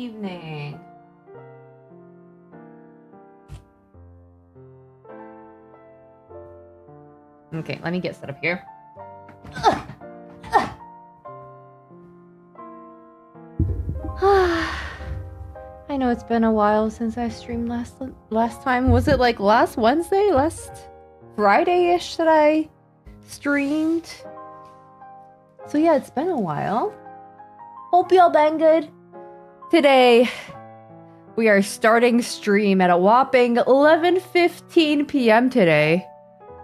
evening. Okay, let me get set up here. I know it's been a while since I streamed last time. Was it like last Wednesday? Last Friday-ish that I streamed? So yeah, it's been a while. Hope y'all been good. Today, we are starting stream at a whopping 11:15 p.m. today.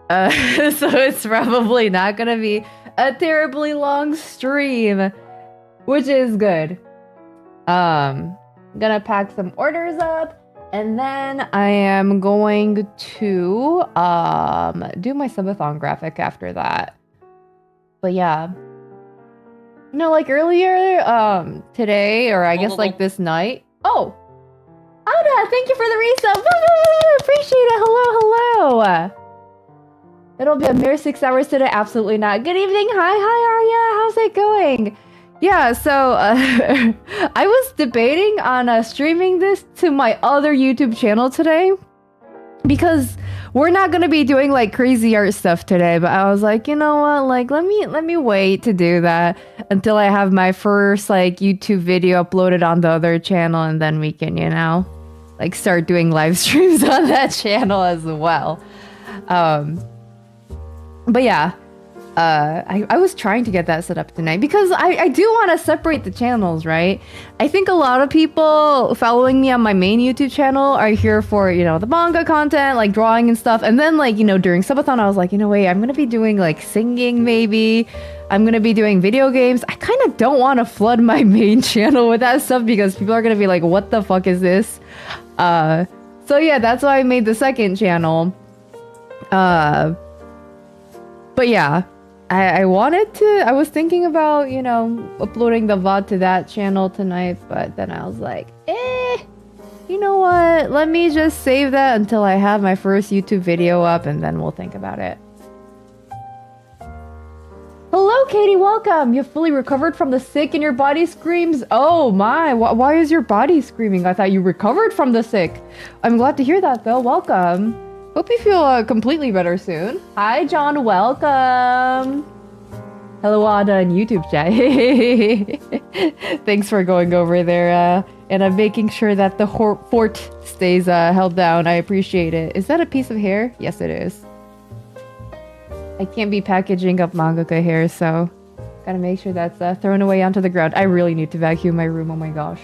So it's probably not gonna be a terribly long stream, which is good. I'm gonna pack some orders up, and then I am going to do my subathon graphic after that. But yeah. No, like earlier today, or I guess like this night. Oh! Ada, thank you for the resub! Appreciate it! Hello! It'll be a mere 6 hours today. Absolutely not. Good evening. Hi, Arya. How's it going? Yeah, so I was debating on streaming this to my other YouTube channel today because we're not gonna be doing like crazy art stuff today. But I was like, you know what? Like, let me wait to do that until I have my first like YouTube video uploaded on the other channel, and then we can, you know, like start doing live streams on that channel as well. But yeah, I was trying to get that set up tonight because I do want to separate the channels, right? I think a lot of people following me on my main YouTube channel are here for, you know, the manga content, like drawing and stuff. And then like, you know, during Subathon, I was like, you know, wait, I'm going to be doing like singing maybe. I'm going to be doing video games. I kind of don't want to flood my main channel with that stuff because people are going to be like, what the fuck is this? So yeah, that's why I made the second channel. But yeah, I was thinking about, you know, uploading the VOD to that channel tonight, but then I was like, you know what? Let me just save that until I have my first YouTube video up, and then we'll think about it. Hello, Katie, welcome! You're fully recovered from the sick and your body screams. Oh my, why is your body screaming? I thought you recovered from the sick. I'm glad to hear that though, welcome. Hope you feel completely better soon. Hi, John. Welcome. Hello, Ada and YouTube chat. Thanks for going over there. And I'm making sure that the fort stays held down. I appreciate it. Is that a piece of hair? Yes, it is. I can't be packaging up mangaka hair, so gotta make sure that's thrown away onto the ground. I really need to vacuum my room. Oh my gosh.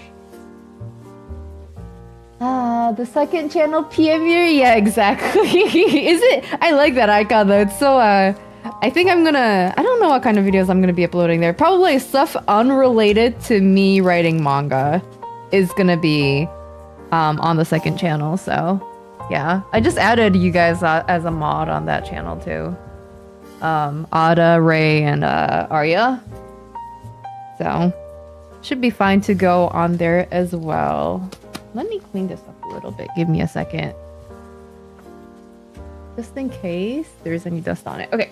The second channel PM year? Yeah, exactly. Is it? I like that icon though. It's so, I think I don't know what kind of videos I'm gonna be uploading there. Probably stuff unrelated to me writing manga is gonna be, on the second channel, so, yeah. I just added you guys as a mod on that channel too. Ada, Ray, and, Arya. So, should be fine to go on there as well. Let me clean this up a little bit. Give me a second. Just in case there's any dust on it. Okay.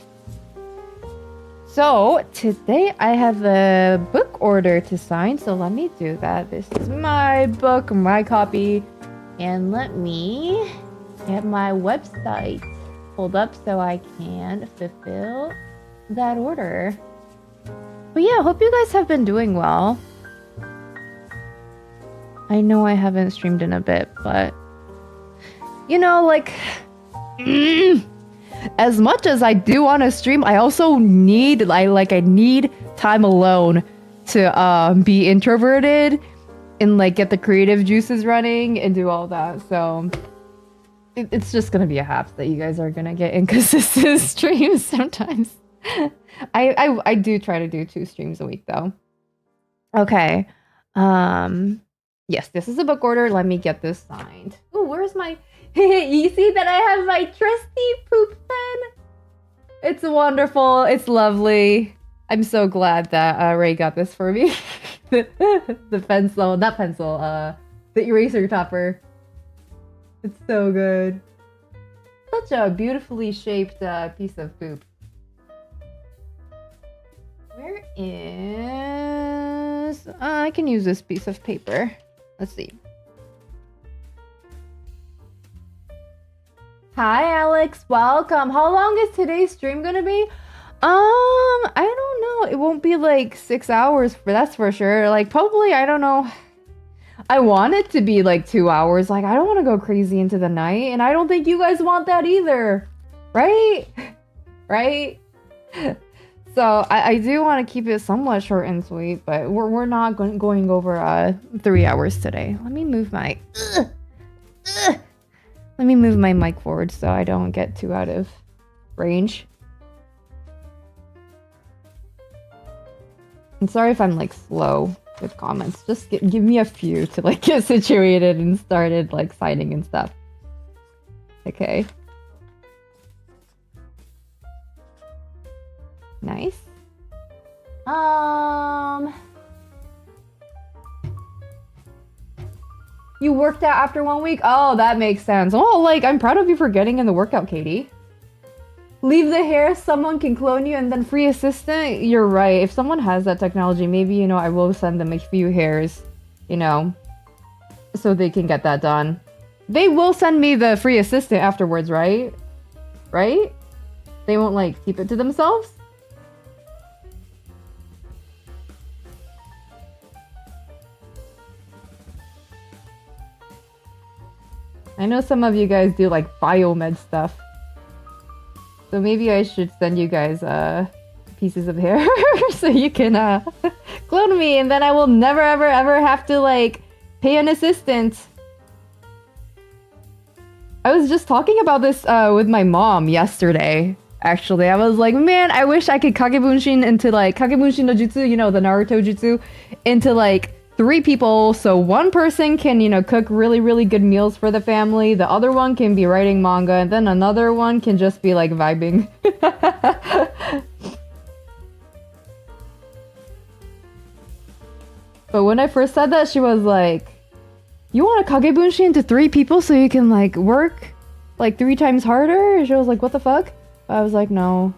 So, today I have a book order to sign. So let me do that. This is my book, my copy. And let me get my website pulled up so I can fulfill that order. But yeah, hope you guys have been doing well. I know I haven't streamed in a bit, but you know, like as much as I do want to stream, I also need I need time alone to be introverted and like get the creative juices running and do all that. So it's just gonna be a haps that you guys are gonna get inconsistent streams sometimes. I do try to do 2 streams a week though. Okay. Yes, this is a book order. Let me get this signed. Oh, where's my... You see that I have my trusty poop pen? It's wonderful. It's lovely. I'm so glad that Ray got this for me. The pencil, not pencil, the eraser topper. It's so good. Such a beautifully shaped piece of poop. Where is... I can use this piece of paper. Let's see. Hi, Alex. Welcome. How long is today's stream gonna be? I don't know. It won't be like 6 hours, that's for sure. Like, probably, I don't know. I want it to be like 2 hours. Like, I don't want to go crazy into the night, and I don't think you guys want that either. Right? Right? So, I do want to keep it somewhat short and sweet, but we're not going over 3 hours today. Let me move my... Let me move my mic forward so I don't get too out of range. I'm sorry if I'm like slow with comments. Just give me a few to like get situated and started like signing and stuff. Okay. Nice. You worked out after 1 week? Oh, that makes sense. Oh, like, I'm proud of you for getting in the workout, Katie. Leave the hair, someone can clone you, and then free assistant? You're right. If someone has that technology, maybe, you know, I will send them a few hairs, you know, so they can get that done. They will send me the free assistant afterwards, right? Right? They won't, like, keep it to themselves? I know some of you guys do like biomed stuff. So maybe I should send you guys pieces of hair so you can clone me, and then I will never ever have to like pay an assistant. I was just talking about this with my mom yesterday. Actually, I was like, man, I wish I could kagebunshin into like kagebunshin no jutsu, you know, the Naruto jutsu, into like 3 people, so one person can, you know, cook really good meals for the family, the other one can be writing manga, and then another one can just be like vibing. But when I first said that, she was like, you want to kagebunshin into 3 people so you can like work like 3 times harder? And she was like, what the fuck? I was like, no,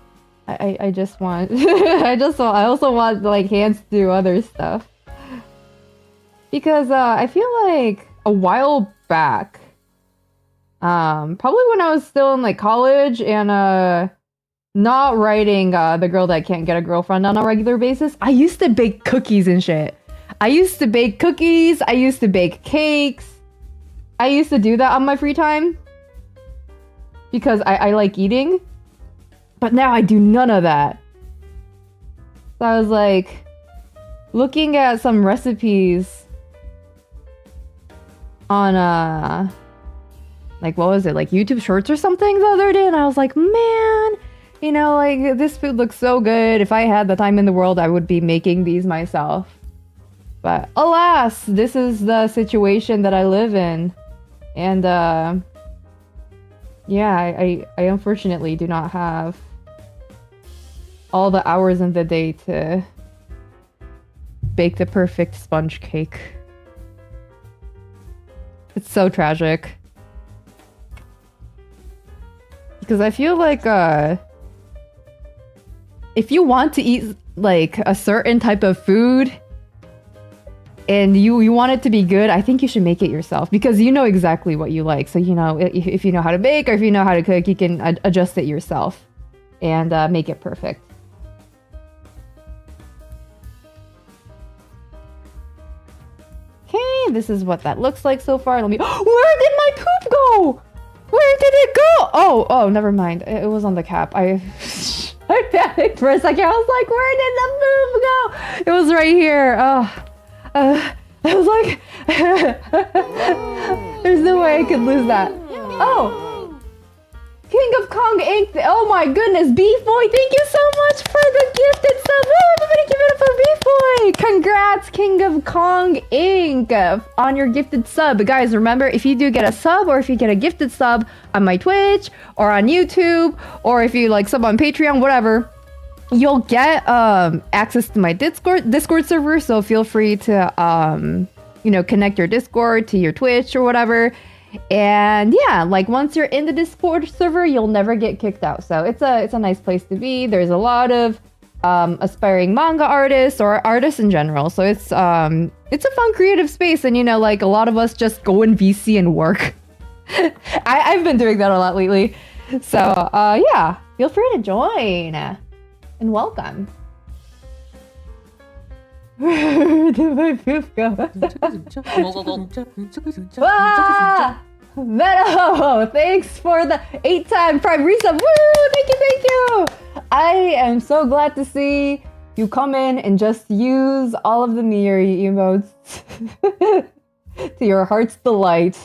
I just want I also want like hands to do other stuff. Because I feel like a while back, probably when I was still in like college and not writing the girl that can't get a girlfriend on a regular basis, I used to bake cookies and shit. I used to bake cookies, I used to bake cakes. I used to do that on my free time because I like eating. But now I do none of that. So I was like looking at some recipes on like, what was it, like YouTube Shorts or something the other day, and I was like, man, you know, like this food looks so good. If I had the time in the world, I would be making these myself. But alas, this is the situation that I live in, and yeah, I unfortunately do not have all the hours in the day to bake the perfect sponge cake. It's so tragic. Because I feel like, if you want to eat, like, a certain type of food, and you want it to be good, I think you should make it yourself. Because you know exactly what you like. So, you know, if you know how to bake, or if you know how to cook, you can adjust it yourself. And make it perfect. Okay, this is what that looks like so far. Let me... Where did my poop go? Where did it go? Oh, never mind. It was on the cap. I panicked for a second. I was like, where did the poop go? It was right here. I was like... There's no way I could lose that. Oh! King of Kong Inc. Oh my goodness, B-Boy, thank you so much for the gifted sub. Oh, everybody give it up for B-Boy. Congrats, King of Kong Inc. on your gifted sub. Guys, remember, if you do get a sub, or if you get a gifted sub on my Twitch, or on YouTube, or if you like sub on Patreon, whatever, you'll get access to my Discord server, so feel free to, you know, connect your Discord to your Twitch or whatever. And yeah, like once you're in the Discord server, you'll never get kicked out. So it's a nice place to be. There's a lot of aspiring manga artists or artists in general. So it's a fun creative space, and you know, like a lot of us just go in VC and work. I've been doing that a lot lately. So yeah, feel free to join and welcome. Where did my poop go? Meadow, thanks for the 8-time Prime resub. Woo! Thank you. I am so glad to see you come in and just use all of the Mieri emotes to your heart's delight.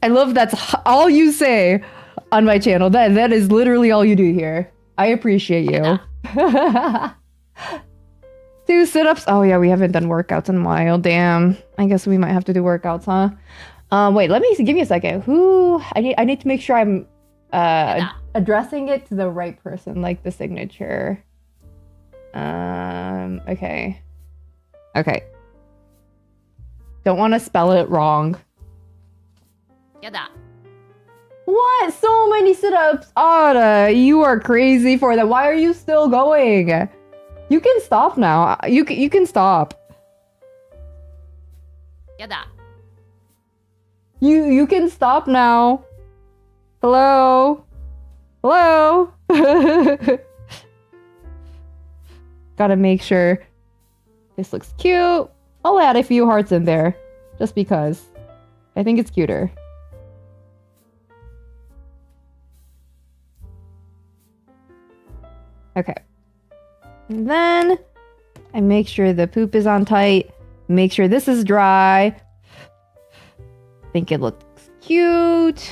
I love that's all you say on my channel. That is literally all you do here. I appreciate you. 2 sit-ups. Oh yeah, we haven't done workouts in a while. Damn. I guess we might have to do workouts, huh? Wait, give me a second. I need to make sure I'm addressing it to the right person, like the signature. Okay. Don't want to spell it wrong. Yada. What? So many sit-ups. Ada, you are crazy for that. Why are you still going? You can stop now. You can stop. Yada. You can stop now. Hello? Gotta make sure this looks cute. I'll add a few hearts in there just because I think it's cuter. Okay. And then I make sure the poop is on tight. Make sure this is dry. Think it looks cute.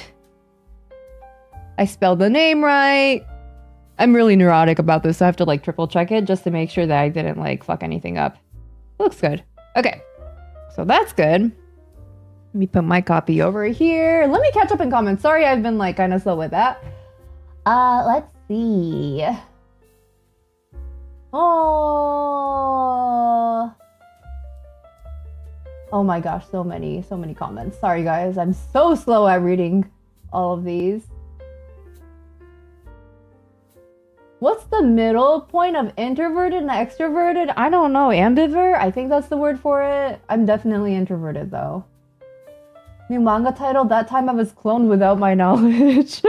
I spelled the name right. I'm really neurotic about this, so I have to like triple check it just to make sure that I didn't like fuck anything up. Looks good. Okay. So that's good. Let me put my copy over here. Let me catch up in comments. Sorry, I've been like kind of slow with that. Let's see. Oh my gosh, so many comments. Sorry guys, I'm so slow at reading all of these. What's the middle point of introverted and extroverted? I don't know. Ambivert? I think that's the word for it. I'm definitely introverted though. New manga title, That Time I Was Cloned Without My Knowledge.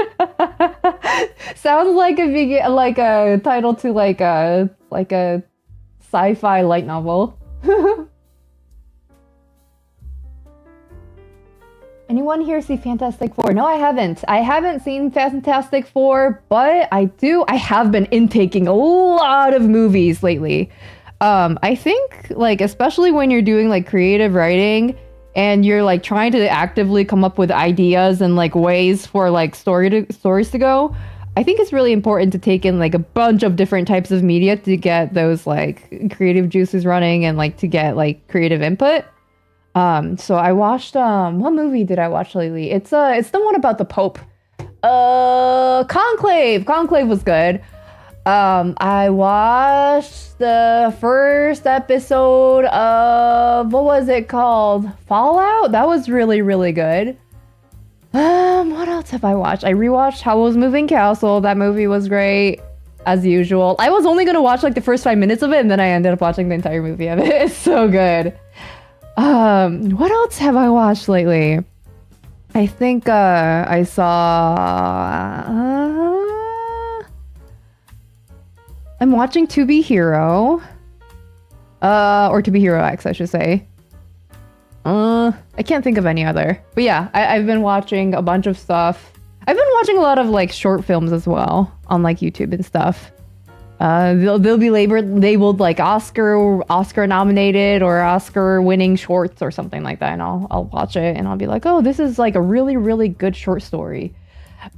Sounds like a title to like a sci-fi light novel. Anyone here see Fantastic Four? No, I haven't. I haven't seen Fantastic Four, but I have been intaking a lot of movies lately. I think like especially when you're doing like creative writing and you're like trying to actively come up with ideas and like ways for like stories to go, I think it's really important to take in like a bunch of different types of media to get those like creative juices running and like to get like creative input. So I watched what movie did I watch lately? It's the one about the Pope. Conclave. Conclave was good. I watched the first episode of what was it called? Fallout? That was really, really good. What else have I watched? I rewatched Howl's Moving Castle. That movie was great, as usual. I was only gonna watch like the first 5 minutes of it, and then I ended up watching the entire movie of it. It's so good. What else have I watched lately? I think I saw I'm watching To Be Hero. Or To Be Hero X, I should say. I can't think of any other. But yeah, I've been watching a bunch of stuff. I've been watching a lot of like short films as well on like YouTube and stuff. They'll be labeled like Oscar nominated or Oscar winning shorts or something like that, and I'll watch it and I'll be like, oh, this is like a really, really good short story.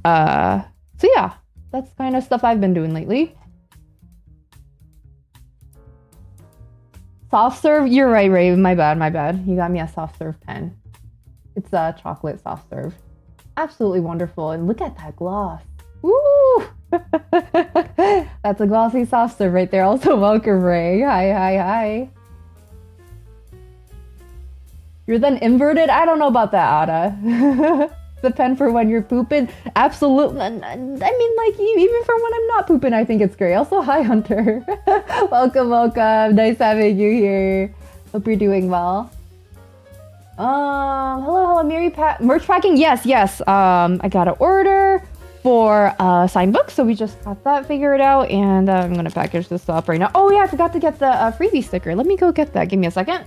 So yeah, that's kind of stuff I've been doing lately. Soft serve, you're right, Ray. My bad. You got me a soft serve pen. It's a chocolate soft serve. Absolutely wonderful, and look at that gloss. Woo! That's a glossy soft serve right there. Also, welcome, Ray. Hi. You're then inverted? I don't know about that, Ada. the pen for when you're pooping. Absolutely. I mean, like, even for when I'm not pooping, I think it's great. Also, hi, Hunter. Welcome. Nice having you here. Hope you're doing well. Hello, Mieri merch packing. Yes. I got an order for signed book, so we just got that figured out, and I'm gonna package this up right now. Oh yeah, I forgot to get the freebie sticker. Let me go get that. Give me a second.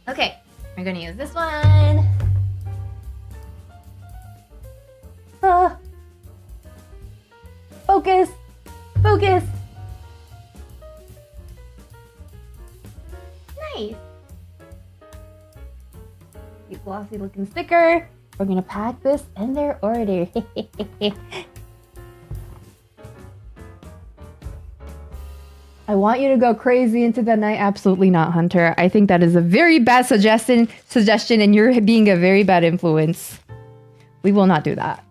Okay, we're gonna use this one. Focus. Nice. Cute glossy looking sticker. We're gonna pack this in their order. I want you to go crazy into the night. Absolutely not, Hunter. I think that is a very bad suggestion, and you're being a very bad influence. We will not do that.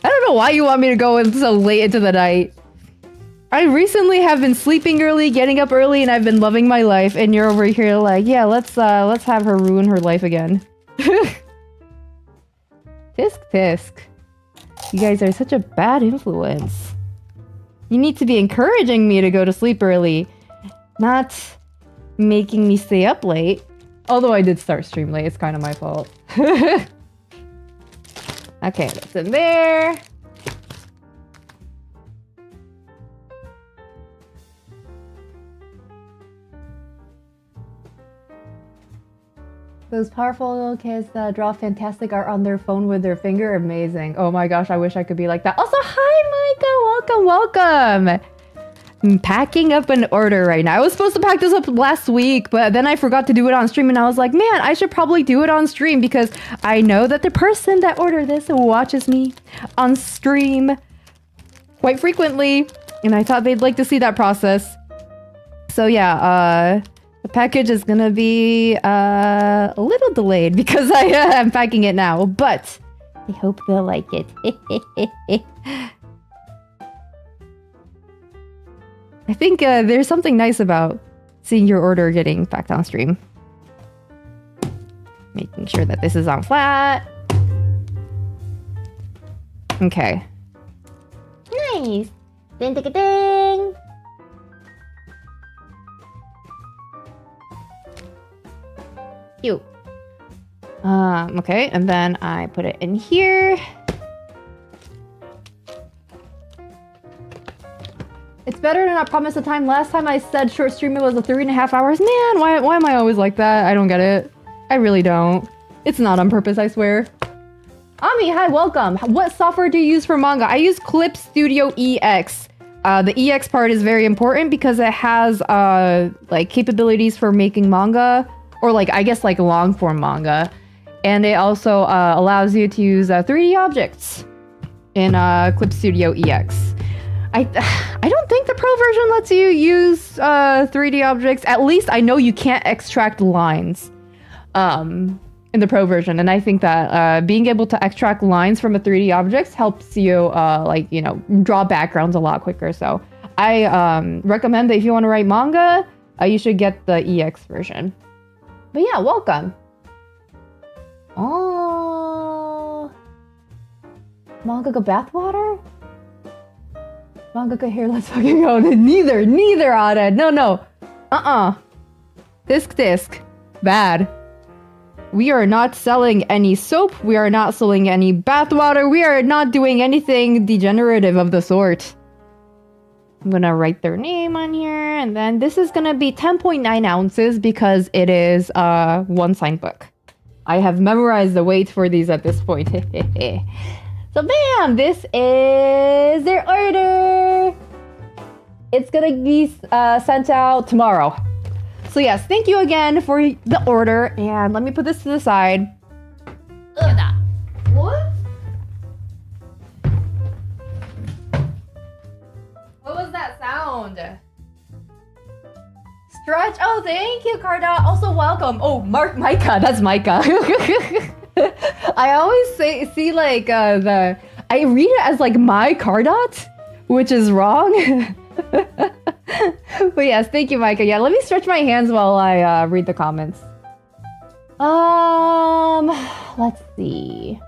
I don't know why you want me to go in so late into the night. I recently have been sleeping early, getting up early, and I've been loving my life. And you're over here like, yeah, let's have her ruin her life again. Tisk. You guys are such a bad influence. You need to be encouraging me to go to sleep early, not making me stay up late. Although I did start stream late, it's kind of my fault. Okay, that's in there. Those powerful little kids that draw fantastic art on their phone with their finger. Amazing. Oh my gosh, I wish I could be like that. Also, hi, Micah. Welcome. I'm packing up an order right now. I was supposed to pack this up last week, but then I forgot to do it on stream, and I was like, man, I should probably do it on stream because I know that the person that ordered this watches me on stream quite frequently, and I thought they'd like to see that process. So yeah, the package is gonna be a little delayed because I am packing it now, but I hope they'll like it. I think there's something nice about seeing your order getting packed on stream. Making sure that this is on flat. Okay. Nice. Ding, ding, ding. Cute. Okay, and then I put it in here. It's better to not promise a time. Last time I said short stream it was 3.5 hours. Man, why am I always like that? I don't get it. I really don't. It's not on purpose, I swear. Ami, hi, welcome. What software do you use for manga? I use clipstudio EX. The EX part is very important because it has like capabilities for making manga, or like I guess like long form manga, and it also allows you to use 3D objects in clipstudio EX. I don't think the pro version lets you use 3D objects. At least I know you can't extract lines in the pro version, and I think that being able to extract lines from a 3D objects helps you like, you know, draw backgrounds a lot quicker. So I recommend that if you want to write manga, you should get the EX version. But yeah, welcome. Oh, Mangaka bathwater? Mangaka here, let's fucking go. Neither, Ada. No. Disc. Bad. We are not selling any soap. We are not selling any bathwater. We are not doing anything degenerative of the sort. I'm gonna write their name on here, and then this is gonna be 10.9 ounces because it is one signed book. I have memorized the weight for these at this point. So bam, this is their order. It's gonna be sent out tomorrow. So yes, thank you again for the order, and let me put this to the side. Look at that. What? What was that sound? stretch. Oh, thank you, Carda. Also, welcome. Oh, Micah. That's Micah. I always see like I read it as like my Cardot, which is wrong. But yes, thank you, Micah. Yeah, let me stretch my hands while I read the comments. Let's see.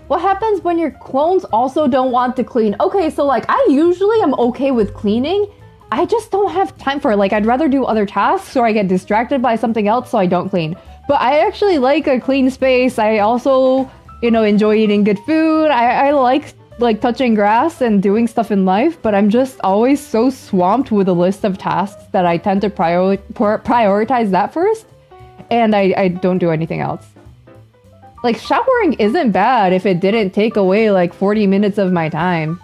What happens when your clones also don't want to clean? Okay, so like I usually am okay with cleaning. I just don't have time for it. Like I'd rather do other tasks or I get distracted by something else so I don't clean. But I actually like a clean space. I also, enjoy eating good food. I like touching grass and doing stuff in life, but I'm just always so swamped with a list of tasks that I tend to prioritize that first, and I don't do anything else. Like, showering isn't bad if it didn't take away like 40 minutes of my time.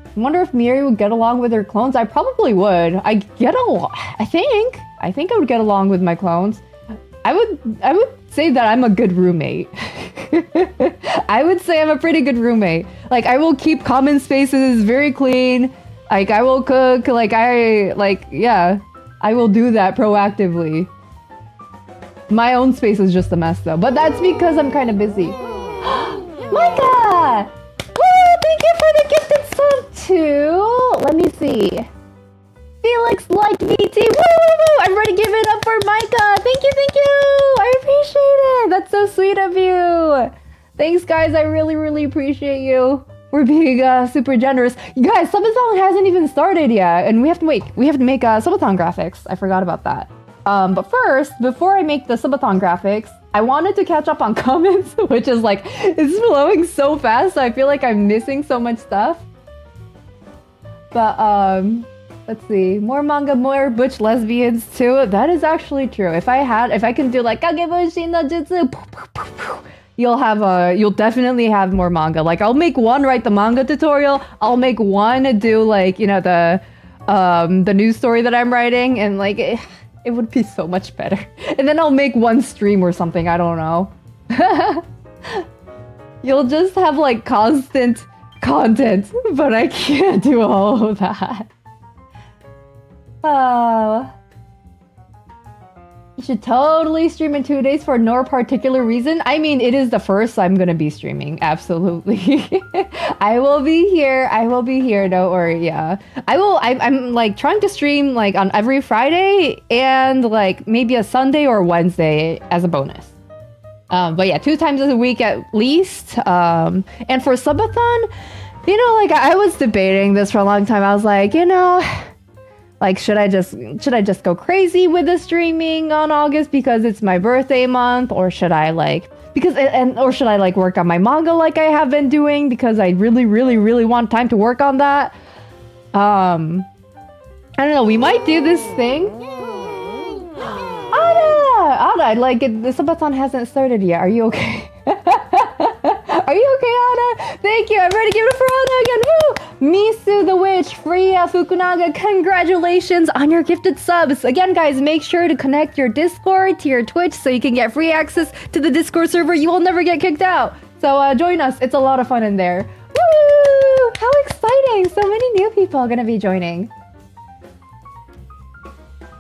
I wonder if Mieri would get along with her clones. I probably would. I think I would get along with my clones. I would say that I'm a good roommate. I would say I'm a pretty good roommate. Like, I will keep common spaces very clean. Like, I will cook. I will do that proactively. My own space is just a mess though. But that's because I'm kind of busy. Micah! Woo! Thank you for the gifted sub too! Let me see. Felix liked VT. Woo! I'm ready to give it up for Micah. Thank you. I appreciate it. That's so sweet of you. Thanks, guys. I really appreciate you for being super generous. You guys, Subathon hasn't even started yet, and we have to make Subathon graphics. I forgot about that. But first, before I make the Subathon graphics, I wanted to catch up on comments, which is like, it's flowing so fast, so I feel like I'm missing so much stuff. But let's see, more manga, more butch lesbians too. That is actually true. If I can do like Kagebushi no Jutsu, you'll definitely have more manga. Like I'll make one write the manga tutorial. I'll make one do like, the news story that I'm writing, and like it would be so much better. And then I'll make one stream or something, I don't know. You'll just have like constant content, but I can't do all of that. Oh. You should totally stream in 2 days for no particular reason. I mean, it is the first I'm gonna be streaming. Absolutely. I will be here. Don't worry. Yeah. I'm like trying to stream like on every Friday and like maybe a Sunday or Wednesday as a bonus. But yeah, 2 times a week at least. And for Subathon, like I was debating this for a long time. I was like, like, should I just go crazy with the streaming on August because it's my birthday month, or should I should I like work on my manga like I have been doing because I really want time to work on that? I don't know. We might do this thing. Ada, like the Subathon hasn't started yet. Are you okay? Are you okay, Ana? Thank you. I'm ready to give it for Ana again. Woo! Misu the Witch, Freya Fukunaga, congratulations on your gifted subs. Again, guys, make sure to connect your Discord to your Twitch so you can get free access to the Discord server. You will never get kicked out. So join us. It's a lot of fun in there. Woo! How exciting. So many new people are going to be joining.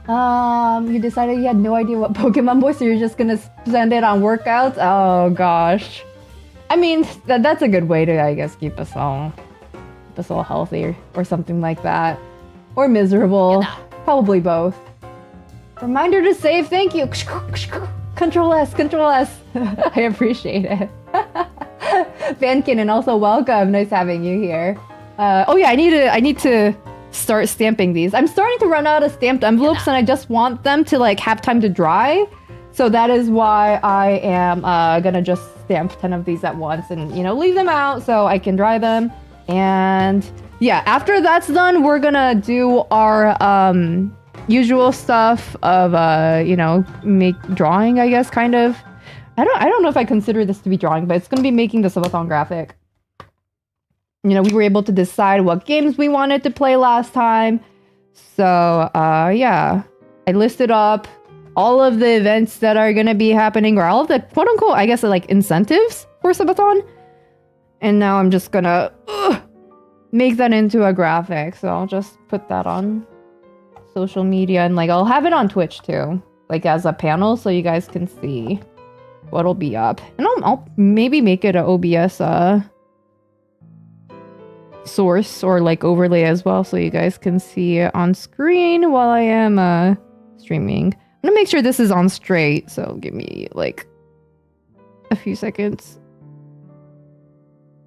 You decided you had no idea what Pokemon boy, so you're just going to spend it on workouts? Oh, gosh. I mean, that's a good way to, I guess, keep us all healthy or something like that. Or miserable. Probably both. Reminder to save, thank you. Control S. I appreciate it. Vankin, and also welcome. Nice having you here. Oh yeah, I need to start stamping these. I'm starting to run out of stamped envelopes and I just want them to like have time to dry. So that is why I am gonna just stamp 10 of these at once and, leave them out so I can dry them. And yeah, after that's done, we're gonna do our usual stuff of, make drawing, I guess, kind of. I don't know if I consider this to be drawing, but it's gonna be making the Subathon graphic. We were able to decide what games we wanted to play last time. So, yeah, I listed up all of the events that are gonna be happening, or all of the quote unquote, I guess, like incentives for Subathon. And now I'm just gonna make that into a graphic. So I'll just put that on social media, and like I'll have it on Twitch too, like as a panel, so you guys can see what'll be up. And I'll maybe make it an OBS source or like overlay as well, so you guys can see it on screen while I am streaming. I'm gonna make sure this is on straight, so give me like a few seconds.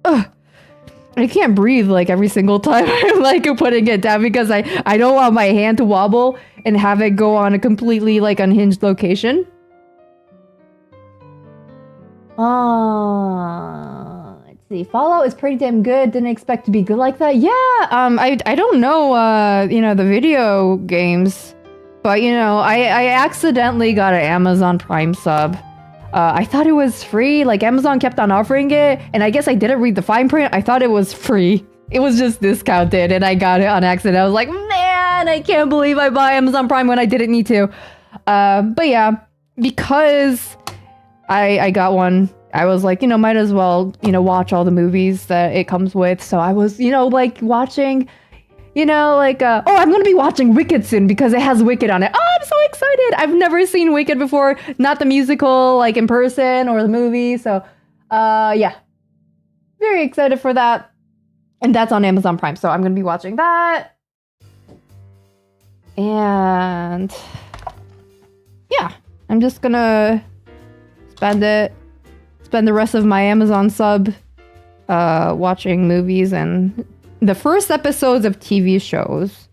Ugh. I can't breathe like every single time I'm like putting it down, because I don't want my hand to wobble and have it go on a completely like unhinged location. Let's see. Fallout is pretty damn good. Didn't expect to be good like that. Yeah, I don't know, you know, the video games, but you know, I accidentally got an Amazon Prime sub. I thought it was free, like Amazon kept on offering it, and I guess I didn't read the fine print. I thought it was free. It was just discounted, and I got it on accident. I was like, man, I can't believe I bought Amazon Prime when I didn't need to. But yeah, because I got one, I was like, you know, might as well, you know, watch all the movies that it comes with. So I was, you know, like watching, you know, like, oh, I'm gonna be watching Wicked soon because it has Wicked on it. Oh, I'm so excited. I've never seen Wicked before. Not the musical, like in person, or the movie. So, yeah. Very excited for that. And that's on Amazon Prime. So I'm gonna be watching that. And yeah, I'm just gonna spend the rest of my Amazon sub watching movies and the first episodes of TV shows,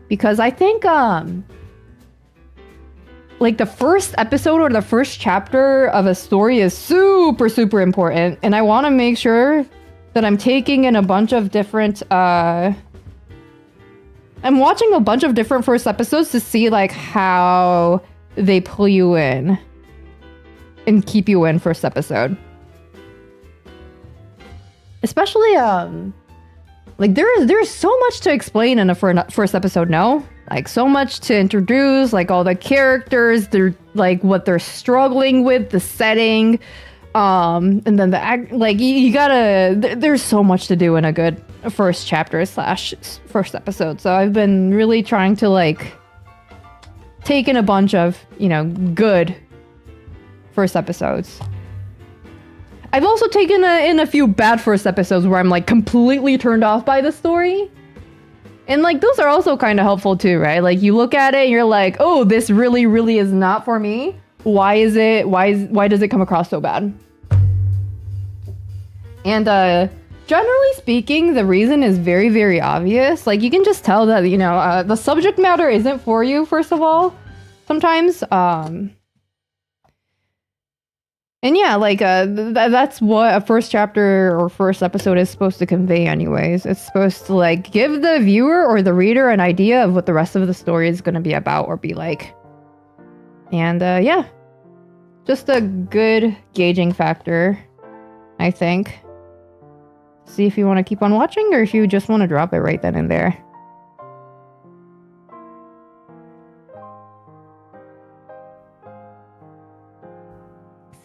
because I think like the first episode or the first chapter of a story is super important, and I want to make sure that I'm taking in a bunch of different I'm watching a bunch of different first episodes to see like how they pull you in and keep you in first episode, especially like there's so much to explain in a first episode, no? Like so much to introduce, like all the characters, they're like what they're struggling with, the setting, and then the act, like you gotta, there's so much to do in a good first chapter / first episode. So I've been really trying to like take in a bunch of, you know, good first episodes. I've also taken in a few bad first episodes where I'm like completely turned off by the story. And like those are also kind of helpful too, right? Like you look at it and you're like, oh, this really is not for me. Why does it come across so bad? And generally speaking, the reason is very obvious. Like you can just tell that, you know, the subject matter isn't for you, first of all, sometimes. And yeah, like that's what a first chapter or first episode is supposed to convey anyways. It's supposed to like give the viewer or the reader an idea of what the rest of the story is going to be about or be like. And yeah, just a good gauging factor, I think. See if you want to keep on watching or if you just want to drop it right then and there.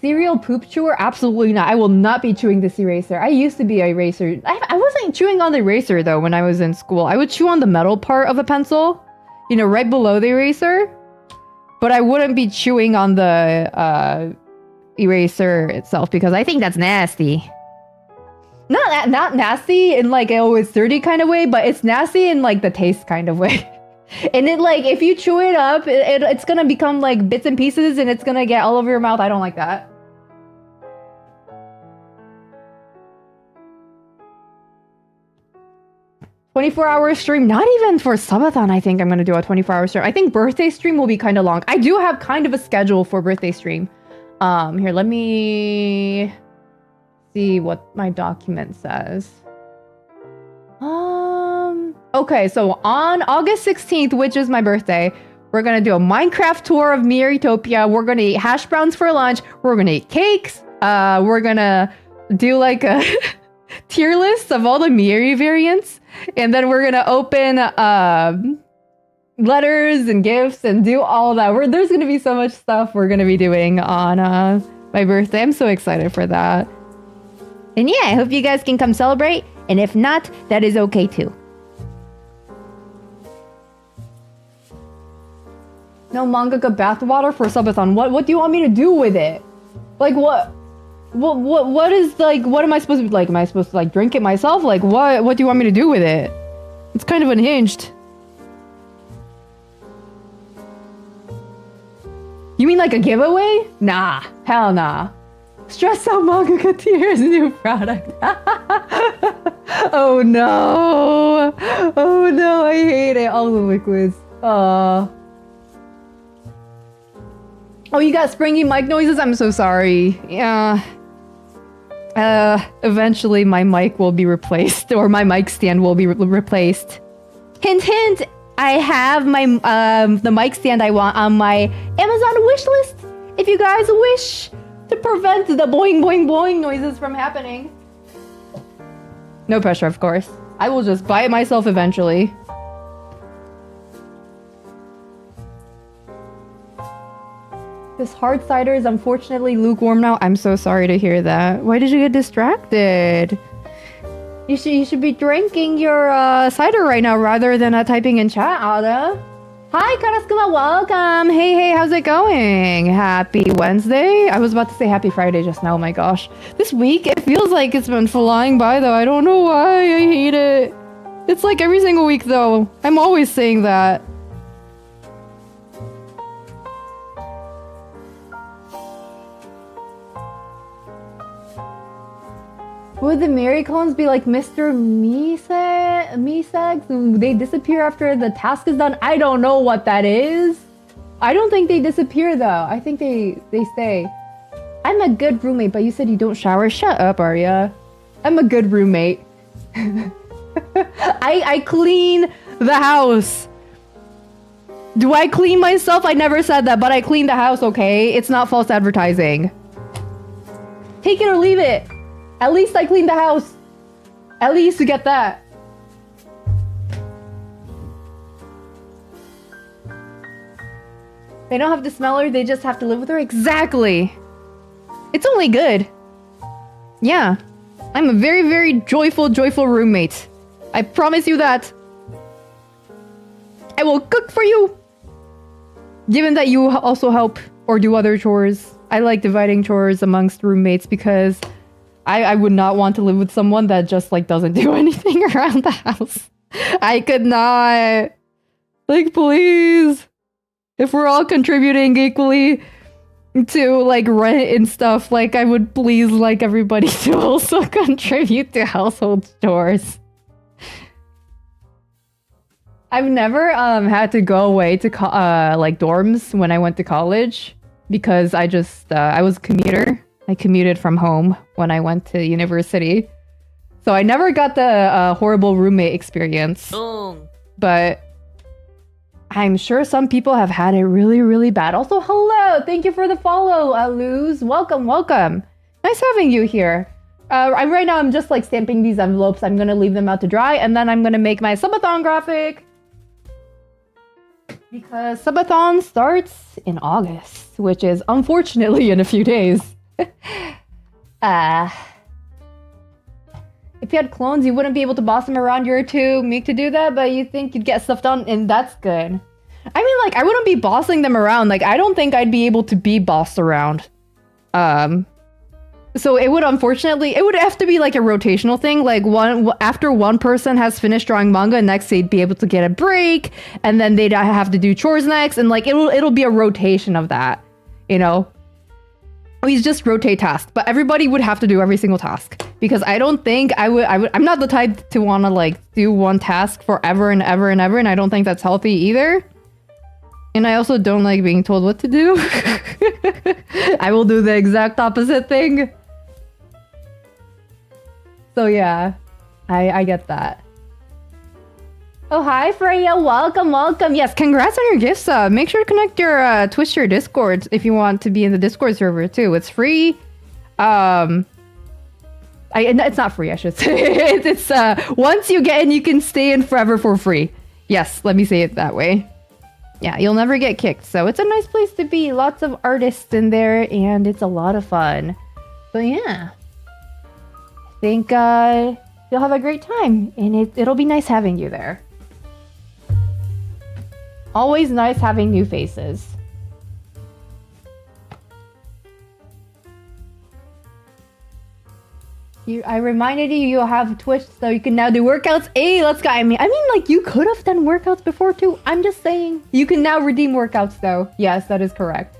Cereal poop chewer? Absolutely not. I will not be chewing this eraser. I used to be a eraser. I wasn't chewing on the eraser though when I was in school. I would chew on the metal part of a pencil, you know, right below the eraser. But I wouldn't be chewing on the eraser itself because I think that's nasty. Not nasty in like, oh, it's dirty kind of way, but it's nasty in like the taste kind of way. And it like, if you chew it up, it's gonna become like bits and pieces and it's gonna get all over your mouth. I don't like that. "24-hour stream, not even for Subathon. I think I'm gonna do a 24-hour stream. I think birthday stream will be kind of long. I do have kind of a schedule for birthday stream. Here, let me see what my document says. Okay, so on August 16th, which is my birthday, we're gonna do a Minecraft tour of Mieritopia. We're gonna eat hash browns for lunch. We're gonna eat cakes. We're gonna do like a tier list of all the Mieri variants. And then we're gonna open letters and gifts and do all that. There's going to be so much stuff we're going to be doing on my birthday. I'm so excited for that. And yeah, I hope you guys can come celebrate. And if not, that is okay too. No mangaka bathwater for Subathon. What do you want me to do with it? Like what is like, what am I supposed to be like? Am I supposed to like drink it myself? Like what do you want me to do with it? It's kind of unhinged. You mean like a giveaway? Nah, hell nah. Stress out mangaka tears new product. Oh no. Oh no, I hate it. All the liquids. Oh, you got springy mic noises? I'm so sorry. Yeah. Eventually my mic will be replaced, or my mic stand will be replaced. Hint, hint! I have my the mic stand I want on my Amazon wish list. If you guys wish to prevent the boing boing boing noises from happening. No pressure, of course. I will just buy it myself eventually. This hard cider is unfortunately lukewarm now. I'm so sorry to hear that. Why did you get distracted? You should be drinking your cider right now rather than typing in chat, Ada. Hi, Karasukuma, welcome. Hey, how's it going? Happy Wednesday. I was about to say happy Friday just now. Oh my gosh. This week, it feels like it's been flying by though. I don't know why. I hate it. It's like every single week though. I'm always saying that. Would the Mieri clones be like Mr. Misags? They disappear after the task is done? I don't know what that is. I don't think they disappear though. I think they stay. I'm a good roommate, but you said you don't shower. Shut up, Arya. I'm a good roommate. I clean the house. Do I clean myself? I never said that, but I clean the house, okay? It's not false advertising. Take it or leave it. At least I cleaned the house. At least you get that. They don't have to smell her, they just have to live with her. Exactly. It's only good. Yeah. I'm a very, very joyful roommate. I promise you that. I will cook for you. Given that you also help or do other chores. I like dividing chores amongst roommates because I would not want to live with someone that just like doesn't do anything around the house. I could not. Like, please. If we're all contributing equally to like rent and stuff, like I would please like everybody to also contribute to household chores. I've never had to go away to like dorms when I went to college because I was a commuter. I commuted from home when I went to university. So I never got the horrible roommate experience. But I'm sure some people have had it really, really bad. Also, hello! Thank you for the follow, Luz. Welcome. Nice having you here. Right now I'm just like stamping these envelopes. I'm gonna leave them out to dry and then I'm gonna make my Subathon graphic. Because Subathon starts in August, which is unfortunately in a few days. If you had clones, you wouldn't be able to boss them around. You're too meek to do that, but you think you'd get stuff done, and that's good. I mean, like, I wouldn't be bossing them around. Like, I don't think I'd be able to be bossed around. So it would have to be like a rotational thing. Like after one person has finished drawing manga, next they'd be able to get a break, and then they'd have to do chores next, and like it'll be a rotation of that, you know. We just rotate tasks, but everybody would have to do every single task because I don't think I'm not the type to want to like do one task forever and ever and ever, and I don't think that's healthy either. And I also don't like being told what to do. I will do the exact opposite thing. So yeah, I get that. Oh, hi, Freya. Welcome. Yes, congrats on your gift sub. Make sure to connect your Twitch to your Discord if you want to be in the Discord server too. It's free. It's not free, I should say. It's once you get in, you can stay in forever for free. Yes, let me say it that way. Yeah, you'll never get kicked. So it's a nice place to be. Lots of artists in there, and it's a lot of fun. So yeah, I think you'll have a great time, and it'll be nice having you there. Always nice having new faces. I reminded you'll have Twitch, so you can now do workouts. Hey, let's go. I mean, like, you could have done workouts before too. I'm just saying. You can now redeem workouts, though. Yes, that is correct.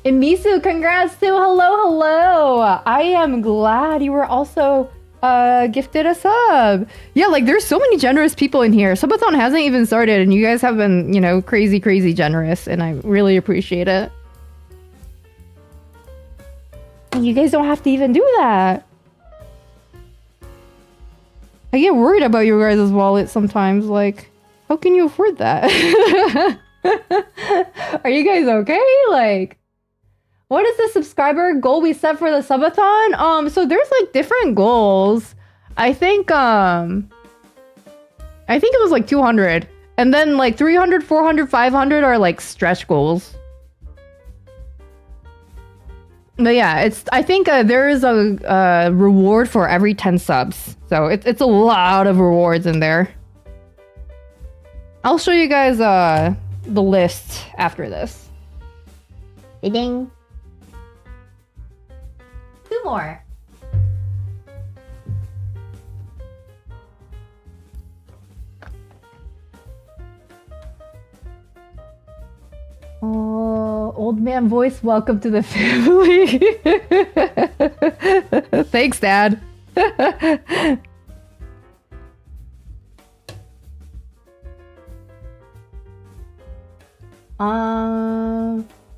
And Misu, congrats too. Hello. I am glad you were also gifted a sub. Yeah, like, there's so many generous people in here. Subathon hasn't even started, and you guys have been, you know, crazy generous, and I really appreciate it. You guys don't have to even do that. I get worried about your guys' wallet sometimes. Like, how can you afford that? Are you guys okay? Like, what is the subscriber goal we set for the subathon? So there's like different goals. I think it was like 200. And then like 300, 400, 500 are like stretch goals. But yeah, I think there is a reward for every 10 subs. So it's a lot of rewards in there. I'll show you guys the list after this. Ding. 2 more. Oh, old man voice, welcome to the family. Thanks, Dad.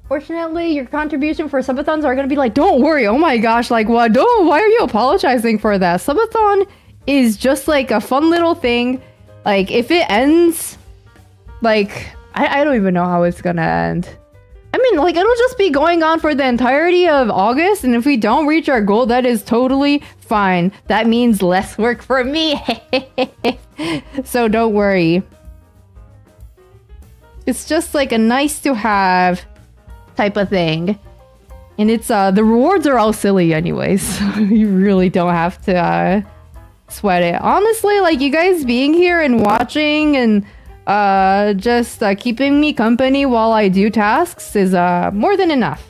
Fortunately, your contribution for subathons are gonna be like, don't worry, oh my gosh, like what? No, why are you apologizing for that? Subathon is just like a fun little thing. Like, if it ends, like, I don't even know how it's gonna end. I mean, like, it'll just be going on for the entirety of August, and if we don't reach our goal, that is totally fine. That means less work for me. So don't worry. It's just like a nice to have type of thing. And it's, the rewards are all silly anyways, so you really don't have to, sweat it. Honestly, like, you guys being here and watching and just keeping me company while I do tasks is more than enough.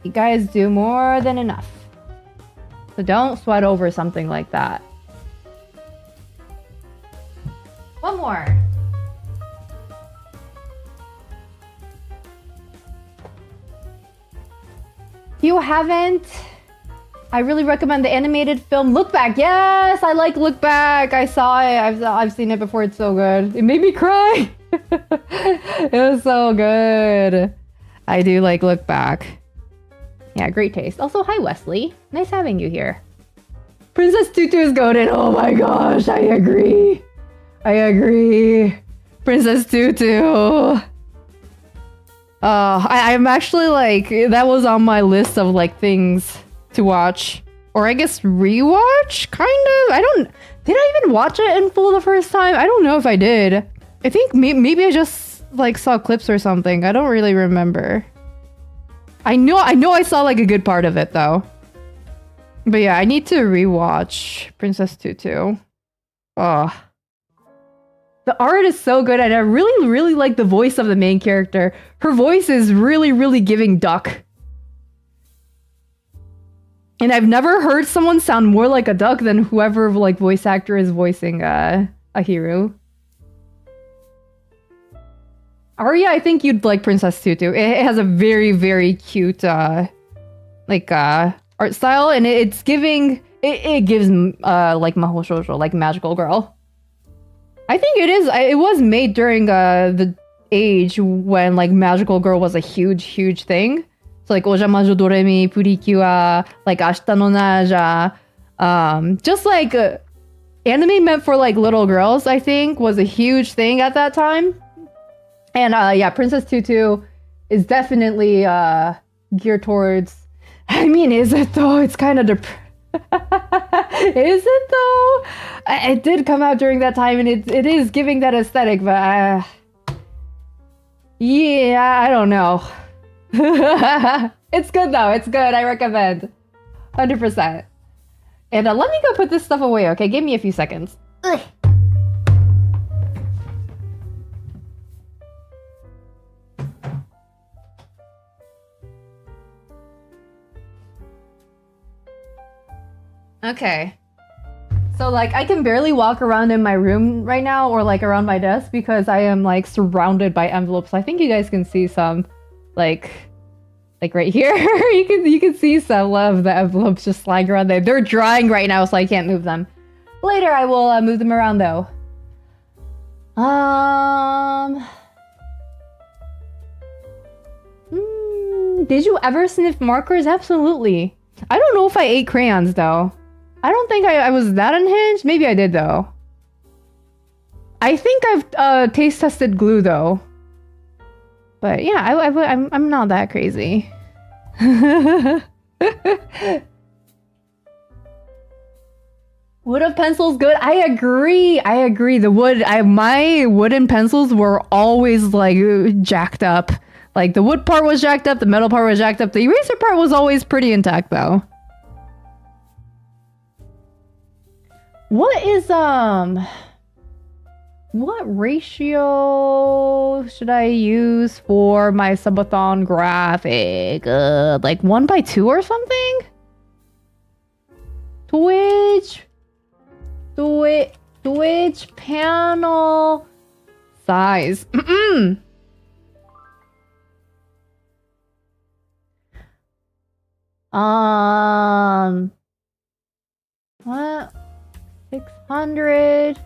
You guys do more than enough. So don't sweat over something like that. One more. If you haven't, I really recommend the animated film Look Back. Yes, I like Look Back. I saw it. I've seen it before. It's so good. It made me cry. It was so good. I do like Look Back. Yeah, great taste. Also, hi Wesley. Nice having you here. Princess Tutu is golden. Oh my gosh, I agree. Princess Tutu. I'm actually like, that was on my list of like things to watch, or I guess rewatch, kind of. Did I even watch it in full the first time? I don't know if I did. I think maybe I just like saw clips or something. I don't really remember. I know I saw like a good part of it though. But yeah, I need to rewatch Princess Tutu. Oh. The art is so good, and I really like the voice of the main character. Her voice is really giving duck. And I've never heard someone sound more like a duck than whoever like voice actor is voicing Ahiru. Arya, I think you'd like Princess Tutu. It has a very cute like art style, and it's giving it gives like mahou shoujo, like magical girl. I think it was made during the age when like magical girl was a huge thing. So like Ojamajo Doremi, Purikua, like Ashita no Naja. Just like anime meant for like little girls, I think, was a huge thing at that time. And yeah, Princess Tutu is definitely geared towards, I mean, is it though? It's kind of Is it though? It did come out during that time, and it is giving that aesthetic, but yeah, I don't know. It's good though. It's good. I recommend. 100%. And let me go put this stuff away, okay? Give me a few seconds. Ugh. Okay. So like I can barely walk around in my room right now or like around my desk because I am like surrounded by envelopes. I think you guys can see some like right here. you can see some of the envelopes just lying around there. They're drying right now, so I can't move them. Later I will move them around though. Did you ever sniff markers? Absolutely. I don't know if I ate crayons though. I don't think I was that unhinged. Maybe I did though. I think I've taste tested glue though. But yeah, I'm not that crazy. Wood of pencils good. I agree. The wood. My wooden pencils were always like jacked up. Like the wood part was jacked up. The metal part was jacked up. The eraser part was always pretty intact though. What is what ratio should I use for my Subathon graphic? Like 1:2 or something? Twitch panel size. What? 600.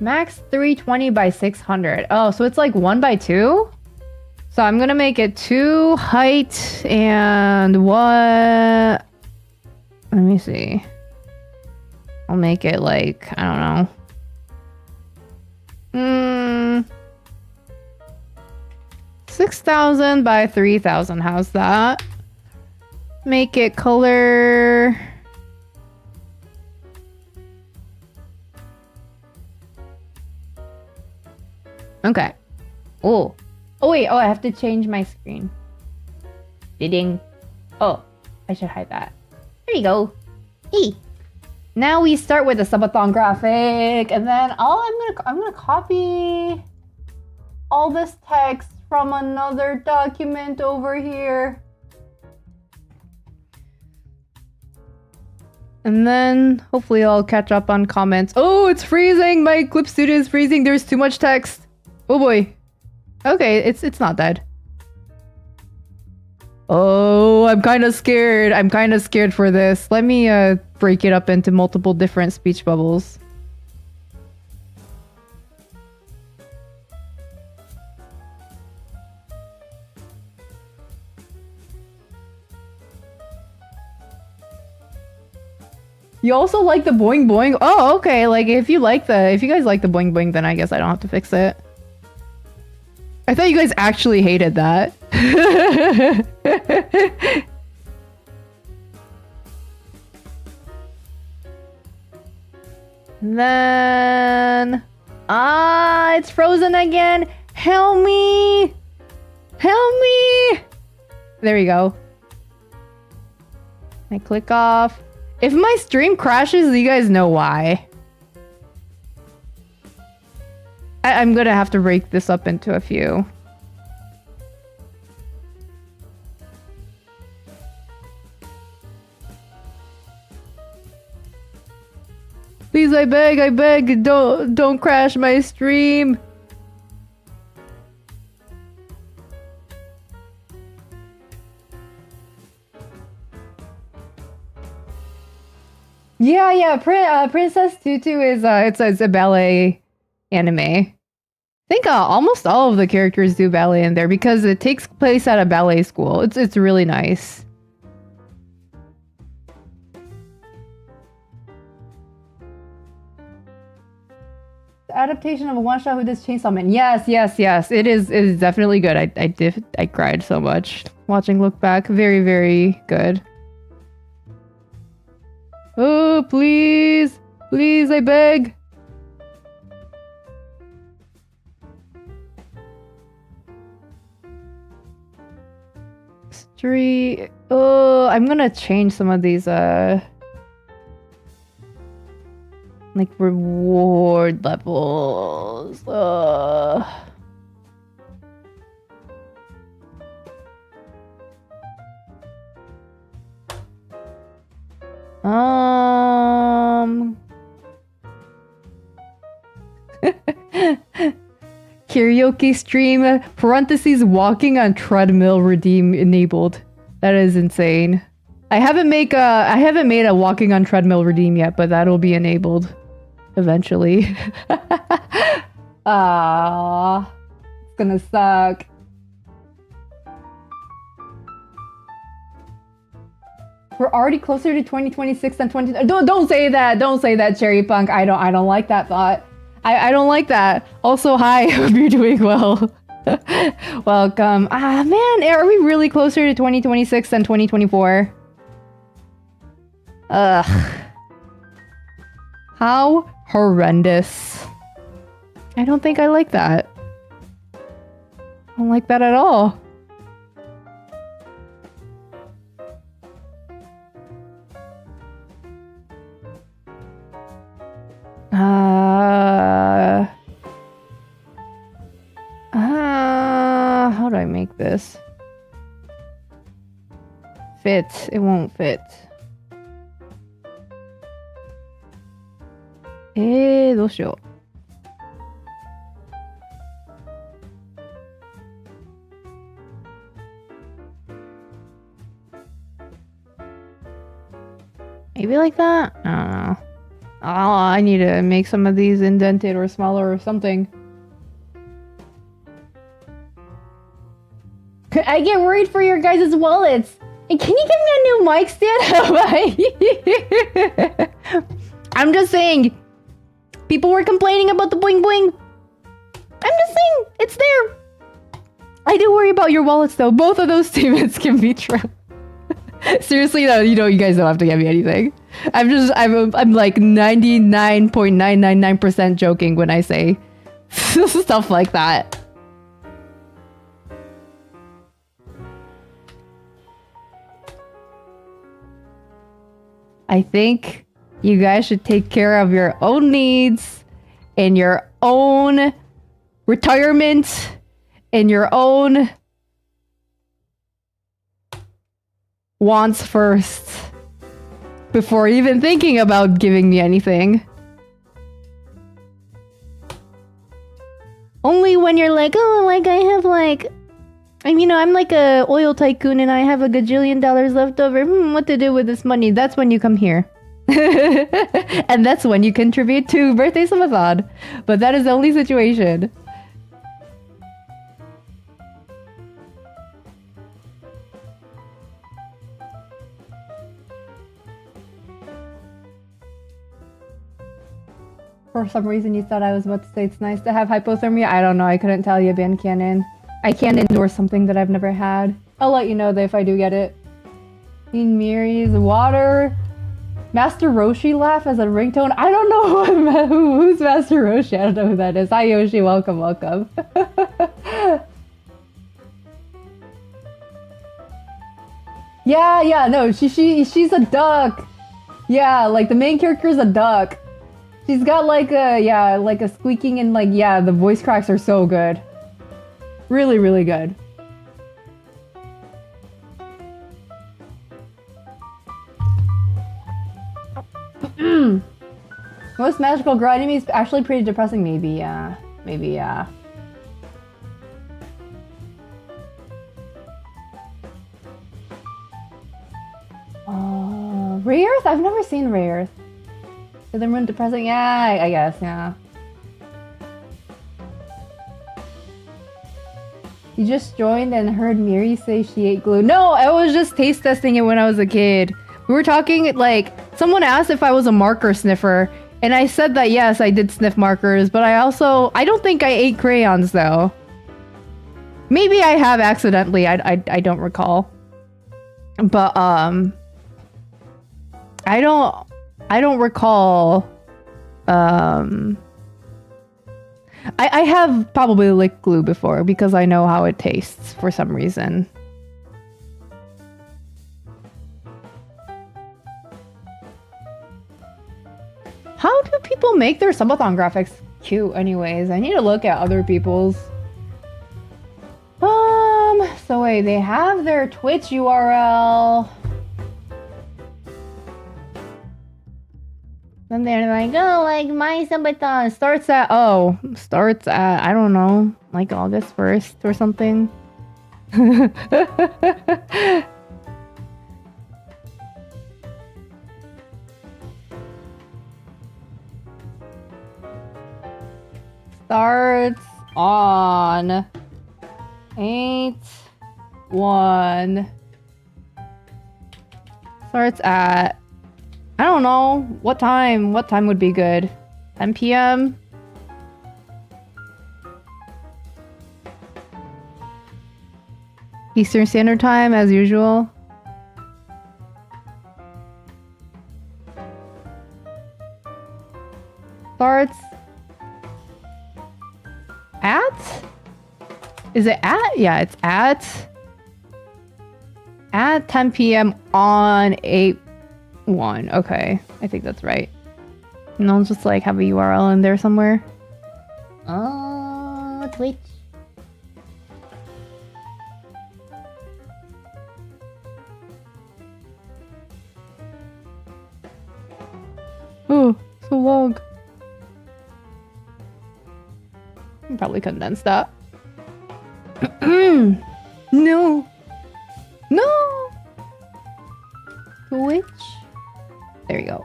Max 320 by 600. Oh, so it's like 1:2? So I'm gonna make it 2 height and what? Let me see. I'll make it like, I don't know. 6,000 by 3,000. How's that? Make it color. Okay. Oh wait. Oh, I have to change my screen. Ding. Oh, I should hide that. There you go. Hey. Now we start with the Subathon graphic, and then I'm gonna copy all this text from another document over here. And then hopefully I'll catch up on comments. Oh, it's freezing! My clip studio is freezing. There's too much text. Oh boy. Okay, it's not dead. Oh, I'm kind of scared. I'm kind of scared for this. Let me break it up into multiple different speech bubbles. You also like the boing boing? Oh, okay. Like if you guys like the boing boing, then I guess I don't have to fix it. I thought you guys actually hated that. Then it's frozen again. Help me! Help me! There we go. I click off. If my stream crashes, you guys know why. I'm gonna have to break this up into a few. Please, I beg, don't crash my stream. Yeah, Princess Tutu is it's a ballet anime. I think almost all of the characters do ballet in there because it takes place at a ballet school. It's really nice. adaptation of a one-shot Who Does Chainsaw Man. Yes. It is definitely good. I cried so much watching Look Back. Very, very good. Oh, please. Please, I beg. Street. Oh, I'm gonna change some of these, like reward levels. Karaoke stream parentheses walking on treadmill redeem enabled. That is insane. I haven't made a walking on treadmill redeem yet, but that'll be enabled eventually. Ah, it's gonna suck. We're already closer to 2026 than 20. Don't say that. Don't say that, Cherry Punk. I don't like that thought. I don't like that. Also, hi. Hope you're doing well. Welcome. Ah, man, are we really closer to 2026 than 2024? Ugh. How horrendous. I don't think I like that. I don't like that at all. How do I make this? Fit. It won't fit. どうしよう。Maybe like that? I don't know. Oh, I need to make some of these indented or smaller or something. I get worried for your guys' wallets. Hey, can you give me a new mic stand? I'm just saying. People were complaining about the bling bling. I'm just saying, it's there. I do worry about your wallets though. Both of those statements can be true. Seriously though, you guys don't have to get me anything. I'm like 99.999% joking when I say stuff like that. I think you guys should take care of your own needs and your own retirement and your own wants first before even thinking about giving me anything. Only when you're like, oh, like I have like, I'm like a oil tycoon and I have a gajillion dollars left over. What to do with this money? That's when you come here. And that's when you contribute to Birthday Subathon. But that is the only situation. For some reason you thought I was about to say it's nice to have hypothermia. I don't know. I couldn't tell you, Ben Cannon. I can't endorse something that I've never had. I'll let you know that if I do get it. Mieri's water. Master Roshi laugh as a ringtone. I don't know who's Master Roshi. I don't know who that is. Hi Yoshi, welcome. Yeah, no, she's a duck. Yeah, like the main character is a duck. She's got like a squeaking and like, yeah, the voice cracks are so good. Really, really good. Most magical girl anime is actually pretty depressing. Maybe, yeah. Ray Earth? I've never seen Ray Earth. Is the moon depressing? Yeah, I guess, yeah. You just joined and heard Mieri say she ate glue. No, I was just taste testing it when I was a kid. We were talking, like, someone asked if I was a marker sniffer, And I said that, yes, I did sniff markers, but I don't think I ate crayons, though. Maybe I have accidentally, I don't recall. But, I don't recall, I have probably licked glue before because I know how it tastes for some reason. How do people make their Subathon graphics cute anyways? I need to look at other people's. So wait, they have their Twitch URL. And they're like, oh, like my Subathon starts at, I don't know, like August 1st or something. Starts on 8/1. Starts at, I don't know, what time? What time would be good? 10 p.m.? Eastern Standard Time, as usual. Starts at? Is it at? Yeah, it's at 10 p.m. on 8/1. Okay, I think that's right. And I'll just like have a URL in there somewhere. Twitch. Oh, so long. I'll probably condense that. No. No. Twitch. There you go.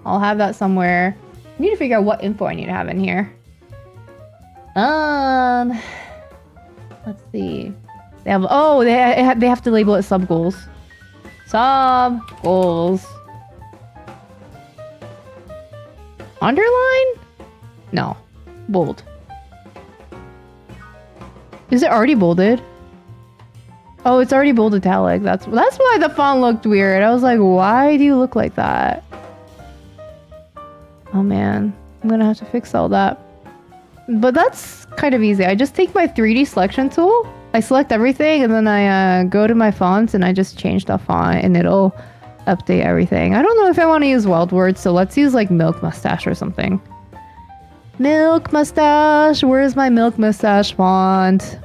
I'll have that somewhere. I need to figure out what info I need to have in here. Let's see. They have, oh, they have to label it sub goals. Sub goals. Underline? No. Bold. Is it already bolded? Oh, it's already bold italic. That's why the font looked weird. I was like, why do you look like that? Oh man, I'm gonna have to fix all that. But that's kind of easy. I just take my 3D selection tool. I select everything and then I go to my fonts and I just change the font and it'll update everything. I don't know if I want to use wild words, so let's use like milk mustache or something. Milk mustache. Where's my milk mustache font?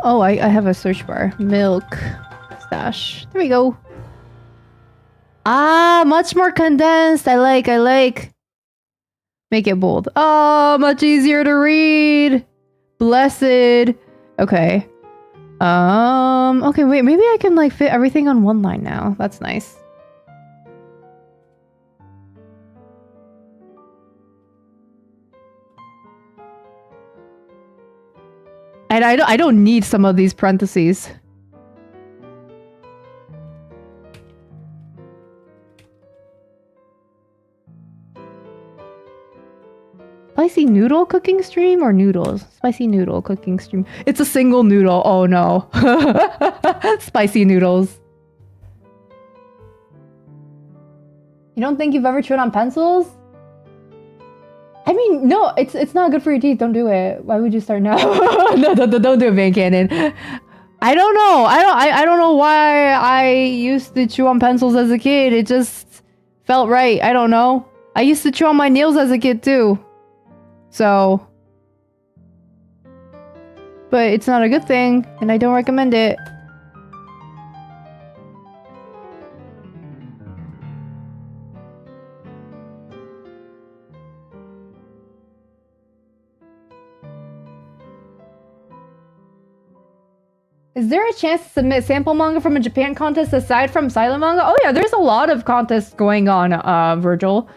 Oh, I have a search bar. Milk mustache. There we go. Ah, much more condensed. I like. Make it bold. Oh, much easier to read. Blessed. Okay. Okay, wait, maybe I can like fit everything on one line now. That's nice. And I don't need some of these parentheses. Spicy noodle cooking stream or noodles? Spicy noodle cooking stream. It's a single noodle. Oh no. Spicy noodles. You don't think you've ever chewed on pencils? I mean, no, it's not good for your teeth. Don't do it. Why would you start now? No, don't do it, Van Cannon. I don't know. I don't know why I used to chew on pencils as a kid. It just felt right. I don't know. I used to chew on my nails as a kid too. So, but it's not a good thing, and I don't recommend it. Is there a chance to submit sample manga from a Japan contest aside from silent manga? Oh yeah, there's a lot of contests going on, Virgil.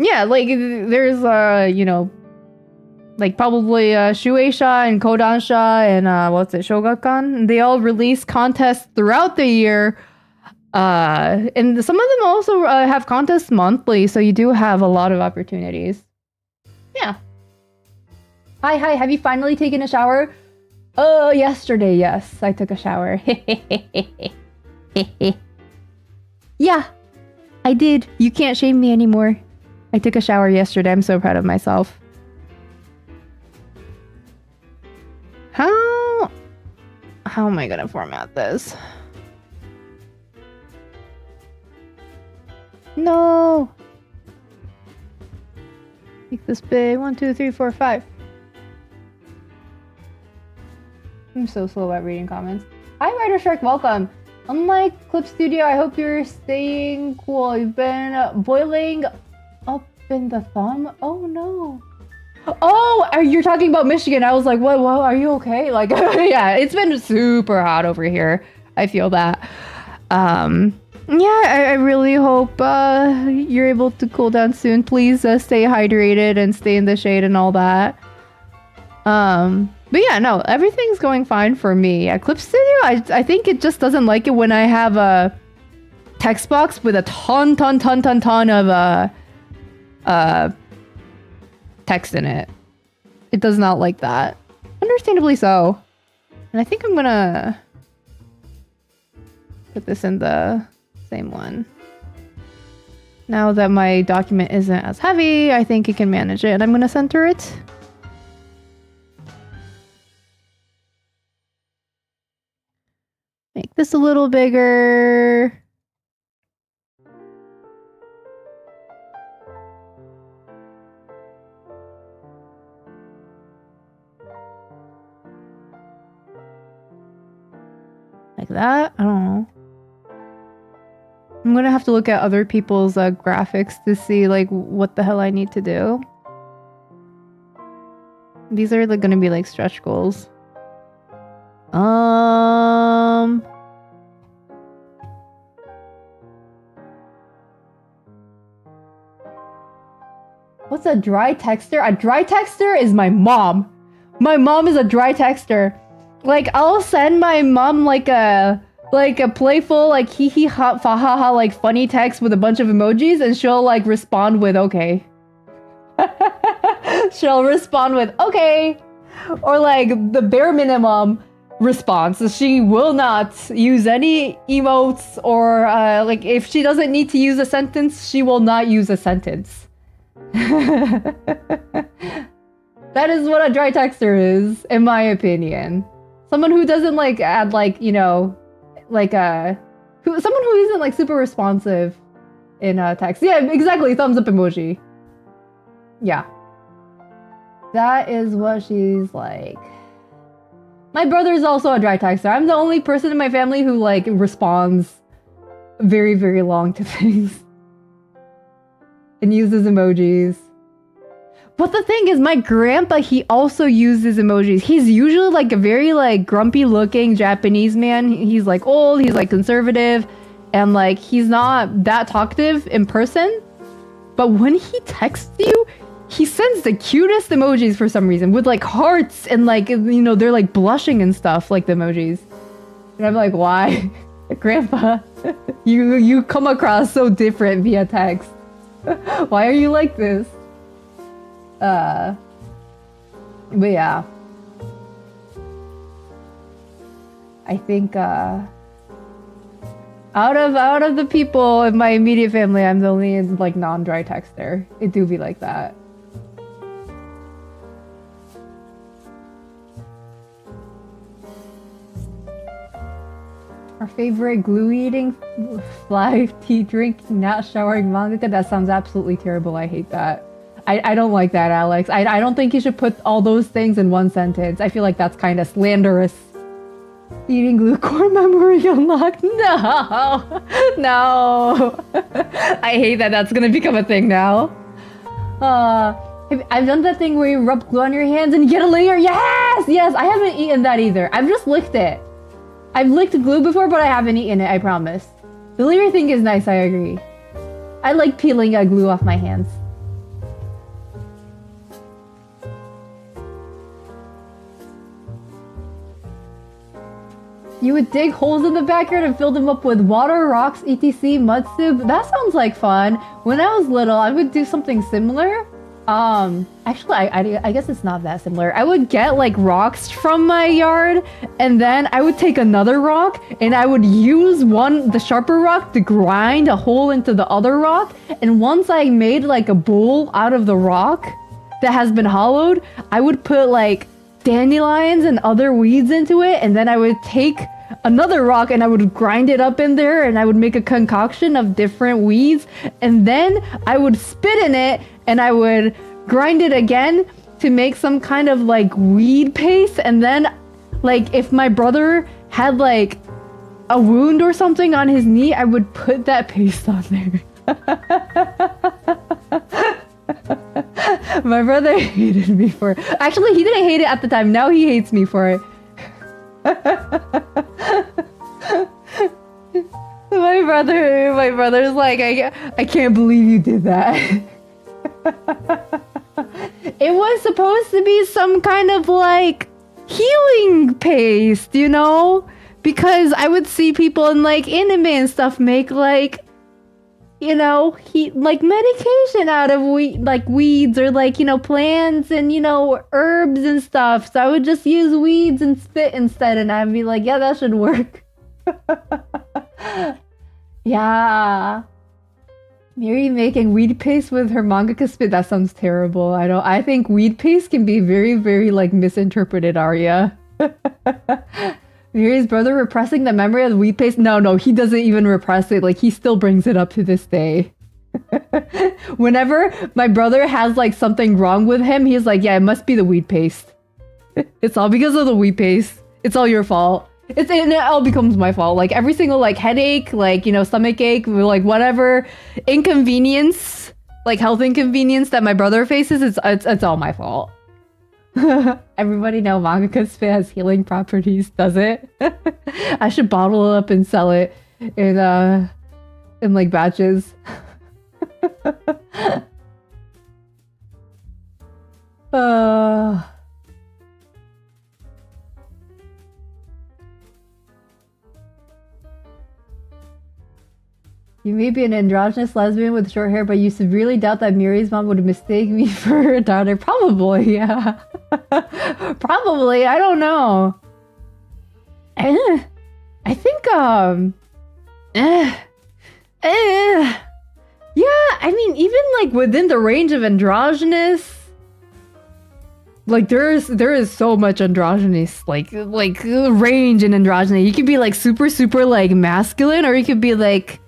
Yeah, like there's you know, like probably Shueisha and Kodansha and Shogakukan. They all release contests throughout the year. And some of them also have contests monthly, so you do have a lot of opportunities. Yeah. Hi, have you finally taken a shower? Oh, yesterday, yes, I took a shower. Yeah, I did. You can't shame me anymore. I took a shower yesterday. I'm so proud of myself. How am I gonna format this? No! Make this big. 1, 2, 3, 4, 5. I'm so slow at reading comments. Hi, Rider Shark, welcome. Unlike Clip Studio, I hope you're staying cool. You've been boiling up in the thumb? Oh no. Oh, you're talking about Michigan. I was like, what, are you okay? Like, yeah, it's been super hot over here. I feel that. Yeah, I really hope you're able to cool down soon. Please stay hydrated and stay in the shade and all that. But yeah, no, everything's going fine for me. At Clip Studio, I think it just doesn't like it when I have a text box with a ton of text in it. It does not like that. Understandably so. And I think I'm gonna put this in the same one. Now that my document isn't as heavy, I think it can manage it, and I'm gonna center it. Make this a little bigger. Like that? I don't know. I'm gonna have to look at other people's graphics to see like what the hell I need to do. These are like gonna be like stretch goals. What's a dry texter? A dry texter is my mom. My mom is a dry texter. Like, I'll send my mom like a playful, like hee hee ha fa ha ha, like funny text with a bunch of emojis, and she'll like respond with okay. She'll respond with okay, or like the bare minimum response. So she will not use any emotes, or like if she doesn't need to use a sentence, she will not use a sentence. That is what a dry texter is, in my opinion. Someone who doesn't like add like, you know, like someone who isn't like super responsive in text. Yeah, exactly. Thumbs up emoji. Yeah. That is what she's like. My brother is also a dry texter. I'm the only person in my family who like responds very, very long to things. And uses emojis. But the thing is, my grandpa, he also uses emojis. He's usually like a very like grumpy looking Japanese man. He's like old, he's like conservative, and like he's not that talkative in person. But when he texts you, he sends the cutest emojis for some reason, with like hearts and like, you know, they're like blushing and stuff, like the emojis. And I'm like, why? Grandpa, you come across so different via text. Why are you like this? But yeah. I think out of the people in my immediate family, I'm the only like non-dry texter. It do be like that. Our favorite glue eating, fly, tea drinking, not showering mangaka. That sounds absolutely terrible. I hate that. I don't like that, Alex. I don't think you should put all those things in one sentence. I feel like that's kind of slanderous. Eating glue core memory unlocked. No, no. I hate that. That's gonna become a thing now. I've done that thing where you rub glue on your hands and you get a layer. Yes, yes. I haven't eaten that either. I've just licked it. I've licked glue before, but I haven't eaten it. I promise. The layer thing is nice. I agree. I like peeling glue off my hands. You would dig holes in the backyard and fill them up with water, rocks, etc. mud soup. That sounds like fun. When I was little, I would do something similar. Actually, I guess it's not that similar. I would get like rocks from my yard, and then I would take another rock and I would use the sharper rock to grind a hole into the other rock. And once I made like a bowl out of the rock that has been hollowed, I would put like dandelions and other weeds into it, and then I would take another rock and I would grind it up in there, and I would make a concoction of different weeds, and then I would spit in it and I would grind it again to make some kind of like weed paste. And then like if my brother had like a wound or something on his knee, I would put that paste on there. My brother hated me for it. Actually, he didn't hate it at the time. Now he hates me for it. My brother's like, I can't believe you did that. It was supposed to be some kind of like healing paste, you know? Because I would see people in like anime and stuff make like, you know, like medication out of weeds or like, you know, plants and, you know, herbs and stuff. So I would just use weeds and spit instead, and I'd be like, yeah, that should work. Yeah. Mieri making weed paste with her mangaka spit, that sounds terrible. I think weed paste can be very, very like misinterpreted, Arya. Mieri's brother repressing the memory of the weed paste? No, he doesn't even repress it. Like, he still brings it up to this day. Whenever my brother has like something wrong with him, he's like, yeah, it must be the weed paste. It's all because of the weed paste. It's all your fault. And it all becomes my fault. Like every single like headache, like, you know, stomach ache, like whatever inconvenience, like health inconvenience that my brother faces, it's all my fault. Everybody know Mangaka spit has healing properties, does it? I should bottle it up and sell it in like batches. You may be an androgynous lesbian with short hair, but you severely doubt that Mieri's mom would mistake me for her daughter. Probably, yeah. Probably, I don't know. I think, yeah, I mean, even like within the range of androgynous, like there is so much androgynous, like range in androgyny. You could be like super like masculine, or you could be like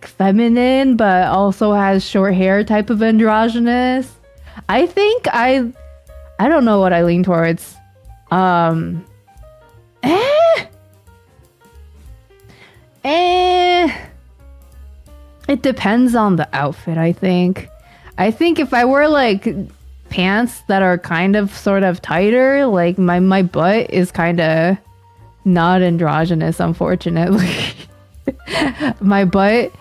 feminine but also has short hair type of androgynous. I think I don't know what I lean towards. It depends on the outfit, I think. I think if I wear like pants that are kind of sort of tighter, like my butt is kind of not androgynous, unfortunately. My butt,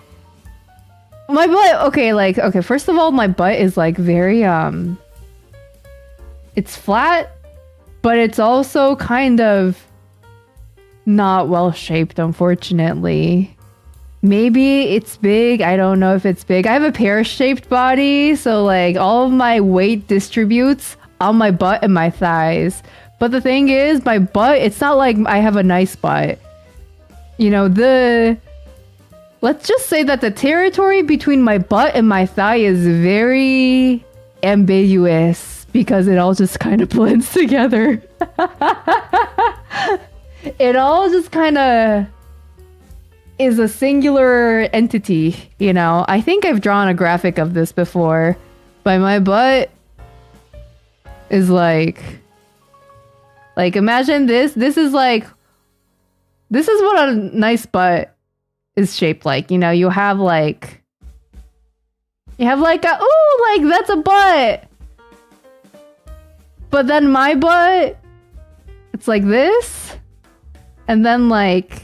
okay, first of all, my butt is like very, it's flat, but it's also kind of not well shaped, unfortunately. Maybe it's big, I don't know if it's big. I have a pear-shaped body, so like all of my weight distributes on my butt and my thighs. But the thing is, my butt, it's not like I have a nice butt. You know, let's just say that the territory between my butt and my thigh is very ambiguous because it all just kind of blends together. It all just kind of is a singular entity, you know? I think I've drawn a graphic of this before, but my butt is like imagine this. This is what a nice butt is shaped like. You know, you have like a, ooh, like that's a butt. But then my butt, it's like this, and then like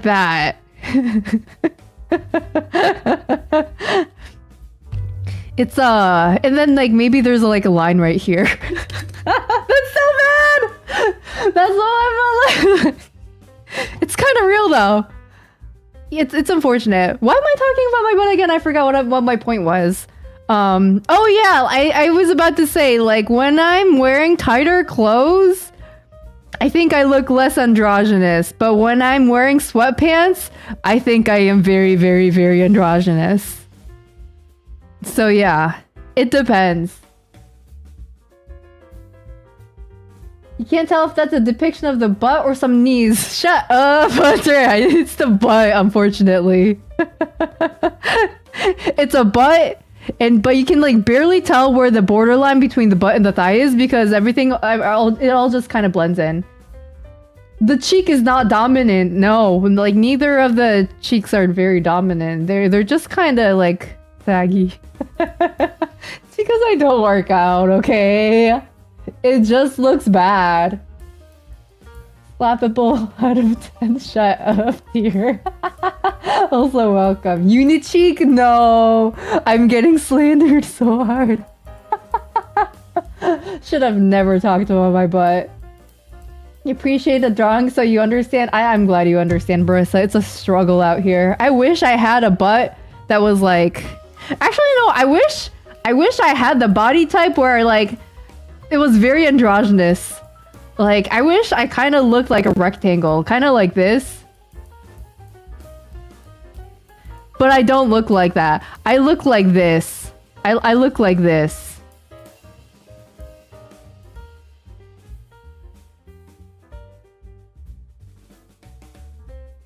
that. It's and then like maybe there's like a line right here. That's so bad. That's all I felt like. It's kind of real though. It's unfortunate. Why am I talking about my butt again? I forgot what my point was. Oh yeah, I was about to say, like, when I'm wearing tighter clothes, I think I look less androgynous. But when I'm wearing sweatpants, I think I am very, very, very androgynous. So yeah, it depends. You can't tell if that's a depiction of the butt or some knees. Shut up, Hunter. It's the butt, unfortunately. It's a butt, but you can like barely tell where the borderline between the butt and the thigh is because everything, it all just kind of blends in. The cheek is not dominant. No, like neither of the cheeks are very dominant. They're just kind of like saggy. It's because I don't work out, okay? It just looks bad. Slappable out of 10. Shut up, dear. Also welcome. Unicheek? No. I'm getting slandered so hard. Should have never talked about my butt. You appreciate the drawing so you understand? I'm glad you understand, Marissa. It's a struggle out here. I wish I had a butt that was like... Actually, no. I wish I had the body type where like... It was very androgynous. Like, I wish I kind of looked like a rectangle. Kind of like this. But I don't look like that. I look like this. I look like this.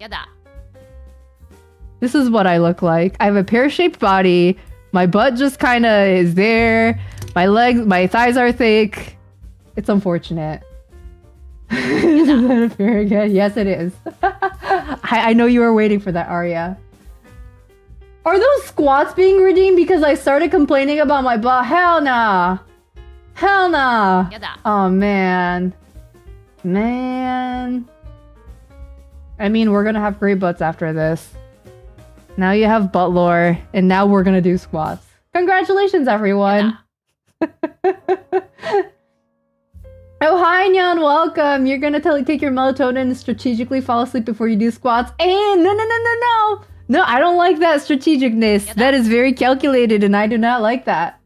Yada. This is what I look like. I have a pear-shaped body. My butt just kind of is there. My thighs are thick. It's unfortunate. Is that a fair again? Yes, it is. I know you were waiting for that, Arya. Are those squats being redeemed because I started complaining about my butt? Hell nah. Hell nah. Oh, man. Man. I mean, we're gonna have great butts after this. Now you have butt lore, and now we're gonna do squats. Congratulations, everyone. Oh, hi, Nyan, welcome. You're gonna take your melatonin and strategically fall asleep before you do squats. And no. No, I don't like that strategicness. That is very calculated, and I do not like that.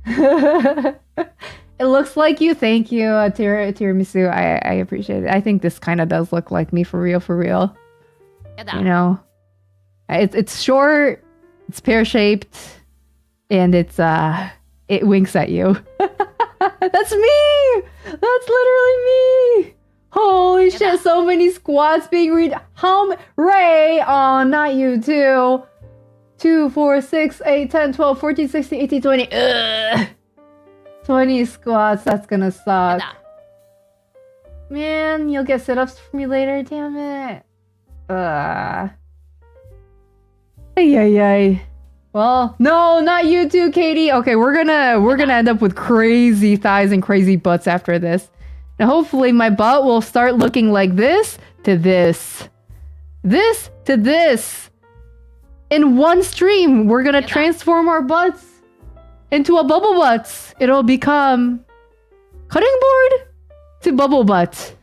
It looks like you. Thank you, Tiramisu. I appreciate it. I think this kind of does look like me for real. You know, it's short, it's pear-shaped, and it winks at you. That's me! That's literally me! Holy shit, so many squats being read. Ray! Oh, not you too. 2, 4, 6, 8, 10, 12, 14, 16, 18, 20. Ugh. 20 squats, that's gonna suck. Man, you'll get sit-ups from me later, damn it. Ay. Well, no, not you too, Katie. Okay, we're gonna end up with crazy thighs and crazy butts after this. Now, hopefully, my butt will start looking like this to this, this to this. In one stream, we're gonna transform our butts into a bubble butts. It'll become cutting board to bubble butt.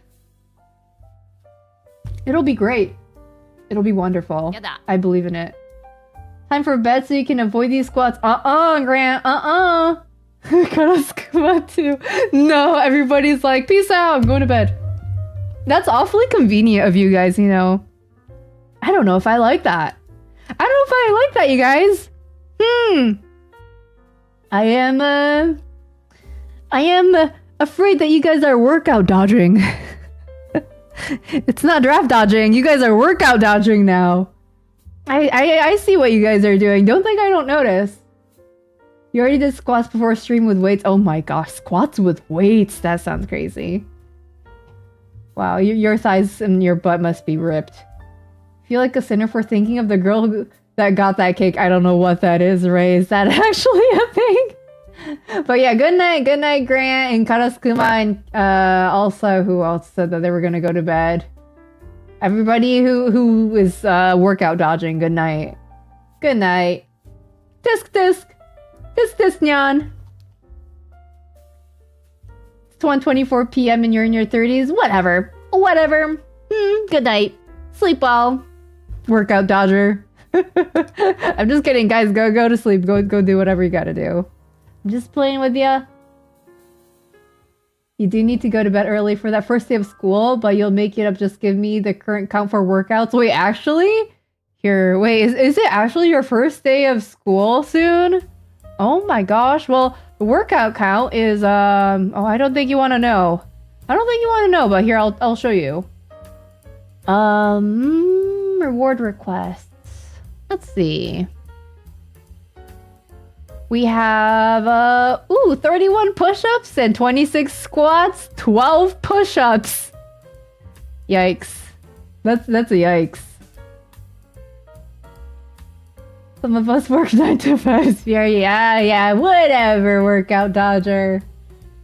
It'll be great. It'll be wonderful. I believe in it. Time for bed so you can avoid these squats. Grant. Karasuma too. No, everybody's like, peace out, I'm going to bed. That's awfully convenient of you guys, you know. I don't know if I like that. I don't know if I like that, you guys. I am afraid that you guys are workout dodging. It's not draft dodging. You guys are workout dodging now. I see what you guys are doing. Don't think I don't notice. You already did squats before stream with weights. Oh my gosh, squats with weights. That sounds crazy. Wow, your thighs and your butt must be ripped. Feel like a sinner for thinking of the girl that got that cake. I don't know what that is, Ray. Is that actually a thing? But yeah, good night, Grant and Karasuma, and also who else said that they were gonna go to bed? Everybody who is workout dodging, good night. Good night. Tisk nyan. It's 1:24 p.m. and you're in your 30s. Whatever. Whatever. Good night. Sleep well. Workout dodger. I'm just kidding, guys. Go to sleep. Go do whatever you gotta do. I'm just playing with ya. You do need to go to bed early for that first day of school, but you'll make it up. Just give me the current count for workouts. Wait, actually? Here, wait, is it actually your first day of school soon? Oh my gosh. Well, the workout count is, oh, I don't think you want to know. I don't think you want to know, but here, I'll show you. Reward requests. Let's see. We have, 31 push-ups and 26 squats, 12 push-ups. Yikes. That's a yikes. Some of us work 9 to 5. Yeah, whatever, workout dodger.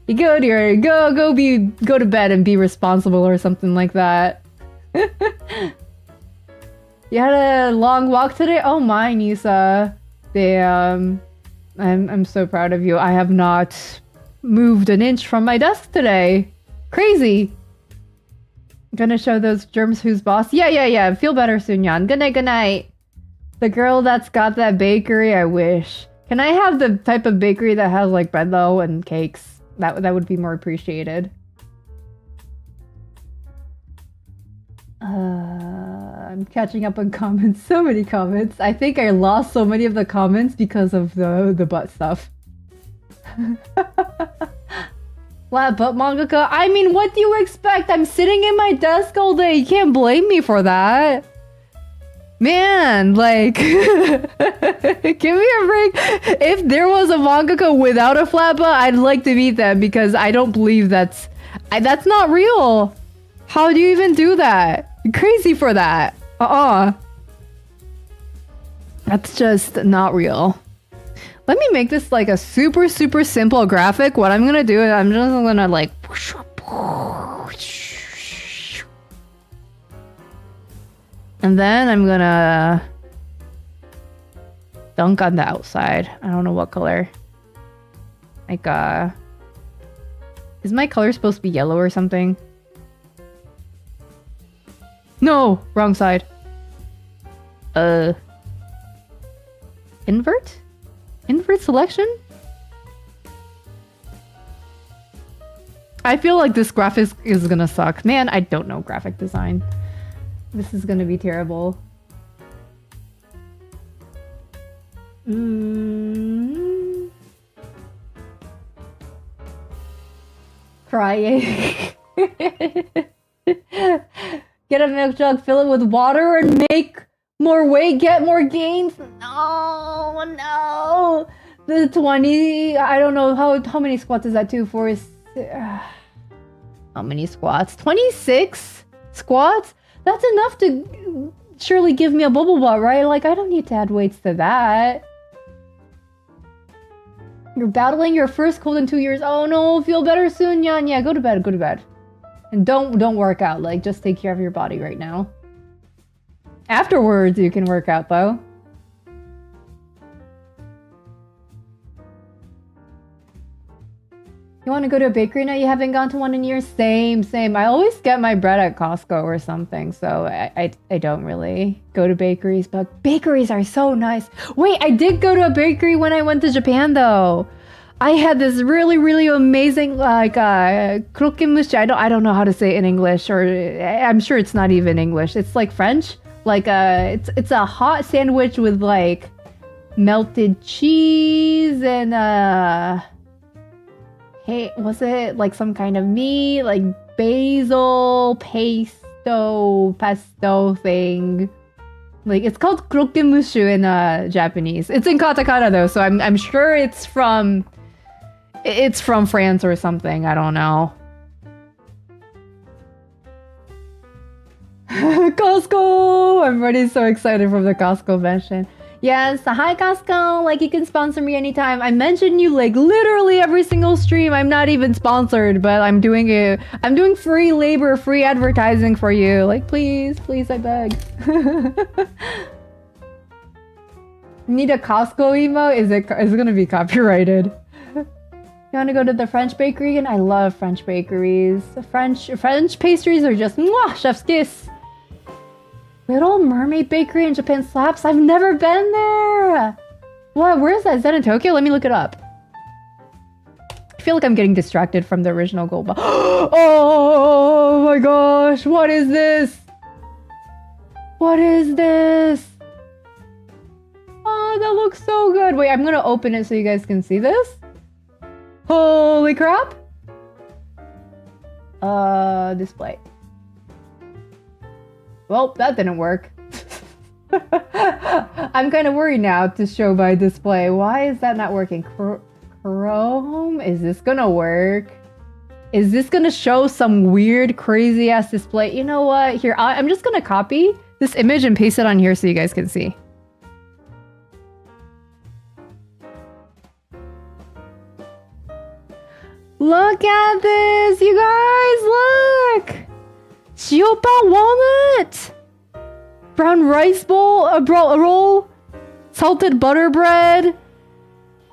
You go to bed and be responsible or something like that. You had a long walk today? Oh my, Nisa. I'm so proud of you. I have not moved an inch from my desk today. Crazy. Gonna show those germs who's boss. Yeah. Feel better soon, Yan. Good night. The girl that's got that bakery, I wish. Can I have the type of bakery that has like bread though and cakes? That would be more appreciated. I'm catching up on comments. So many comments. I think I lost so many of the comments because of the butt stuff. Flat butt mangaka. I mean, what do you expect? I'm sitting in my desk all day. You can't blame me for that. Man, like, give me a break. If there was a mangaka without a flat butt, I'd like to meet them because I don't believe that's not real. How do you even do that? You're crazy for that. That's just not real. Let me make this like a super simple graphic. What I'm gonna do is I'm just gonna like and then I'm gonna dunk on the outside. I don't know what color. Like is my color supposed to be yellow or something? No, wrong side. Invert selection? I feel like this graphic is gonna suck. Man, I don't know graphic design. This is gonna be terrible. Crying. Get a milk jug, fill it with water, and make more weight, get more gains. No. The 20, I don't know, how many squats is that? 2, 4, how many squats? 26 squats? That's enough to surely give me a bubble butt, right? Like, I don't need to add weights to that. You're battling your first cold in 2 years. Oh no, feel better soon, Yan. Yeah, go to bed. And don't work out, like, just take care of your body right now. Afterwards, you can work out, though. You want to go to a bakery now? You haven't gone to one in years? Same. I always get my bread at Costco or something, so I don't really go to bakeries, but bakeries are so nice. Wait, I did go to a bakery when I went to Japan, though. I had this really amazing, like, krokemushi. I don't know how to say it in English, or I'm sure it's not even English. It's like French. Like, it's a hot sandwich with, like, melted cheese and, hey, was it like some kind of meat, like basil, pesto thing? Like, it's called krokemushi in Japanese. It's in katakana though, so I'm sure it's from France or something. I don't know. Costco! I'm already so excited from the Costco mention. Yes, hi Costco, like you can sponsor me anytime. I mention you like literally every single stream. I'm not even sponsored, but I'm doing it. I'm doing free labor, free advertising for you. Like please, I beg. Need a Costco emote? Is it gonna be copyrighted? You want to go to the French bakery? And I love French bakeries. French pastries are just mwah, chef's kiss. Little Mermaid Bakery in Japan slaps. I've never been there. What? Where is that? Is that in Tokyo? Let me look it up. I feel like I'm getting distracted from the original gold bar. Oh my gosh. What is this? What is this? Oh, that looks so good. Wait, I'm going to open it so you guys can see this. Holy crap. Display. Well, that didn't work. I'm kind of worried now to show by display. Why is that not working? Chrome? Is this gonna work? Is this gonna show some weird, crazy ass display? You know what? Here, I'm just gonna copy this image and paste it on here so you guys can see. Look at this, you guys, look! Siopan walnut! Brown rice bowl, a roll, salted butter bread,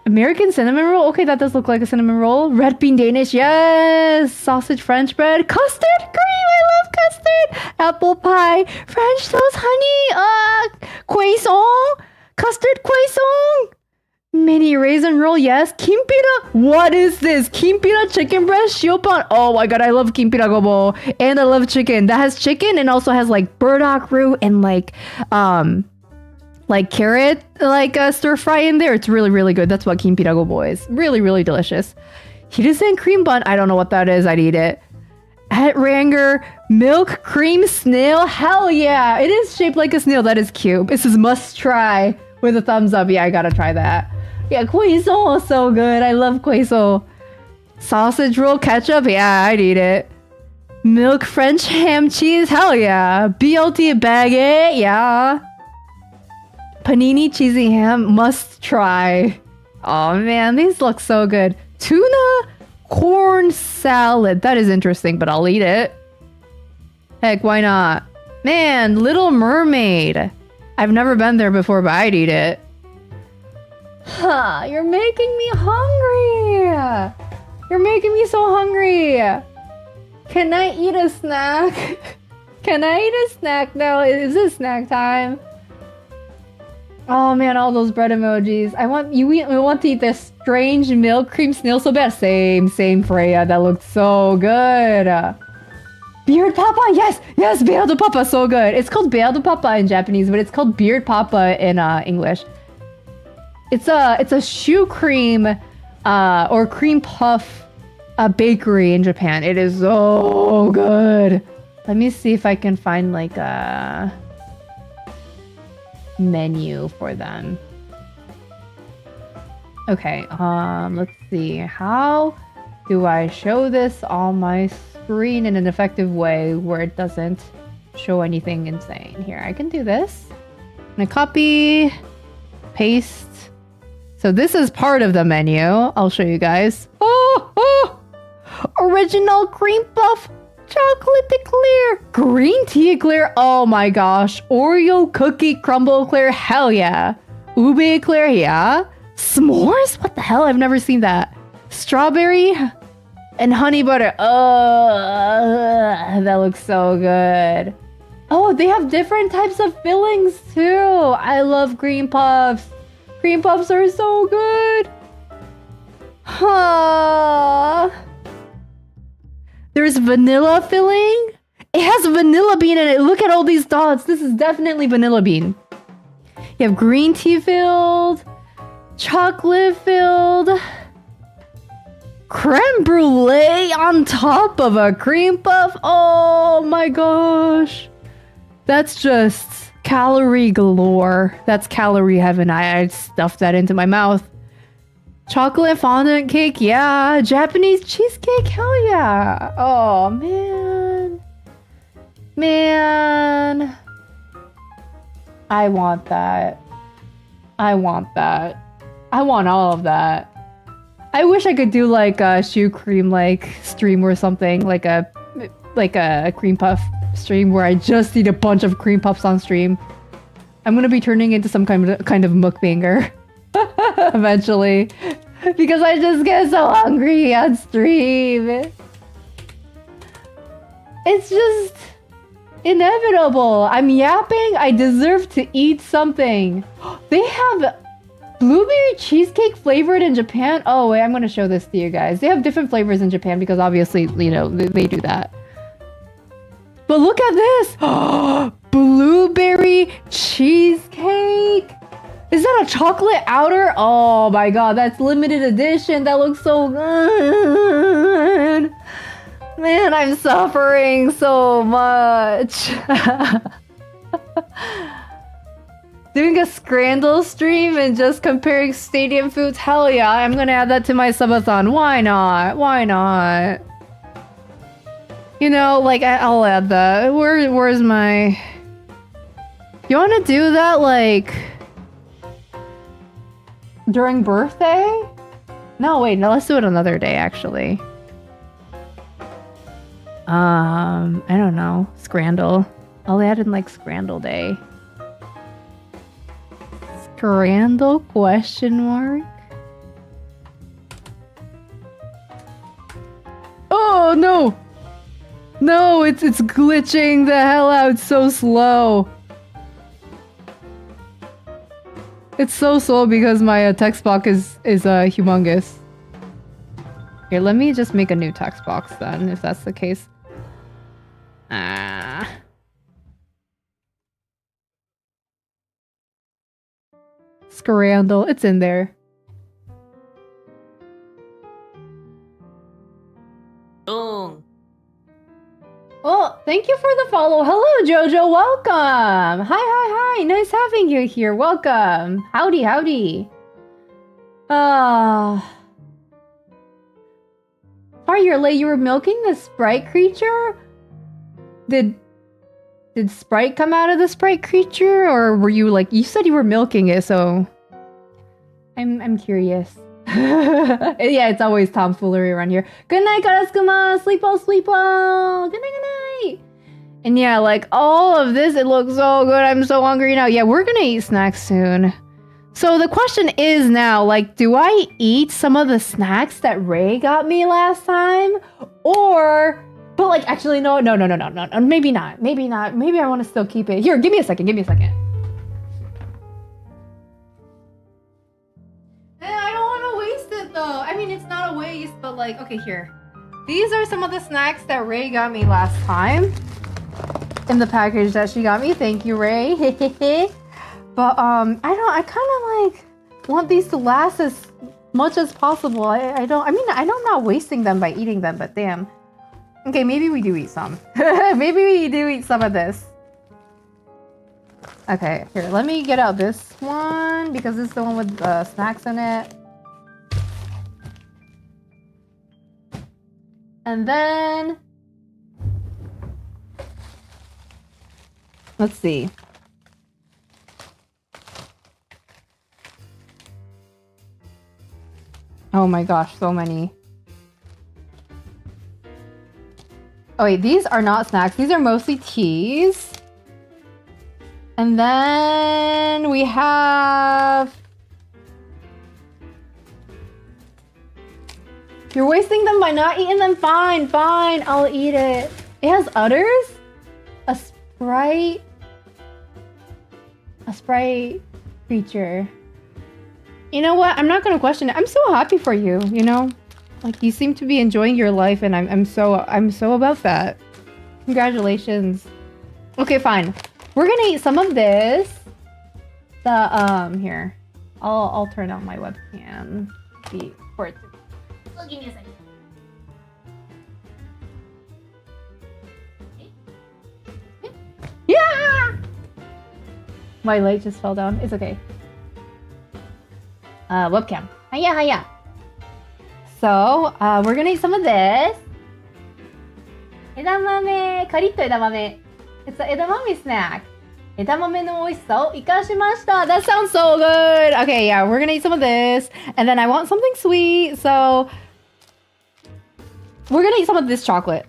American cinnamon roll. Okay, that does look like a cinnamon roll. Red bean Danish, yes! Sausage French bread, custard cream, I love custard! Apple pie, French toast, honey, croissant, custard croissant! Mini raisin roll, yes. Kimpira, what is this? Kimpira chicken breast, siopan. Oh my god, I love kimpira gobo. And I love chicken. That has chicken and also has like burdock root and like carrot, stir fry in there. It's really, really good. That's what kimpira gobo is. Really, really delicious. Hiruzen cream bun. I don't know what that is. I'd eat it. At Ranger, milk cream snail. Hell yeah. It is shaped like a snail. That is cute. This is must try with a thumbs up. Yeah, I gotta try that. Yeah, queso is so good. I love queso. Sausage roll ketchup. Yeah, I'd eat it. Milk French ham cheese. Hell yeah. BLT baguette. Yeah. Panini cheesy ham. Must try. Oh man, these look so good. Tuna corn salad. That is interesting, but I'll eat it. Heck, why not? Man, Little Mermaid. I've never been there before, but I'd eat it. Huh, you're making me hungry. You're making me so hungry. Can I eat a snack? Can I eat a snack now? Is it snack time? Oh man, all those bread emojis. I want to eat this strange milk cream snail so bad. Same Freya. That looked so good. Beard Papa, yes, Beard Papa, so good. It's called Beard Papa in Japanese, but it's called Beard Papa in English. It's a shoe cream or cream puff bakery in Japan. It is so good. Let me see if I can find like a menu for them. Okay, let's see. How do I show this on my screen in an effective way where it doesn't show anything insane? Here, I can do this. I'm gonna copy, paste. So this is part of the menu. I'll show you guys. Oh! Original cream puff, chocolate eclair, green tea eclair. Oh my gosh. Oreo cookie crumble eclair. Hell yeah. Ube eclair. Yeah. S'mores? What the hell? I've never seen that. Strawberry and honey butter. That looks so good. Oh, they have different types of fillings too. I love cream puffs. Cream puffs are so good. Huh. There's vanilla filling. It has vanilla bean in it. Look at all these dots. This is definitely vanilla bean. You have green tea filled, chocolate filled, creme brulee on top of a cream puff. Oh my gosh. That's just calorie galore. That's calorie heaven. I stuffed that into my mouth. Chocolate fondant cake, yeah. Japanese cheesecake, hell yeah. Oh, man. Man. I want that. I want that. I want all of that. I wish I could do like a shoe cream like stream or something. Like a cream puff stream where I just eat a bunch of cream puffs on stream. I'm gonna be turning into some kind of mukbanger. Eventually. Because I just get so hungry on stream. It's just inevitable. I'm yapping. I deserve to eat something. They have blueberry cheesecake flavored in Japan. Oh, wait, I'm going to show this to you guys. They have different flavors in Japan because obviously, you know, they do that. But look at this. Blueberry cheesecake. Is that a chocolate outer? Oh my god, that's limited edition. That looks so good. Man, I'm suffering so much. Doing a Scrandle stream and just comparing stadium foods? Hell yeah, I'm gonna add that to my subathon. Why not? Why not? You know, like, I'll add that. Where's my... You wanna do that, like... during birthday? No, wait, no, let's do it another day, actually. I don't know. Scrandle. I'll add in, like, Scrandle Day. Scrandle question mark? Oh, no! No, it's glitching the hell out so slow. It's so slow because my text box is humongous. Here, let me just make a new text box then, if that's the case. Scrandle, it's in there. Boom. Oh, thank you for the follow. Hello, Jojo. Welcome. Hi. Nice having you here. Welcome. Howdy. Sorry you're late. You were milking the sprite creature? Did Sprite come out of the sprite creature? Or were you like... You said you were milking it, so... I'm curious. Yeah, it's always tomfoolery around here. Good night, Karasukuma. Sleep well. Good night. And yeah, like all of this, it looks so good. I'm so hungry now. Yeah, we're gonna eat snacks soon. So the question is now, like, do I eat some of the snacks that Ray got me last time? Or, but like, actually, no. Maybe not. Maybe I want to still keep it. Here, give me a second. I don't want to waste it though. I mean, it's not a waste, but like, okay, here. These are some of the snacks that Ray got me last time in the package that she got me. Thank you, Ray. But I kind of like want these to last as much as possible. I know I'm not wasting them by eating them, but damn. Okay, maybe we do eat some. Maybe we do eat some of this. Okay, here, let me get out this one because it's the one with snacks in it. And then... let's see. Oh my gosh, so many. Oh wait, these are not snacks. These are mostly teas. And then we have... You're wasting them by not eating them. Fine, I'll eat it. It has udders? A sprite creature. You know what? I'm not gonna question it. I'm so happy for you, you know? Like, you seem to be enjoying your life, and I'm so about that. Congratulations. Okay, fine. We're gonna eat some of this. Here. I'll turn on my webcam. See for it. Oh, give me a second. Yeah! My light just fell down. It's okay. Webcam. Hiya. So, we're gonna eat some of this. Edamame. Karitto edamame. It's an edamame snack. Edamame no oishisa o ikashimashita. That sounds so good. Okay, yeah, we're gonna eat some of this. And then I want something sweet, so... we're gonna eat some of this chocolate.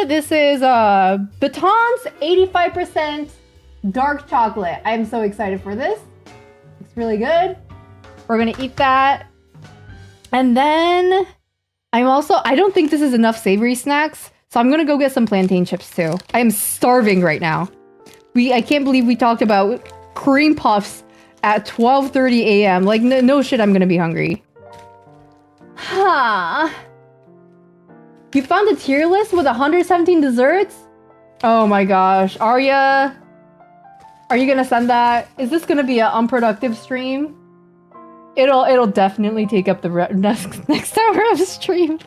This is Baton's 85% dark chocolate. I'm so excited for this. It's really good. We're gonna eat that. And then I don't think this is enough savory snacks, so I'm gonna go get some plantain chips too. I am starving right now. I can't believe we talked about cream puffs at 12:30 a.m. Like, no shit, I'm gonna be hungry. Huh. You found a tier list with 117 desserts? Oh my gosh. Arya, are you gonna send that? Is this gonna be an unproductive stream? It'll definitely take up the next hour of stream.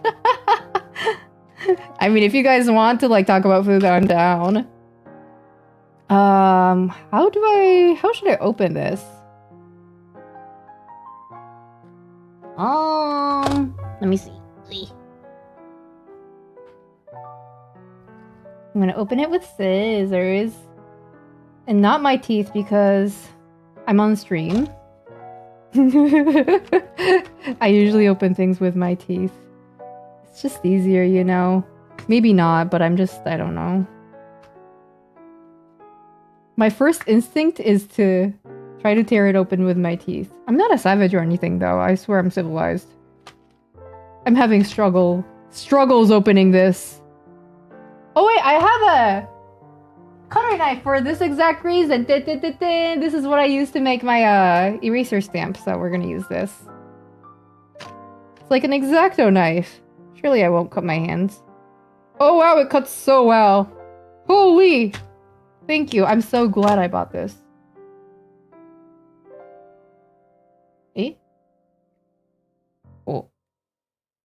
I mean, if you guys want to like talk about food, I'm down. How should I open this? Let me see. I'm gonna open it with scissors. And not my teeth because I'm on stream. I usually open things with my teeth. It's just easier, you know? Maybe not, but I don't know. My first instinct is to try to tear it open with my teeth. I'm not a savage or anything, though. I swear I'm civilized. I'm having struggles opening this. Oh wait, I have a cutter knife for this exact reason. This is what I use to make my eraser stamp, so we're gonna use this. It's like an X-Acto knife. Surely I won't cut my hands. Oh wow, it cuts so well. Holy! Thank you, I'm so glad I bought this. Eh? Oh.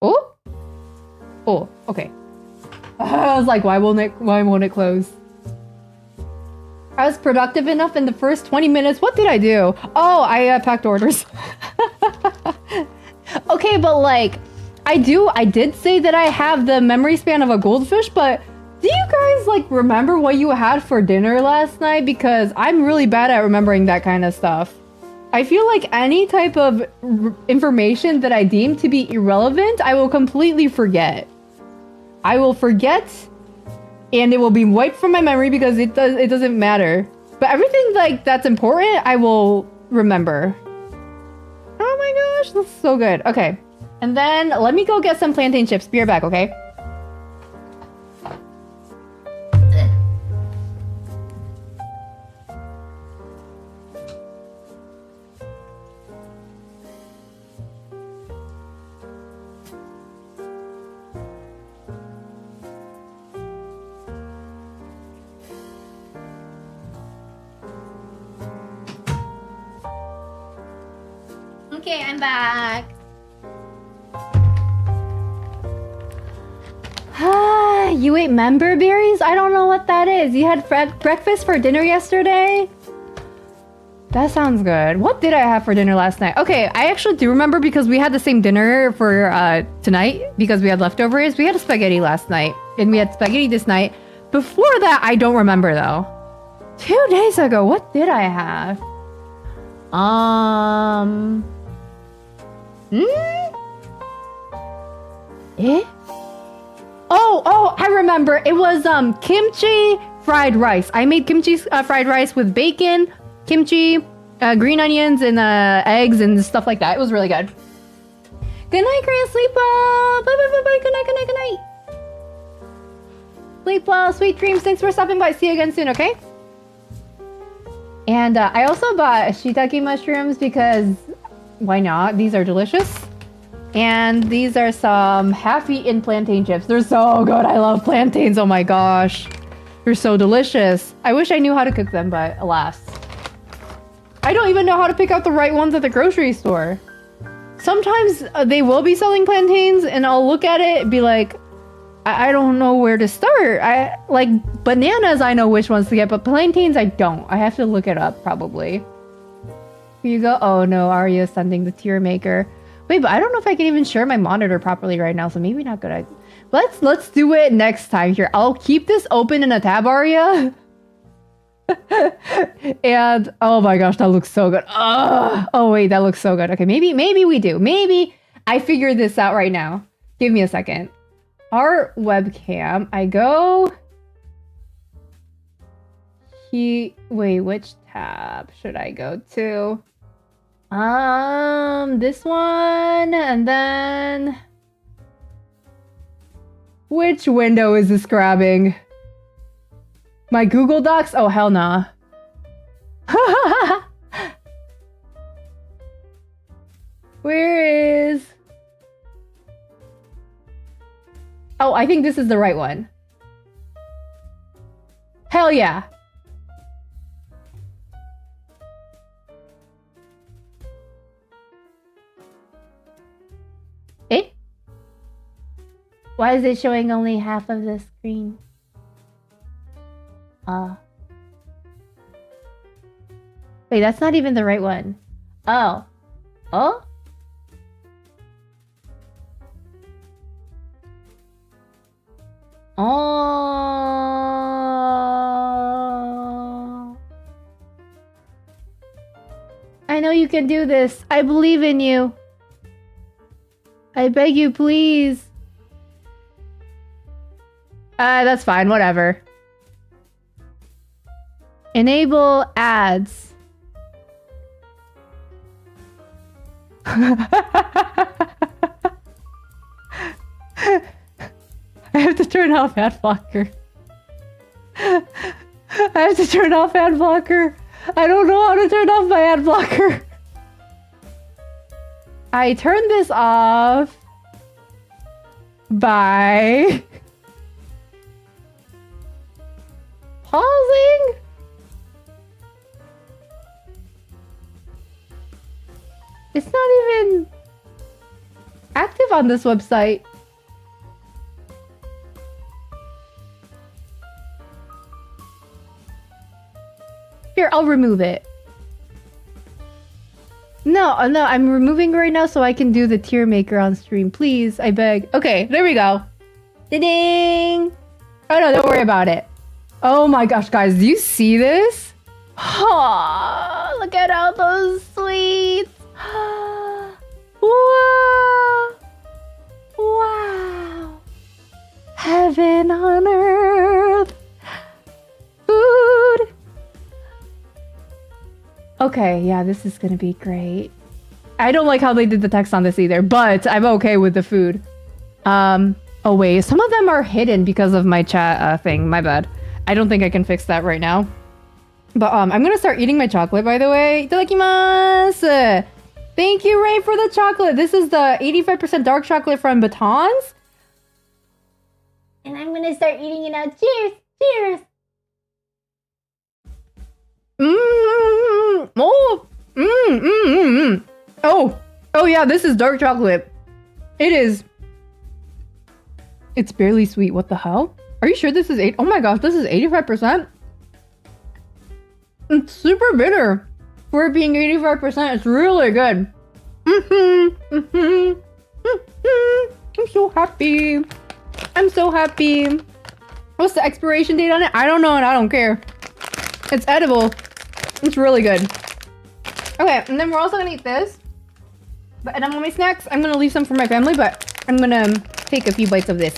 Oh? Oh, okay. I was like, why won't it close? I was productive enough in the first 20 minutes. What did I do? Oh, I packed orders. Okay, but like, I did say that I have the memory span of a goldfish, but do you guys like remember what you had for dinner last night? Because I'm really bad at remembering that kind of stuff. I feel like any type of information that I deem to be irrelevant, I will completely forget. I will forget, and it will be wiped from my memory because it doesn't matter. But everything like that's important, I will remember. Oh my gosh, that's so good. Okay, and then let me go get some plantain chips. Be right back, okay? Okay, I'm back. You ate member berries? I don't know what that is. You had breakfast for dinner yesterday? That sounds good. What did I have for dinner last night? Okay, I actually do remember because we had the same dinner for tonight because we had leftovers. We had spaghetti last night and we had spaghetti this night. Before that, I don't remember though. 2 days ago, what did I have? Eh? Oh, I remember. It was kimchi fried rice. I made kimchi fried rice with bacon, kimchi, green onions, and eggs and stuff like that. It was really good. Good night, Korean. Sleep well. Bye, bye, bye, bye. Good night, good night, good night. Sleep well. Sweet dreams. Thanks for stopping by. See you again soon, okay? And I also bought shiitake mushrooms because why not? These are delicious. And these are some half-eaten plantain chips. They're so good. I love plantains. Oh my gosh. They're so delicious. I wish I knew how to cook them, but alas. I don't even know how to pick out the right ones at the grocery store. Sometimes they will be selling plantains and I'll look at it and be like, I don't know where to start. I like bananas, I know which ones to get, but plantains, I don't. I have to look it up probably. Here you go. Oh no, Arya is sending the tier maker. Wait, but I don't know if I can even share my monitor properly right now, so maybe not good. Let's do it next time here. I'll keep this open in a tab, Arya. And oh my gosh, that looks so good. Oh wait, that looks so good. Okay, maybe we do. Maybe I figured this out right now. Give me a second. Our webcam. I go. Wait, which tab should I go to? This one, and then... Which window is this grabbing? My Google Docs? Oh, hell nah. Where is... Oh, I think this is the right one. Hell yeah. Eh? Why is it showing only half of the screen? Wait, that's not even the right one. Oh. Oh? Oh. I know you can do this. I believe in you. I beg you, please. That's fine, whatever. Enable ads. I have to turn off ad blocker. I have to turn off ad blocker. I don't know how to turn off my ad blocker. I turn this off by pausing. It's not even active on this website. Here, I'll remove it. No, I'm removing it right now so I can do the tier maker on stream. Please, I beg. Okay, there we go. Ding! Oh no, don't worry about it. Oh my gosh, guys, do you see this? Oh, look at all those sweets. Wow! Wow! Heaven on earth! Food! Okay, yeah, this is gonna be great. I don't like how they did the text on this either, but I'm okay with the food. Oh wait, some of them are hidden because of my chat thing. My bad. I don't think I can fix that right now. But I'm gonna start eating my chocolate, by the way. Itadakimasu! Thank you, Ray, for the chocolate. This is the 85% dark chocolate from Batons. And I'm gonna start eating it now. Cheers! Cheers! Oh yeah, this is dark chocolate. It is. It's barely sweet. What the hell? Are you sure this is 8? Oh my gosh, this is 85%? It's super bitter. For it being 85%, it's really good. I'm so happy. I'm so happy. What's the expiration date on it? I don't know and I don't care. It's edible. It's really good. Okay, and then we're also gonna eat this. But and then on my snacks, I'm gonna leave some for my family, but I'm gonna take a few bites of this.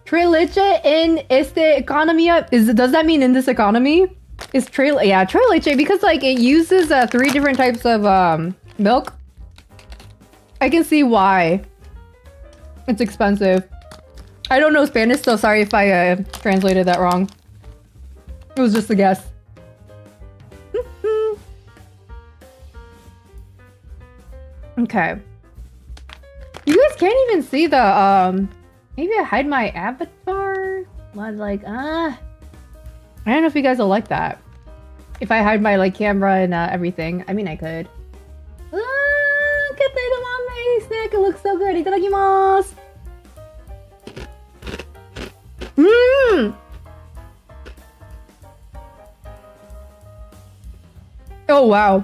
Trileche in este economía does that mean in this economy? Is trileche because like it uses 3 different types of milk. I can see why it's expensive. I don't know Spanish, so sorry if I translated that wrong. It was just a guess. Okay. You guys can't even see the maybe I hide my avatar? Like, I don't know if you guys will like that. If I hide my like camera and everything. I mean, I could. Look at the edamame snack. It looks so good. Itadakimasu. Oh wow.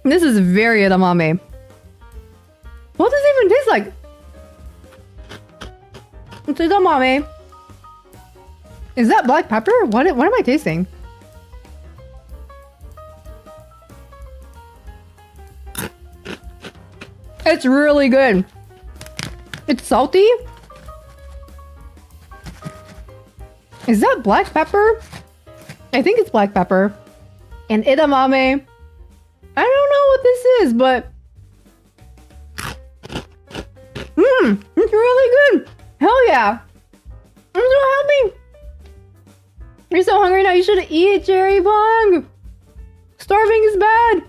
This is very edamame. What does it even taste like? It's edamame. Is that black pepper? What am I tasting? It's really good. It's salty. Is that black pepper? I think it's black pepper. And edamame. I don't know what this is, but... it's really good. Hell yeah. I'm so happy. You're so hungry now. You should eat, Cherry Bong. Starving is bad.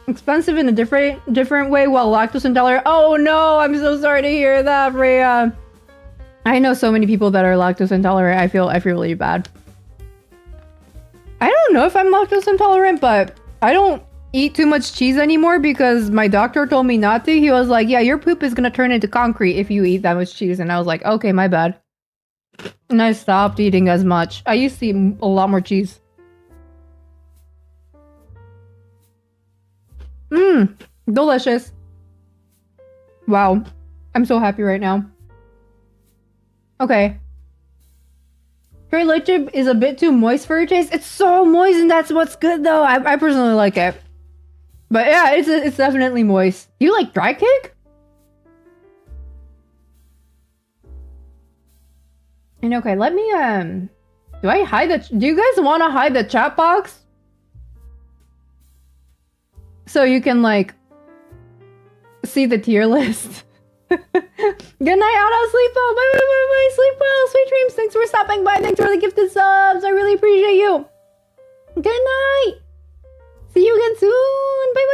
Expensive in a different way while lactose intolerant. Oh no, I'm so sorry to hear that, Rhea. I know so many people that are lactose intolerant. I feel really bad. I don't know if I'm lactose intolerant, but I don't eat too much cheese anymore because my doctor told me not to. He was like, yeah, your poop is gonna turn into concrete if you eat that much cheese. And I was like, okay, my bad. And I stopped eating as much. I used to eat a lot more cheese. Delicious. Wow. I'm so happy right now. Okay. Tres leche is a bit too moist for your taste. It's so moist and that's what's good though. I personally like it. But yeah, it's definitely moist. You like dry cake? And okay, let me do I hide the do you guys want to hide the chat box? So you can like see the tier list. Good night, Otto. Sleep well. Bye. Sleep well. Sweet dreams. Thanks for stopping by. Thanks for the gifted subs. I really appreciate you. Good night. See you again soon. Bye.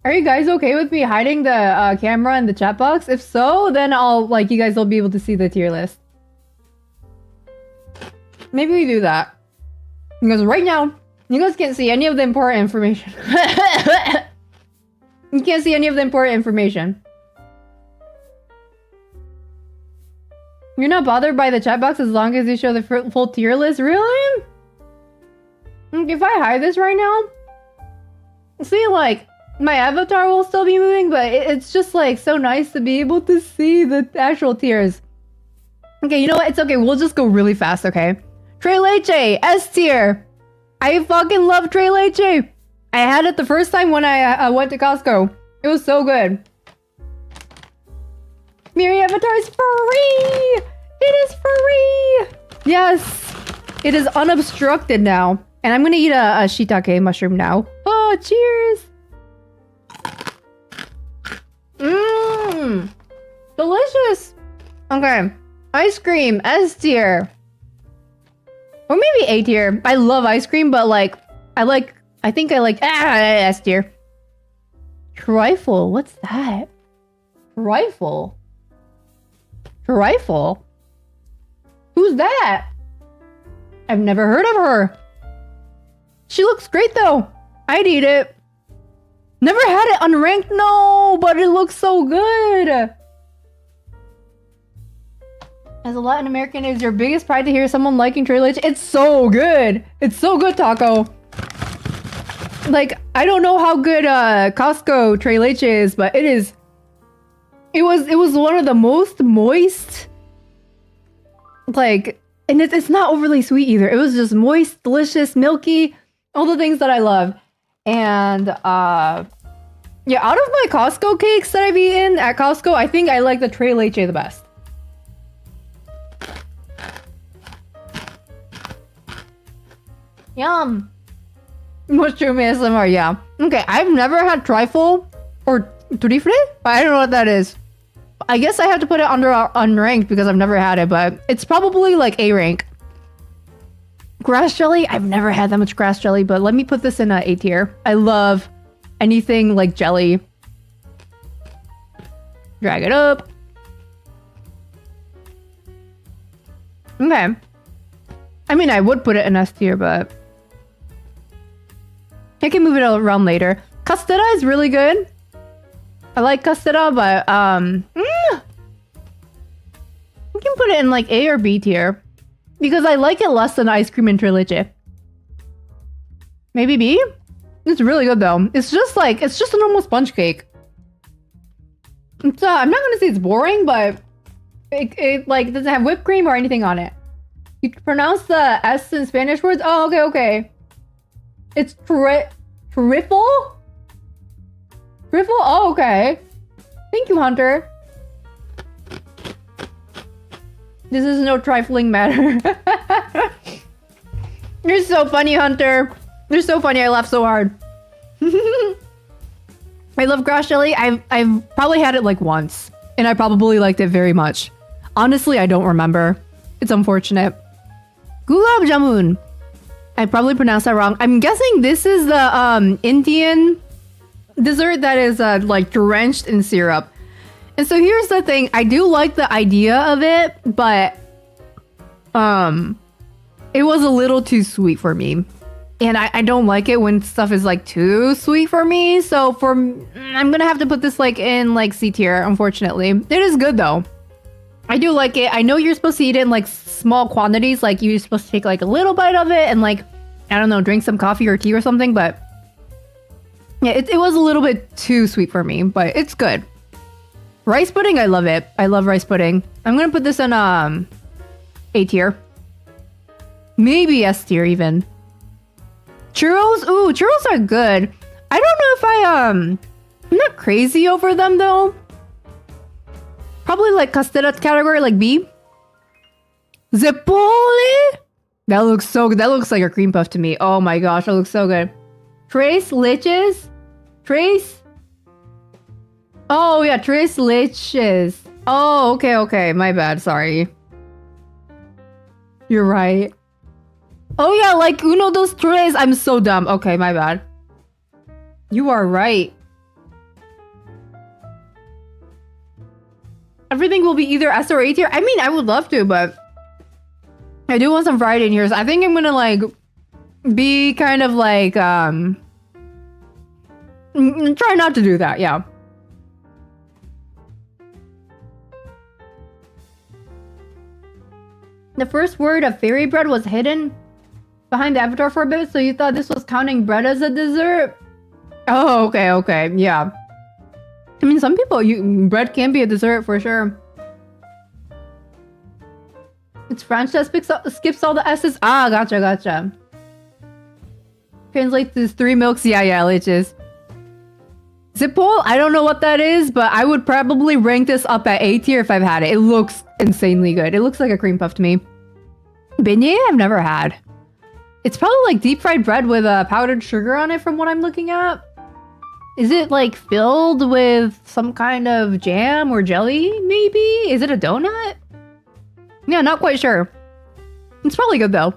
Are you guys okay with me hiding the camera in the chat box? If so, then I'll like you guys will be able to see the tier list. Maybe we do that. Because right now, you guys can't see any of the important information. You can't see any of the important information. You're not bothered by the chat box as long as you show the full tier list? Really? If I hide this right now, see, like, my avatar will still be moving, but it's just, like, so nice to be able to see the actual tiers. Okay, you know what? It's okay. We'll just go really fast, okay? Tres leche, S tier. I fucking love Tres leche. I had it the first time when I went to Costco. It was so good. Mieri avatar is free. It is free. Yes, it is unobstructed now. And I'm gonna eat a shiitake mushroom now. Oh, cheers. Delicious. Okay, ice cream, S tier. Or maybe A tier. I love ice cream, but like, I think I like S tier. Trifle, what's that? Trifle? Trifle? Who's that? I've never heard of her. She looks great though. I'd eat it. Never had it unranked, no, but it looks so good. As a Latin American, is your biggest pride to hear someone liking Tres leche? It's so good. It's so good, Taco. Like, I don't know how good Costco Tres leche is, but it is. It was one of the most moist. Like, and it's not overly sweet either. It was just moist, delicious, milky, all the things that I love. And yeah, out of my Costco cakes that I've eaten at Costco, I think I like the Tres leche the best. Yum. Mushroom ASMR, yeah. Okay, I've never had trifle or turifre, but I don't know what that is. I guess I have to put it under unranked because I've never had it, but it's probably like A rank. Grass jelly? I've never had that much grass jelly, but let me put this in A tier. I love anything like jelly. Drag it up. Okay. I mean, I would put it in S tier, but I can move it around later. Castella is really good. I like castella, but we can put it in like A or B tier because I like it less than ice cream and Tres leche. Maybe B? It's really good though. It's just a normal sponge cake. It's, I'm not gonna say it's boring, but it like doesn't have whipped cream or anything on it. You can pronounce the S in Spanish words? Oh, okay. It's trifle? Riffle? Oh, okay. Thank you, Hunter. This is no trifling matter. You're so funny, Hunter. You're so funny. I laugh so hard. I love grass jelly. I've probably had it like once, and I probably liked it very much. Honestly, I don't remember. It's unfortunate. Gulab jamun. I probably pronounced that wrong. I'm guessing this is the Indian dessert that is like drenched in syrup. And so here's the thing. I do like the idea of it, but it was a little too sweet for me. And I don't like it when stuff is like too sweet for me. So I'm gonna have to put this like in like C tier, unfortunately. It is good though. I do like it. I know you're supposed to eat it in like small quantities. Like you're supposed to take like a little bite of it and like, I don't know, drink some coffee or tea or something. But yeah, it was a little bit too sweet for me, but it's good. Rice pudding, I love it. I love rice pudding. I'm gonna put this in A tier. Maybe S tier even. Churros? Ooh, churros are good. I don't know if I'm not crazy over them though. Probably like custard category, like B. Zipoli? That looks so good. That looks like a cream puff to me. Oh my gosh, that looks so good. Tres leches? Tres? Oh yeah, tres leches. Oh, okay. My bad, sorry. You're right. Oh yeah, like uno dos tres. I'm so dumb. Okay, my bad. You are right. Everything will be either S or A tier. I mean, I would love to, but I do want some variety in here. So I think I'm gonna like be kind of like try not to do that. Yeah. The first word of fairy bread was hidden behind the avatar for a bit, so you thought this was counting bread as a dessert? Oh, okay, yeah. I mean, some people, bread can be a dessert for sure. It's French that skips all the S's. Ah, gotcha. Translates to 3 milks. Yeah, leches. Zipol, I don't know what that is, but I would probably rank this up at A tier if I've had it. It looks insanely good. It looks like a cream puff to me. Beignet, I've never had. It's probably like deep fried bread with powdered sugar on it from what I'm looking at. Is it like filled with some kind of jam or jelly, maybe? Is it a donut? Yeah, not quite sure. It's probably good though.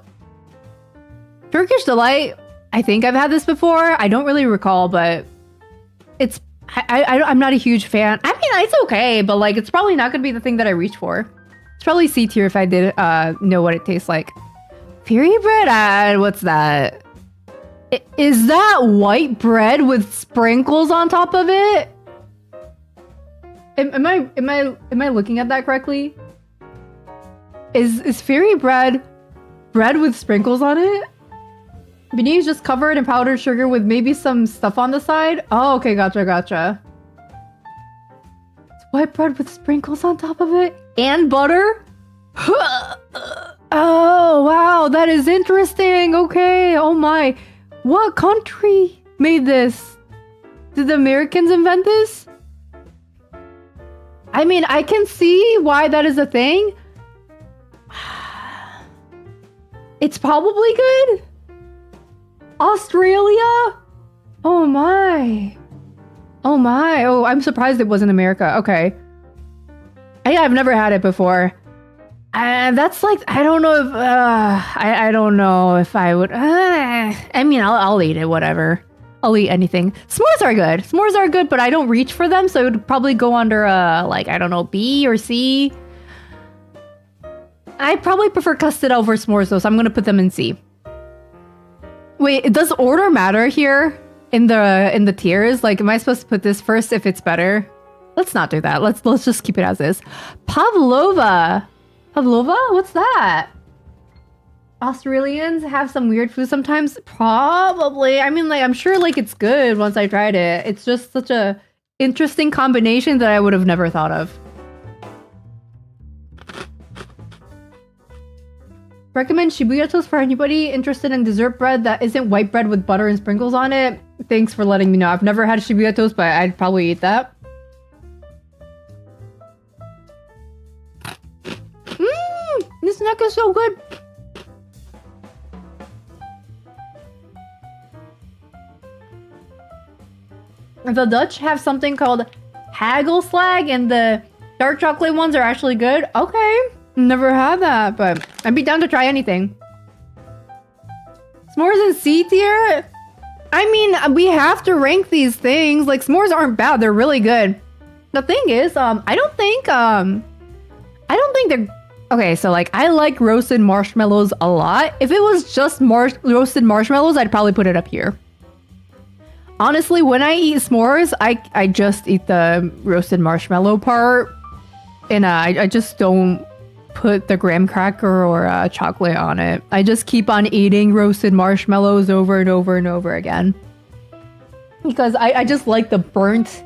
Turkish Delight, I think I've had this before. I don't really recall, but it's I'm not a huge fan. I mean, it's okay, but like it's probably not gonna be the thing that I reach for. It's probably C tier if I did know what it tastes like. Fairy bread? What's that? Is that white bread with sprinkles on top of it? Am I looking at that correctly? Is fairy bread with sprinkles on it? Beneath is just covered in powdered sugar with maybe some stuff on the side? Oh, okay, gotcha. It's white bread with sprinkles on top of it? And butter? Oh, wow, that is interesting. Okay, oh my. What country made this? Did the Americans invent this? I mean, I can see why that is a thing. It's probably good. Australia? Oh my. Oh, I'm surprised it wasn't America. Okay. Yeah, I've never had it before. That's like, I don't know if, I don't know if I would, I mean, I'll eat it, whatever. I'll eat anything. S'mores are good. S'mores are good, but I don't reach for them, so it would probably go under, like, I don't know, B or C. I probably prefer custard over s'mores, though, so I'm gonna put them in C. Wait, does order matter here in the tiers? Like, am I supposed to put this first if it's better? Let's not do that. Let's just keep it as is. Pavlova? What's that? Australians have some weird food sometimes? Probably. I mean, like, I'm sure, like, it's good once I tried it. It's just such a interesting combination that I would have never thought of. Recommend Shibuya toast for anybody interested in dessert bread that isn't white bread with butter and sprinkles on it. Thanks for letting me know. I've never had Shibuya toast, but I'd probably eat that. This neck is so good. The Dutch have something called Hagelslag, and the dark chocolate ones are actually good. Okay, never had that, but I'd be down to try anything. S'mores in C tier? I mean, we have to rank these things. Like, s'mores aren't bad, they're really good. The thing is, I don't think they're... Okay, so like, I like roasted marshmallows a lot. If it was just roasted marshmallows, I'd probably put it up here. Honestly, when I eat s'mores, I just eat the roasted marshmallow part. And I just don't put the graham cracker or chocolate on it. I just keep on eating roasted marshmallows over and over and over again. Because I just like the burnt,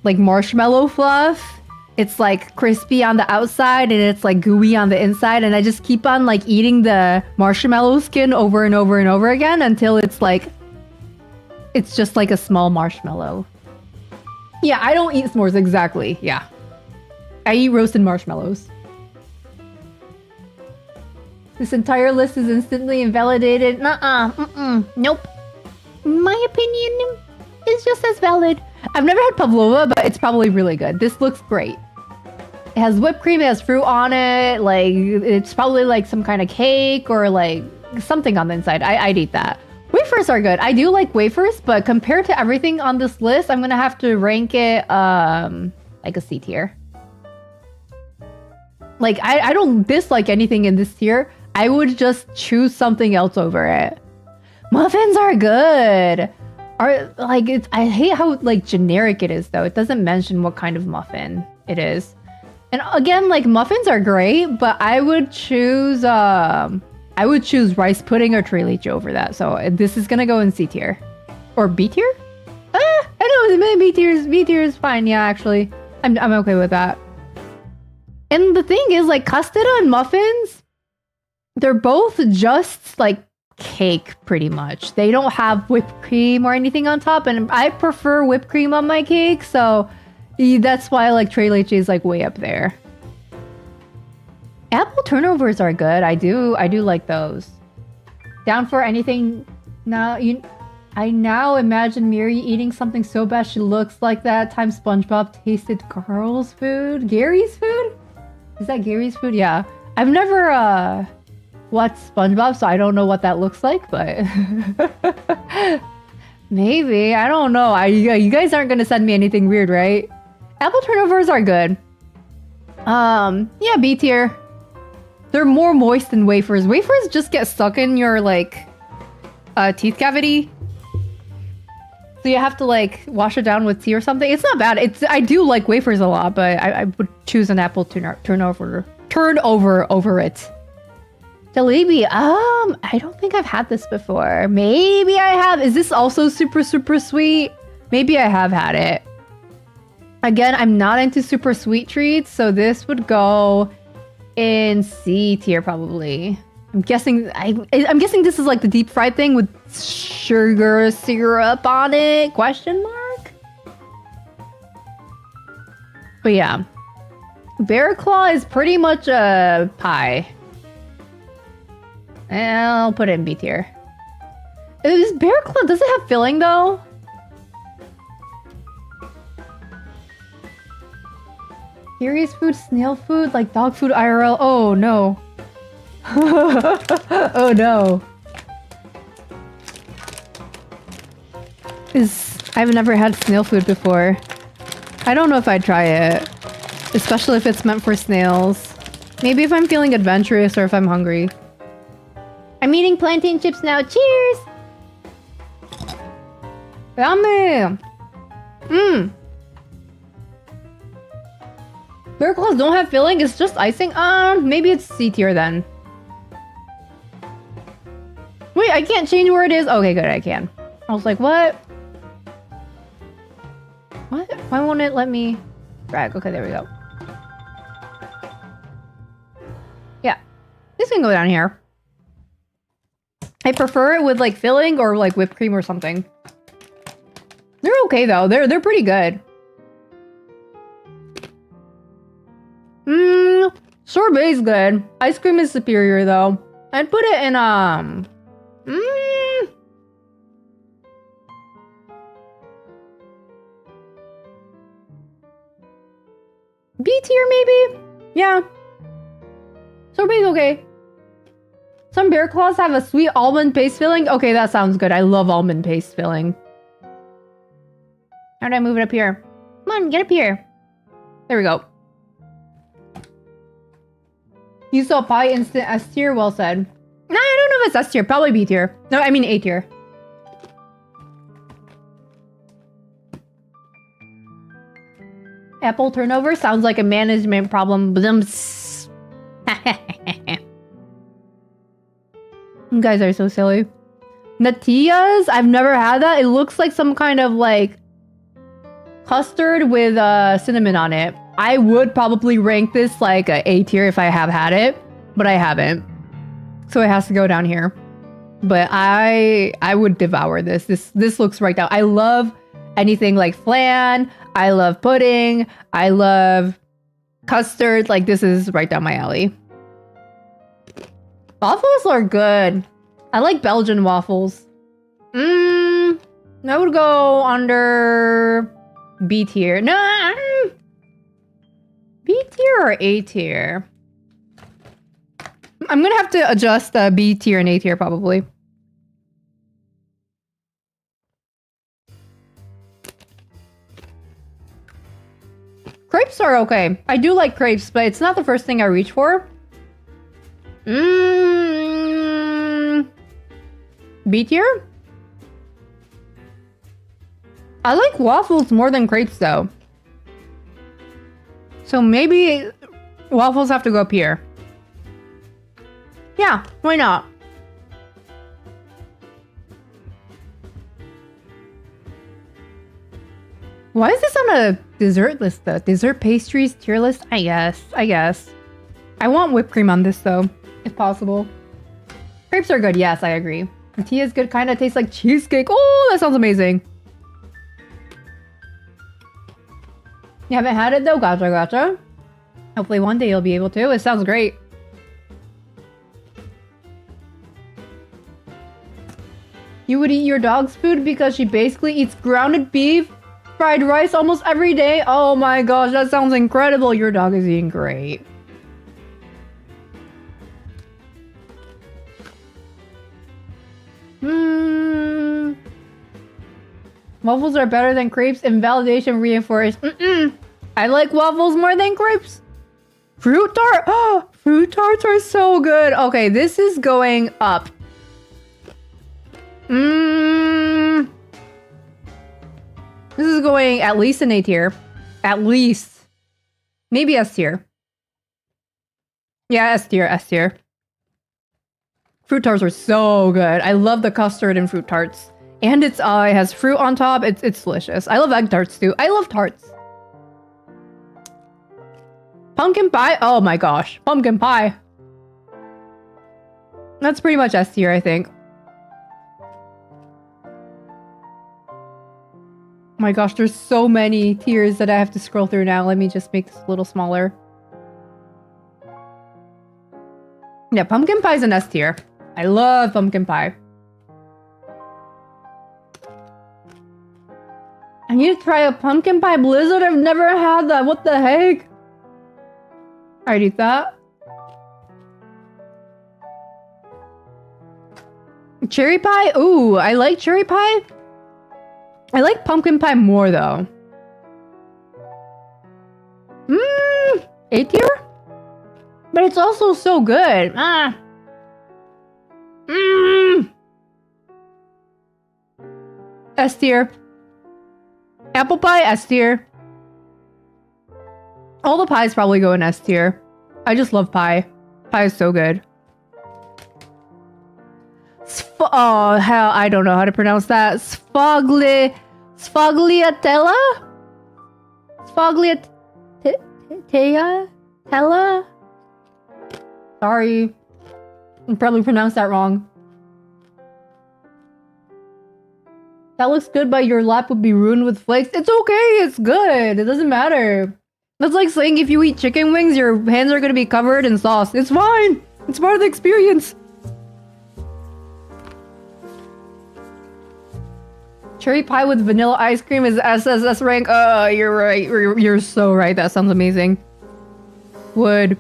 like, marshmallow fluff. It's like crispy on the outside and it's like gooey on the inside. And I just keep on like eating the marshmallow skin over and over and over again until it's like... It's just like a small marshmallow. Yeah, I don't eat s'mores, exactly. Yeah. I eat roasted marshmallows. This entire list is instantly invalidated. Nope. My opinion is just as valid. I've never had pavlova, but it's probably really good. This looks great. It has whipped cream, it has fruit on it. Like, it's probably like some kind of cake or like something on the inside. I'd eat that. Wafers are good. I do like wafers, but compared to everything on this list, I'm gonna have to rank it like a C tier. Like, I don't dislike anything in this tier. I would just choose something else over it. Muffins are good. I hate how like generic it is though. It doesn't mention what kind of muffin it is. And again, like, muffins are great, but I would choose rice pudding or tre lychee over that. So this is gonna go in C tier. Or B tier? I know, B tier is fine. Yeah, actually. I'm okay with that. And the thing is, like, custard and muffins, they're both just like cake pretty much. They don't have whipped cream or anything on top, and I prefer whipped cream on my cake, so that's why like tre lychee is like way up there. Apple turnovers are good. I do like those. Down for anything now. I now imagine Mieri eating something so bad she looks like that time SpongeBob tasted Carl's food. Gary's food? Is that Gary's food? Yeah. I've never watched SpongeBob, so I don't know what that looks like, but maybe. I don't know. You guys aren't gonna send me anything weird, right? Apple turnovers are good. Yeah, B tier. They're more moist than wafers. Wafers just get stuck in your like teeth cavity. So you have to like wash it down with tea or something. It's not bad. I do like wafers a lot, but I would choose an apple turnover over it. Jalebi. I don't think I've had this before. Maybe I have. Is this also super, super sweet? Maybe I have had it. Again, I'm not into super sweet treats, so this would go in C tier probably. I'm guessing this is like the deep fried thing with sugar syrup on it? Question mark? But yeah. Bear Claw is pretty much a pie. I'll put it in B tier. Is Bear Claw, does it have filling though? Curious food, snail food, like dog food IRL. Oh no. Oh no. I've never had snail food before. I don't know if I'd try it. Especially if it's meant for snails. Maybe if I'm feeling adventurous or if I'm hungry. I'm eating plantain chips now. Cheers! Yummy! Mmm. Bear Claws don't have filling, it's just icing? Maybe it's C tier then. Wait, I can't change where it is? Okay, good, I can. I was like, what? What? Why won't it let me drag? Okay, there we go. Yeah. This can go down here. I prefer it with like filling or like whipped cream or something. They're okay though. They're pretty good. Sorbet is good. Ice cream is superior though. I'd put it in B tier maybe? Yeah. Sorbet's okay. Some bear claws have a sweet almond paste filling. Okay, that sounds good. I love almond paste filling. How do I move it up here? Come on, get up here. There we go. You saw pie instant S tier? Well said. Nah, I don't know if it's S tier. Probably B tier. No, I mean A tier. Apple turnover sounds like a management problem. You guys are so silly. Natillas? I've never had that. It looks like some kind of like custard with cinnamon on it. I would probably rank this like a A tier if I have had it, but I haven't. So it has to go down here. But I would devour this. This looks right down. I love anything like flan. I love pudding. I love custard. Like this is right down my alley. Waffles are good. I like Belgian waffles. I would go under B tier. No, B tier or A tier? I'm gonna have to adjust B tier and A tier probably. Crepes are okay. I do like crepes, but it's not the first thing I reach for. B tier? I like waffles more than crepes though. So maybe waffles have to go up here. Yeah, why not? Why is this on a dessert list though? Dessert pastries tier list? I guess. I want whipped cream on this though, if possible. Crepes are good, yes, I agree. Tea is good, kinda tastes like cheesecake. Oh, that sounds amazing. You haven't had it though? Gotcha. Hopefully one day you'll be able to. It sounds great. You would eat your dog's food because she basically eats grounded beef, fried rice almost every day? Oh my gosh, that sounds incredible. Your dog is eating great. Waffles are better than crepes. Invalidation reinforced. I like waffles more than crepes. Fruit tart. Oh, fruit tarts are so good. Okay, this is going up. This is going at least an A tier. At least. Maybe S tier. Yeah, S tier. Fruit tarts are so good. I love the custard in fruit tarts. And it has fruit on top. It's delicious. I love egg tarts too. I love tarts. Pumpkin pie? Oh my gosh. Pumpkin pie. That's pretty much S tier, I think. Oh my gosh, there's so many tiers that I have to scroll through now. Let me just make this a little smaller. Yeah, pumpkin pie is an S tier. I love pumpkin pie. I need to try a pumpkin pie blizzard. I've never had that. What the heck? I'd eat that. Cherry pie? Ooh, I like cherry pie. I like pumpkin pie more though. A tier? But it's also so good. S tier. Apple pie, S tier. All the pies probably go in S tier. I just love pie. Pie is so good. Oh, hell, I don't know how to pronounce that. Sfogliatella? Sfogliatella? Sorry. I probably pronounced that wrong. That looks good, but your lap would be ruined with flakes. It's okay, it's good. It doesn't matter. That's like saying if you eat chicken wings, your hands are gonna be covered in sauce. It's fine. It's part of the experience. Cherry pie with vanilla ice cream is SSS rank. You're right. You're so right. That sounds amazing. Would.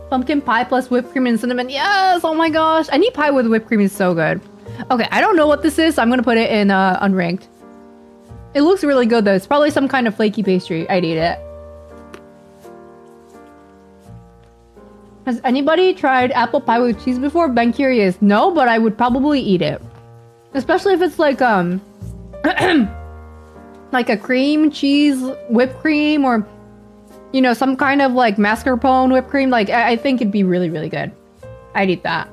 Pumpkin pie plus whipped cream and cinnamon. Yes! Oh my gosh. Any pie with whipped cream is so good. Okay, I don't know what this is, so I'm gonna put it in unranked. It looks really good though. It's probably some kind of flaky pastry. I'd eat it. Has anybody tried apple pie with cheese before? Been curious. No, but I would probably eat it. Especially if it's like like a cream cheese whipped cream, or you know, some kind of like mascarpone whipped cream. Like I think it'd be really, really good. I'd eat that.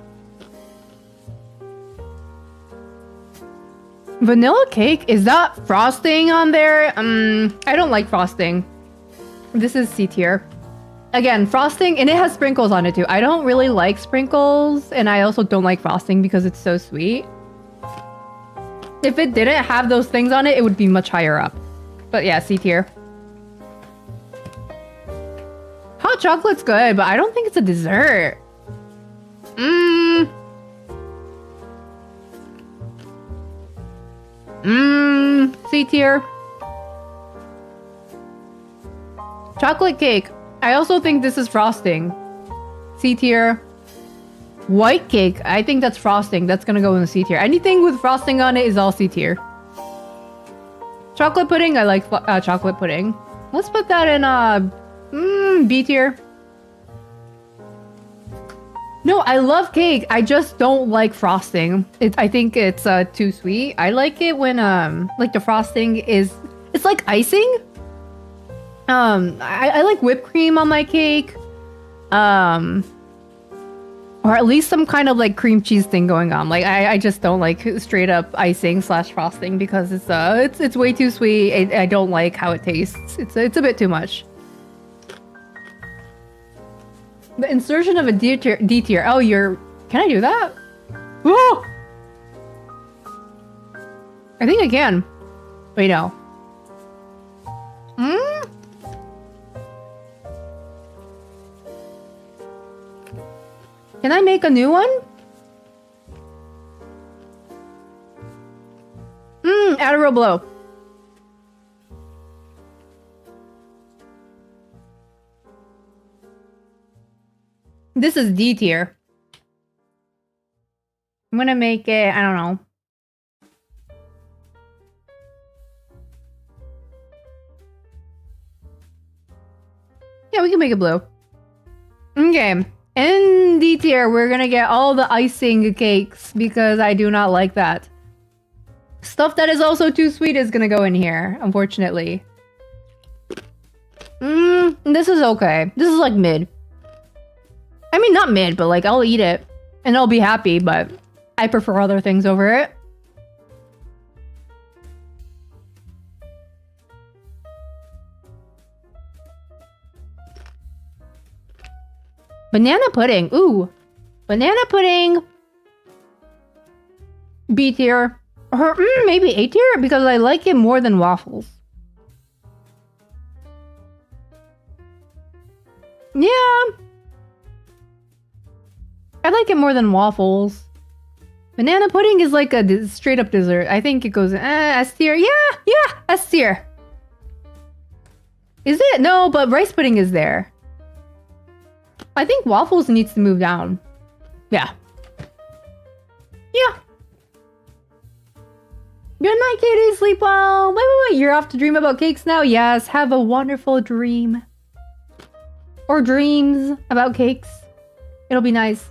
Vanilla cake? Is that frosting on there? I don't like frosting. This is C tier. Again, frosting, and it has sprinkles on it too. I don't really like sprinkles, and I also don't like frosting because it's so sweet. If it didn't have those things on it, it would be much higher up. But yeah, C tier. Hot chocolate's good, but I don't think it's a dessert. C tier. Chocolate cake. I also think this is frosting. C tier. White cake. I think that's frosting. That's gonna go in the C tier. Anything with frosting on it is all C tier. Chocolate pudding. I like chocolate pudding. Let's put that in B tier. No, I love cake. I just don't like frosting. I think it's too sweet. I like it when like the frosting is, it's like icing. I like whipped cream on my cake. Or at least some kind of like cream cheese thing going on. Like I just don't like straight up icing slash frosting because it's way too sweet. I don't like how it tastes. It's a bit too much. The insertion of a D tier. Oh, can I do that? Whoa! I think I can. Wait, no. Can I make a new one? Add a row below. This is D tier. I'm gonna make it, I don't know. Yeah, we can make it blue. Okay. In D tier, we're gonna get all the icing cakes because I do not like that. Stuff that is also too sweet is gonna go in here, unfortunately. This is okay. This is like mid. I mean, not mid, but like I'll eat it and I'll be happy, but I prefer other things over it. Banana pudding. Ooh. Banana pudding. B tier. Or maybe A tier because I like it more than waffles. Yeah. I like it more than waffles. Banana pudding is like a straight up dessert. I think it goes in S tier. Yeah, S tier. Is it? No, but rice pudding is there. I think waffles needs to move down. Yeah. Yeah. Good night, kitty. Sleep well. Wait. You're off to dream about cakes now? Yes. Have a wonderful dream. Or dreams about cakes. It'll be nice.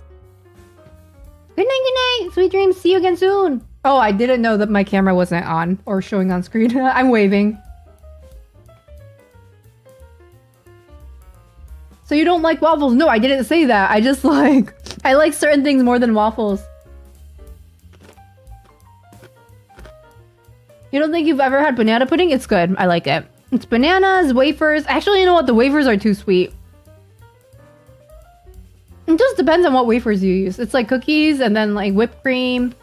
Good night. Sweet dreams. See you again soon. Oh, I didn't know that my camera wasn't on or showing on screen. I'm waving. So you don't like waffles? No, I didn't say that. I just like... I like certain things more than waffles. You don't think you've ever had banana pudding? It's good. I like it. It's bananas, wafers. Actually, you know what? The wafers are too sweet. It just depends on what wafers you use. It's like cookies and then like whipped cream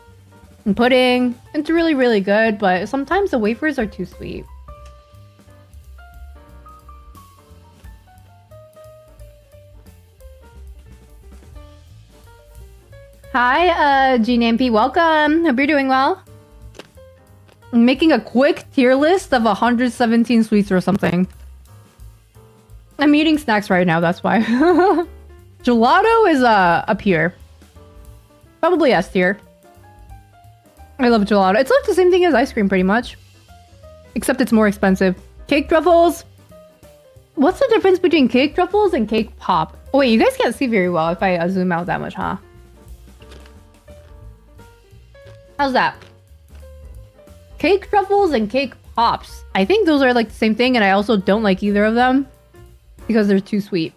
and pudding. It's really, really good, but sometimes the wafers are too sweet. Hi, GNMP, welcome. Hope you're doing well. I'm making a quick tier list of 117 sweets or something. I'm eating snacks right now, that's why. Gelato is up here. Probably S tier. I love gelato. It's like the same thing as ice cream, pretty much. Except it's more expensive. Cake truffles. What's the difference between cake truffles and cake pop? Oh, wait, you guys can't see very well if I zoom out that much, huh? How's that? Cake truffles and cake pops. I think those are like the same thing, and I also don't like either of them because they're too sweet.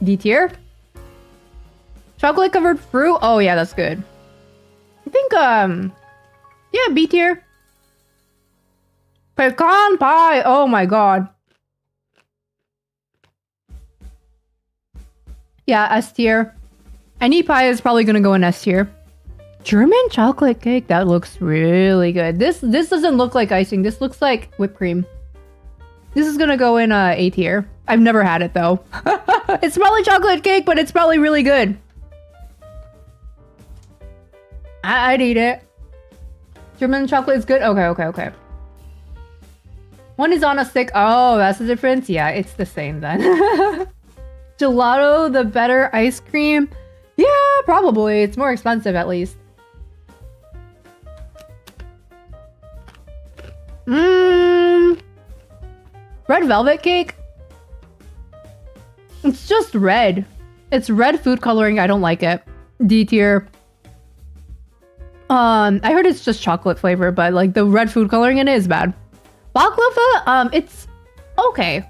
D tier? Chocolate covered fruit? Oh yeah, that's good. I think, yeah, B tier. Pecan pie! Oh my god. Yeah, S tier. Any pie is probably gonna go in S tier. German chocolate cake, that looks really good. This doesn't look like icing. This looks like whipped cream. This is gonna go in A tier. I've never had it though. It's probably chocolate cake, but it's probably really good. I'd eat it. German chocolate is good. Okay. One is on a stick. Oh, that's the difference. Yeah, it's the same then. Gelato, the better ice cream. Yeah, probably. It's more expensive at least. Red velvet cake? It's just red. It's red food coloring. I don't like it. D tier. I heard it's just chocolate flavor, but like the red food coloring in it is bad. Baklava, it's okay.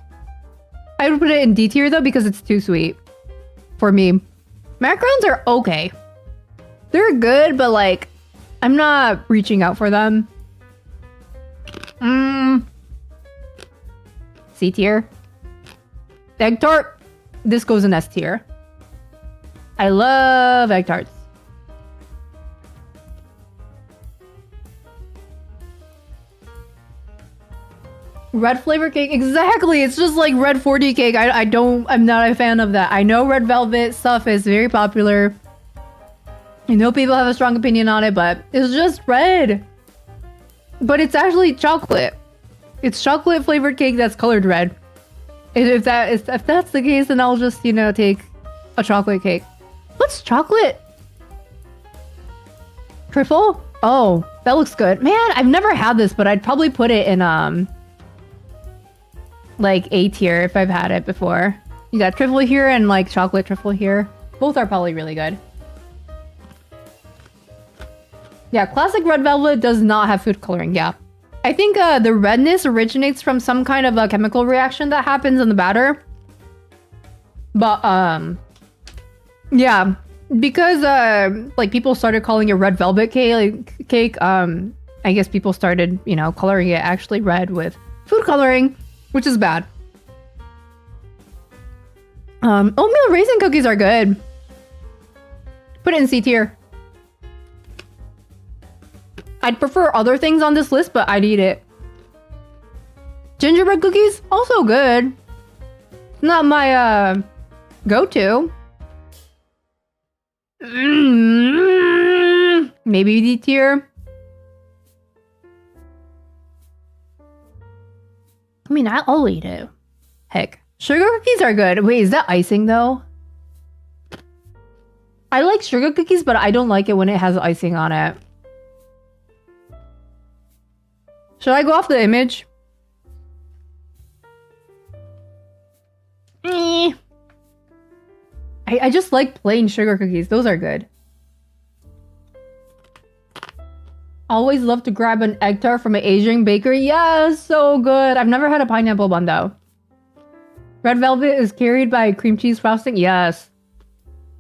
I would put it in D tier though because it's too sweet for me. Macarons are okay. They're good, but like I'm not reaching out for them. C tier. Egg tart. This goes in S tier. I love egg tarts. Red flavor cake, exactly. It's just like red 4D cake. I'm not a fan of that. I know red velvet stuff is very popular. I know people have a strong opinion on it, but it's just red. But it's actually chocolate. It's chocolate flavored cake that's colored red. If that's the case, then I'll just, you know, take a chocolate cake. What's chocolate? Trifle? Oh, that looks good. Man, I've never had this, but I'd probably put it in like A tier if I've had it before. You got trifle here and like chocolate trifle here. Both are probably really good. Yeah, classic red velvet does not have food coloring. Yeah. I think the redness originates from some kind of a chemical reaction that happens in the batter. But yeah, because like people started calling it red velvet cake, I guess people started, you know, coloring it actually red with food coloring, which is bad. Oatmeal raisin cookies are good. Put it in C tier. I'd prefer other things on this list, but I'd eat it. Gingerbread cookies, also good. Not my go-to. Maybe D tier. I mean, I'll eat it. Heck, sugar cookies are good. Wait, is that icing though? I like sugar cookies, but I don't like it when it has icing on it. Should I go off the image? I just like plain sugar cookies. Those are good. Always love to grab an egg tart from an Asian bakery. Yeah, so good. I've never had a pineapple bun though. Red velvet is carried by cream cheese frosting. Yes.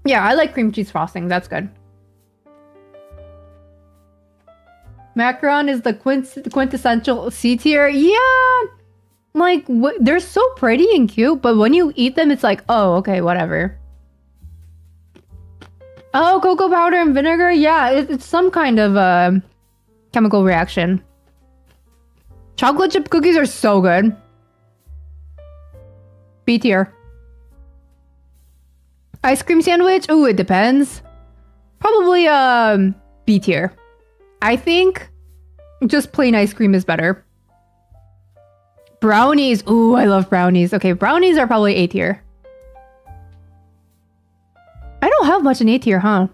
Yeah, I like cream cheese frosting. That's good. Macaron is the quintessential C tier. Yeah. Like, they're so pretty and cute, but when you eat them, it's like, oh, okay, whatever. Oh, cocoa powder and vinegar? Yeah, it's some kind of chemical reaction. Chocolate chip cookies are so good. B tier. Ice cream sandwich? Ooh, it depends. Probably B tier. I think just plain ice cream is better. Brownies. Ooh, I love brownies. Okay, brownies are probably A tier. I don't have much in A tier, huh?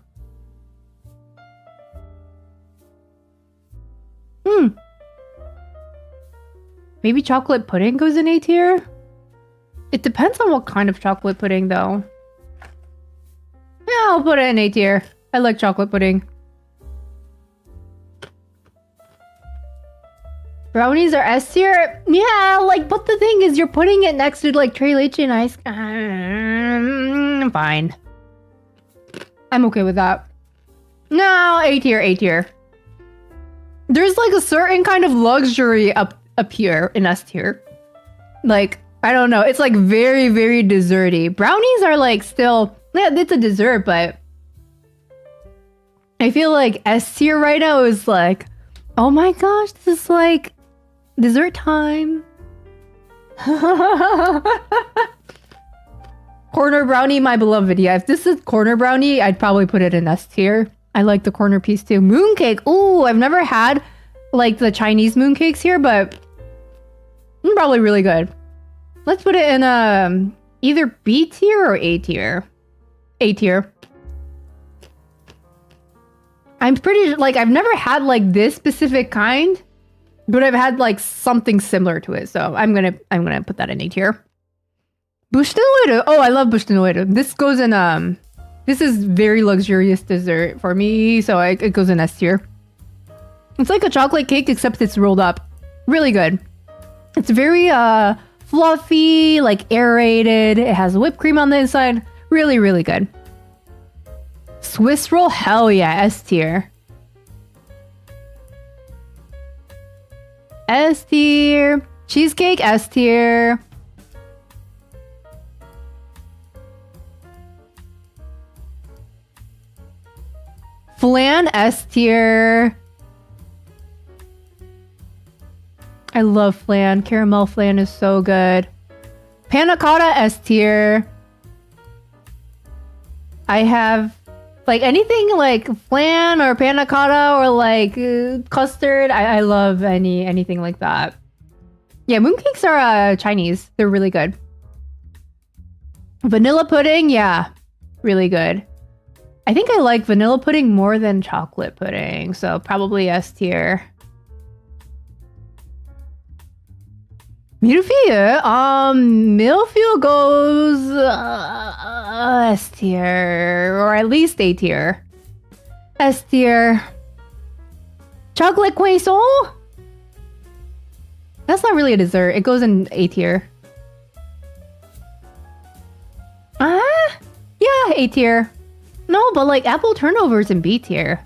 Maybe chocolate pudding goes in A tier? It depends on what kind of chocolate pudding, though. Yeah, I'll put it in A tier. I like chocolate pudding. Brownies are S tier? Yeah, like, but the thing is, you're putting it next to, like, Tres Leche and ice... fine. I'm okay with that. No, A tier, A tier. There's, like, a certain kind of luxury up here in S tier. Like, I don't know. It's, like, very, very desserty. Brownies are, like, still... Yeah, it's a dessert, but... I feel like S tier right now is, like... Oh my gosh, this is, like... dessert time. Corner brownie, my beloved. Yeah, if this is corner brownie, I'd probably put it in S tier. I like the corner piece too. Mooncake. Ooh, I've never had like the Chinese mooncakes here, but probably really good. Let's put it in either B tier or A tier. A tier. I'm pretty like I've never had like this specific kind, but I've had like something similar to it. So I'm gonna put that in A tier. Bushtennoeru. Oh, I love bushtennoeru. This goes in this is very luxurious dessert for me, so it goes in S tier. It's like a chocolate cake except it's rolled up. Really good. It's very fluffy, like aerated. It has whipped cream on the inside. Really, really good. Swiss roll, hell yeah, S tier. S tier. Cheesecake, S tier. Flan, S tier. I love flan. Caramel flan is so good. Panna cotta, S tier. I have like anything like flan or panna cotta or like custard. I love anything like that. Yeah, mooncakes are Chinese. They're really good. Vanilla pudding, yeah, really good. I think I like vanilla pudding more than chocolate pudding, so probably S tier. Milfia? Milfia goes S tier, or at least A tier. S tier. Chocolate croissant? That's not really a dessert. It goes in A tier. Yeah, A tier. No, but like apple turnovers in B tier.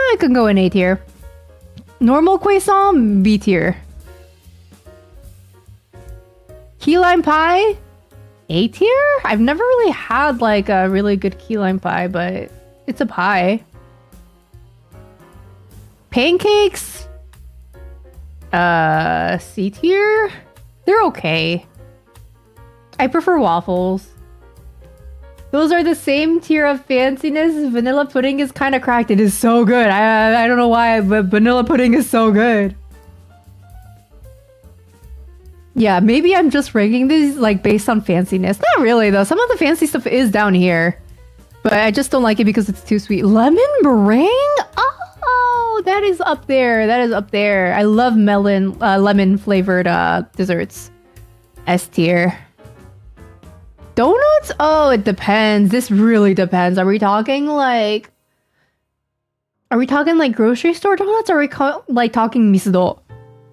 I could go in A tier. Normal croissant, B tier. Key lime pie, A tier? I've never really had like a really good key lime pie, but it's a pie. Pancakes, C tier? They're okay. I prefer waffles. Those are the same tier of fanciness. Vanilla pudding is kind of cracked. It is so good. I don't know why, but vanilla pudding is so good. Yeah, maybe I'm just ranking these like based on fanciness. Not really though. Some of the fancy stuff is down here. But I just don't like it because it's too sweet. Lemon meringue? Oh, that is up there. That is up there. I love lemon flavored desserts. S tier. Donuts? Oh, it depends. This really depends. Are we talking like grocery store donuts? Or are we like talking misudo?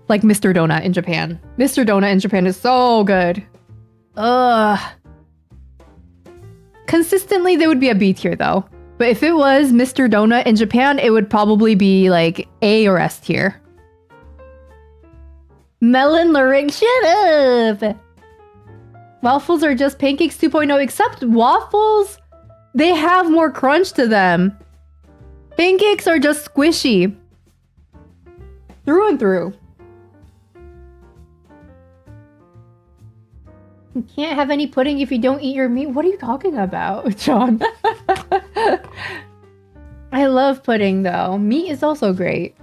Like Mr. Donut in Japan. Mr. Donut in Japan is so good. Ugh. Consistently, they would be a B tier though. But if it was Mr. Donut in Japan, it would probably be like A or S tier. Melon meringue, shut up! Waffles are just pancakes 2.0, except waffles, they have more crunch to them. Pancakes are just squishy. Through and through. You can't have any pudding if you don't eat your meat. What are you talking about, John? I love pudding though. Meat is also great.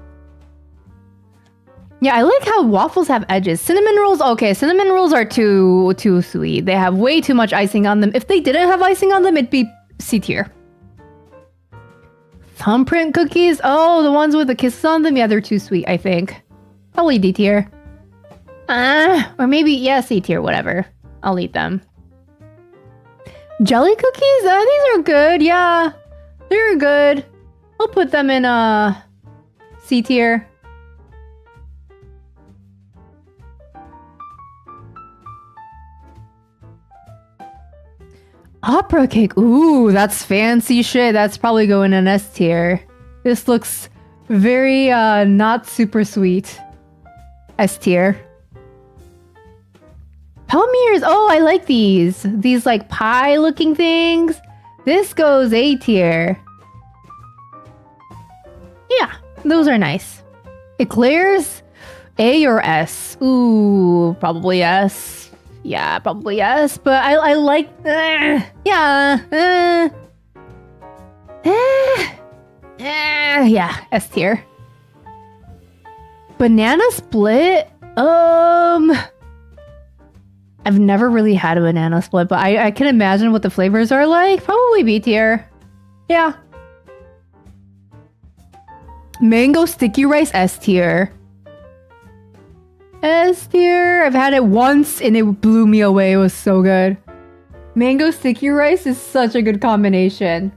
Yeah, I like how waffles have edges. Cinnamon rolls, okay, cinnamon rolls are too sweet. They have way too much icing on them. If they didn't have icing on them, it'd be C tier. Thumbprint cookies? Oh, the ones with the kisses on them? Yeah, they're too sweet, I think. Probably D tier. Or maybe, yeah, C tier, whatever. I'll eat them. Jelly cookies? These are good, yeah. They're good. I'll put them in C tier. Opera cake. Ooh, that's fancy shit. That's probably going in S tier. This looks very not super sweet. S tier. Palmiers. Oh, I like these. These like pie looking things. This goes A tier. Yeah, those are nice. Eclairs. A or S? Ooh, probably S. Yeah, probably yes, but I like, yeah, yeah, S tier. Banana split? I've never really had a banana split, but I can imagine what the flavors are like. Probably B tier. Yeah. Mango sticky rice, S tier. S tier. I've had it once and it blew me away. It was so good. Mango sticky rice is such a good combination.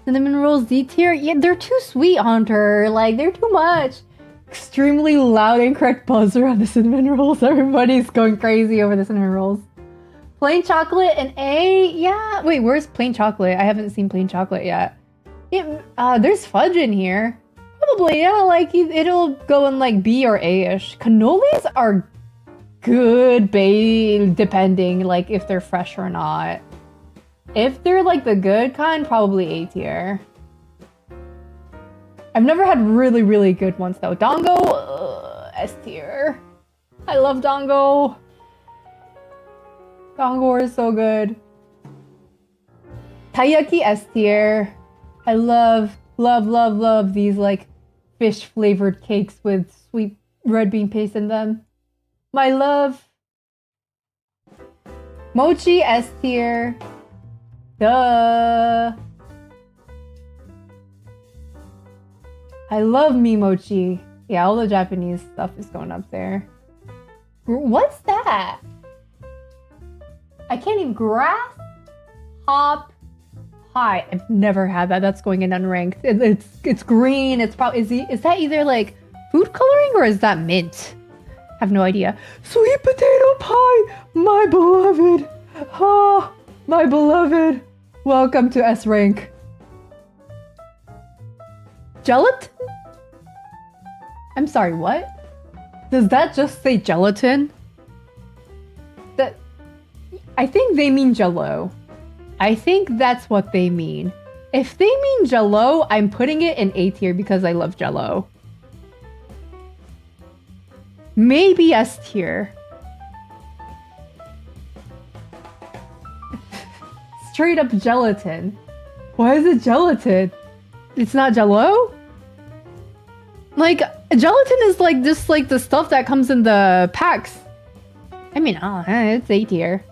Cinnamon rolls, D tier. Yeah, they're too sweet, Hunter. Like, they're too much. Extremely loud incorrect buzzer on the cinnamon rolls. Everybody's going crazy over the cinnamon rolls. Plain chocolate and A. Yeah. Wait, where's plain chocolate? I haven't seen plain chocolate yet. Yeah, there's fudge in here. Probably, yeah, like it'll go in like B or A-ish. Cannolis are good, depending like if they're fresh or not. If they're like the good kind, probably A tier. I've never had really, really good ones though. Dango, S tier. I love Dango. Dango is so good. Taiyaki, S tier. I love these like fish flavored cakes with sweet red bean paste in them. My love. Mochi, S tier. Duh. I love me mochi. Yeah, all the Japanese stuff is going up there. What's that? I can't even grasp. Hop pie. I've never had that. That's going in unranked. It's green. It's probably is that either like food coloring or is that mint? I have no idea. Sweet potato pie, my beloved. Ah, my beloved. Welcome to S rank. Gelatin? I'm sorry, what? Does that just say gelatin? That I think they mean Jello. I think that's what they mean. If they mean Jello, I'm putting it in A tier because I love Jello. Maybe S tier. Straight up gelatin. Why is it gelatin? It's not Jello? Like, gelatin is like just like the stuff that comes in the packs. I mean, it's A tier.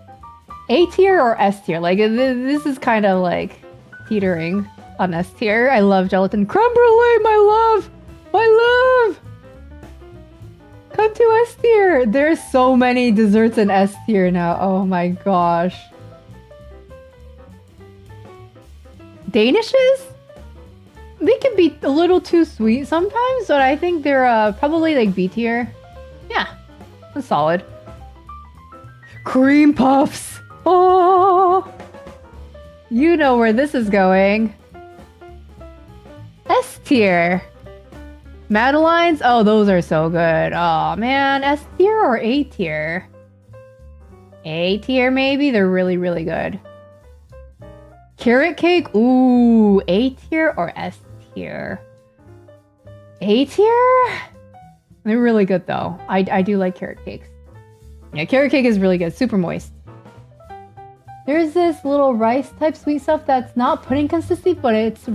A tier or S tier? Like, this is kind of like teetering on S tier. I love gelatin. Creme brulee, my love! My love! Come to S tier! There's so many desserts in S tier now. Oh my gosh. Danishes? They can be a little too sweet sometimes, but I think they're probably like B tier. Yeah, that's solid. Cream puffs! Oh! You know where this is going. S tier. Madeleines? Oh, those are so good. Oh man, S tier or A tier? A tier maybe? They're really, really good. Carrot cake? Ooh, A tier or S tier? A tier? They're really good though. I do like carrot cakes. Yeah, carrot cake is really good. Super moist. There's this little rice type sweet stuff that's not pudding consistency, but it's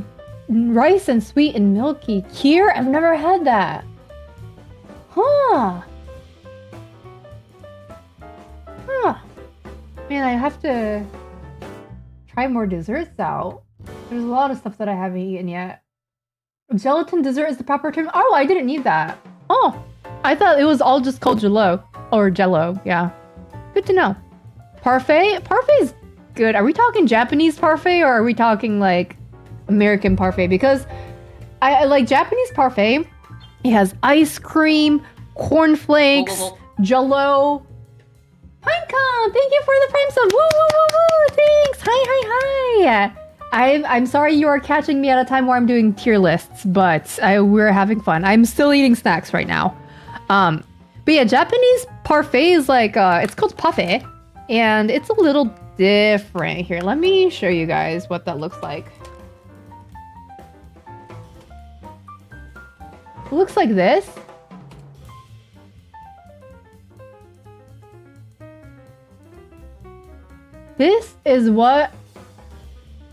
rice and sweet and milky. Kheer? I've never had that. Huh. Man, I have to try more desserts out. There's a lot of stuff that I haven't eaten yet. Gelatin dessert is the proper term. Oh, I didn't need that. Oh, I thought it was all just called Jello. Or Jello, yeah. Good to know. Parfait? Parfait's good. Are we talking Japanese parfait or are we talking like American parfait? Because I like Japanese parfait. It has ice cream, cornflakes, Jello. Pinecon, thank you for the prime sub. Woo, woo, woo, woo. Thanks. Hi. I'm sorry you are catching me at a time where I'm doing tier lists, but we're having fun. I'm still eating snacks right now. But yeah, Japanese parfait is like, it's called parfait, and it's a little different. Here, let me show you guys what that looks like. It looks like this. This is what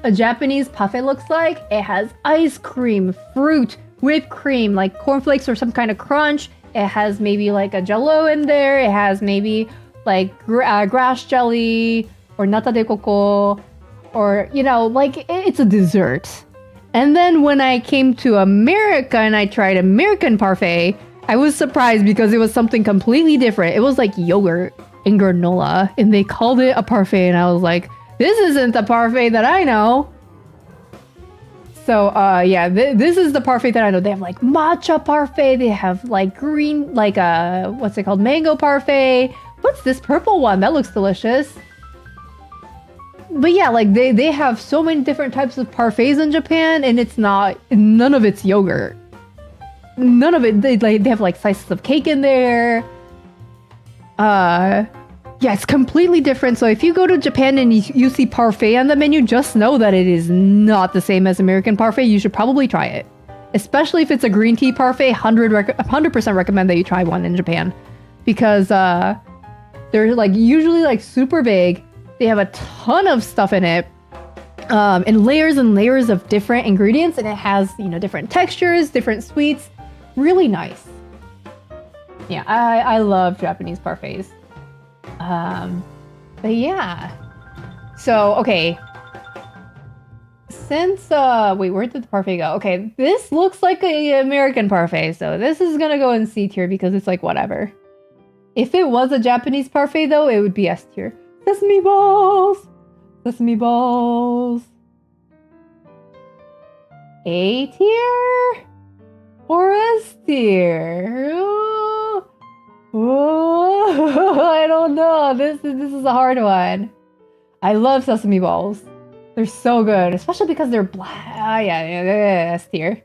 a Japanese parfait looks like. It has ice cream, fruit, whipped cream, like cornflakes or some kind of crunch. It has maybe like a Jello in there. It has maybe like grass jelly or nata de coco, or, you know, like it's a dessert. And then when I came to America and I tried American parfait, I was surprised because it was something completely different. It was like yogurt and granola, and they called it a parfait, and I was like, this isn't the parfait that I know. So yeah, this is the parfait that I know. They have like matcha parfait, they have like green, like what's it called, mango parfait. What's this purple one? That looks delicious. But yeah, like they have so many different types of parfaits in Japan, and it's not, none of it's yogurt. None of it, they have like slices of cake in there. Yeah, it's completely different. So if you go to Japan and you see parfait on the menu, just know that it is not the same as American parfait. You should probably try it. Especially if it's a green tea parfait, 100% recommend that you try one in Japan. Because they're like usually like super big. They have a ton of stuff in it. And layers of different ingredients. And it has, you know, different textures, different sweets. Really nice. Yeah, I love Japanese parfaits. But yeah. So, okay. Since, wait, where did the parfait go? Okay, this looks like an American parfait, so this is gonna go in C tier because it's like, whatever. If it was a Japanese parfait, though, it would be S tier. Sesame balls! Sesame balls! A tier? Or S tier? Ooh, I don't know. This is a hard one. I love sesame balls. They're so good, especially because they're black. Yeah, S tier.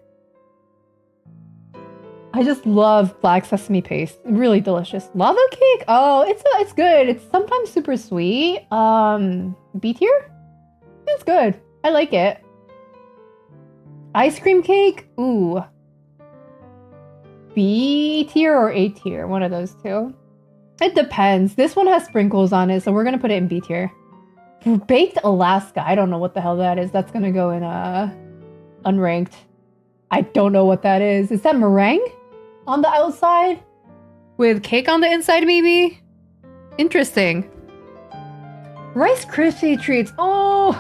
I just love black sesame paste. Really delicious. Lava cake? Oh, it's good. It's sometimes super sweet. B tier? It's good. I like it. Ice cream cake? Ooh. B tier or A tier? One of those two. It depends. This one has sprinkles on it, so we're gonna put it in B tier. Baked Alaska. I don't know what the hell that is. That's gonna go in unranked. I don't know what that is. Is that meringue on the outside with cake on the inside, maybe? Interesting. Rice Krispie treats. Oh,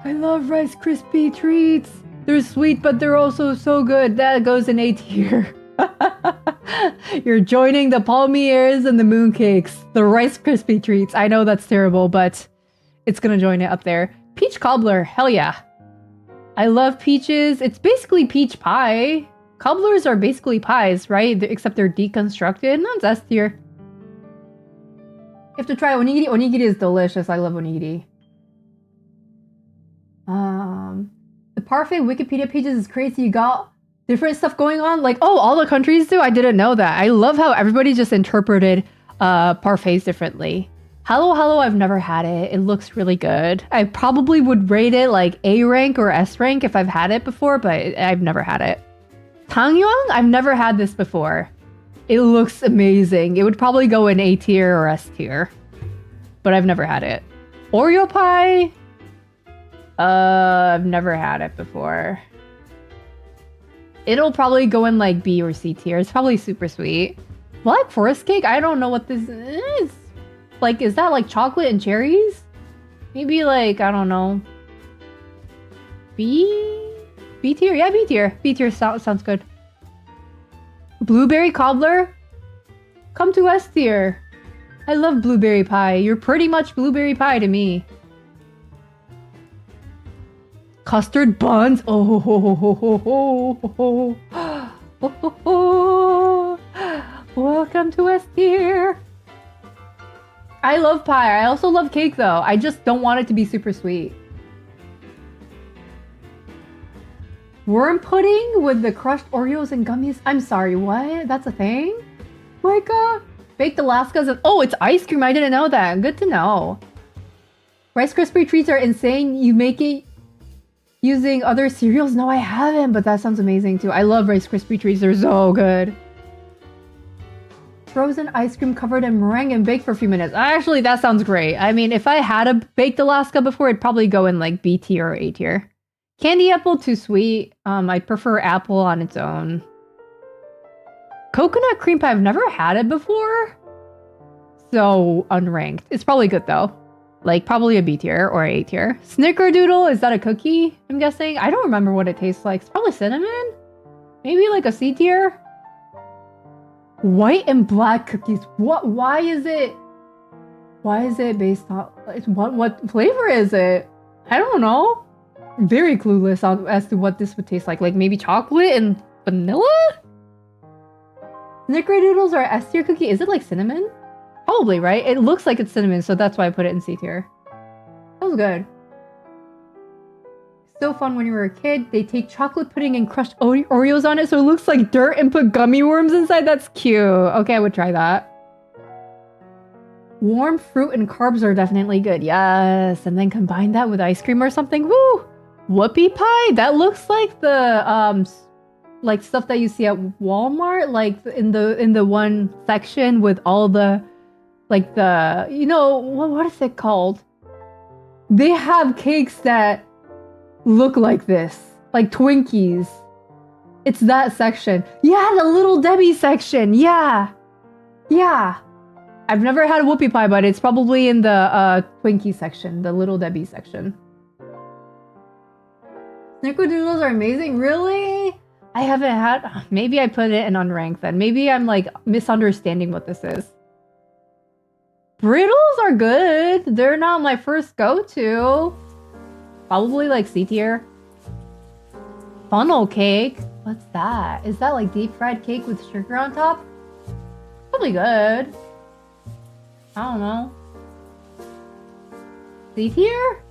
I love Rice Krispie treats. They're sweet, but they're also so good. That goes in A tier. You're joining the palmiers and the mooncakes. The Rice Krispie treats. I know that's terrible, but it's gonna join it up there. Peach cobbler. Hell yeah. I love peaches. It's basically peach pie. Cobblers are basically pies, right? Except they're deconstructed. That's S tier. You have to try onigiri. Onigiri is delicious. I love onigiri. The parfait Wikipedia pages is crazy. You got different stuff going on. Like, oh, all the countries do? I didn't know that. I love how everybody just interpreted parfaits differently. Hello Hello, I've never had it. It looks really good. I probably would rate it like A rank or S rank if I've had it before, but I've never had it. Tangyong? I've never had this before. It looks amazing. It would probably go in A tier or S tier, but I've never had it. Oreo pie? I've never had it before. It'll probably go in like B or C tier. It's probably super sweet. Black Forest cake? I don't know what this is. Like, is that like chocolate and cherries? Maybe like, I don't know. B tier? Yeah, B tier. B tier sounds good. Blueberry cobbler? Come to S tier. I love blueberry pie. You're pretty much blueberry pie to me. Custard buns? Oh, ho, ho, ho, ho, ho, ho, ho, ho, ho. Welcome to S tier. I love pie. I also love cake though. I just don't want it to be super sweet. Worm pudding with the crushed Oreos and gummies. I'm sorry, what? That's a thing? Micah? Baked Alaska's and oh, it's ice cream. I didn't know that. Good to know. Rice Krispie treats are insane. You make it using other cereals? No, I haven't, but that sounds amazing too. I love Rice Krispie treats. They're so good. Frozen ice cream covered in meringue and baked for a few minutes. Actually, that sounds great. I mean, if I had a baked Alaska before, it'd probably go in like B tier or A tier. Candy apple, too sweet. I prefer apple on its own. Coconut cream pie, I've never had it before. So, unranked. It's probably good though. Like, probably a B tier or A tier. Snickerdoodle, is that a cookie? I'm guessing. I don't remember what it tastes like. It's probably cinnamon? Maybe like a C tier? White and black cookies. What? Why is it based on what flavor is it? I don't know. Very clueless as to what this would taste like. Like maybe chocolate and vanilla? Snickerdoodles are S tier cookie. Is it like cinnamon? Probably, right? It looks like it's cinnamon, so that's why I put it in C tier. That was good. So fun when you were a kid. They take chocolate pudding and crushed Oreos on it so it looks like dirt and put gummy worms inside. That's cute. Okay, I would try that. Warm fruit and carbs are definitely good. Yes. And then combine that with ice cream or something. Woo! Whoopie pie? That looks like the like stuff that you see at Walmart, like in the one section with all the like the, you know, what is it called? They have cakes that look like this, like Twinkies. It's that section. Yeah, the Little Debbie section. Yeah. I've never had a whoopie pie, but it's probably in the Twinkie section, the Little Debbie section. Snickerdoodles are amazing. Really? I haven't had. Maybe I put it in unranked then. Maybe I'm like misunderstanding what this is. Brittles are good. They're not my first go-to. Probably like C tier. Funnel cake. What's that? Is that like deep fried cake with sugar on top? Probably good. I don't know. C tier?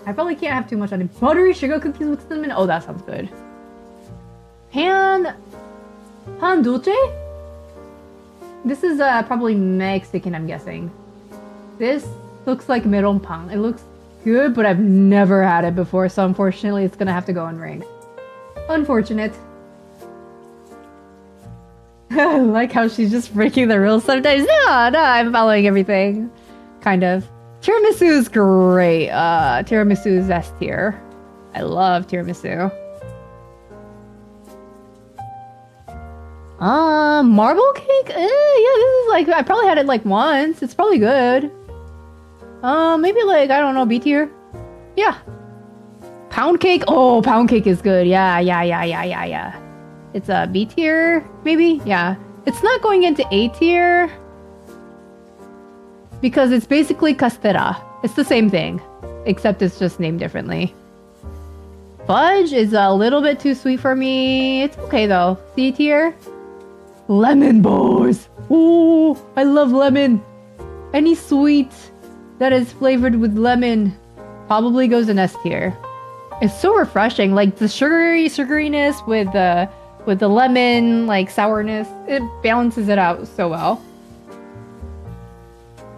I probably can't have too much on it. Buttery sugar cookies with cinnamon. Oh, that sounds good. Pan dulce? This is probably Mexican, I'm guessing. This looks like meron pan. It looks good, but I've never had it before, so unfortunately it's gonna have to go in rank. Unfortunate. I like how she's just breaking the rules sometimes. No, I'm following everything. Kind of. Tiramisu is great. Tiramisu is S tier. I love tiramisu. Marble cake? Yeah, this is like, I probably had it like once. It's probably good. Maybe like, I don't know, B tier? Yeah. Pound cake? Oh, pound cake is good. Yeah. It's a B tier, maybe? Yeah. It's not going into A tier because it's basically castera. It's the same thing, except it's just named differently. Fudge is a little bit too sweet for me. It's okay though. C tier. Lemon bars. Ooh, I love lemon. Any sweet that is flavored with lemon probably goes in S tier. It's so refreshing. Like the sugariness with the lemon, like sourness, it balances it out so well.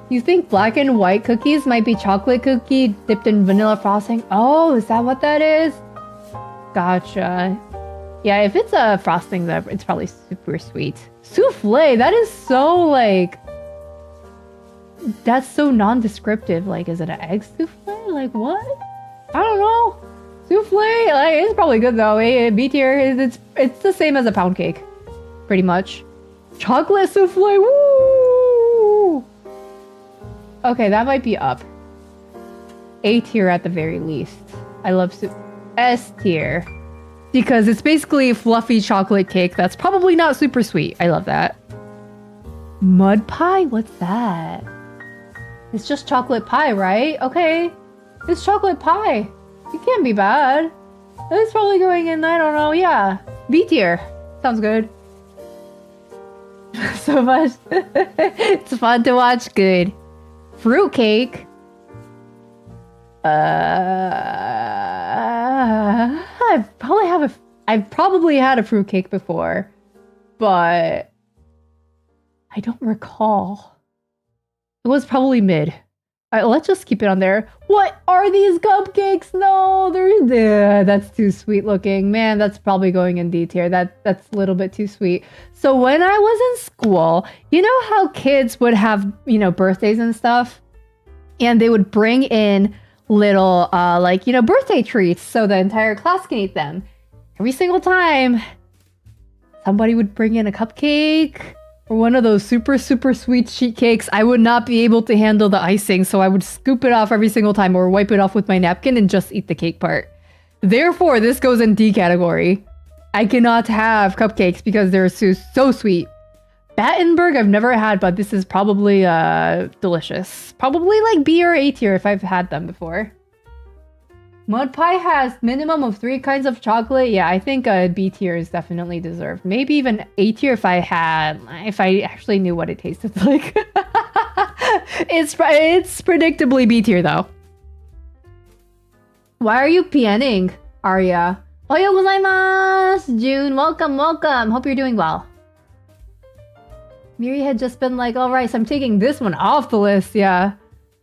You think black and white cookies might be chocolate cookie dipped in vanilla frosting? Oh, is that what that is? Gotcha. Yeah, if it's a frosting, it's probably super sweet. Souffle, that is so like... That's so non-descriptive. Like, is it an egg souffle? Like, what? I don't know. Souffle, like, it's probably good though. B tier, it's the same as a pound cake. Pretty much. Chocolate souffle, woo! Okay, that might be up. A tier at the very least. I love S tier. Because it's basically fluffy chocolate cake that's probably not super sweet. I love that. Mud pie? What's that? It's just chocolate pie, right? Okay. It's chocolate pie. It can't be bad. It's probably going in, I don't know, yeah. B tier. Sounds good. So much. It's fun to watch. Good. Fruitcake. I've probably had a fruitcake before, but I don't recall. It was probably mid. Let's just keep it on there. What are these cupcakes? No, that's too sweet looking. Man, that's probably going in D tier. That's a little bit too sweet. So when I was in school, you know how kids would have, birthdays and stuff? And they would bring in little, birthday treats so the entire class can eat them. Every single time, somebody would bring in a cupcake or one of those super, super sweet sheet cakes. I would not be able to handle the icing, so I would scoop it off every single time or wipe it off with my napkin and just eat the cake part. Therefore, this goes in D category. I cannot have cupcakes because they're so sweet. Battenberg I've never had, but this is probably delicious. Probably like B or A tier if I've had them before. Mud pie has minimum of 3 kinds of chocolate. Yeah, I think B tier is definitely deserved. Maybe even A tier if I actually knew what it tasted like. It's predictably B tier though. Why are you PNing, Arya? Oyo gozaimasu! June, welcome. Hope you're doing well. Mieri had just been like, alright, so I'm taking this one off the list, yeah.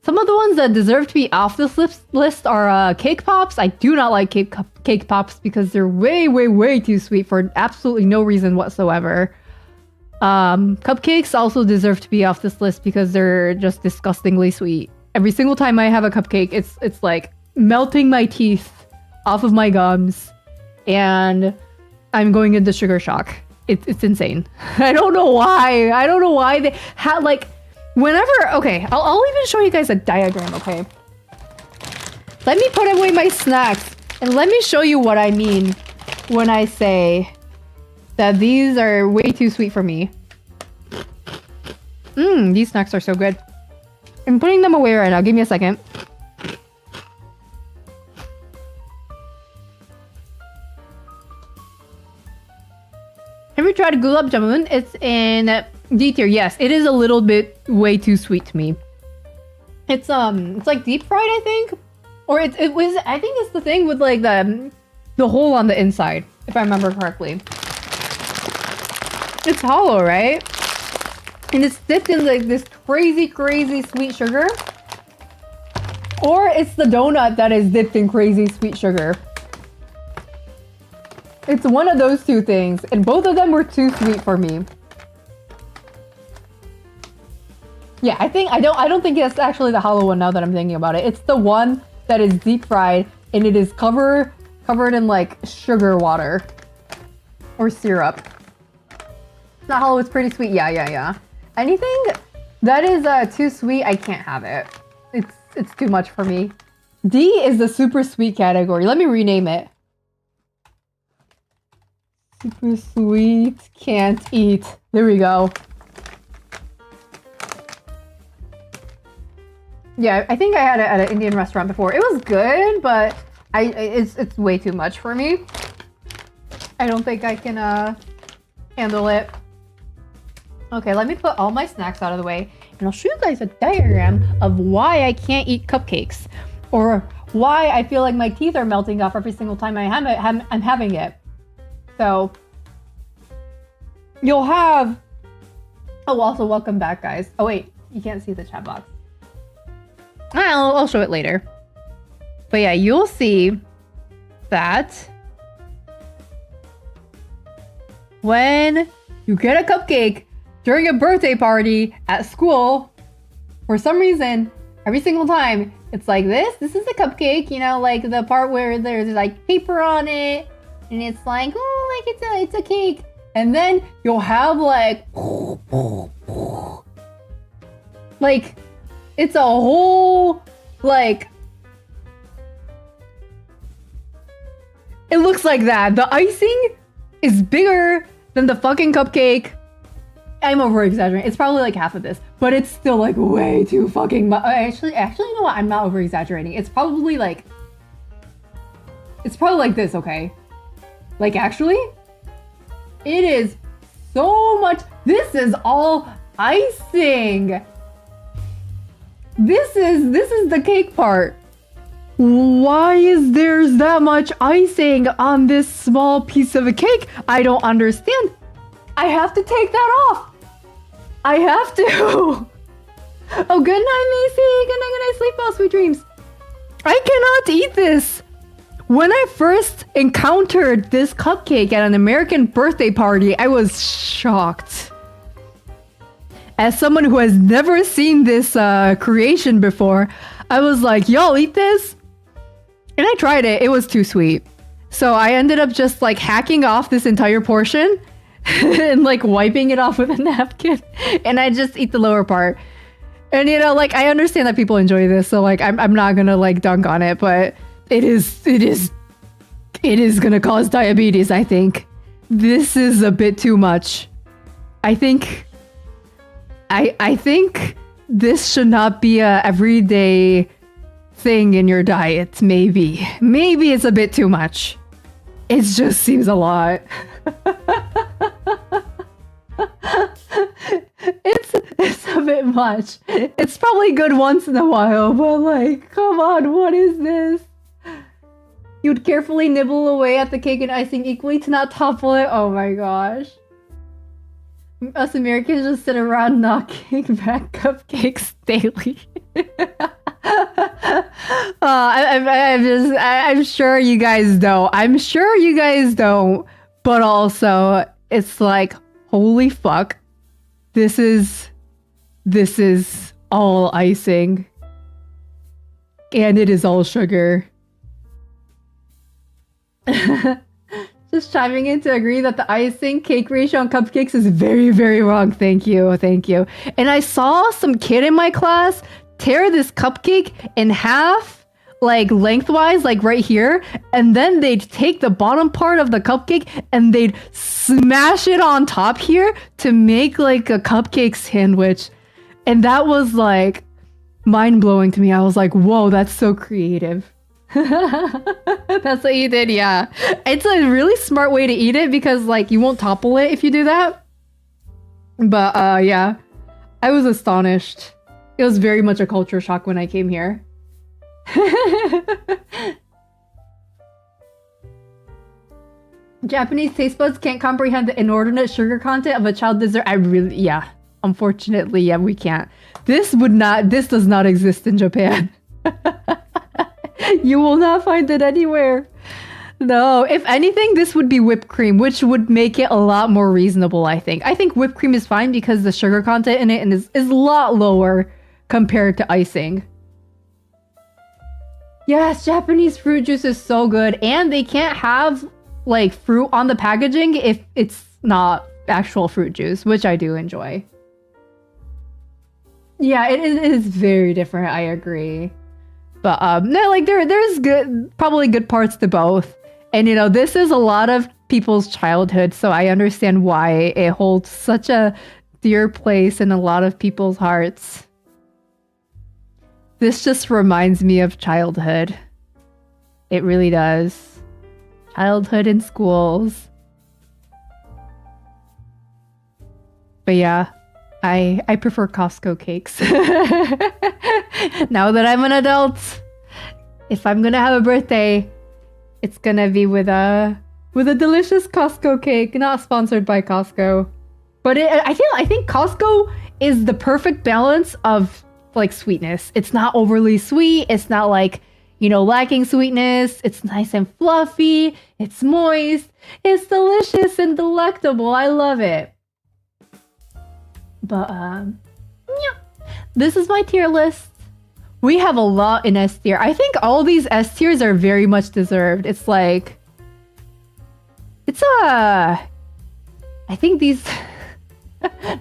Some of the ones that deserve to be off this list are cake pops. I do not like cake pops because they're way, way, way too sweet for absolutely no reason whatsoever. Cupcakes also deserve to be off this list because they're just disgustingly sweet. Every single time I have a cupcake, it's like melting my teeth off of my gums and I'm going into sugar shock. It's insane. I don't know why they had like whenever. Okay, I'll even show you guys a diagram. Okay, let me put away my snacks and let me show you what I mean when I say that these are way too sweet for me. These snacks are so good. I'm putting them away right now. Give me a second. Have you tried gulab jamun? It's in D tier. Yes, it is a little bit way too sweet to me. It's like deep fried, I think, or it was. I think it's the thing with like the hole on the inside, if I remember correctly. It's hollow, right? And it's dipped in like this crazy, crazy sweet sugar, or it's the donut that is dipped in crazy sweet sugar. It's one of those two things, and both of them were too sweet for me. Yeah, I don't think it's actually the hollow one now that I'm thinking about it. It's the one that is deep fried and it is covered in like sugar water or syrup. It's not hollow, it's pretty sweet. Yeah. Anything that is too sweet, I can't have it. It's too much for me. D is the super sweet category. Let me rename it. Super sweet, can't eat. There we go. Yeah, I think I had it at an Indian restaurant before. It was good, but it's way too much for me. I don't think I can handle it. Okay, let me put all my snacks out of the way, and I'll show you guys a diagram of why I can't eat cupcakes, or why I feel like my teeth are melting off every single time I'm having it. So you'll have. Oh, also welcome back, guys. Oh wait, you can't see the chat box. I'll show it later. But yeah, you'll see that when you get a cupcake during a birthday party at school, for some reason, every single time, it's like this. This is a cupcake, you know, like the part where there's like paper on it, and it's like, oh, like it's a cake. And then you'll have like it's a whole, like, it looks like that. The icing is bigger than the fucking cupcake. I'm over exaggerating. It's probably like half of this, but it's still like way too fucking much. Actually, you know what? I'm not over exaggerating. It's probably like this, okay? Like, actually, it is so much. This is all icing. This is the cake part. Why is there that much icing on this small piece of a cake? I don't understand. I have to take that off. I have to. Oh, good night, Macy. Good night, sleep well, sweet dreams. I cannot eat this. When I first encountered this cupcake at an American birthday party, I was shocked. As someone who has never seen this creation before, I was like, y'all eat this? And I tried it. It was too sweet. So I ended up just like hacking off this entire portion and like wiping it off with a napkin. And I just eat the lower part. And you know, like, I understand that people enjoy this, so like I'm not gonna like dunk on it, but it is gonna cause diabetes, I think. This is a bit too much. I think this should not be a everyday thing in your diet, maybe. Maybe it's a bit too much. It just seems a lot. It's a bit much. It's probably good once in a while, but like, come on, what is this? You'd carefully nibble away at the cake and icing equally to not topple it. Oh my gosh. Us Americans just sit around knocking back cupcakes daily. I'm sure you guys don't. I'm sure you guys don't. But also, it's like, holy fuck. This is all icing. And it is all sugar. Just chiming in to agree that the icing cake ratio on cupcakes is very, very wrong. Thank you. Thank you. And I saw some kid in my class tear this cupcake in half, like lengthwise, like right here. And then they'd take the bottom part of the cupcake and they'd smash it on top here to make like a cupcake sandwich. And that was like mind blowing to me. I was like, whoa, that's so creative. That's what you did, yeah. It's a really smart way to eat it because like you won't topple it if you do that. But yeah, I was astonished. It was very much a culture shock when I came here. Japanese taste buds can't comprehend the inordinate sugar content of a child dessert. Yeah. Unfortunately, yeah, we can't. This does not exist in Japan. You will not find it anywhere. No, if anything, this would be whipped cream, which would make it a lot more reasonable, I think. I think whipped cream is fine because the sugar content in it is a lot lower compared to icing. Yes, Japanese fruit juice is so good. And they can't have, like, fruit on the packaging if it's not actual fruit juice, which I do enjoy. Yeah, it is very different, I agree. But no, like there's probably good parts to both. And you know, this is a lot of people's childhood, so I understand why it holds such a dear place in a lot of people's hearts. This just reminds me of childhood. It really does. Childhood in schools. But yeah, I prefer Costco cakes. Now that I'm an adult, if I'm gonna have a birthday, it's gonna be with a delicious Costco cake. Not sponsored by Costco, but I think Costco is the perfect balance of like sweetness. It's not overly sweet. It's not like, you know, lacking sweetness. It's nice and fluffy. It's moist. It's delicious and delectable. I love it. But yeah. This is my tier list. We have a lot in S tier. I think all these S tiers are very much deserved. It's like, I think these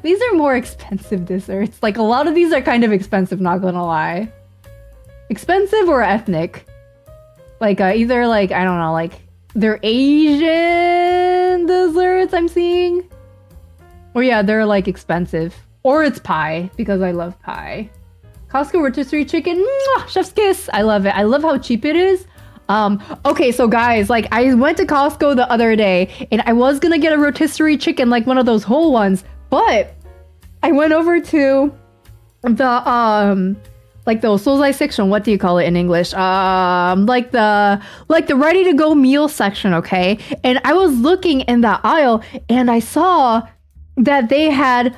these are more expensive desserts. Like a lot of these are kind of expensive, not gonna lie. Expensive or ethnic. Like either like, I don't know, like they're Asian desserts I'm seeing. Or yeah, they're like expensive. Or it's pie, because I love pie. Costco rotisserie chicken, mwah, chef's kiss. I love it. I love how cheap it is. Okay, so guys, like I went to Costco the other day and I was gonna get a rotisserie chicken, like one of those whole ones, but I went over to the like the osozai section. What do you call it in English? Like the ready to go meal section, okay? And I was looking in that aisle and I saw that they had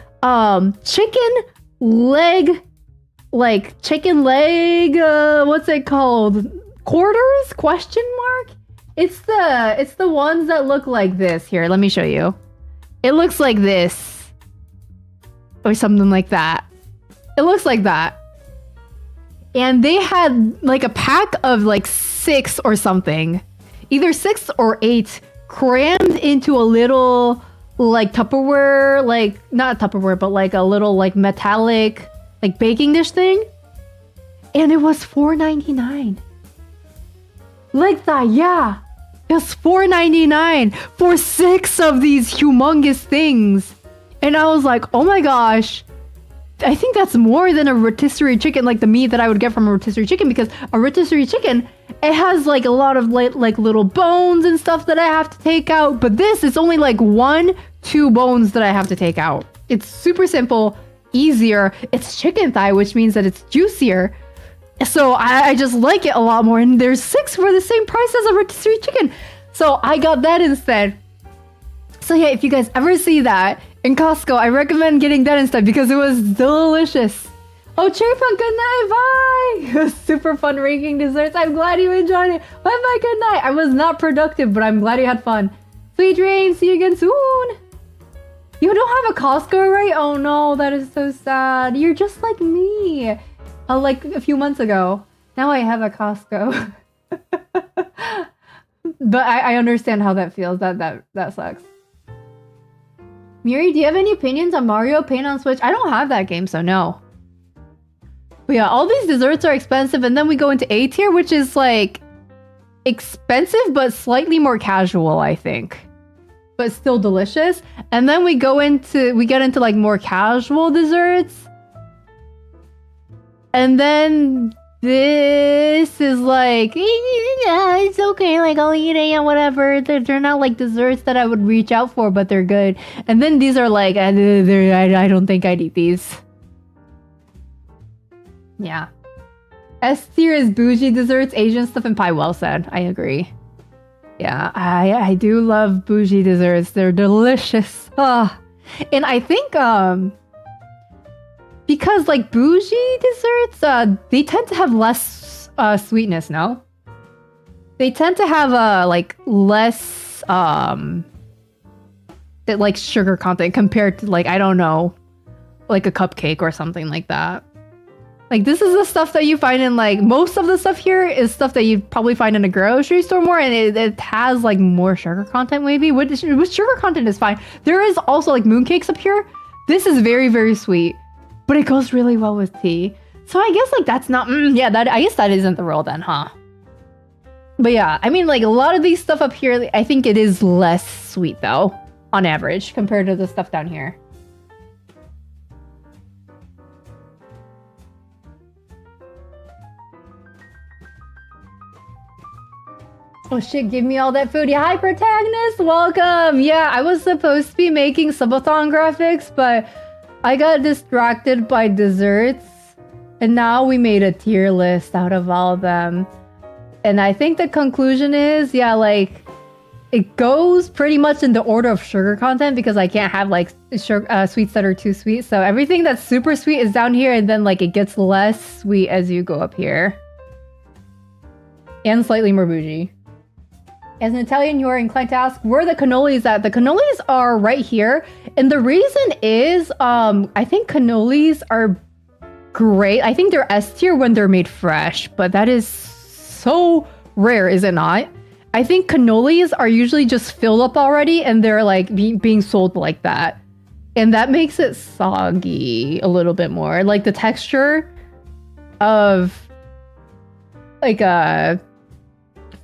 chicken leg, what's it called? Quarters? Question mark? It's the ones that look like this. Here, let me show you. It looks like this. Or something like that. It looks like that. And they had like a pack of like 6 or something. Either 6 or 8 crammed into a little like Tupperware, like not Tupperware, but like a little like metallic like baking dish thing. And it was $4.99. Like that, yeah. It was $4.99 for 6 of these humongous things. And I was like, oh my gosh. I think that's more than a rotisserie chicken, like the meat that I would get from a rotisserie chicken, because a rotisserie chicken, it has like a lot of like little bones and stuff that I have to take out. But this is only like 1-2 bones that I have to take out. It's super simple, easier. It's chicken thigh, which means that it's juicier. So I just like it a lot more. And there's 6 for the same price as a rotisserie chicken. So I got that instead. So yeah, if you guys ever see that in Costco, I recommend getting that instead because it was delicious. Oh, Cherry Punk, good night, bye! It was super fun ranking desserts. I'm glad you enjoyed it. Bye-bye, good night. I was not productive, but I'm glad you had fun. Sweet dreams, see you again soon. You don't have a Costco, right? Oh no, that is so sad. You're just like me. Like a few months ago. Now I have a Costco. But I understand how that feels. That sucks. Mieri, do you have any opinions on Mario Paint on Switch? I don't have that game, so no. But yeah, all these desserts are expensive, and then we go into A tier, which is like expensive but slightly more casual, I think. But still delicious. And then we get into like more casual desserts. And then this is like, yeah, it's okay, like I'll eat it, yeah, whatever. They're not like desserts that I would reach out for, but they're good. And then these are like, I don't think I'd eat these. Yeah. S tier is bougie desserts, Asian stuff, and pie. Well said. I agree. Yeah, I do love bougie desserts. They're delicious. Ah. And I think, because like bougie desserts, they tend to have less sweetness, no? They tend to have like less like sugar content compared to like, I don't know, like a cupcake or something like that. Like this is the stuff that you find in like, most of the stuff here is stuff that you probably find in a grocery store more, and it has like more sugar content maybe. With sugar content is fine. There is also like mooncakes up here. This is very, very sweet. But it goes really well with tea. So I guess like that's not, yeah, I guess that isn't the rule then, huh? But yeah, I mean like a lot of these stuff up here, I think it is less sweet though, on average, compared to the stuff down here. Oh shit, give me all that food. Yeah, hi protagonist, welcome. Yeah, I was supposed to be making Subathon graphics, but I got distracted by desserts, and now we made a tier list out of all of them. And I think the conclusion is, yeah, like, it goes pretty much in the order of sugar content because I can't have like sweets that are too sweet. So everything that's super sweet is down here, and then like it gets less sweet as you go up here. And slightly more bougie. As an Italian, you are inclined to ask where the cannolis at. The cannolis are right here. And the reason is, I think cannolis are great. I think they're S tier when they're made fresh, but that is so rare, is it not? I think cannolis are usually just filled up already and they're like being sold like that. And that makes it soggy a little bit more. Like the texture of like a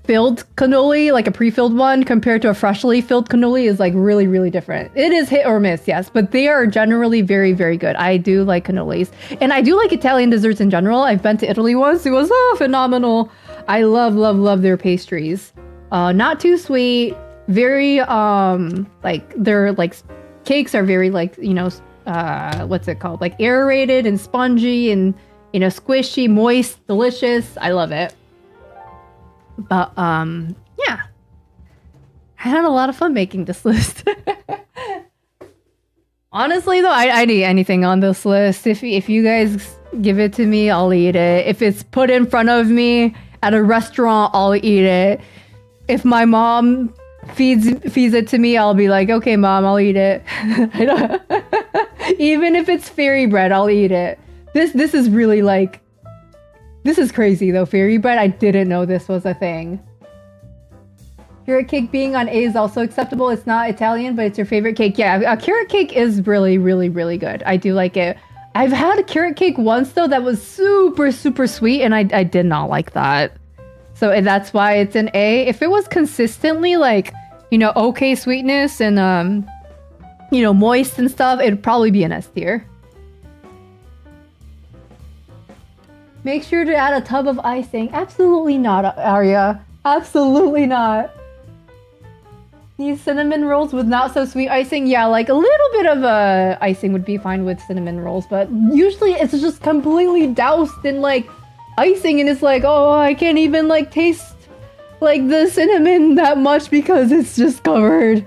filled cannoli, like a pre-filled one, compared to a freshly filled cannoli is like really, really different. It is hit or miss, yes, but they are generally very, very good. I do like cannolis. And I do like Italian desserts in general. I've been to Italy once. It was phenomenal. I love, love, love their pastries. Not too sweet. Very, like, their, like, cakes are very, like, you know, what's it called? Like, aerated and spongy and, you know, squishy, moist, delicious. I love it. But, yeah. I had a lot of fun making this list. Honestly, though, I'd eat anything on this list. If you guys give it to me, I'll eat it. If it's put in front of me at a restaurant, I'll eat it. If my mom feeds it to me, I'll be like, okay, mom, I'll eat it. Even if it's fairy bread, I'll eat it. This is really like... This is crazy though, fairy bread. I didn't know this was a thing. Carrot cake being on A is also acceptable. It's not Italian, but it's your favorite cake. Yeah, a carrot cake is really, really, really good. I do like it. I've had a carrot cake once though that was super, super sweet, and I did not like that. So that's why it's an A. If it was consistently like, you know, okay sweetness and you know, moist and stuff, it'd probably be an S tier. Make sure to add a tub of icing. Absolutely not, Arya. Absolutely not. These cinnamon rolls with not so sweet icing. Yeah, like a little bit of icing would be fine with cinnamon rolls, but usually it's just completely doused in like icing, and it's like, oh, I can't even like taste like the cinnamon that much because it's just covered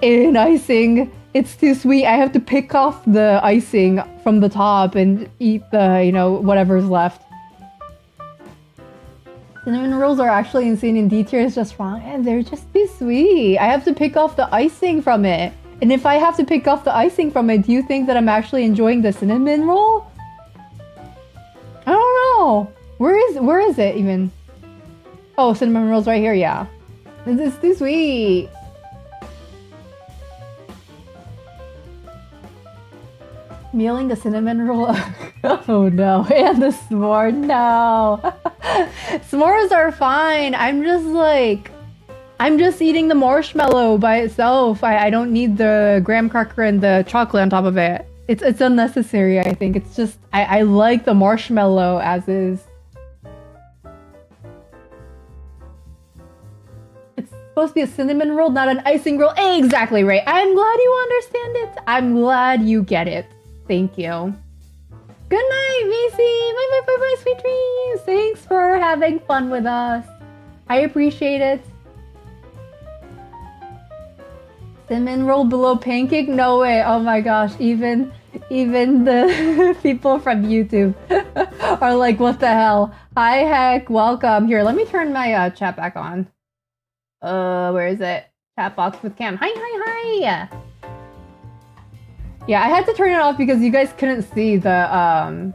in icing. It's too sweet. I have to pick off the icing from the top and eat the, you know, whatever's left. Cinnamon rolls are actually insane in D tier. It's just wrong, and they're just too sweet. I have to pick off the icing from it. And if I have to pick off the icing from it, do you think that I'm actually enjoying the cinnamon roll? I don't know. Where is it even? Oh, cinnamon rolls right here, yeah. This is too sweet. Mealing the cinnamon roll. Oh no. And the s'more. No. S'mores are fine. I'm just eating the marshmallow by itself. I don't need the graham cracker and the chocolate on top of it. It's unnecessary, I think. It's just I like the marshmallow as is. It's supposed to be a cinnamon roll, not an icing roll. Exactly right. I'm glad you understand it. I'm glad you get it. Thank you. Good night, Macy. Bye, bye, bye, bye, sweet dreams. Thanks for having fun with us. I appreciate it. Cinnamon roll below pancake? No way. Oh my gosh. Even the people from YouTube are like, what the hell? Hi, heck. Welcome. Here, let me turn my chat back on. Where is it? Chat box with cam. Hi, hi, hi. Yeah, I had to turn it off because you guys couldn't see the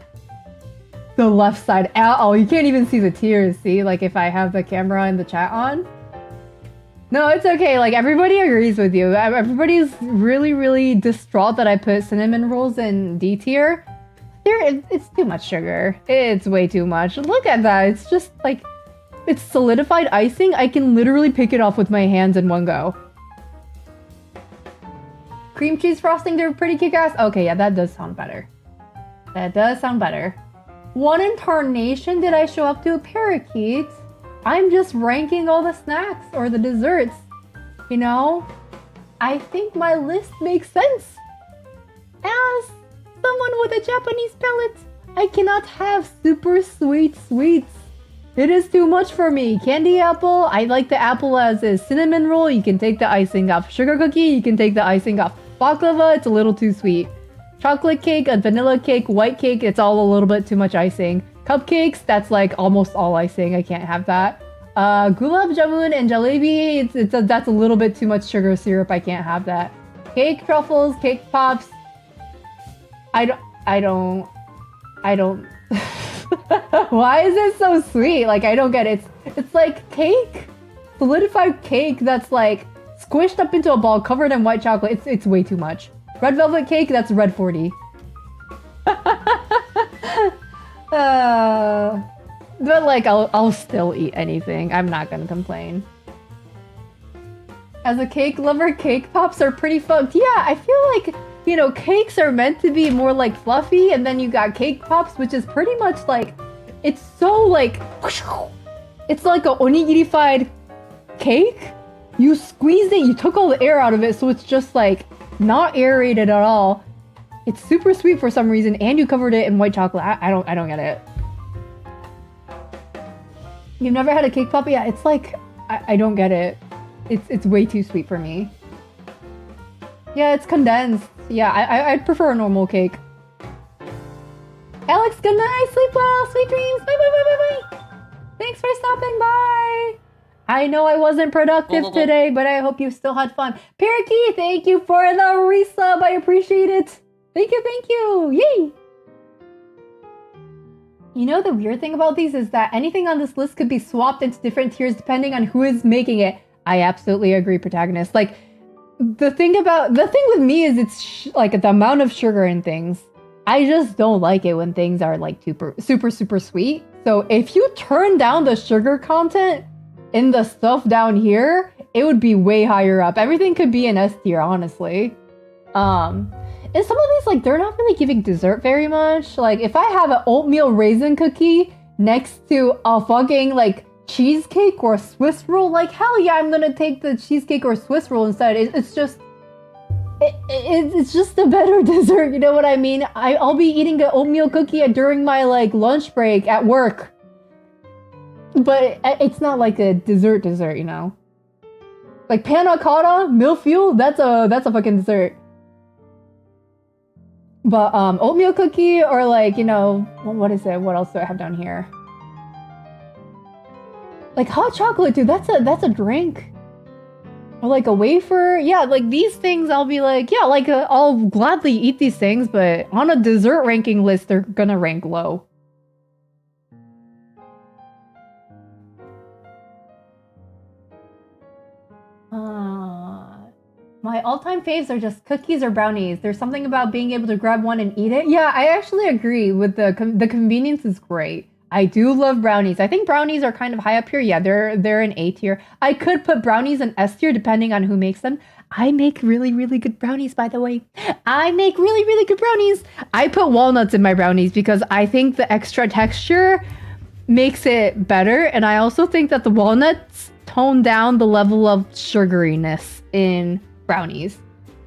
left side at all. You can't even see the tears, see? Like if I have the camera and the chat on. No, it's okay. Like everybody agrees with you. Everybody's really, really distraught that I put cinnamon rolls in D tier. It's too much sugar. It's way too much. Look at that. It's just like, it's solidified icing. I can literally pick it off with my hands in one go. Cream cheese frosting, they're pretty kick-ass. Okay, yeah, that does sound better. That does sound better. What incarnation did I show up to? Parakeet? I'm just ranking all the snacks or the desserts. You know? I think my list makes sense. As someone with a Japanese palate, I cannot have super sweet sweets. It is too much for me. Candy apple, I like the apple as is. Cinnamon roll, you can take the icing off. Sugar cookie, you can take the icing off. Baklava, it's a little too sweet. Chocolate cake, a vanilla cake, white cake, it's all a little bit too much icing. Cupcakes, that's like almost all icing. I can't have that. Gulab jamun and jalebi, that's a little bit too much sugar syrup. I can't have that. Cake truffles, cake pops. I don't. Why is it so sweet? Like, I don't get it. It's like cake, solidified cake that's like squished up into a ball covered in white chocolate. It's way too much. Red velvet cake, that's red 40. But like, I'll still eat anything. I'm not gonna complain. As a cake lover, cake pops are pretty fucked. Yeah, I feel like, you know, cakes are meant to be more like fluffy, and then you got cake pops, which is pretty much like, it's so like, it's like a onigirified cake. You squeezed it, you took all the air out of it, so it's just like not aerated at all. It's super sweet for some reason, and you covered it in white chocolate. I don't get it. You've never had a cake pop? Yeah, it's like, I don't get it. It's way too sweet for me. Yeah, it's condensed. Yeah, I'd prefer a normal cake. Alex, good night. Sleep well. Sweet dreams. Bye, bye, bye, bye, bye. Thanks for stopping by. I know I wasn't productive today, but I hope you still had fun. Parakeet, thank you for the resub. I appreciate it. Thank you, thank you. Yay. You know, the weird thing about these is that anything on this list could be swapped into different tiers depending on who is making it. I absolutely agree, protagonist. Like, the thing with me is it's like the amount of sugar in things. I just don't like it when things are like super sweet. So if you turn down the sugar content in the stuff down here, it would be way higher up. Everything could be an S tier, honestly. And some of these, like, they're not really giving dessert very much. Like, if I have an oatmeal raisin cookie next to a fucking, like, cheesecake or Swiss roll, like, hell yeah, I'm gonna take the cheesecake or Swiss roll instead. It's just a better dessert, you know what I mean? I'll be eating an oatmeal cookie during my, like, lunch break at work. But it's not like a dessert, you know? Like, panna cotta, milfoil, that's a fucking dessert. But oatmeal cookie or like, you know, what is it? What else do I have down here? Like hot chocolate, dude, that's a drink. Or like a wafer. Yeah, like these things I'll be like, yeah, like I'll gladly eat these things, but on a dessert ranking list, they're gonna rank low. My all-time faves are just cookies or brownies. There's something about being able to grab one and eat it. Yeah, I actually agree with the convenience is great. I do love brownies. I think brownies are kind of high up here. Yeah, they're an A tier. I could put brownies in S tier depending on who makes them. I make really, really good brownies, by the way. I make really, really good brownies. I put walnuts in my brownies because I think the extra texture makes it better. And I also think that the walnuts tone down the level of sugariness in brownies.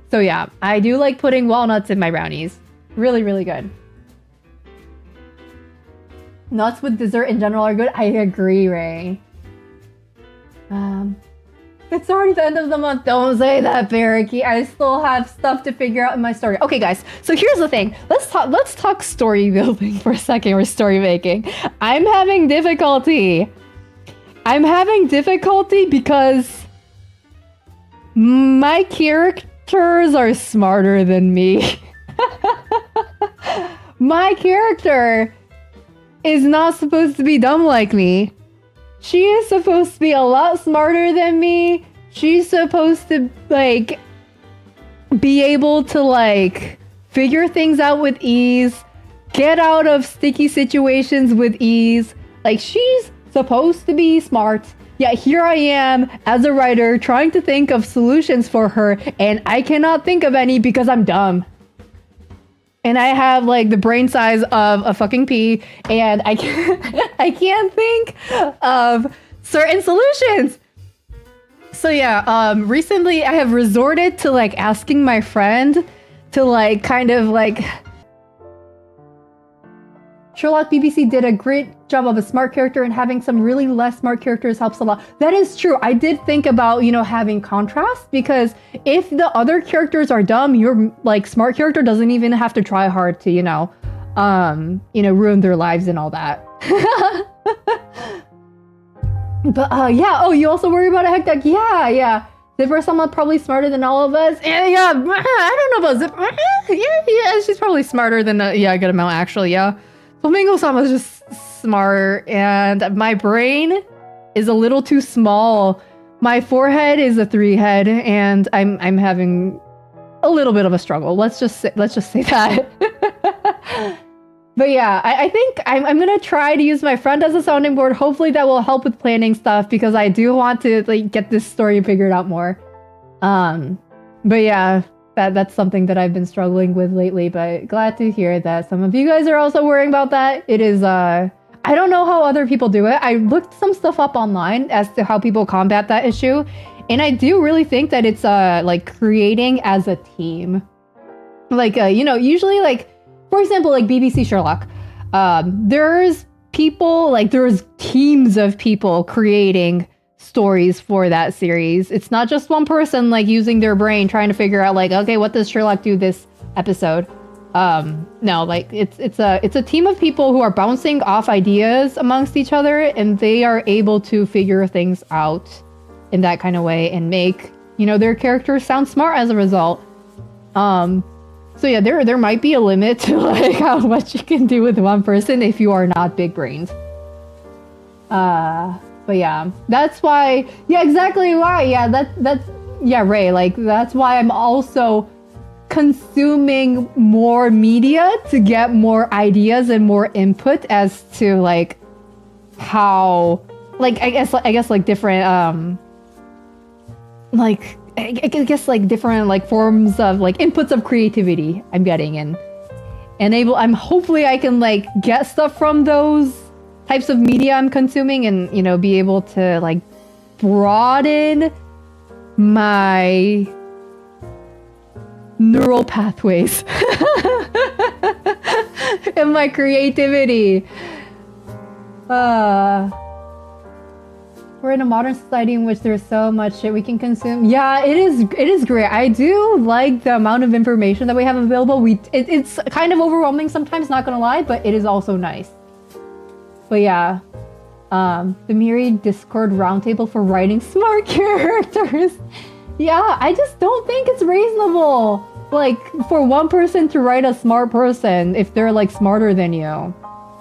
So yeah, I do like putting walnuts in my brownies. Really, really good. Nuts with dessert in general are good. I agree, Ray. It's already the end of the month. Don't say that, Barracky. I still have stuff to figure out in my story. Okay, guys. So here's the thing. Let's talk story building for a second, or story making. I'm having difficulty. Because my characters are smarter than me. My character is not supposed to be dumb like me. She is supposed to be a lot smarter than me. She's supposed to, like, be able to, like, figure things out with ease, get out of sticky situations with ease. Like, she's supposed to be smart. Yet here I am, as a writer, trying to think of solutions for her, and I cannot think of any because I'm dumb. And I have, like, the brain size of a fucking pea, and I can't think of certain solutions. So yeah, recently I have resorted to, like, asking my friend to, like, kind of, like, Sherlock BBC did a great job of a smart character, and having some really less smart characters helps a lot. That is true. I did think about, you know, having contrast, because if the other characters are dumb, your like smart character doesn't even have to try hard to, you know, ruin their lives and all that. But yeah, oh, you also worry about a Hectic? Yeah. Zipper someone probably smarter than all of us. Yeah, I don't know about Zipper. Yeah, she's probably smarter than a good amount actually, yeah. Flamingo-sama's just smart, and my brain is a little too small. My forehead is a 3-head, and I'm having a little bit of a struggle. Let's just say that. But yeah, I think I'm gonna try to use my friend as a sounding board. Hopefully that will help with planning stuff, because I do want to like get this story figured out more. But yeah, that's something that I've been struggling with lately. But glad to hear that some of you guys are also worrying about that. It is I don't know how other people do it. I looked some stuff up online as to how people combat that issue, and I do really think that it's like creating as a team. Like you know, usually like, for example, like BBC Sherlock, there's people, like there's teams of people creating stories for that series. It's not just one person like using their brain trying to figure out like, okay, what does Sherlock do this episode? No, like it's a team of people who are bouncing off ideas amongst each other, and they are able to figure things out in that kind of way and make, you know, their characters sound smart as a result. So yeah, there might be a limit to like how much you can do with one person if you are not big brained. But yeah, that's why. Yeah, exactly why. Yeah, that's yeah, Ray. Like that's why I'm also consuming more media to get more ideas and more input as to like how, like I guess like different like. I guess like different like forms of like inputs of creativity I'm getting in, and I'm hopefully I can like get stuff from those types of media I'm consuming, and you know, be able to like broaden my neural pathways and my creativity. We're in a modern society in which there's so much shit we can consume. Yeah, it is great. I do like the amount of information that we have available. It's kind of overwhelming sometimes, not gonna lie, but it is also nice. But yeah, the Mieri Discord roundtable for writing smart characters. Yeah, I just don't think it's reasonable, like, for one person to write a smart person if they're like smarter than you.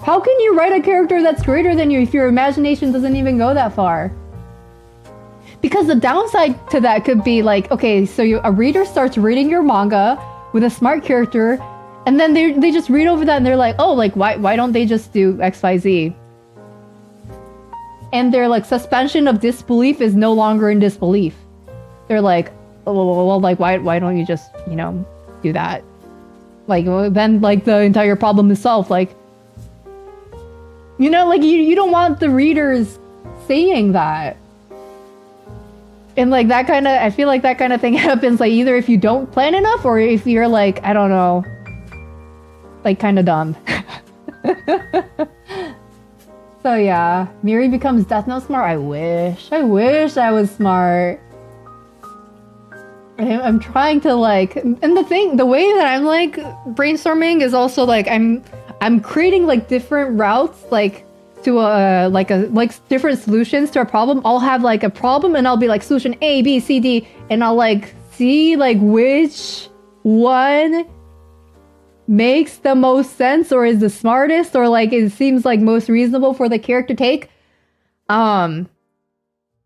How can you write a character that's greater than you if your imagination doesn't even go that far? Because the downside to that could be like, okay, so a reader starts reading your manga with a smart character, and then they just read over that and they're like, oh, like why don't they just do XYZ? And their like suspension of disbelief is no longer in disbelief. They're like, oh, well, like why don't you just, you know, do that? Like then like the entire problem is solved. Like, you know, like you don't want the readers saying that. And like that kind of, I feel like that kind of thing happens like either if you don't plan enough or if you're like, I don't know, like kind of dumb. So yeah, Mieri becomes Death Note smart. I wish I was smart. I'm trying to like, and the way that I'm like brainstorming is also like I'm creating like different routes, like to like different solutions to a problem. I'll have like a problem and I'll be like solution A, B, C, D, and I'll like see like which one makes the most sense or is the smartest or like it seems like most reasonable for the character to take.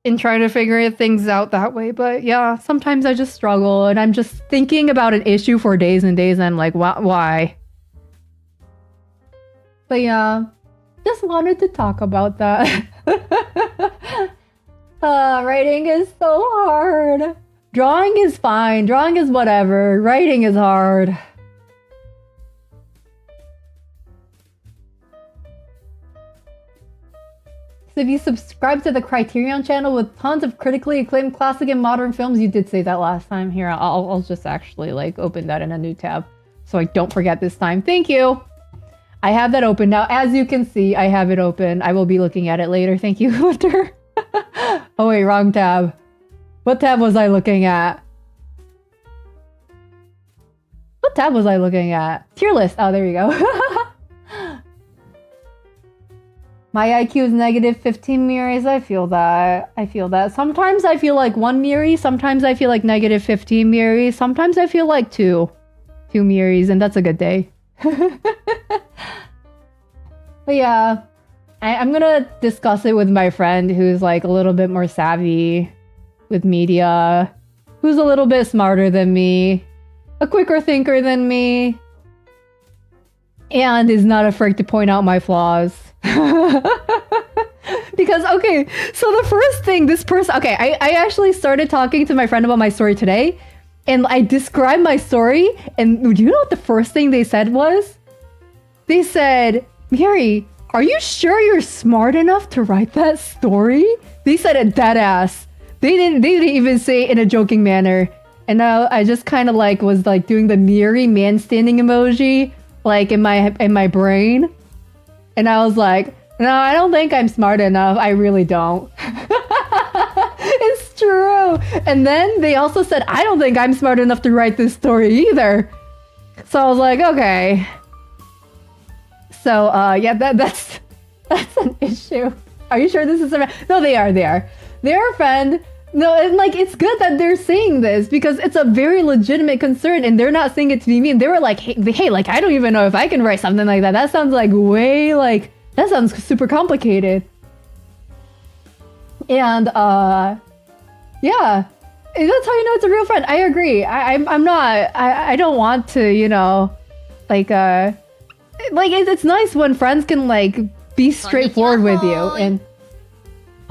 In trying to figure things out that way. But yeah, sometimes I just struggle and I'm just thinking about an issue for days and days and I'm like, why? But yeah, just wanted to talk about that. Writing is so hard. Drawing is fine. Drawing is whatever. Writing is hard. So if you subscribe to the Criterion channel with tons of critically acclaimed classic and modern films, you did say that last time. Here, I'll just actually like open that in a new tab so I don't forget this time. Thank you. I have that open now. As you can see, I have it open. I will be looking at it later. Thank you, Hunter. Oh wait, wrong tab. What tab was I looking at? What tab was I looking at? Tier list. Oh, there you go. My IQ is negative 15 Mieris. I feel that. I feel that. Sometimes I feel like 1 Mieri. Sometimes I feel like negative 15 Mieris. Sometimes I feel like 2 Mieris, and that's a good day. But yeah, I'm gonna discuss it with my friend who's like a little bit more savvy with media, who's a little bit smarter than me, a quicker thinker than me, and is not afraid to point out my flaws. Because, okay, so the first thing this person... Okay, I actually started talking to my friend about my story today, and I described my story, and do you know what the first thing they said was? They said, Mieri, are you sure you're smart enough to write that story? They said it dead ass. They didn't even say it in a joking manner. And now I just kind of like was like doing the Mieri man standing emoji like in my brain. And I was like, no, I don't think I'm smart enough. I really don't. It's true. And then they also said, I don't think I'm smart enough to write this story either. So I was like, okay. So yeah, that's an issue. Are you sure this is a... No, they are. They're a friend. No, and like it's good that they're saying this because it's a very legitimate concern, and they're not saying it to be mean. They were like, hey, like I don't even know if I can write something like that. That sounds like way like that sounds super complicated. And yeah, that's how you know it's a real friend. I agree. I'm not. I don't want to, you know, like it's nice when friends can like be straightforward with you. And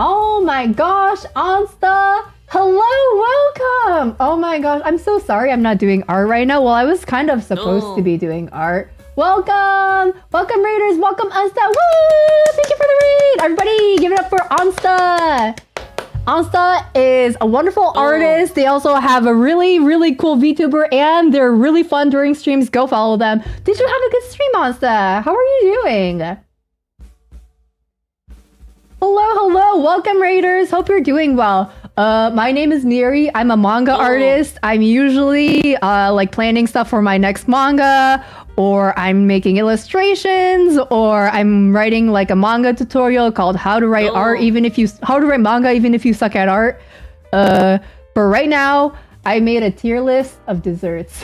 oh my gosh, Ansta! Hello, welcome! Oh my gosh, I'm so sorry I'm not doing art right now. Well, I was kind of supposed to be doing art. Welcome! Welcome, Raiders! Welcome, Ansta! Woo! Thank you for the raid! Everybody, give it up for Ansta! Ansta is a wonderful artist. They also have a really, really cool VTuber, and they're really fun during streams. Go follow them. Did you have a good stream, Ansta? How are you doing? Hello, welcome Raiders. Hope you're doing well. My name is Mieri. I'm a manga artist. I'm usually like planning stuff for my next manga, or I'm making illustrations, or I'm writing like a manga tutorial called How to Write Art, How to Write Manga even if you suck at art. But right now, I made a tier list of desserts.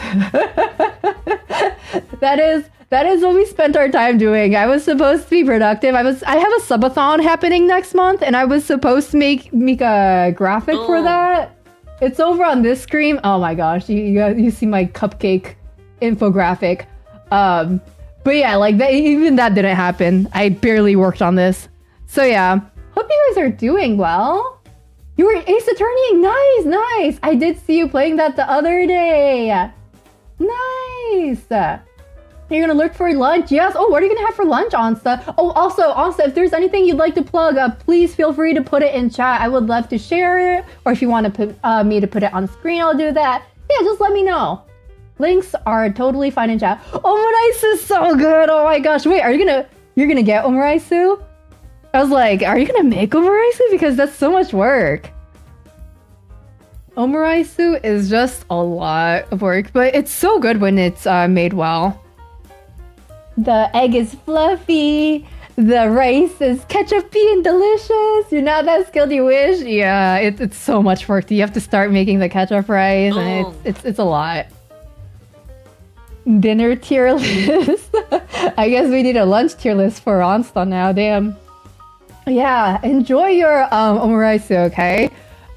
That is what we spent our time doing. I was supposed to be productive. I have a subathon happening next month, and I was supposed to make a graphic for that. It's over on this screen. Oh my gosh, you see my cupcake infographic. But yeah, like even that didn't happen. I barely worked on this. So yeah, hope you guys are doing well. You were Ace Attorney. Nice. I did see you playing that the other day. Nice. You're gonna look for lunch? Yes. Oh, what are you gonna have for lunch, Ansta? Oh, also, Ansta, if there's anything you'd like to plug, please feel free to put it in chat. I would love to share it. Or if you want to put me to put it on screen, I'll do that. Yeah, just let me know. Links are totally fine in chat. Omuraisu is so good. Oh my gosh. Wait, you're gonna get omuraisu? I was like, are you gonna make omuraisu? Because that's so much work. Omuraisu is just a lot of work, but it's so good when it's made well. The egg is fluffy. The rice is ketchupy and delicious. You're not that skilled, you wish? Yeah, it's so much work. You have to start making the ketchup rice, and it's a lot. Dinner tier list. I guess we need a lunch tier list for Ansta now. Damn. Yeah, enjoy your omuraisu, okay?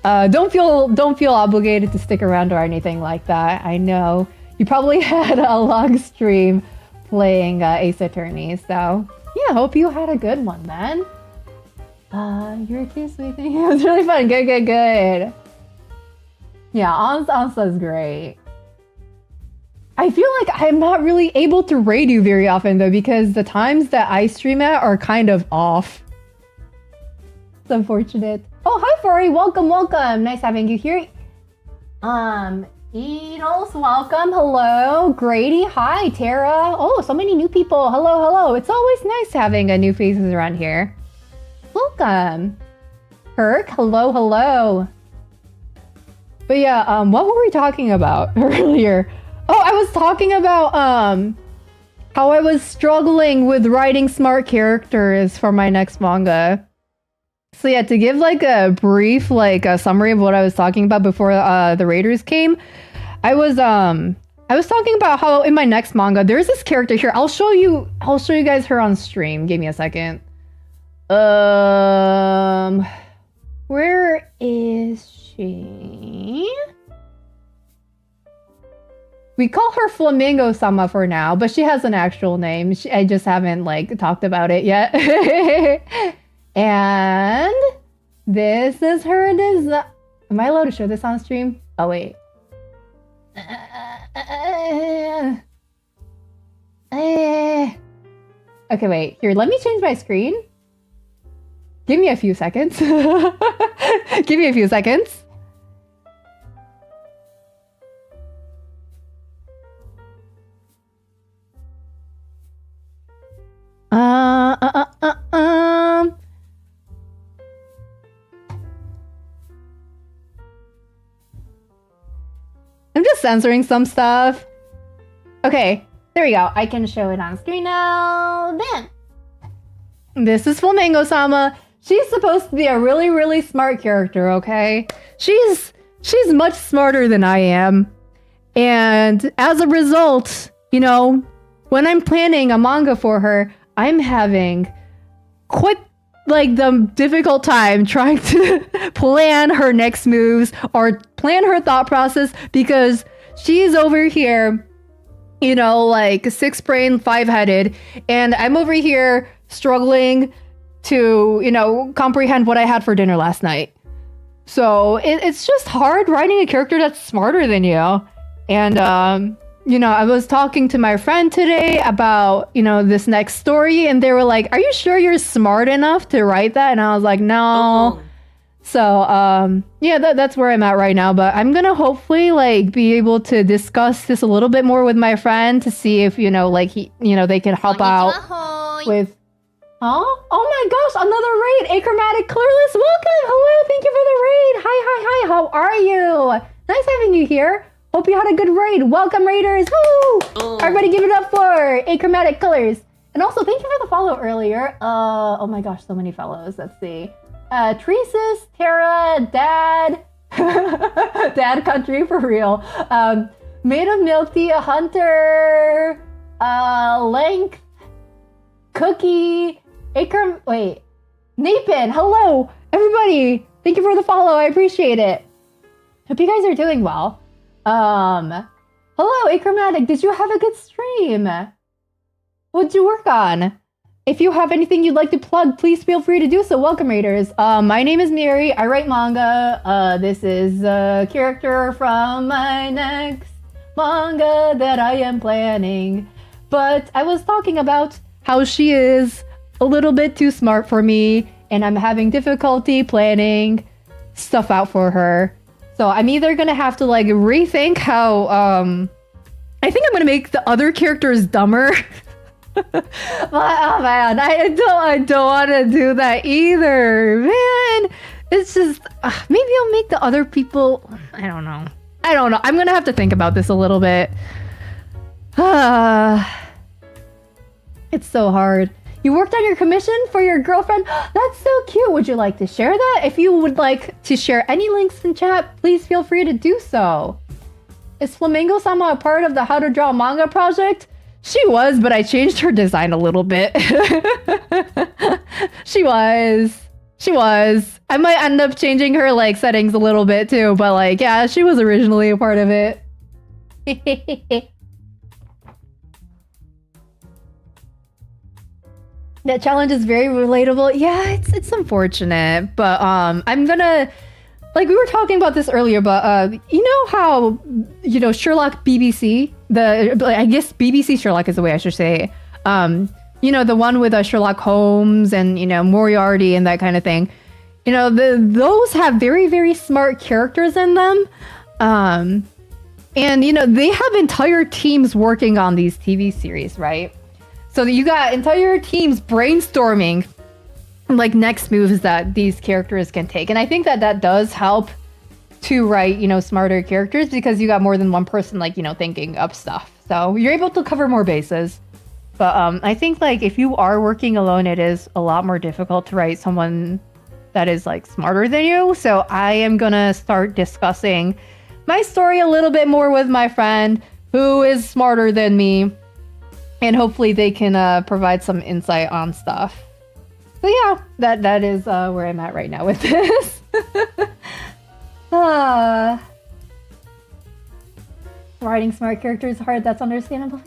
Don't feel obligated to stick around or anything like that. I know you probably had a long stream playing Ace Attorney, so yeah, hope you had a good one then. You're too sweet. It was really fun. Good. Yeah, Ansa's great. I feel like I'm not really able to raid you very often though, because the times that I stream at are kind of off. It's unfortunate. Oh, hi Fori, welcome. Nice having you here. Beatles, welcome. Hello. Grady, hi. Tara. Oh, so many new people. Hello, hello. It's always nice having new faces around here. Welcome. Kirk, hello, hello. But yeah, what were we talking about earlier? Oh, I was talking about how I was struggling with writing smart characters for my next manga. So yeah, to give like a brief a summary of what I was talking about before the Raiders came, I was talking about how in my next manga there's this character here. I'll show you guys her on stream. Give me a second. Where is she? We call her Flamingo-sama for now, but she has an actual name. I just haven't talked about it yet. And this is her design. Am I allowed to show this on stream? Oh wait. Okay, wait. Here, let me change my screen. Give me a few seconds. Give me a few seconds. I'm just censoring some stuff. Okay, there we go. I can show it on screen now. Then. This is Flamingo-sama. She's supposed to be a really, really smart character, okay? She's much smarter than I am. And as a result, you know, when I'm planning a manga for her, I'm having quite the difficult time trying to plan her next moves or plan her thought process because she's over here, you know, six-brained, five-headed, and I'm over here struggling to, you know, comprehend what I had for dinner last night. So it's just hard writing a character that's smarter than you. And, you know, I was talking to my friend today about, you know, this next story, and they were like, are you sure you're smart enough to write that? And I was like, no. So, yeah, that's where I'm at right now. But I'm going to hopefully, be able to discuss this a little bit more with my friend to see if, you know, they can help out with... Huh? Oh my gosh, another raid! Achromatic Clueless, welcome! Hello, thank you for the raid! Hi, how are you? Nice having you here. Hope you had a good raid. Welcome, raiders! Woo! Everybody give it up for Achromatic Colors. And also, thank you for the follow earlier. Oh my gosh, so many follows. Let's see. Treesis, Tara, Dad. Dad country, for real. Made of Milk Tea, a Hunter. Length. Cookie. Napin, hello, everybody. Thank you for the follow. I appreciate it. Hope you guys are doing well. Hello, Achromatic. Did you have a good stream? What'd you work on? If you have anything you'd like to plug, please feel free to do so. Welcome, raiders. My name is Mieri. I write manga. This is a character from my next manga that I am planning. But I was talking about how she is a little bit too smart for me, and I'm having difficulty planning stuff out for her. So I'm either gonna have to rethink how I think I'm gonna make the other characters dumber. But, oh man, I don't want to do that either, man. It's just maybe I'll make the other people. I don't know. I'm gonna have to think about this a little bit. It's so hard. You worked on your commission for your girlfriend? That's so cute. Would you like to share that? If you would like to share any links in chat, please feel free to do so. Is Flamingo-sama a part of the How to Draw Manga project? She was, but I changed her design a little bit. She was. I might end up changing her settings a little bit too, but yeah, she was originally a part of it. That challenge is very relatable. Yeah, it's unfortunate, but I'm gonna we were talking about this earlier, but you know how Sherlock BBC, I guess BBC Sherlock is the way I should say it. You know, the one with Sherlock Holmes and Moriarty and that kind of thing. You know, those have very, very smart characters in them. And, you know, they have entire teams working on these TV series, right? So you got entire teams brainstorming like next moves that these characters can take. And I think that that does help to write, you know, smarter characters because you got more than one person, like, you know, thinking up stuff. So you're able to cover more bases. But I think like if you are working alone, it is a lot more difficult to write someone that is like smarter than you. So I am gonna start discussing my story a little bit more with my friend who is smarter than me. And hopefully they can provide some insight on stuff. So yeah, that is where I'm at right now with this. Writing smart characters is hard, that's understandable.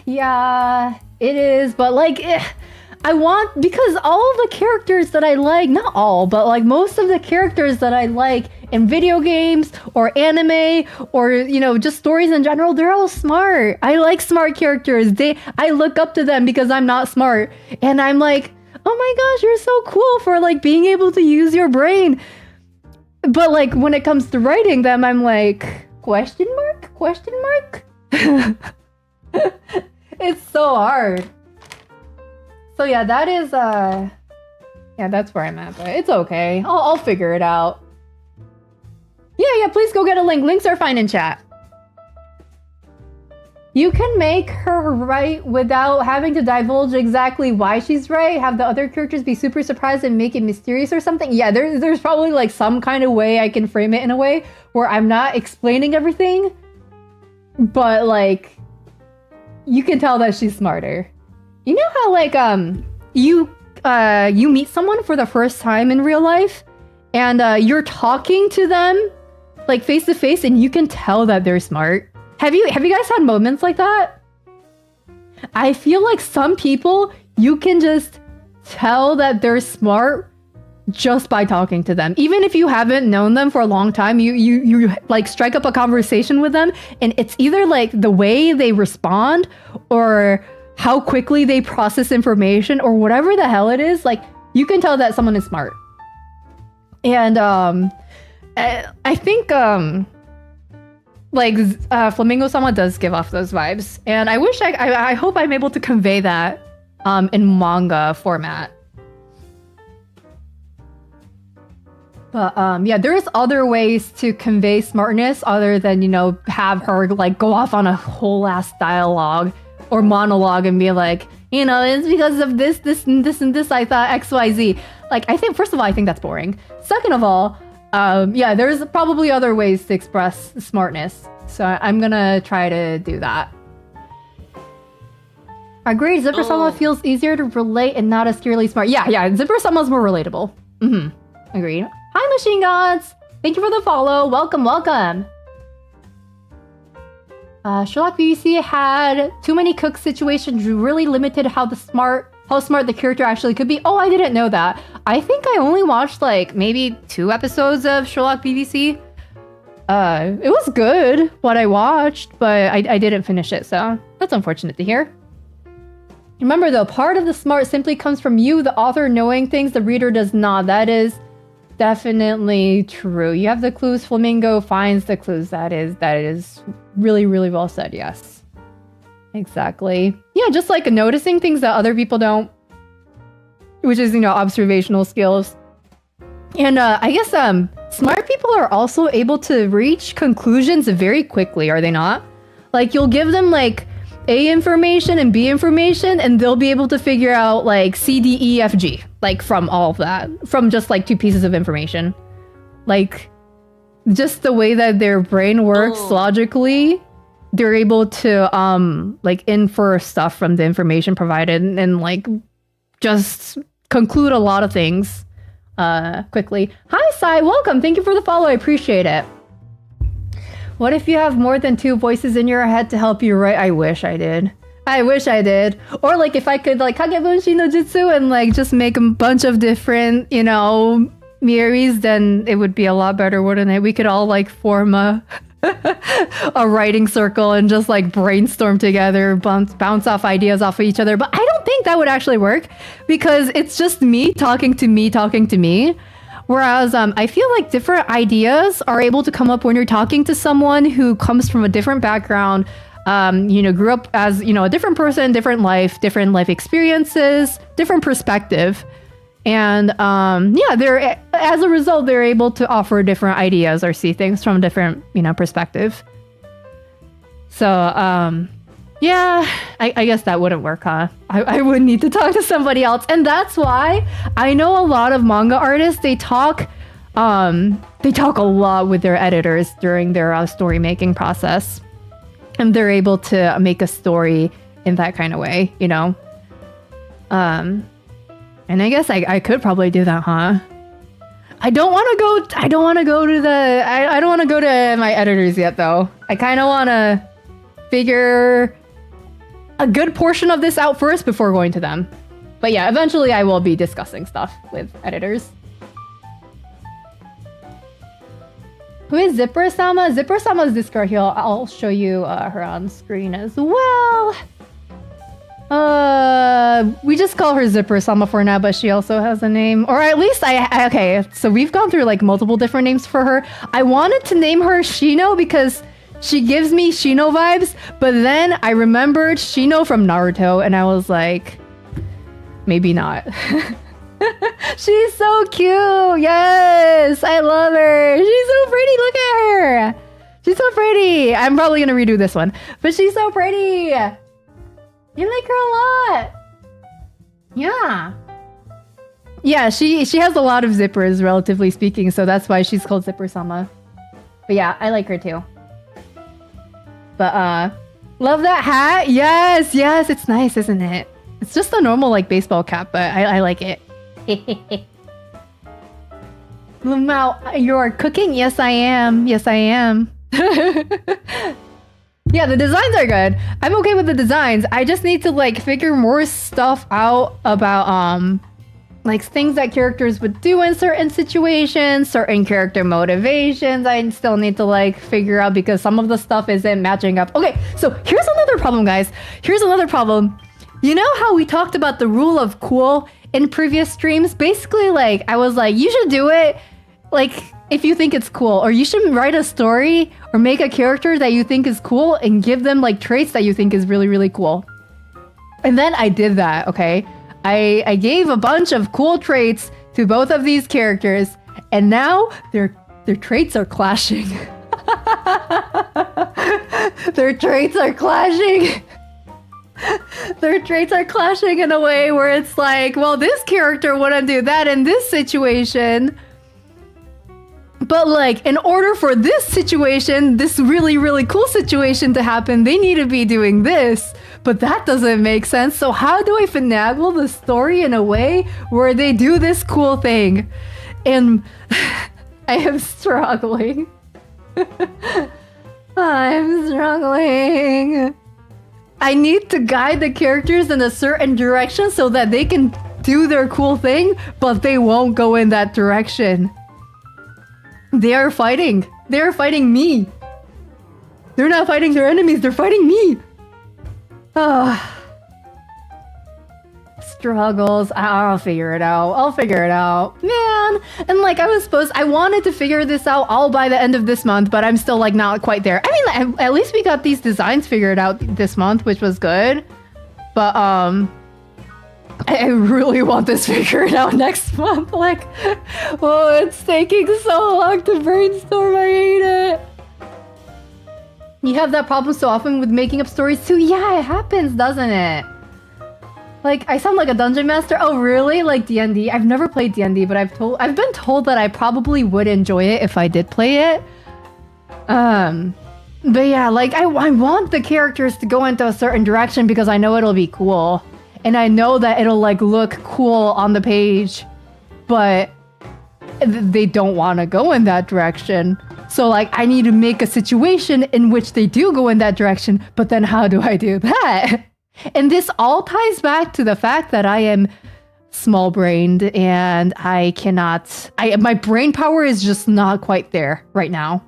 Yeah, it is. But like, because all the characters that I like, not all, but like most of the characters that I like in video games or anime or, you know, just stories in general, they're all smart. I like smart characters. I look up to them because I'm not smart. And I'm like, oh my gosh, you're so cool for like being able to use your brain. But like when it comes to writing them, I'm like, question mark? It's so hard. So yeah, that is that's where I'm at, but it's okay. I'll figure it out. Yeah, please go get a link. Links are fine in chat. You can make her right without having to divulge exactly why she's right. Have the other characters be super surprised and make it mysterious or something. Yeah, there's probably like some kind of way I can frame it in a way where I'm not explaining everything, but like you can tell that she's smarter. You know how like you meet someone for the first time in real life and you're talking to them like face to face and you can tell that they're smart. Have you guys had moments like that? I feel like some people you can just tell that they're smart just by talking to them. Even if you haven't known them for a long time, you like strike up a conversation with them and it's either like the way they respond or how quickly they process information or whatever the hell it is, like you can tell that someone is smart. And I think like Flamingo-sama does give off those vibes, and I hope I'm able to convey that in manga format. But yeah, there's other ways to convey smartness other than, you know, have her like go off on a whole ass dialogue or monologue and be like, you know, it's because of this, and this, I thought XYZ. Like, I think, first of all, I think that's boring. Second of all, yeah, there's probably other ways to express smartness. So I'm gonna try to do that. Agreed, Zipper-sama feels easier to relate and not as scarily smart. Yeah, Zipper-sama's more relatable. Agreed. Hi, Machine Gods! Thank you for the follow. Welcome. Sherlock BBC had too many cook situations, really limited how smart the character actually could be. Oh, I didn't know that. I think I only watched like maybe 2 episodes of Sherlock BBC. It was good what I watched, but I didn't finish it, so that's unfortunate to hear. Remember though, part of the smart simply comes from you, the author, knowing things the reader does not. That is definitely true. You have the clues, Flamingo finds the clues. That is really, really well said, yes. Exactly. Yeah, just like noticing things that other people don't, which is, you know, observational skills. And I guess smart people are also able to reach conclusions very quickly, are they not? Like, you'll give them like A information and B information, and they'll be able to figure out like C, D, E, F, G, like from all of that, from just like 2 pieces of information. Like, just the way that their brain works logically, they're able to like infer stuff from the information provided and like just conclude a lot of things quickly. Hi, Sai, welcome. Thank you for the follow. I appreciate it. What if you have more than 2 voices in your head to help you write? I wish I did. Or like if I could like Kagebunshi no Jutsu and like just make a bunch of different, you know, Mieris, then it would be a lot better, wouldn't it? We could all like form a writing circle and just like brainstorm together, bounce off ideas off of each other. But I don't think that would actually work because it's just me talking to me. Whereas I feel like different ideas are able to come up when you're talking to someone who comes from a different background, grew up as, a different person, different life experiences, different perspective. And they're as a result, they're able to offer different ideas or see things from a different, perspective. So, I guess that wouldn't work, huh? I would need to talk to somebody else. And that's why I know a lot of manga artists, they talk a lot with their editors during their story making process. And they're able to make a story in that kind of way, And I guess I could probably do that, huh? I don't want to go to my editors yet, though. I kind of want to figure a good portion of this out first before going to them. But yeah, eventually I will be discussing stuff with editors. Who is Zipper-sama? Zipper-sama is this girl here. I'll show you her on screen as well. We just call her Zipper-sama for now, but she also has a name. Or at least okay, so we've gone through like multiple different names for her. I wanted to name her Shino because she gives me Shino vibes, but then I remembered Shino from Naruto and I was like, maybe not. She's so cute. Yes, I love her. She's so pretty. Look at her. She's so pretty. I'm probably gonna redo this one, but she's so pretty. You like her a lot. Yeah, she has a lot of zippers, relatively speaking, so that's why she's called Zipper-sama. But yeah, I like her too. But love that hat. Yes, it's nice, isn't it? It's just a normal like baseball cap, but I like it. Lumao, you're cooking? Yes, I am. Yeah, the designs are good. I'm okay with the designs. I just need to like figure more stuff out about like things that characters would do in certain situations, certain character motivations. I still need to like figure out because some of the stuff isn't matching up. Okay, so here's another problem, guys. Here's another problem. You know how we talked about the rule of cool in previous streams? Basically, like I was like, you should do it like if you think it's cool, or you should write a story or make a character that you think is cool and give them like traits that you think is really, really cool. And then I did that, okay? I gave a bunch of cool traits to both of these characters, and now their traits are clashing. Their traits are clashing. Their traits are clashing in a way where it's like, well, this character wouldn't do that in this situation. But like, in order for this situation, this really, really cool situation to happen, they need to be doing this. But that doesn't make sense. So how do I finagle the story in a way where they do this cool thing? And I am struggling. I'm struggling. I need to guide the characters in a certain direction so that they can do their cool thing, but they won't go in that direction. They are fighting. They are fighting me. They're not fighting their enemies. They're fighting me. Struggles. I'll figure it out. Man. And like I wanted to figure this out all by the end of this month, but I'm still like not quite there. I mean, at least we got these designs figured out this month, which was good. But I really want this figured out next month. Like, oh, it's taking so long to brainstorm. I hate it. You have that problem so often with making up stories too? Yeah, it happens, doesn't it? Like, I sound like a dungeon master. Oh, really? Like D&D? I've never played D&D, but I've been told that I probably would enjoy it if I did play it. But yeah, like I want the characters to go into a certain direction because I know it'll be cool. And I know that it'll like look cool on the page, but they don't want to go in that direction. So like I need to make a situation in which they do go in that direction, but then how do I do that? And this all ties back to the fact that I am small-brained and my brain power is just not quite there right now.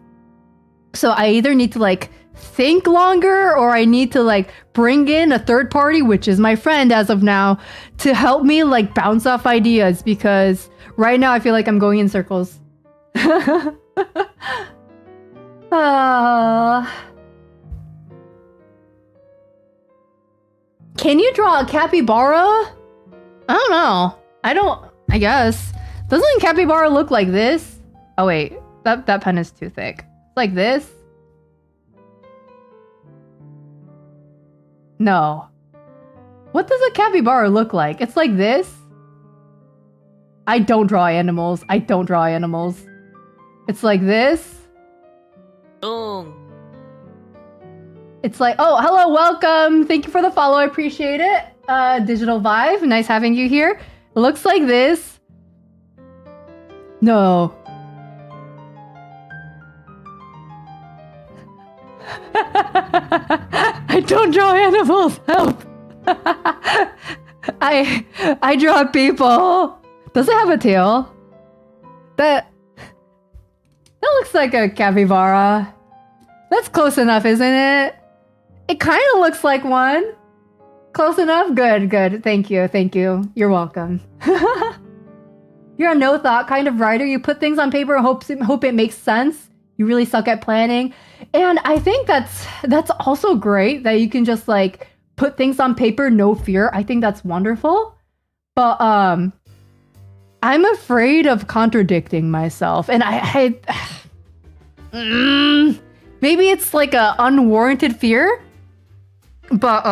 So I either need to like think longer, or I need to like bring in a third party, which is my friend as of now, to help me like bounce off ideas, because right now I feel like I'm going in circles. Can you draw a capybara? I don't know. I guess. Doesn't capybara look like this? Oh wait, that pen is too thick. Like this? No. What does a capybara look like? It's like this? I don't draw animals. It's like this? It's like, oh, hello, welcome. Thank you for the follow. I appreciate it. Digital Vibe, nice having you here. It looks like this. No. I don't draw animals. Help. I draw people. Does it have a tail? That looks like a capybara. That's close enough, isn't it? It kind of looks like one. Close enough? Good. Thank you. You're welcome. You're a no thought kind of writer. You put things on paper and hope it makes sense. You really suck at planning. And I think that's also great that you can just like put things on paper, no fear. I think that's wonderful. But I'm afraid of contradicting myself. And maybe it's like a unwarranted fear. But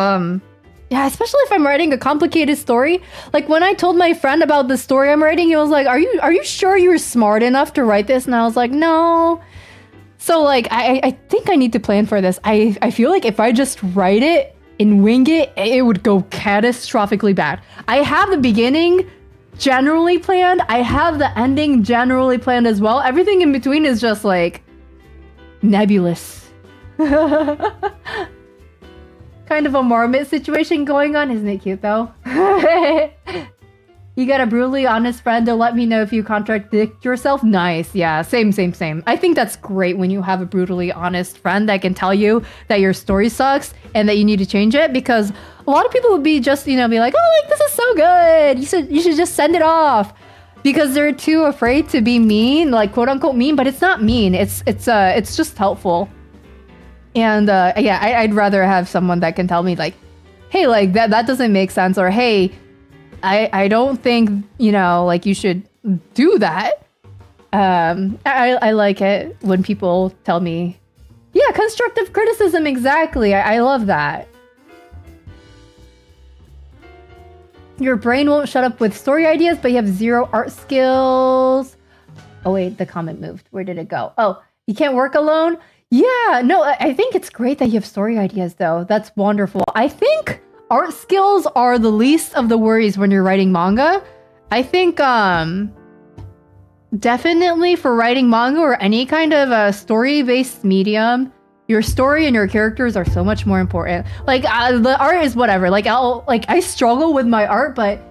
yeah, especially if I'm writing a complicated story. Like when I told my friend about the story I'm writing, he was like, are you sure you're smart enough to write this? And I was like, no. So like I think I need to plan for this. I feel like if I just write it and wing it, it would go catastrophically bad. I have the beginning generally planned. I have the ending generally planned as well. Everything in between is just like nebulous. Kind of a marmot situation going on. Isn't it cute though? You got a brutally honest friend to let me know if you contradict yourself. Nice. Yeah, same. I think that's great when you have a brutally honest friend that can tell you that your story sucks and that you need to change it, because a lot of people would be just, be like, oh, like this is so good. You should just send it off, because they're too afraid to be mean, like quote unquote mean, but it's not mean. It's just helpful. And yeah, I'd rather have someone that can tell me like, hey, like that doesn't make sense, or hey, I don't think, like you should do that. I like it when people tell me, yeah, constructive criticism, exactly. I love that. Your brain won't shut up with story ideas, but you have zero art skills. Oh wait, the comment moved. Where did it go? Oh, you can't work alone? Yeah, no, I think it's great that you have story ideas though. That's wonderful. I think art skills are the least of the worries when you're writing manga. I think definitely for writing manga or any kind of a story-based medium, your story and your characters are so much more important. Like the art is whatever. Like I struggle with my art, but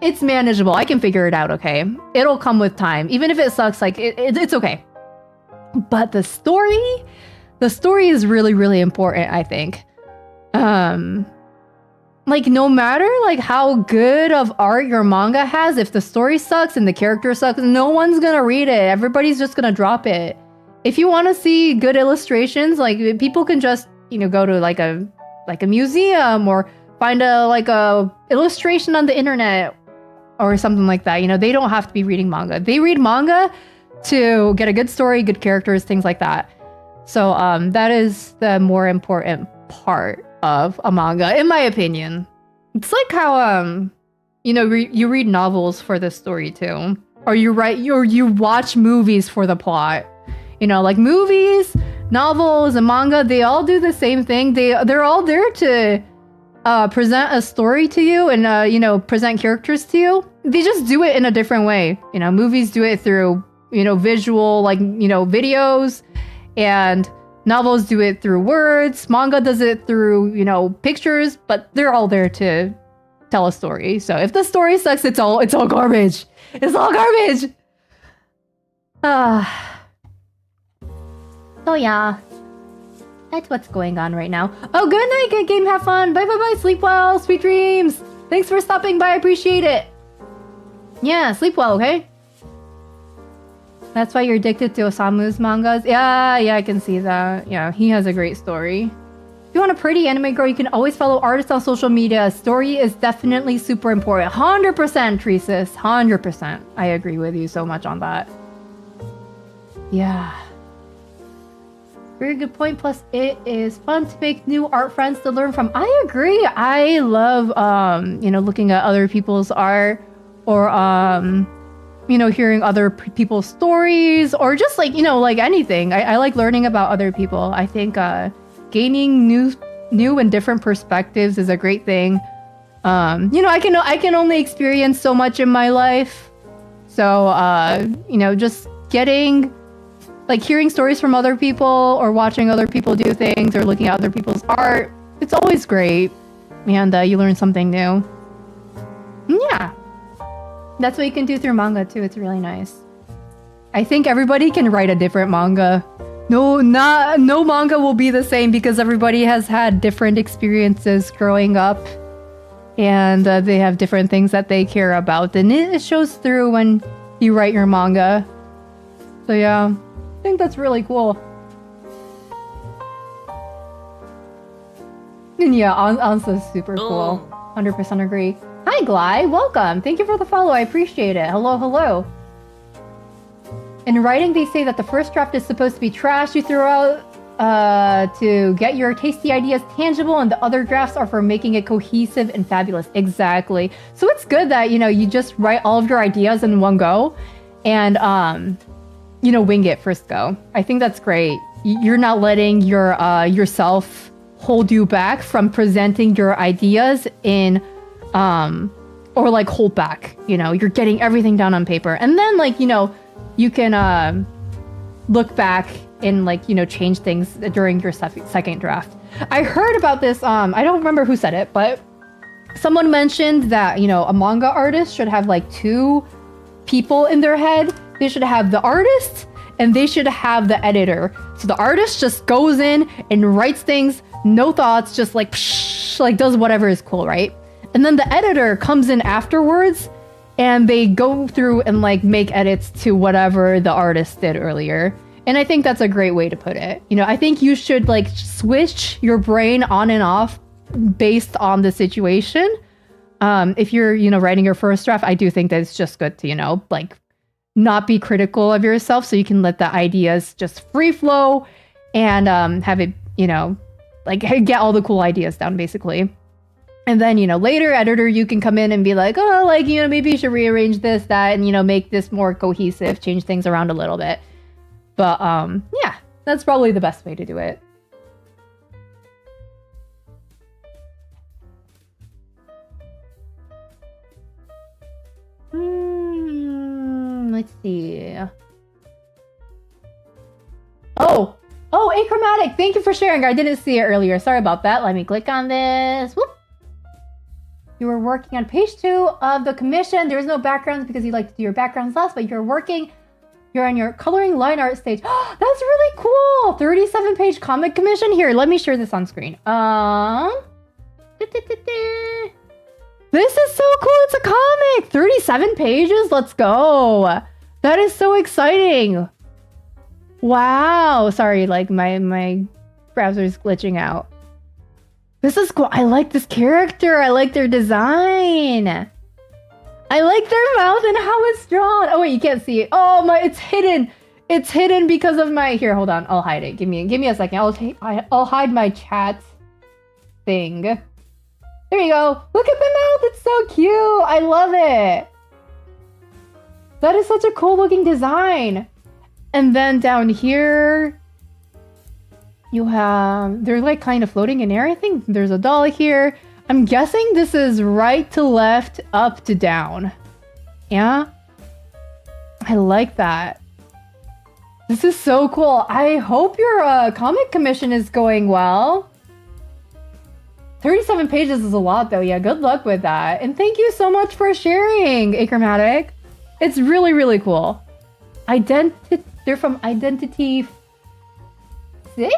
it's manageable. I can figure it out, okay? It'll come with time. Even if it sucks, like it's okay. But the story is really, really important, I think. Like no matter like how good of art your manga has, if the story sucks and the character sucks, no one's gonna read it. Everybody's just gonna drop it. If you want to see good illustrations, like people can just, go to like a museum or find a illustration on the internet or something like that. They don't have to be reading manga. They read manga to get a good story, good characters, things like that. So that is the more important part of a manga, in my opinion. It's like how you read novels for the story too, or you watch movies for the plot. Like movies, novels, and manga, they all do the same thing. They're all there to present a story to you and present characters to you. They just do it in a different way. Movies do it through visual, videos, and novels do it through words. Manga does it through pictures, but they're all there to tell a story. So if the story sucks, it's all garbage. It's all garbage. So yeah, That's what's going on right now. Oh, good night, good game, have fun. Bye, bye, bye. Sleep well, sweet dreams. Thanks for stopping by. I appreciate it. Yeah, sleep well, okay? That's why you're addicted to Osamu's mangas? Yeah, I can see that. Yeah, he has a great story. If you want a pretty anime girl, you can always follow artists on social media. Story is definitely super important. 100% Treesis. 100%. I agree with you so much on that. Yeah. Very good point. Plus, it is fun to make new art friends to learn from. I agree. I love, looking at other people's art or, hearing other people's stories or just like anything. I like learning about other people. I think gaining new and different perspectives is a great thing. I can only experience so much in my life. So, just getting hearing stories from other people or watching other people do things or looking at other people's art, it's always great. And you learn something new. Yeah. That's what you can do through manga too. It's really nice. I think everybody can write a different manga. No manga will be the same because everybody has had different experiences growing up. And they have different things that they care about. And it shows through when you write your manga. So yeah, I think that's really cool. And yeah, Ansa's super cool. 100% agree. Hi, Gly. Welcome. Thank you for the follow. I appreciate it. Hello. In writing, they say that the first draft is supposed to be trash you throw out to get your tasty ideas tangible, and the other drafts are for making it cohesive and fabulous. Exactly. So it's good that, you just write all of your ideas in one go and, wing it first go. I think that's great. You're not letting your yourself hold you back from presenting your ideas in or hold back, you're getting everything down on paper. And then you can look back and change things during your second draft. I heard about this, I don't remember who said it, but someone mentioned that, a manga artist should have two people in their head. They should have the artist and they should have the editor. So the artist just goes in and writes things, no thoughts, just does whatever is cool, right? And then the editor comes in afterwards and they go through and make edits to whatever the artist did earlier. And I think that's a great way to put it. I think you should switch your brain on and off based on the situation. If you're, writing your first draft, I do think that it's just good to, not be critical of yourself so you can let the ideas just free flow and have it, get all the cool ideas down basically. And then, later, editor, you can come in and be like, oh, maybe you should rearrange this, that, and, make this more cohesive, change things around a little bit. But, yeah, that's probably the best way to do it. Let's see. Oh, Achromatic, thank you for sharing. I didn't see it earlier. Sorry about that. Let me click on this. Whoop. You were working on page 2 of the commission. There's no backgrounds because you like to do your backgrounds last, but you're on your coloring line art stage. That's really cool. 37-page comic commission. Here, let me share this on screen. This is so cool. It's a comic. 37 pages. Let's go. That is so exciting. Wow. Sorry, my browser's glitching out. This is cool. I like this character. I like their design. I like their mouth and how it's drawn. Oh wait, you can't see it. Oh my, it's hidden. It's hidden because of my. Here, hold on. I'll hide it. Give me a second. I'll hide my chat thing. There you go. Look at the mouth. It's so cute. I love it. That is such a cool looking design. And then down here, you have, they're kind of floating in air. I think there's a doll here. I'm guessing this is right to left, up to down. Yeah? I like that. This is so cool. I hope your comic commission is going well. 37 pages is a lot though. Yeah, good luck with that. And thank you so much for sharing, Achromatic. It's really, really cool. They're from Identity 6?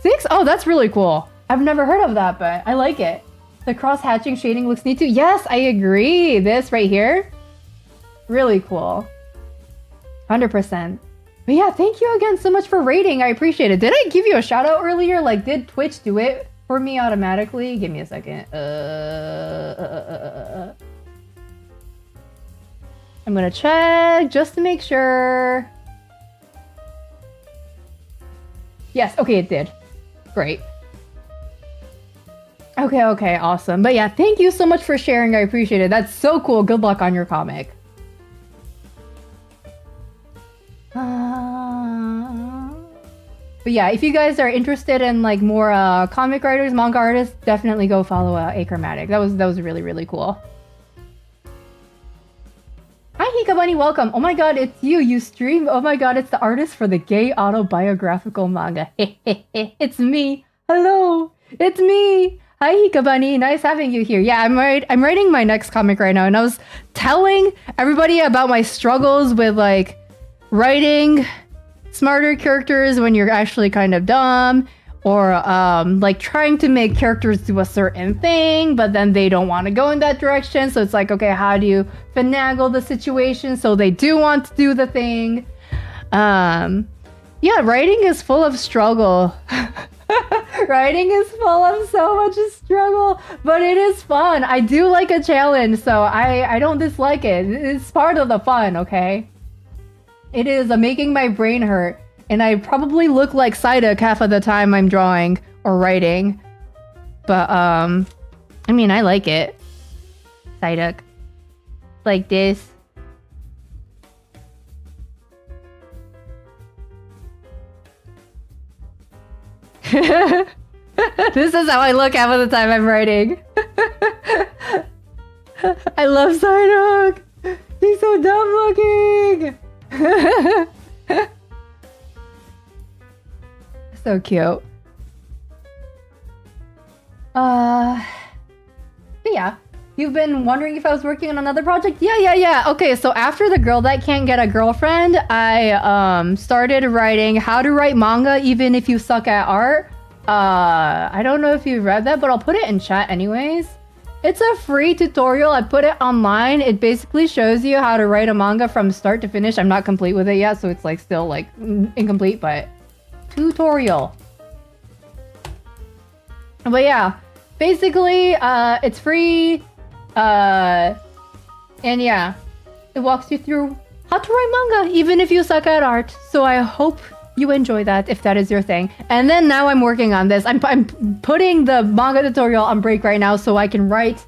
6? Oh, that's really cool. I've never heard of that, but I like it. The cross-hatching shading looks neat too. Yes, I agree. This right here, really cool. 100%. But yeah, thank you again so much for rating. I appreciate it. Did I give you a shout out earlier? Like, did Twitch do it for me automatically? Give me a second. I'm gonna check just to make sure. Yes, okay, it did. Great. Okay, awesome. But yeah, thank you so much for sharing. I appreciate it. That's so cool. Good luck on your comic. But yeah, if you guys are interested in like more comic writers, manga artists, definitely go follow Achromatic. That was really, really cool. Hi Hikabani, welcome. Oh my god, it's you. You stream. Oh my god, it's the artist for the gay autobiographical manga. It's me. Hello. It's me. Hi Hikabani, nice having you here. Yeah, I'm writing my next comic right now, and I was telling everybody about my struggles with like writing smarter characters when you're actually kind of dumb, or like trying to make characters do a certain thing, but then they don't want to go in that direction. So it's like, okay, how do you finagle the situation so they do want to do the thing? Yeah, writing is full of struggle. Writing is full of so much struggle, but it is fun. I do like a challenge, so I don't dislike it. It's part of the fun, okay? It is making my brain hurt, and I probably look like Psyduck half of the time I'm drawing or writing. But, I mean, I like it. Psyduck. Like this. This is how I look half of the time I'm writing. I love Psyduck. He's so dumb looking. So cute. But yeah, you've been wondering if I was working on another project? Yeah. Okay, so after The Girl That Can't Get a Girlfriend, I started writing How to Write Manga Even If You Suck at Art. I don't know if you read that, but I'll put it in chat anyways. It's a free tutorial. I put it online. It basically shows you how to write a manga from start to finish. I'm not complete with it yet, so it's like still like incomplete, but tutorial. But yeah, basically, it's free. And yeah, it walks you through how to write manga, even if you suck at art. So I hope you enjoy that if that is your thing. And then now I'm working on this. I'm putting the manga tutorial on break right now so I can write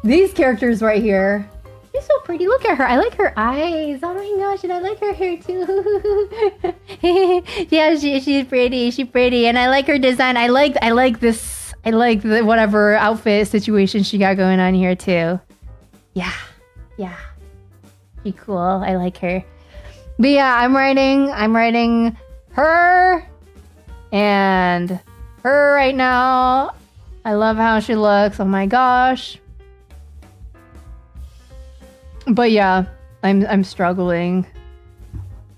these characters right here. She's so pretty. Look at her. I like her eyes. Oh my gosh, and I like her hair too. Yeah, she's pretty. She's pretty, and I like her design. I like this. I like the whatever outfit situation she got going on here too. Yeah. She cool. I like her. But yeah, I'm writing her and her right now. I love how she looks. Oh my gosh. But yeah, I'm struggling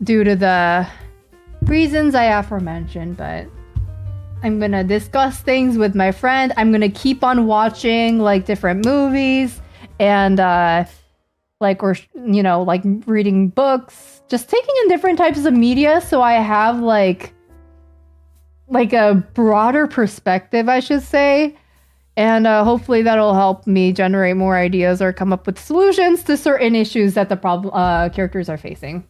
due to the reasons I aforementioned, but I'm gonna discuss things with my friend. I'm gonna keep on watching like different movies and like reading books, just taking in different types of media so I have like a broader perspective, I should say. And hopefully that'll help me generate more ideas or come up with solutions to certain issues that the characters are facing.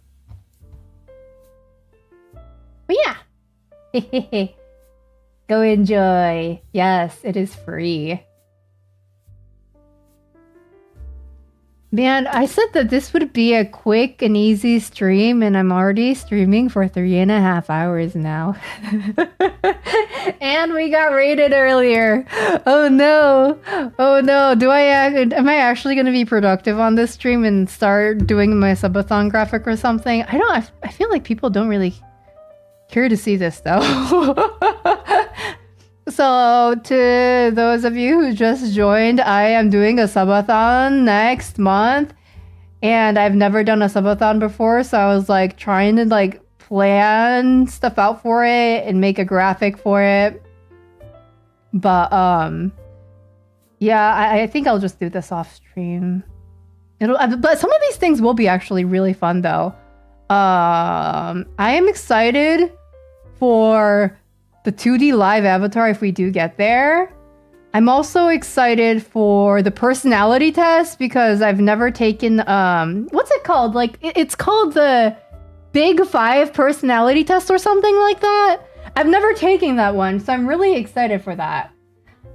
But yeah. Go enjoy. Yes, it is free. Man, I said that this would be a quick and easy stream, and I'm already streaming for 3.5 hours now. And we got raided earlier. Oh no. Am I actually going to be productive on this stream and start doing my subathon graphic or something? I feel like people don't really care to see this though. So, to those of you who just joined, I am doing a subathon next month, and I've never done a subathon before, so I was like trying to like plan stuff out for it and make a graphic for it. But yeah, I think I'll just do this off stream. But some of these things will be actually really fun though. I am excited for the 2D live avatar if we do get there. I'm also excited for the personality test because I've never taken what's it called? Like it's called the Big 5 personality test or something like that. I've never taken that one, so I'm really excited for that.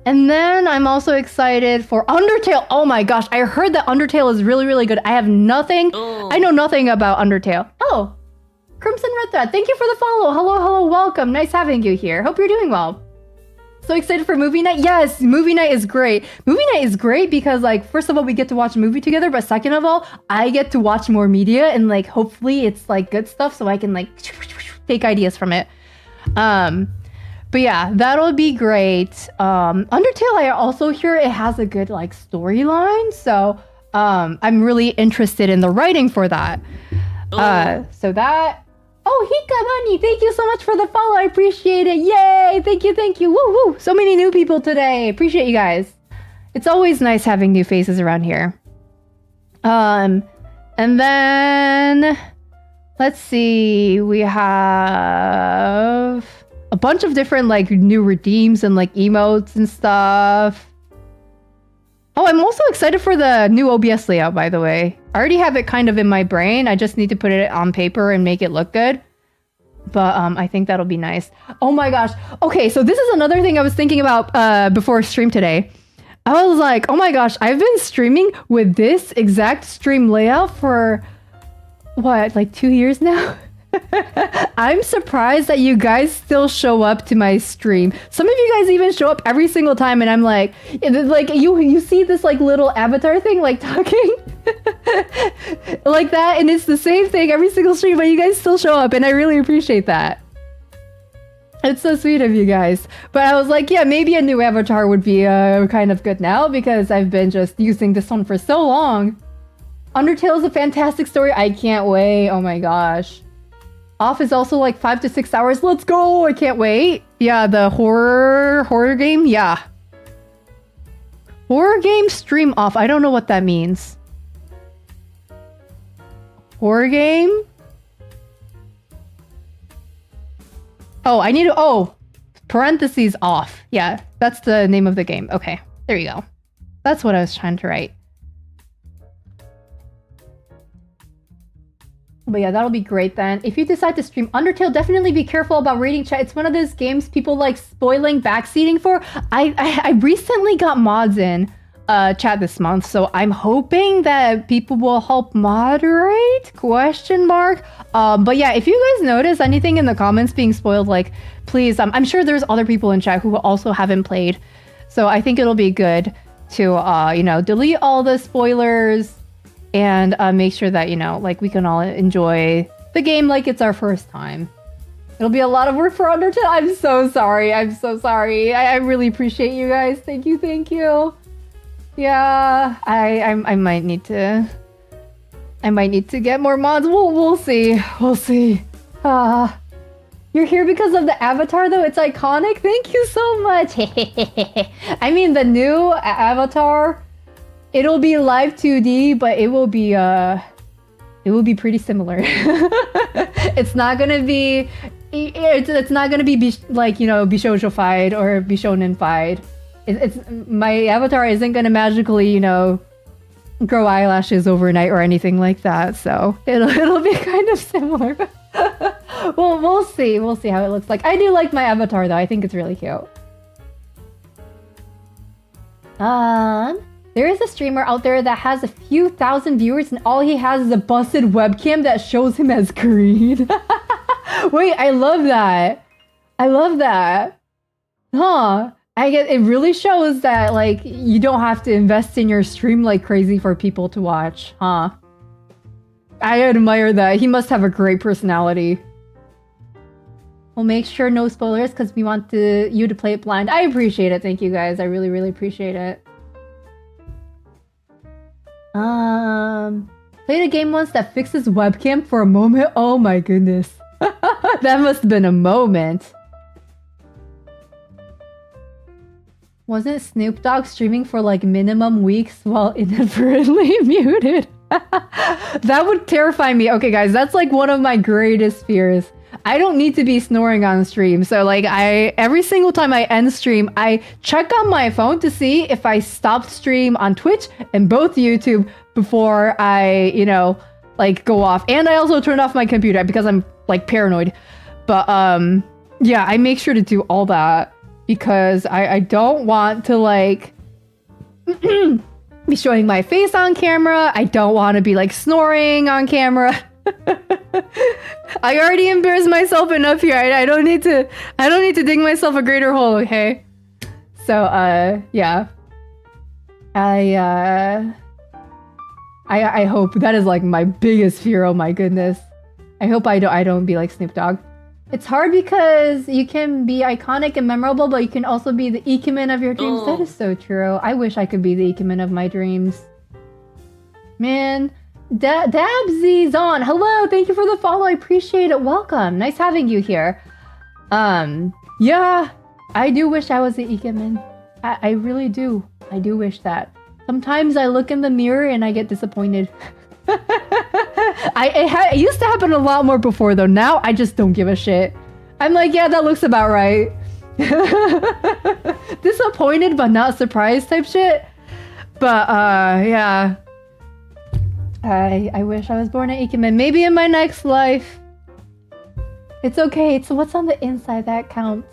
And then I'm also excited for Undertale. Oh my gosh, I heard that Undertale is really, really good. I have nothing. I know nothing about Undertale. Oh, Crimson Red Thread, thank you for the follow. Hello, hello, welcome. Nice having you here. Hope you're doing well. So excited for movie night. Yes, movie night is great. Movie night is great because, like, first of all, we get to watch a movie together, but second of all, I get to watch more media and, like, hopefully it's, like, good stuff so I can, like, take ideas from it. But yeah, that'll be great. Undertale, I also hear it has a good, like, storyline, so I'm really interested in the writing for that. So that... Oh, Hika Bunny, thank you so much for the follow. I appreciate it. Yay! Thank you, thank you. Woo woo! So many new people today. Appreciate you guys. It's always nice having new faces around here. And then let's see. We have a bunch of different like new redeems and like emotes and stuff. Oh, I'm also excited for the new OBS layout, by the way. I already have it kind of in my brain. I just need to put it on paper and make it look good. But I think that'll be nice. Oh my gosh. Okay, so this is another thing I was thinking about before stream today. I was like, oh my gosh, I've been streaming with this exact stream layout for, what, like 2 years now? I'm surprised that you guys still show up to my stream. Some of you guys even show up every single time and I'm like you see this like little avatar thing like talking like that, and it's the same thing every single stream, but you guys still show up and I really appreciate that. It's so sweet of you guys. But I was like, yeah, maybe a new avatar would be kind of good now because I've been just using this one for so long. Undertale is a fantastic story. I can't wait. Oh my gosh. Off is also like 5 to 6 hours. Let's go! I can't wait. Yeah, the horror game. Yeah, horror game stream off. I don't know what that means. Horror game. Oh, I need to. Oh, parentheses off. Yeah, that's the name of the game. Okay, there you go. That's what I was trying to write. But yeah, that'll be great then. If you decide to stream Undertale, definitely be careful about reading chat. It's one of those games people like spoiling backseating for. I recently got mods in chat this month, so I'm hoping that people will help moderate? Question mark. But yeah, if you guys notice anything in the comments being spoiled, like, please, I'm sure there's other people in chat who also haven't played. So I think it'll be good to, you know, delete all the spoilers and make sure that, you know, like we can all enjoy the game like it's our first time. It'll be a lot of work for Undertale. I'm so sorry. I'm so sorry. I really appreciate you guys. Thank you. Thank you. Yeah, I might need to get more mods. We'll see. We'll see. You're here because of the avatar though. It's iconic. Thank you so much. I mean, the new avatar, it'll be live 2D, but it will be pretty similar. It's not gonna be like, you know, bishoujo-fied or bishonen-fied. It's my avatar isn't gonna magically, you know, grow eyelashes overnight or anything like that. So it'll be kind of similar. Well, we'll see. We'll see how it looks like. I do like my avatar though. I think it's really cute. There is a streamer out there that has a few thousand viewers and all he has is a busted webcam that shows him as green. Wait, I love that. I love that. Huh. It really shows that, like, you don't have to invest in your stream like crazy for people to watch, huh? I admire that. He must have a great personality. We'll make sure no spoilers because we want you to play it blind. I appreciate it. Thank you guys. I really, really appreciate it. Played a game once that fixes webcam for a moment. Oh my goodness. That must have been a moment. Wasn't Snoop Dogg streaming for like minimum weeks while inadvertently muted? That would terrify me. Okay, guys, that's like one of my greatest fears. I don't need to be snoring on stream. So like every single time I end stream, I check on my phone to see if I stopped stream on Twitch and both YouTube before I, like go off. And I also turn off my computer because I'm like paranoid. But yeah, I make sure to do all that because I don't want to like be showing my face on camera. I don't want to be like snoring on camera. I already embarrassed myself enough here. I don't need to dig myself a greater hole, okay? So yeah. I hope that is like my biggest fear. Oh my goodness. I hope I don't be like Snoop Dogg. It's hard because you can be iconic and memorable, but you can also be the ikemen of your dreams. That is so true. I wish I could be the ikemen of my dreams. Man, Dabsy's on. Hello, thank you for the follow. I appreciate it. Welcome. Nice having you here. Yeah, I do wish I was the ikemen. I really do. I do wish that. Sometimes I look in the mirror and I get disappointed. It used to happen a lot more before though. Now I just don't give a shit. I'm like, yeah, that looks about right. Disappointed but not surprised type shit. But yeah. I wish I was born an ikemen. Maybe in my next life. It's okay. It's what's on the inside that counts.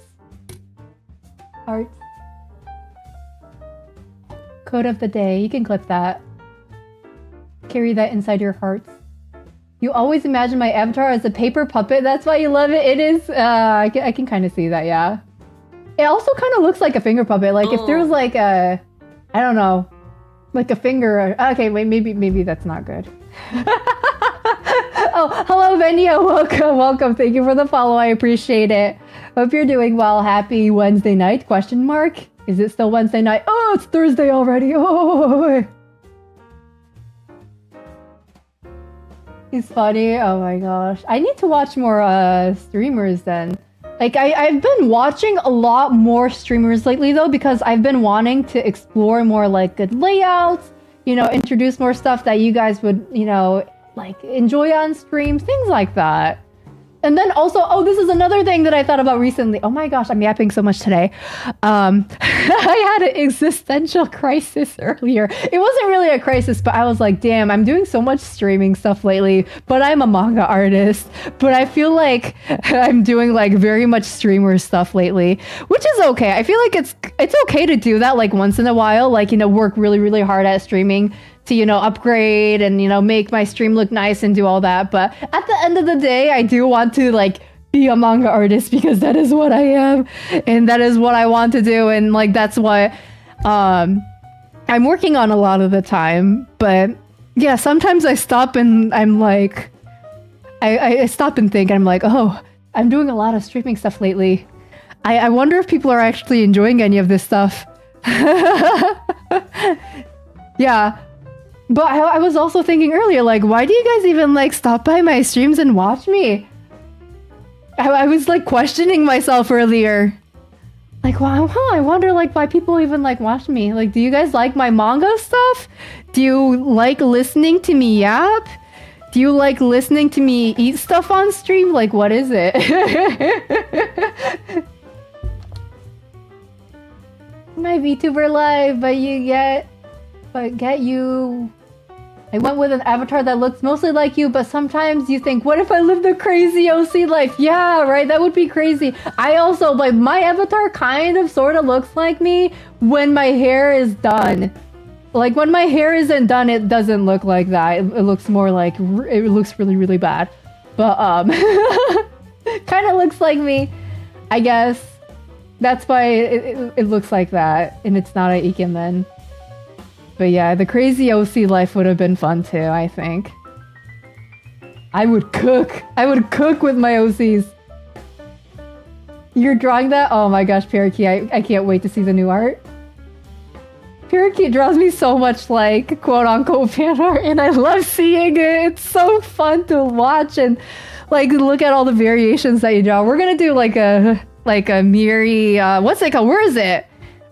Hearts. Quote of the day. You can clip that. Carry that inside your hearts. You always imagine my avatar as a paper puppet. That's why you love it. It is. I can kind of see that. Yeah. It also kind of looks like a finger puppet. Like if there was like a, I don't know, like a finger. Okay, wait. Maybe that's not good. Oh, hello, Venia. Welcome. Thank you for the follow. I appreciate it. Hope you're doing well. Happy Wednesday night? Question mark. Is it still Wednesday night? Oh, it's Thursday already. Oh. He's funny. Oh my gosh. I need to watch more streamers then. Like I've been watching a lot more streamers lately though because I've been wanting to explore more like good layouts, introduce more stuff that you guys would, like enjoy on streams, things like that. And then also, this is another thing that I thought about recently. Oh my gosh, I'm yapping so much today. I had an existential crisis earlier. It wasn't really a crisis, but I was like, damn, I'm doing so much streaming stuff lately, but I'm a manga artist. But I feel like I'm doing like very much streamer stuff lately, which is okay. I feel like it's okay to do that like once in a while, like, work really, really hard at streaming to, upgrade and, make my stream look nice and do all that. But at the end of the day, I do want to like be a manga artist because that is what I am and that is what I want to do. And like, that's what I'm working on a lot of the time. But yeah, sometimes I stop and I'm like, I stop and think, I'm like, oh, I'm doing a lot of streaming stuff lately. I wonder if people are actually enjoying any of this stuff. Yeah. But I was also thinking earlier, like, why do you guys even, like, stop by my streams and watch me? I was, like, questioning myself earlier. Like, wow, I wonder, like, why people even, like, watch me. Like, do you guys like my manga stuff? Do you like listening to me yap? Do you like listening to me eat stuff on stream? Like, what is it? My VTuber live, but get you. I went with an avatar that looks mostly like you, but sometimes you think, what if I lived a crazy OC life? Yeah, right, that would be crazy. I also, like, my avatar kind of sort of looks like me when my hair is done. Like, when my hair isn't done, it doesn't look like that. It looks more like, it looks really, really bad. But, kind of looks like me, I guess. That's why it looks like that, and it's not an ikemen. But yeah, the crazy OC life would have been fun too, I think. I would cook. I would cook with my OCs. You're drawing that? Oh my gosh, Parakeet, I can't wait to see the new art. Parakeet draws me so much like quote-unquote fan art, and I love seeing it. It's so fun to watch, and Like, look at all the variations that you draw. We're gonna do like a Mieri, what's it called? Where is it?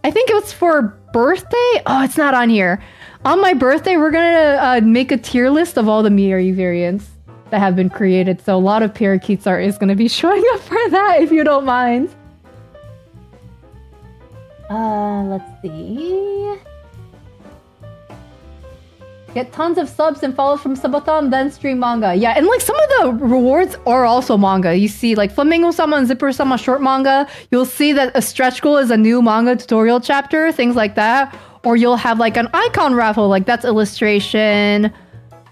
I think it was for birthday. Oh, it's not on here. On my birthday, we're gonna make a tier list of all the Mieri variants that have been created. So a lot of parakeets art is gonna be showing up for that, if you don't mind. Let's see. Get tons of subs and follows from Subathon, then stream manga. Yeah, and like some of the rewards are also manga. You see like Flamingo-sama and Zipper-sama short manga. You'll see that a stretch goal is a new manga tutorial chapter, things like that. Or you'll have like an icon raffle, like that's illustration.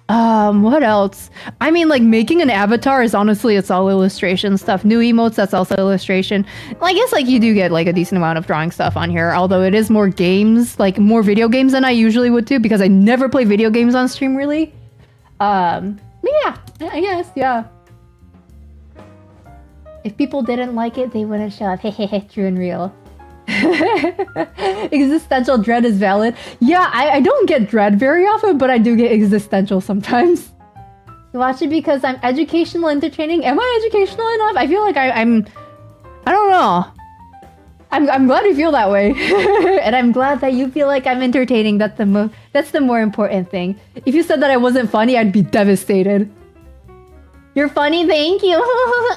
What else? I mean, like making an avatar is honestly, it's all illustration stuff. New emotes, that's also illustration. I guess like you do get like a decent amount of drawing stuff on here, although it is more games, like more video games than I usually would do because I never play video games on stream really. But yeah, I guess, yeah. If people didn't like it, they wouldn't show up. Hehehe, true and real. Existential dread is valid. Yeah, I don't get dread very often, but I do get existential sometimes. You watch it because I'm educational, entertaining. Am I educational enough? I feel like I'm. I don't know. I'm glad you feel that way, and I'm glad that you feel like I'm entertaining. That's the more important thing. If you said that I wasn't funny, I'd be devastated. You're funny, thank you.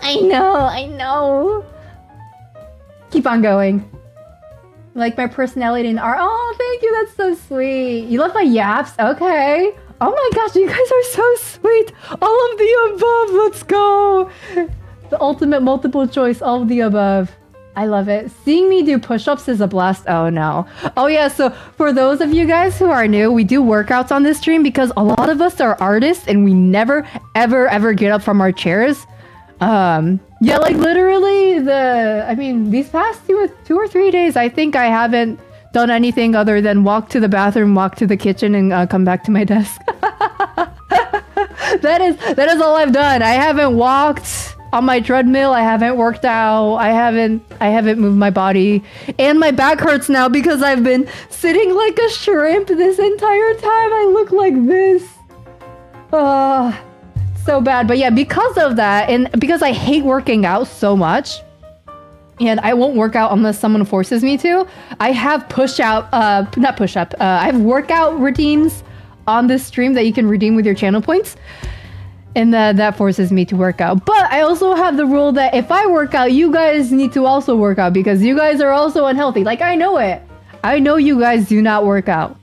I know. Keep on going. Like my personality and art. Oh, thank you. That's so sweet. You love my yaps? Okay. Oh my gosh, you guys are so sweet. All of the above. Let's go. The ultimate multiple choice. All of the above. I love it. Seeing me do push-ups is a blast. Oh no. Oh yeah, so for those of you guys who are new, we do workouts on this stream because a lot of us are artists and we never, ever get up from our chairs. Yeah, like literally these past two or 3 days, I think I haven't done anything other than walk to the bathroom, walk to the kitchen, and come back to my desk. That is all I've done. I haven't walked on my treadmill. I haven't worked out. I haven't moved my body, and my back hurts now because I've been sitting like a shrimp this entire time. I look like this. So bad. But yeah, because of that, and because I hate working out so much, and I won't work out unless someone forces me to, I have I have workout routines on this stream that you can redeem with your channel points, and that forces me to work out. But I also have the rule that if I work out, you guys need to also work out because you guys are also unhealthy. Like, I know it. I know you guys do not work out.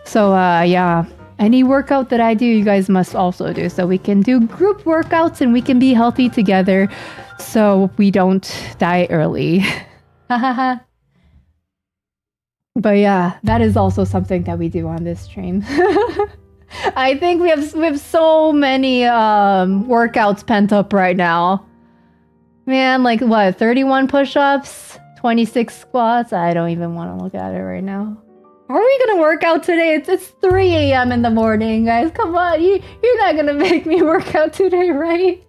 So yeah. Any workout that I do, you guys must also do. So we can do group workouts and we can be healthy together so we don't die early. But yeah, that is also something that we do on this stream. I think we have so many workouts pent up right now. Man, like what, 31 push-ups, 26 squats? I don't even want to look at it right now. Are we gonna work out today? It's 3 a.m. in the morning, guys. Come on, you're not gonna make me work out today, right?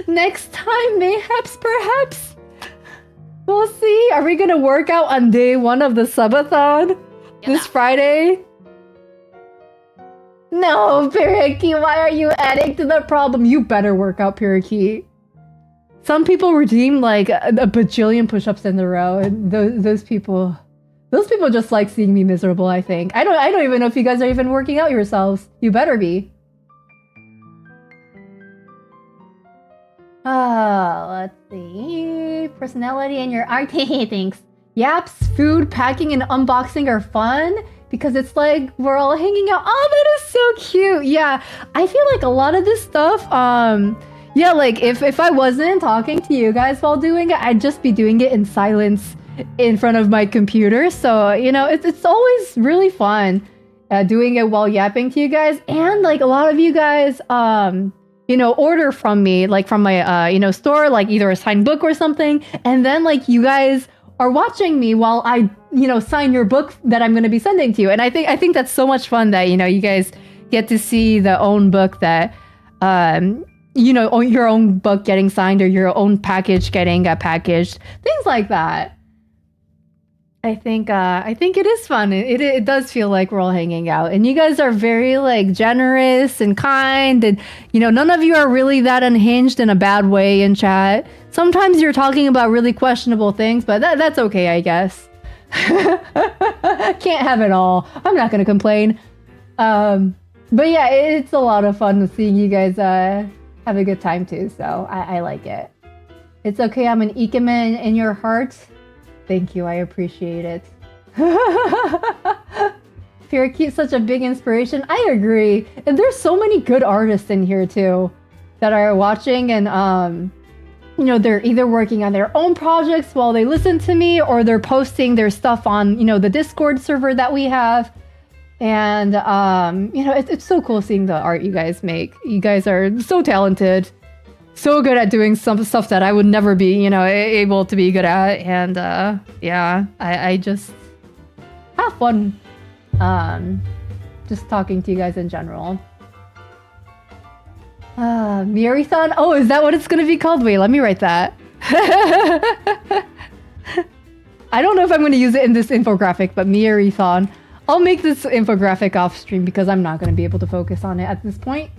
Next time, mayhaps, perhaps. We'll see. Are we gonna work out on day 1 of the subathon? This Friday? No, Parakeet, why are you adding to the problem? You better work out, Parakeet. Some people redeem like a bajillion push-ups in a row, and those people just like seeing me miserable, I think. I don't even know if you guys are even working out yourselves. You better be. Let's see. Personality and your art. Thanks. Yaps, food, packing, and unboxing are fun because it's like we're all hanging out. Oh, that is so cute. Yeah, I feel like a lot of this stuff, yeah, like if I wasn't talking to you guys while doing it, I'd just be doing it in silence in front of my computer. So, you know, it's always really fun doing it while yapping to you guys. And like a lot of you guys, you know, order from me, like from my, you know, store, like either a signed book or something. And then like you guys are watching me while I, you know, sign your book that I'm going to be sending to you. And I think that's so much fun that, you know, you guys get to see the own book that, you know, your own book getting signed or your own package getting packaged, things like that. I think it is fun. It does feel like we're all hanging out, and you guys are very like generous and kind, and none of you are really that unhinged in a bad way in chat. Sometimes you're talking about really questionable things, but that's okay, I guess. Can't have it all. I'm not gonna complain. But yeah, it's a lot of fun seeing you guys have a good time too. So I like it. It's okay. I'm an ikemen in your heart. Thank you. I appreciate it. Fear keeps such a big inspiration. I agree. And there's so many good artists in here too that are watching, and they're either working on their own projects while they listen to me, or they're posting their stuff on the Discord server that we have. And it's so cool seeing the art you guys make. You guys are so talented, so good at doing some stuff that I would never be able to be good at. And yeah, I just have fun just talking to you guys in general. Mieri-san? Oh, is that what it's gonna be called? Wait, let me write that. I don't know if I'm gonna use it in this infographic, but Mieri-san. I'll make this infographic off stream because I'm not gonna be able to focus on it at this point.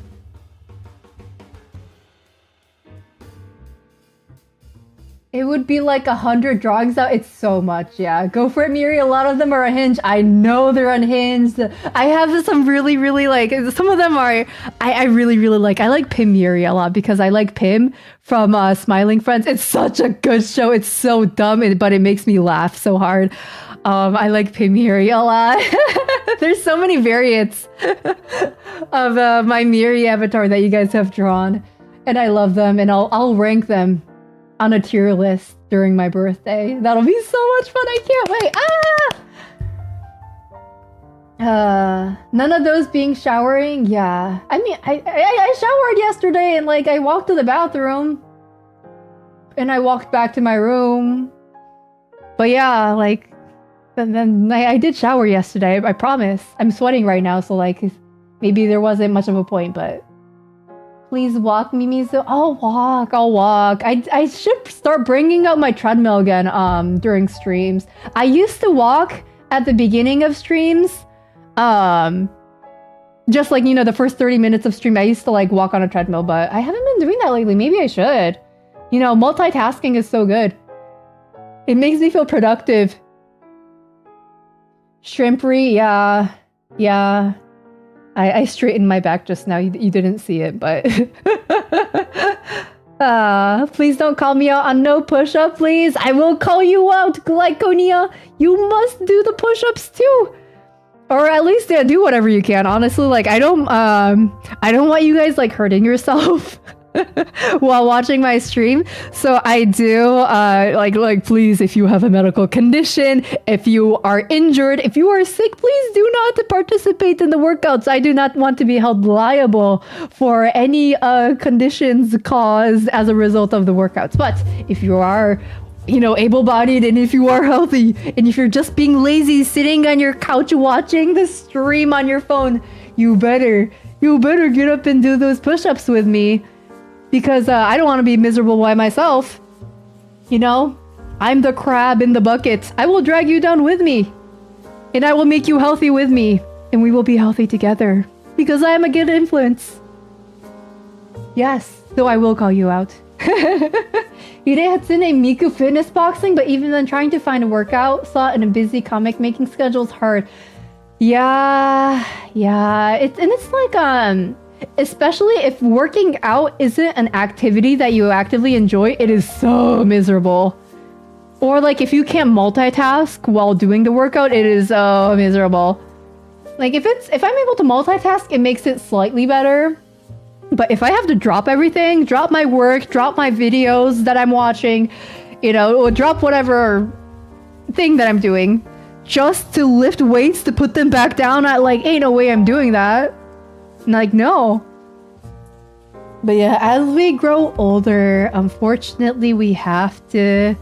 It would be like 100 drawings out. It's so much, yeah. Go for it, Mieri. A lot of them are unhinged. I know they're unhinged. I have some really, really like, some of them are, I really, really like. I like Pim Mieri a lot because I like Pim from Smiling Friends. It's such a good show. It's so dumb, but it makes me laugh so hard. I like Pim Mieri a lot. There's so many variants of my Mieri avatar that you guys have drawn. And I love them, and I'll rank them on a tier list during my birthday. That'll be so much fun. I can't wait. None of those being showering. Yeah. I mean, I showered yesterday, and like I walked to the bathroom and I walked back to my room. But yeah, like then I did shower yesterday. I promise. I'm sweating right now, so like maybe there wasn't much of a point, but please walk, Mimizu. I'll walk. I should start bringing out my treadmill again during streams. I used to walk at the beginning of streams. Just like, the first 30 minutes of stream, I used to like walk on a treadmill, but I haven't been doing that lately. Maybe I should. Multitasking is so good. It makes me feel productive. Shrimpery, yeah. I straightened my back just now. You didn't see it, but please don't call me out on no push-up, please. I will call you out, Glyconia. You must do the push-ups too, or at least do whatever you can. Honestly, like I don't want you guys like hurting yourself while watching my stream. So I do like please, if you have a medical condition, if you are injured, if you are sick, please do not participate in the workouts. I do not want to be held liable for any conditions caused as a result of the workouts. But if you are able-bodied, and if you are healthy, and if you're just being lazy sitting on your couch watching the stream on your phone, you better get up and do those push-ups with me. Because I don't want to be miserable by myself. I'm the crab in the bucket. I will drag you down with me. And I will make you healthy with me. And we will be healthy together. Because I am a good influence. Yes, though I will call you out. Hide Hatsune Miku fitness boxing, but even then trying to find a workout slot in a busy comic making schedule is hard. Yeah. It's like especially if working out isn't an activity that you actively enjoy, it is so miserable. Or like if you can't multitask while doing the workout, it is so miserable. Like if I'm able to multitask, it makes it slightly better. But if I have to drop everything, drop my work, drop my videos that I'm watching, or drop whatever thing that I'm doing, just to lift weights to put them back down, ain't no way I'm doing that. Like, no. But yeah, as we grow older, unfortunately, we have to,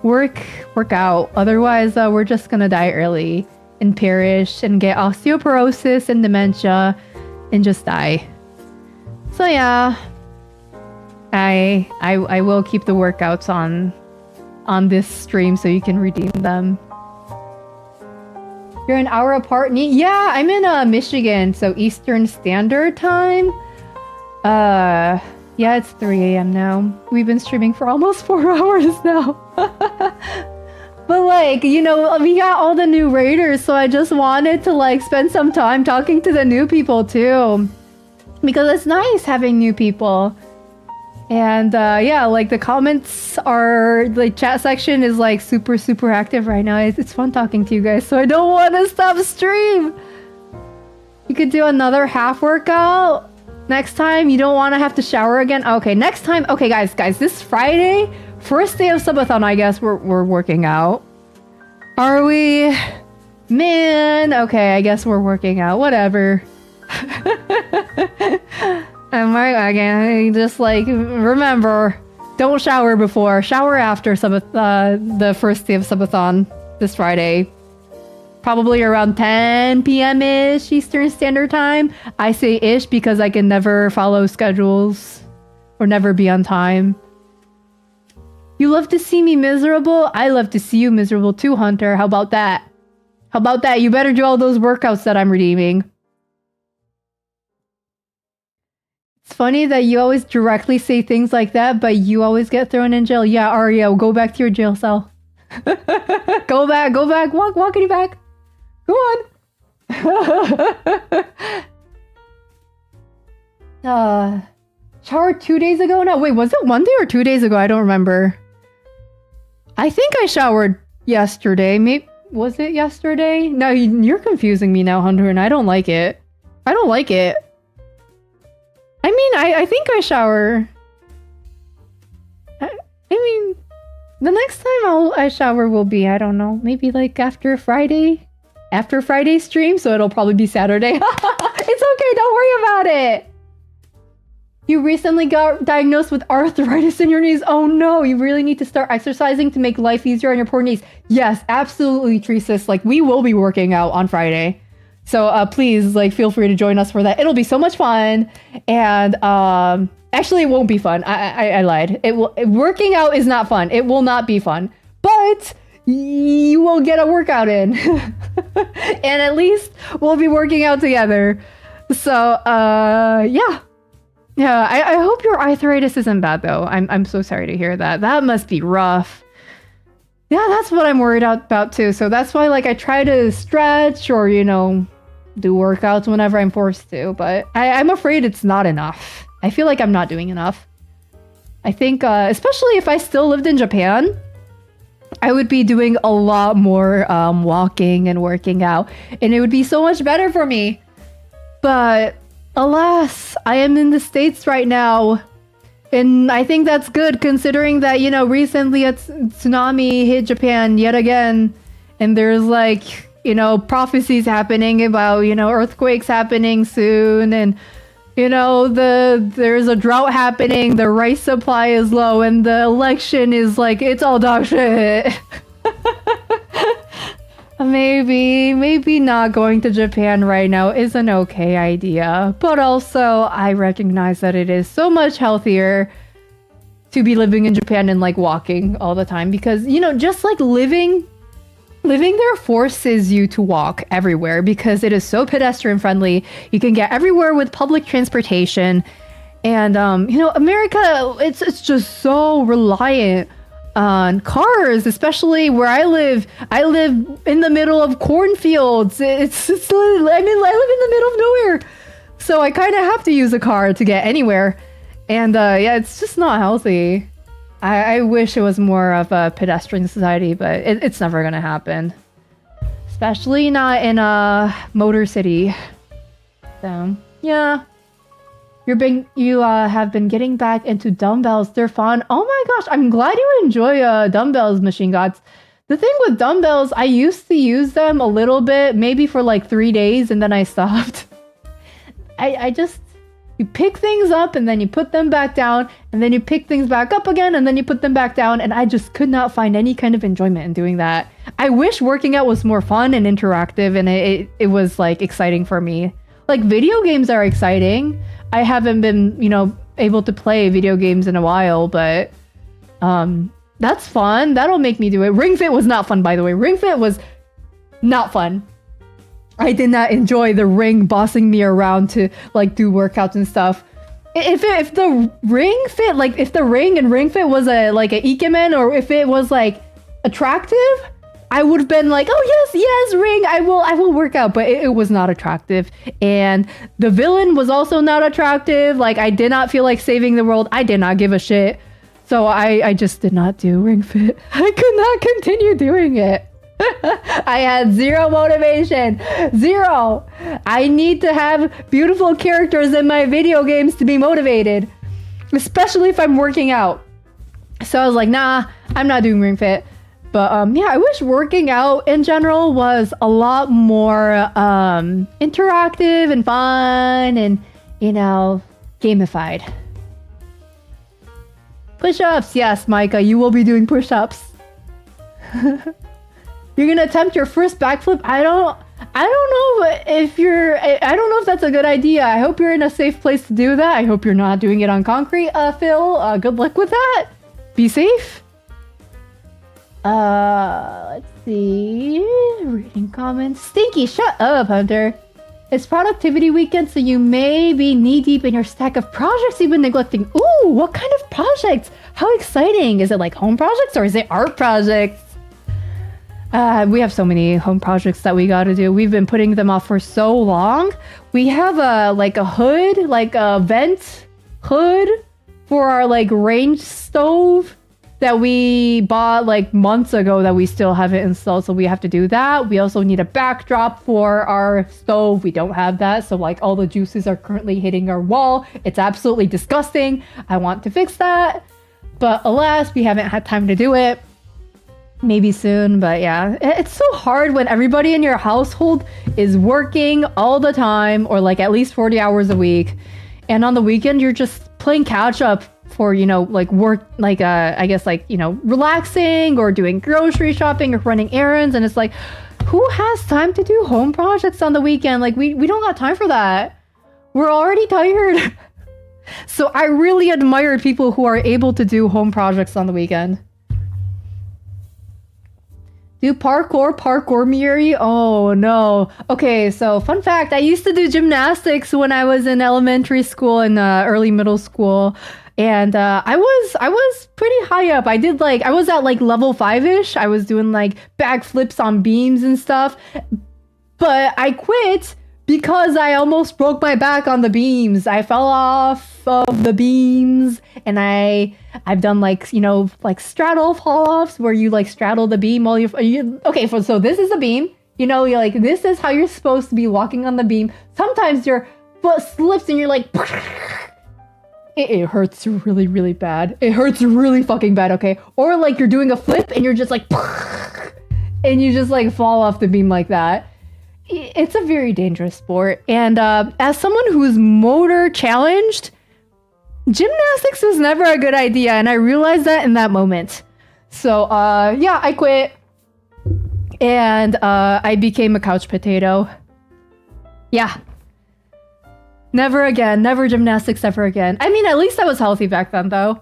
work out. Otherwise, we're just gonna die early and perish and get osteoporosis and dementia and just die. So yeah, I will keep the workouts on on this stream so you can redeem them. You're an hour apart? Yeah, I'm in Michigan, so Eastern Standard Time. Yeah, it's 3 a.m. now. We've been streaming for almost 4 hours now. But like, you know, we got all the new raiders, so I just wanted to like spend some time talking to the new people too. Because it's nice having new people. And yeah, like the comments are, like chat section is like super active right now. It's fun talking to you guys, so I don't want to stop stream. You could do another half workout next time. You don't want to have to shower again. Okay, next time. Okay, guys, this Friday, first day of Subathon, I guess we're working out. Are we? Man, okay, I guess we're working out. Whatever. Again, just like remember, don't shower before, shower after the first day of Subathon this Friday. Probably around 10 p.m.-ish Eastern Standard Time. I say ish because I can never follow schedules or never be on time. You love to see me miserable? I love to see you miserable too, Hunter. How about that? How about that? You better do all those workouts that I'm redeeming. It's funny that you always directly say things like that, but you always get thrown in jail. Yeah, Ario, go back to your jail cell. Go back, walkity back. Go on. Showered 2 days ago now? Wait, was it 1 day or 2 days ago? I don't remember. I think I showered yesterday. Maybe was it yesterday? No, you're confusing me now, Hunter, and I don't like it. I don't like it. I mean, I think I shower. I mean, the next time I shower will be, I don't know, maybe like after Friday? After Friday's stream, so it'll probably be Saturday. It's okay, don't worry about it. You recently got diagnosed with arthritis in your knees. Oh no, you really need to start exercising to make life easier on your poor knees. Yes, absolutely, Treesis. Like, we will be working out on Friday. So please, like, feel free to join us for that. It'll be so much fun. And actually, it won't be fun. I lied. Working out is not fun. It will not be fun. But you will get a workout in. And at least we'll be working out together. So yeah. Yeah, I hope your arthritis isn't bad though. I'm so sorry to hear that. That must be rough. Yeah, that's what I'm worried about too. So that's why, like, I try to stretch or, you know, do workouts whenever I'm forced to. But I'm afraid it's not enough. I feel like I'm not doing enough. I think, especially if I still lived in Japan, I would be doing a lot more walking and working out. And it would be so much better for me. But alas, I am in the States right now. And I think that's good considering that, you know, recently a tsunami hit Japan yet again. And there's like, you know, prophecies happening about, you know, earthquakes happening soon. And, you know, there's a drought happening. The rice supply is low and the election is like, it's all dog shit. Maybe not going to Japan right now is an okay idea, but also I recognize that it is so much healthier to be living in Japan and like walking all the time because, you know, just like living there forces you to walk everywhere because it is so pedestrian friendly. You can get everywhere with public transportation and, you know, America, it's just so reliant on cars, especially where I live. I live in the middle of cornfields. I live in the middle of nowhere. So I kind of have to use a car to get anywhere. And yeah, it's just not healthy. I wish it was more of a pedestrian society, but it's never gonna happen. Especially not in a motor city. So, yeah. You have been getting back into dumbbells. They're fun. Oh my gosh, I'm glad you enjoy dumbbells, Machine Gods. The thing with dumbbells, I used to use them a little bit, maybe for like 3 days, and then I stopped. I just, you pick things up and then you put them back down, and then you pick things back up again, and then you put them back down, and I just could not find any kind of enjoyment in doing that. I wish working out was more fun and interactive, and it was like exciting for me. Like video games are exciting. I haven't been, you know, able to play video games in a while, but That's fun. That'll make me do it. Ring Fit was not fun, by the way. Ring Fit was not fun. I did not enjoy the ring bossing me around to like do workouts and stuff. If the ring fit, like if the ring and Ring Fit was a ikemen, or if it was like attractive, I would have been like, oh yes, ring, I will work out. But it was not attractive. And the villain was also not attractive. Like, I did not feel like saving the world. I did not give a shit. So I just did not do Ring Fit. I could not continue doing it. I had zero motivation. Zero. I need to have beautiful characters in my video games to be motivated. Especially if I'm working out. So I was like, nah, I'm not doing Ring Fit. But yeah, I wish working out in general was a lot more interactive and fun and, you know, gamified. Push-ups, yes, Micah, you will be doing push-ups. You're gonna attempt your first backflip? I don't know if that's a good idea. I hope you're in a safe place to do that. I hope you're not doing it on concrete, Phil. Good luck with that. Be safe. Let's see. Reading comments. Stinky, shut up, Hunter. It's productivity weekend, so you may be knee-deep in your stack of projects you've been neglecting. Ooh, what kind of projects? How exciting. Is it like home projects or is it art projects? We have so many home projects that we gotta do. We've been putting them off for so long. We have a hood, like a vent hood for our like range stove that we bought like months ago that we still haven't installed, so we have to do that. We also need a backdrop for our stove. We don't have that, so like all the juices are currently hitting our wall. It's absolutely disgusting. I want to fix that, but alas, we haven't had time to do it. Maybe soon, but yeah. It's so hard when everybody in your household is working all the time, or like at least 40 hours a week. And on the weekend, you're just playing catch up for, you know, like work, like, I guess like, you know, relaxing or doing grocery shopping or running errands. And it's like, who has time to do home projects on the weekend? Like we don't got time for that. We're already tired. So I really admire people who are able to do home projects on the weekend. Do parkour, Mieri? Oh no. Okay, so fun fact, I used to do gymnastics when I was in elementary school and early middle school. And I was pretty high up. I was at like level 5-ish. I was doing like backflips on beams and stuff. But I quit because I almost broke my back on the beams. I fell off of the beams, and I've done like, you know, like straddle fall offs where you like straddle the beam while okay, so this is a beam. You know, you're like, this is how you're supposed to be walking on the beam. Sometimes your foot slips and you're like, it hurts really, really bad. It hurts really fucking bad, okay? Or like you're doing a flip and you're just like, and you just like fall off the beam like that. It's a very dangerous sport. And as someone who's motor challenged, gymnastics was never a good idea. And I realized that in that moment. So yeah, I quit. And I became a couch potato. Yeah. Never again. Never gymnastics ever again. I mean, at least I was healthy back then, though.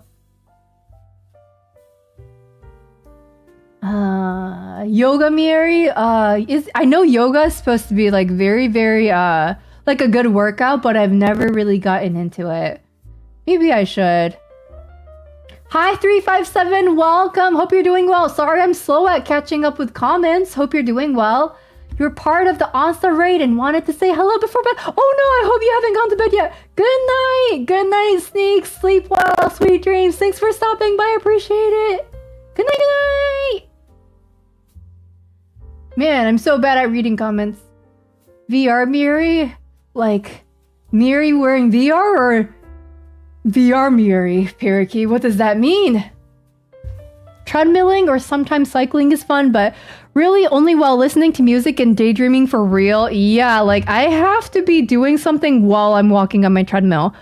Yoga, Mieri? I know yoga is supposed to be like very, very like a good workout, but I've never really gotten into it. Maybe I should. Hi 357, welcome. Hope you're doing well. Sorry I'm slow at catching up with comments. Hope you're doing well. You're part of the Ansa raid and wanted to say hello before bed. Oh no, I hope you haven't gone to bed yet. Good night. Good night, Sneaks. Sleep well. Sweet dreams. Thanks for stopping by. I appreciate it. Good night, good night. Man, I'm so bad at reading comments. VR Mieri? Like, Mieri wearing VR or VR Mieri? Parakeet, what does that mean? Treadmilling or sometimes cycling is fun, but really only while listening to music and daydreaming for real. Yeah, like I have to be doing something while I'm walking on my treadmill.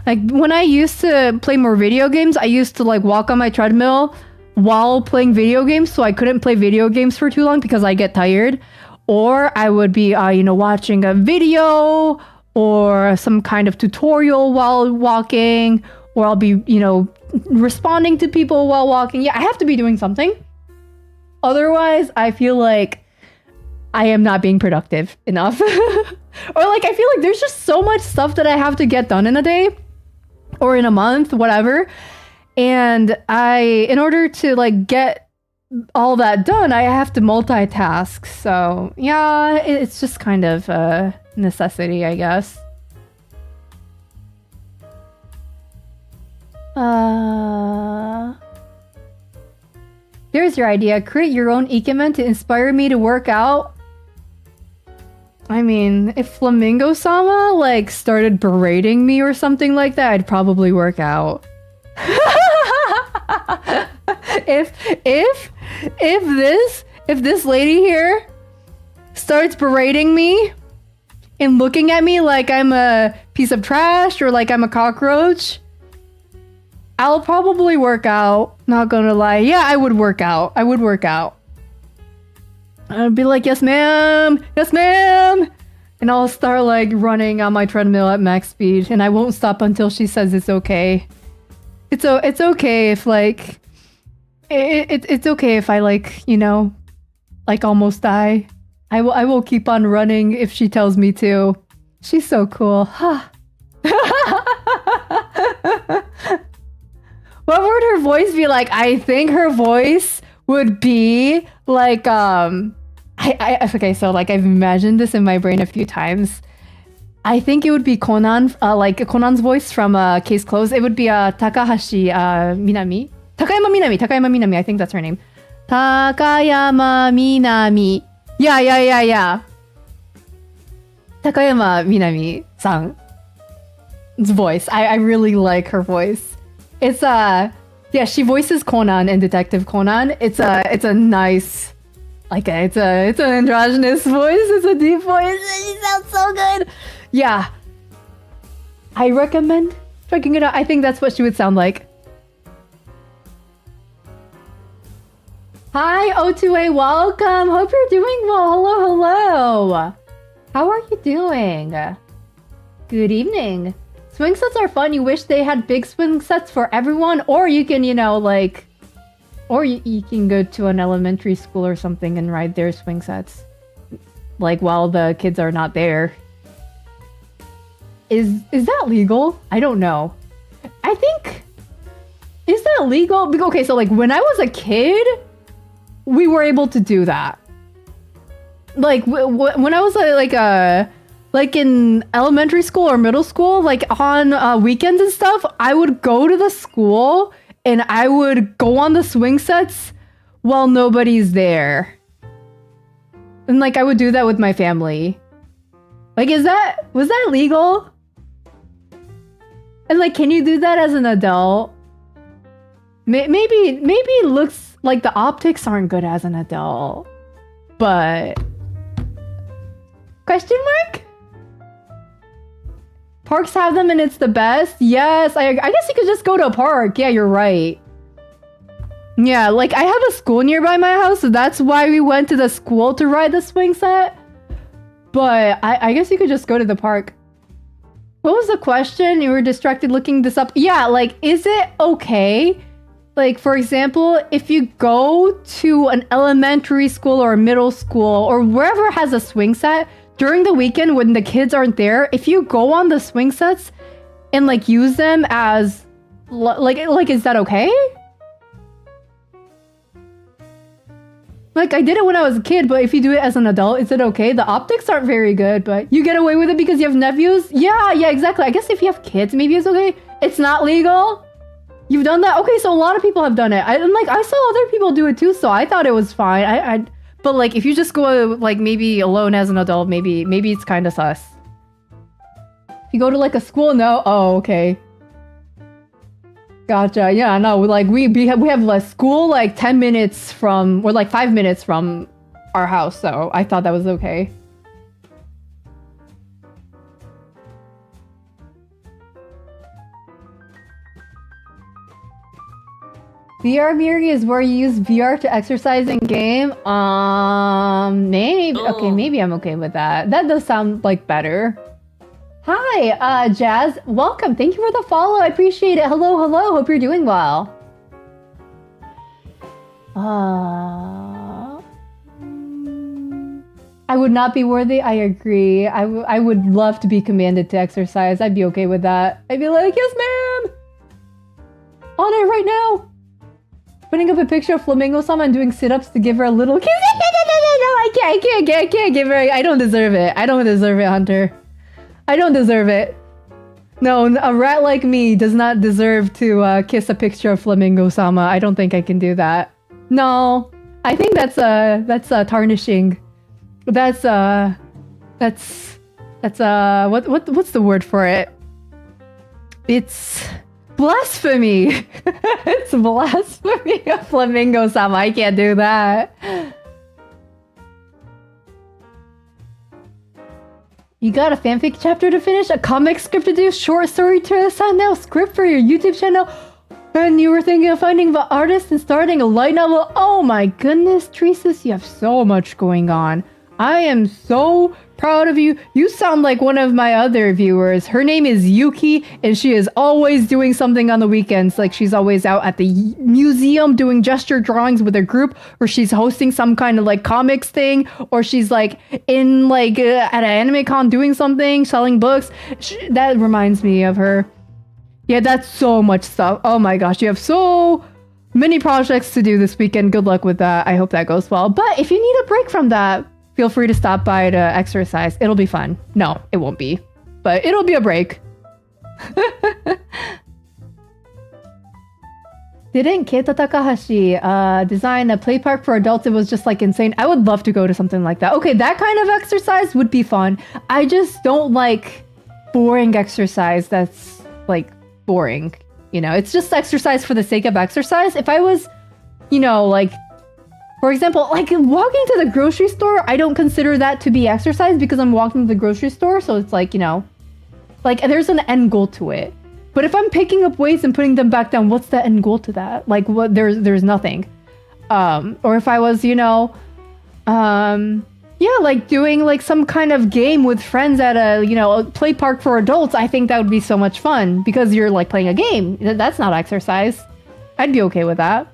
Like when I used to play more video games, I used to like walk on my treadmill while playing video games, so I couldn't play video games for too long because I get tired. Or I would be, you know, watching a video or some kind of tutorial while walking, or I'll be, you know, responding to people while walking. Yeah, I have to be doing something. Otherwise, I feel like I am not being productive enough. Or like, I feel like there's just so much stuff that I have to get done in a day or in a month, whatever. And in order to like get all that done, I have to multitask. So yeah, it's just kind of a necessity, I guess. There's your idea. Create your own ikemen to inspire me to work out. I mean, if Flamingo-sama like started berating me or something like that, I'd probably work out. if this lady here starts berating me and looking at me like I'm a piece of trash or like I'm a cockroach, I'll probably work out. Not gonna lie. Yeah, I would work out. I'd be like, yes, ma'am. Yes, ma'am. And I'll start like running on my treadmill at max speed, and I won't stop until she says it's okay. It's okay if like it's okay if I like, you know, like almost die. I will keep on running if she tells me to. She's so cool. What would her voice be like? I think her voice would be like okay, so like I've imagined this in my brain a few times. I think it would be Conan, like Conan's voice from Case Closed. It would be Takahashi Minami. Takayama Minami, I think that's her name. Takayama Minami. Yeah. Takayama Minami-san's voice. I really like her voice. It's yeah, she voices Conan in Detective Conan. It's a nice, like it's an androgynous voice. It's a deep voice. She sounds so good. Yeah, I recommend checking it out. I think that's what she would sound like. Hi, O2A, welcome. Hope you're doing well. Hello. How are you doing? Good evening. Swing sets are fun. You wish they had big swing sets for everyone, or you can, you know, like, or you can go to an elementary school or something and ride their swing sets, like while the kids are not there. Is that legal? I don't know. I think, is that legal? Okay, so like when I was a kid, we were able to do that. Like when I was like in elementary school or middle school, like on weekends and stuff, I would go to the school and I would go on the swing sets while nobody's there. And like I would do that with my family. Like, was that legal? And like, can you do that as an adult? Maybe it looks like the optics aren't good as an adult, but question mark? Parks have them and it's the best? Yes, I guess you could just go to a park. Yeah, you're right. Yeah, like I have a school nearby my house, so that's why we went to the school to ride the swing set. But I guess you could just go to the park. What was the question? You were distracted looking this up. Yeah, like, is it okay? Like, for example, if you go to an elementary school or a middle school or wherever has a swing set, during the weekend when the kids aren't there, if you go on the swing sets and like use them as like is that okay? Like I did it when I was a kid, but if you do it as an adult, is it okay? The optics aren't very good, but you get away with it because you have nephews? Yeah, exactly. I guess if you have kids, maybe it's okay. It's not legal. You've done that? Okay, so a lot of people have done it. I saw other people do it too, so I thought it was fine. But like if you just go like maybe alone as an adult, maybe it's kind of sus. If you go to like a school, no. Oh, okay. Gotcha. Yeah, no, like we have a school like 10 minutes from, or like 5 minutes from our house, so I thought that was okay. VR Mieri is where you use VR to exercise in game. Maybe. Okay, maybe I'm okay with that. That does sound like better. Hi, Jazz. Welcome. Thank you for the follow. I appreciate it. Hello, hello. Hope you're doing well. I would not be worthy. I agree. I would love to be commanded to exercise. I'd be okay with that. I'd be like, yes, ma'am. On it right now. Putting up a picture of Flamingo-sama and doing sit-ups to give her a little kiss. No, I can't give her. I don't deserve it. I don't deserve it, Hunter. I don't deserve it. No, a rat like me does not deserve to kiss a picture of Flamingo-sama. I don't think I can do that. No, I think that's tarnishing. That's what's the word for it? It's blasphemy. It's blasphemy of Flamingo-sama. I can't do that. You got a fanfic chapter to finish, a comic script to do, short story to assign, now script for your YouTube channel, and you were thinking of finding the artist and starting a light novel. Oh my goodness, Teresis, you have so much going on. I am so proud of you. You sound like one of my other viewers. Her name is Yuki, and she is always doing something on the weekends. Like she's always out at the museum doing gesture drawings with her group, or she's hosting some kind of like comics thing, or she's like in like at an anime con doing something, selling books. That reminds me of her. Yeah, that's so much stuff. Oh my gosh, you have so many projects to do this weekend. Good luck with that. I hope that goes well. But if you need a break from that, feel free to stop by to exercise. It'll be fun. No, it won't be. But it'll be a break. Didn't Keita Takahashi design a play park for adults? It was just like insane. I would love to go to something like that. Okay, that kind of exercise would be fun. I just don't like boring exercise that's like boring. You know, it's just exercise for the sake of exercise. If I was, you know, like, for example, like walking to the grocery store, I don't consider that to be exercise because I'm walking to the grocery store. So it's like, you know, like there's an end goal to it. But if I'm picking up weights and putting them back down, what's the end goal to that? Like what? There's nothing. Or if I was, you know, yeah, like doing like some kind of game with friends at a, you know, a play park for adults, I think that would be so much fun because you're like playing a game. That's not exercise. I'd be okay with that.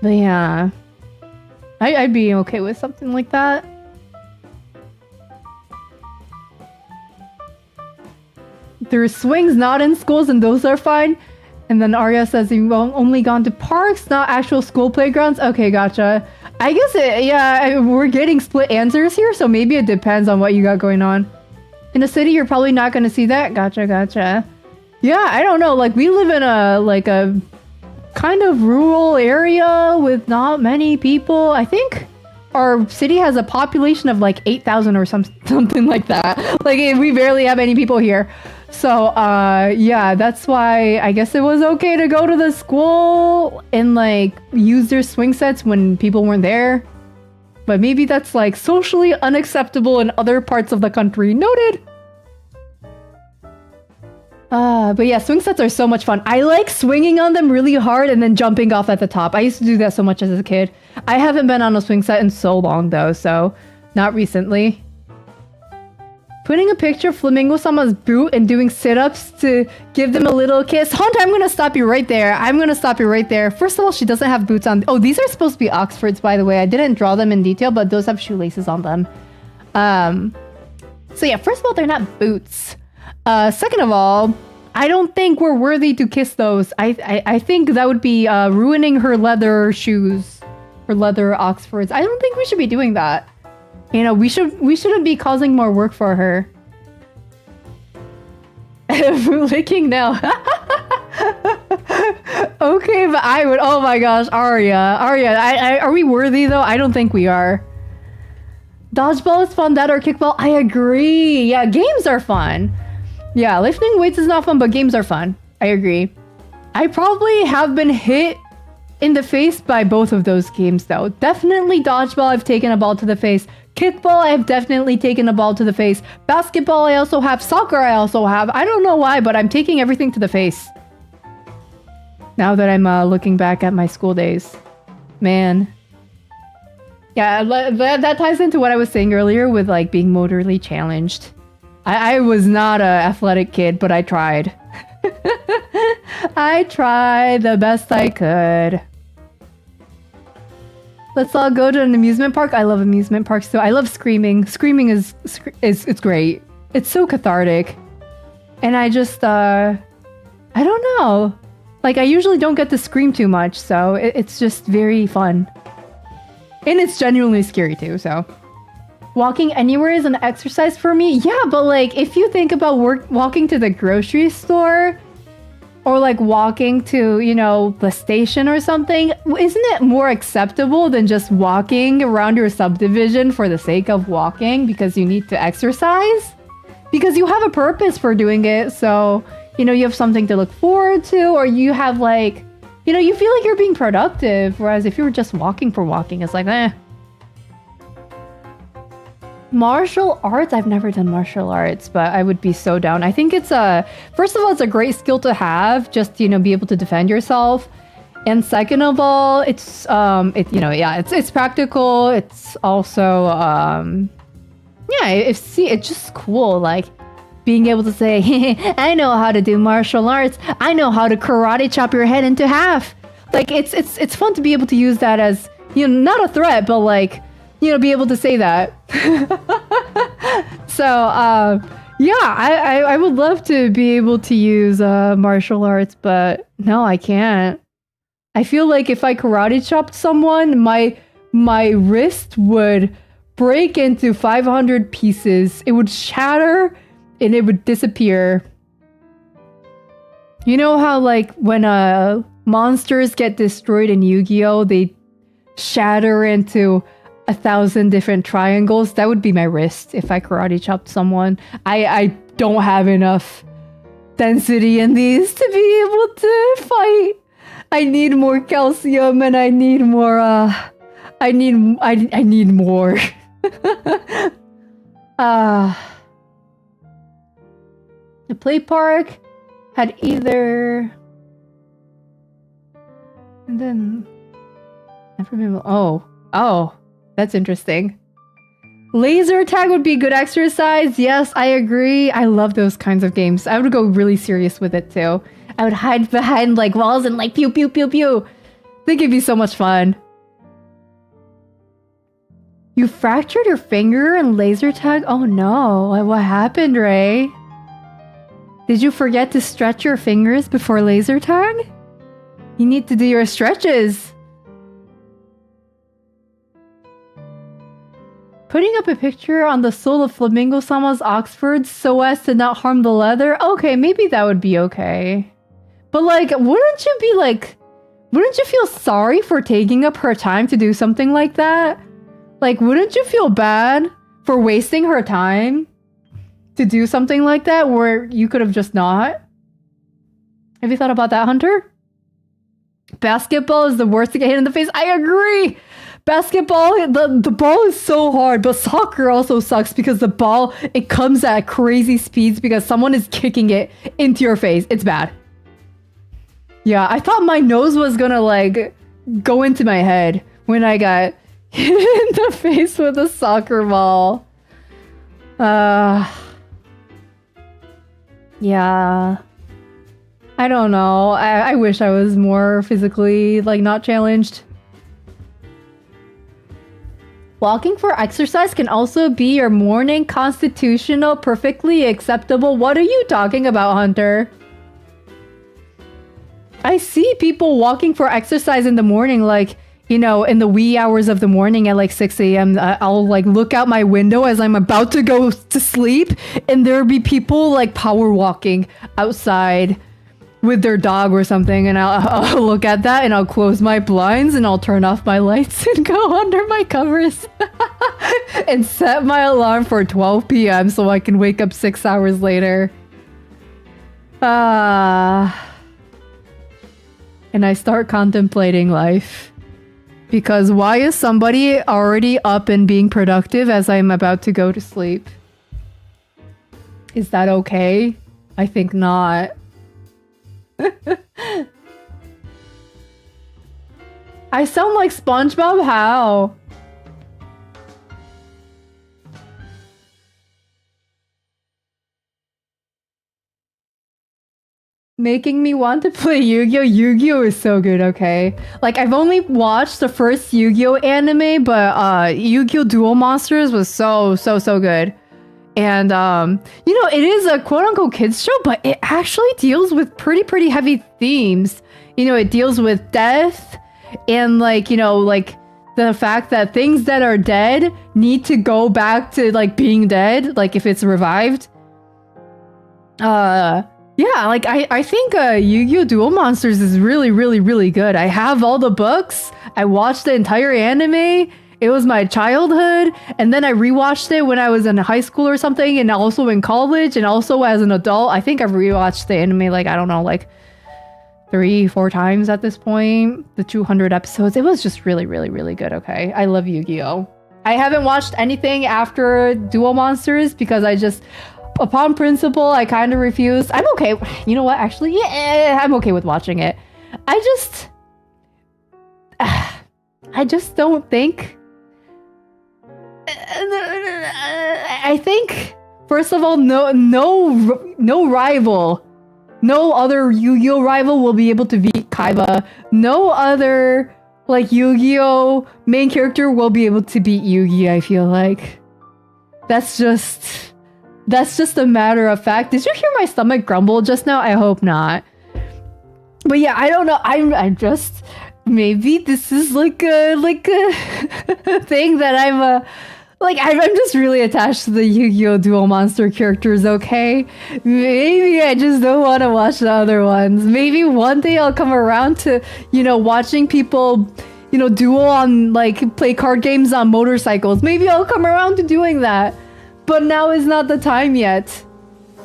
But yeah, I'd be okay with something like that. There's swings not in schools and those are fine. And then Arya says you've only gone to parks, not actual school playgrounds. Okay, gotcha. I guess we're getting split answers here, so maybe it depends on what you got going on. In the city, you're probably not going to see that. Gotcha. Yeah, I don't know. Like we live in a kind of rural area with not many people. I think our city has a population of like 8,000 or something like that. Like we barely have any people here. So yeah, that's why I guess it was okay to go to the school and like use their swing sets when people weren't there. But maybe that's like socially unacceptable in other parts of the country. Noted. But yeah, swing sets are so much fun. I like swinging on them really hard and then jumping off at the top. I used to do that so much as a kid. I haven't been on a swing set in so long though, so not recently. Putting a picture of Flamingo-sama's boot and doing sit-ups to give them a little kiss. Hunter, I'm gonna stop you right there. First of all, she doesn't have boots on. Oh, these are supposed to be Oxfords, by the way. I didn't draw them in detail, but those have shoelaces on them. So yeah, first of all, they're not boots. Second of all, I don't think we're worthy to kiss those. I think that would be ruining her leather shoes, her leather Oxfords. I don't think we should be doing that. You know, we shouldn't be causing more work for her. Licking now. Okay, but I would. Oh my gosh, Arya. Are we worthy though? I don't think we are. Dodgeball is fun. That or kickball. I agree. Yeah, games are fun. Yeah, lifting weights is not fun, but games are fun. I agree. I probably have been hit in the face by both of those games though. Definitely dodgeball, I've taken a ball to the face. Kickball, I have definitely taken a ball to the face. Basketball, I also have. Soccer, I also have. I don't know why, but I'm taking everything to the face. Now that I'm looking back at my school days. Man. Yeah, that ties into what I was saying earlier with like being motorly challenged. I was not a athletic kid, but I tried. I tried the best I could. Let's all go to an amusement park. I love amusement parks too. I love screaming. Screaming is it's great. It's so cathartic. And I just I don't know. Like I usually don't get to scream too much, so it's just very fun. And it's genuinely scary too, so. Walking anywhere is an exercise for me. Yeah, but like if you think about walking to the grocery store or like walking to, you know, the station or something, isn't it more acceptable than just walking around your subdivision for the sake of walking because you need to exercise? Because you have a purpose for doing it, so, you know, you have something to look forward to, or you have like, you know, you feel like you're being productive, whereas if you were just walking for walking, it's like, eh. Martial arts? I've never done martial arts, but I would be so down. I think it's first of all, it's a great skill to have, just, you know, be able to defend yourself. And second of all, it's it's practical. It's also it's just cool, like being able to say, I know how to do martial arts. I know how to karate chop your head into half. Like it's fun to be able to use that as, you know, not a threat, but like, you know, be able to say that. So, yeah, I would love to be able to use martial arts, but no, I can't. I feel like if I karate chopped someone, my wrist would break into 500 pieces. It would shatter and it would disappear. You know how like when monsters get destroyed in Yu-Gi-Oh, they shatter into 1,000 different triangles? That would be my wrist if I karate chopped someone. I don't have enough density in these to be able to fight. I need more calcium and I need more I need more. The play park had either, and then I remember. Oh, that's interesting. Laser tag would be good exercise. Yes, I agree. I love those kinds of games. I would go really serious with it too. I would hide behind like walls and like pew pew pew pew. I think it'd be so much fun. You fractured your finger in laser tag? Oh no, what happened, Ray? Did you forget to stretch your fingers before laser tag? You need to do your stretches. Putting up a picture on the sole of Flamingo-sama's Oxford so as to not harm the leather? Okay, maybe that would be okay. But like, wouldn't you feel sorry for taking up her time to do something like that? Like, wouldn't you feel bad for wasting her time to do something like that where you could have just not? Have you thought about that, Hunter? Basketball is the worst to get hit in the face. I agree! Basketball, the ball is so hard, but soccer also sucks because the ball, it comes at crazy speeds because someone is kicking it into your face. It's bad. Yeah, I thought my nose was gonna like go into my head when I got hit in the face with a soccer ball. Yeah. I don't know. I wish I was more physically like not challenged. Walking for exercise can also be your morning constitutional, perfectly acceptable. What are you talking about, Hunter? I see people walking for exercise in the morning, like, you know, in the wee hours of the morning at like 6 a.m. I'll like look out my window as I'm about to go to sleep, and there'll be people like power walking outside with their dog or something, and I'll look at that and I'll close my blinds and I'll turn off my lights and go under my covers and set my alarm for 12 p.m. so I can wake up 6 hours later. And I start contemplating life. Because why is somebody already up and being productive as I'm about to go to sleep? Is that okay? I think not. I sound like SpongeBob? How? making me want to play Yu-Gi-Oh! Yu-Gi-Oh! Is so good, okay? Like, I've only watched the first Yu-Gi-Oh! Anime, but Yu-Gi-Oh! Duel Monsters was so good. And, you know, it is a quote-unquote kids show, but it actually deals with pretty heavy themes. You know, it deals with death and, like, you know, like, the fact that things that are dead need to go back to, like, being dead, like, if it's revived. Yeah, like, I think Yu-Gi-Oh! Duel Monsters is really good. I have all the books. I watched the entire anime. It was my childhood, and then I rewatched it when I was in high school or something, and also in college, and also as an adult. I think I've rewatched the anime, like, I don't know, like 3-4 times at this point. The 200 episodes. It was just really good, okay? I love Yu-Gi-Oh! I haven't watched anything after Duel Monsters because I just, upon principle, I kind of refused. I'm okay. You know what? Actually, yeah, I'm okay with watching it. I just don't think... I think, first of all, no rival, no other Yu-Gi-Oh! Rival will be able to beat Kaiba. No other, like, Yu-Gi-Oh! Main character will be able to beat Yugi, I feel like. That's just a matter of fact. Did you hear my stomach grumble just now? I hope not. But yeah, I don't know. I'm just... Maybe this is like a thing that I'm just really attached to the Yu-Gi-Oh! Duel Monster characters, okay? Maybe I just don't want to watch the other ones. Maybe one day I'll come around to, you know, watching people, you know, duel on, like, play card games on motorcycles. Maybe I'll come around to doing that. But now is not the time yet.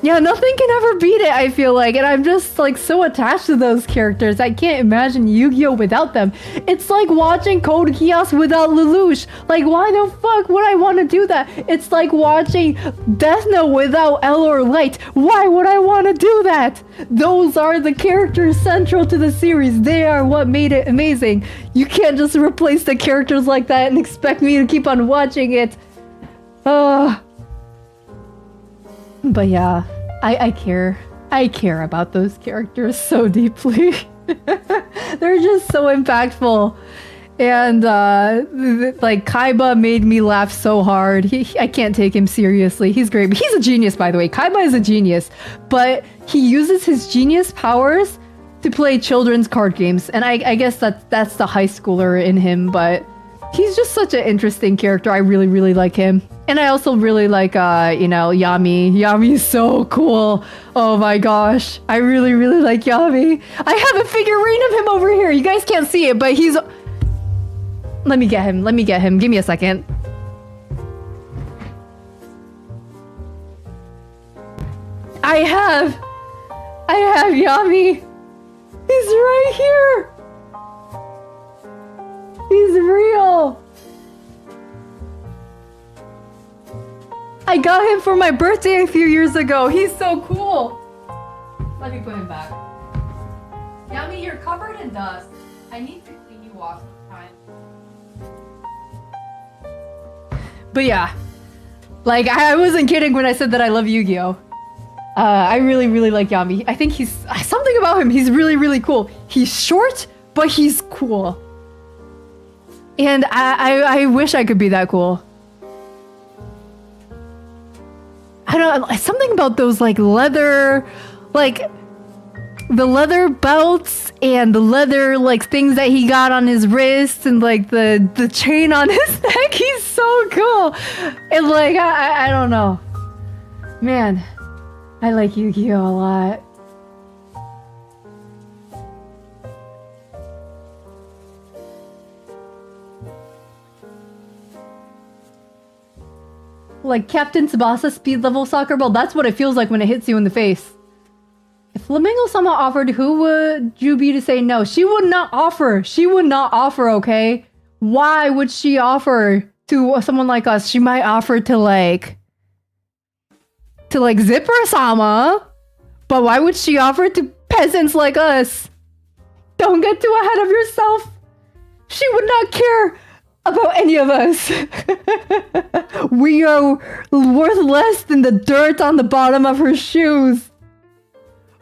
Yeah, nothing can ever beat it, I feel like, and I'm just, like, so attached to those characters. I can't imagine Yu-Gi-Oh! Without them. It's like watching Code Geass without Lelouch. Like, why the fuck would I want to do that? It's like watching Death Note without L or Light. Why would I want to do that? Those are the characters central to the series. They are what made it amazing. You can't just replace the characters like that and expect me to keep on watching it. But yeah, I care. I care about those characters so deeply. They're just so impactful. And like, Kaiba made me laugh so hard. I can't take him seriously. He's great. But he's a genius, by the way. Kaiba is a genius. But he uses his genius powers to play children's card games. And I guess that's the high schooler in him. But he's just such an interesting character. I really like him. And I also really like, you know, Yami. Yami is so cool. Oh my gosh. I really like Yami. I have a figurine of him over here. You guys can't see it, but he's... Let me get him. Give me a second. I have Yami. He's right here. He's real. I got him for my birthday a few years ago. He's so cool. Let me put him back. Yami, you're covered in dust. I need to clean you off sometime. But yeah, like, I wasn't kidding when I said that I love Yu-Gi-Oh! I really like Yami. I think he's... Something about him, he's really cool. He's short, but he's cool. And I wish I could be that cool. I don't know, something about those, like, leather, like, the leather belts and the leather, like, things that he got on his wrists and, like, the chain on his neck. He's so cool. And, like, I don't know. Man, I like Yu-Gi-Oh! A lot. Like Captain Tsubasa speed level soccer ball, that's what it feels like when it hits you in the face. If Flamingo-sama offered, who would you be to say no? She would not offer. She would not offer, okay? Why would she offer to someone like us? She might offer to like Zipper-sama. But why would she offer to peasants like us? Don't get too ahead of yourself. She would not care about any of us. We are worth less than the dirt on the bottom of her shoes.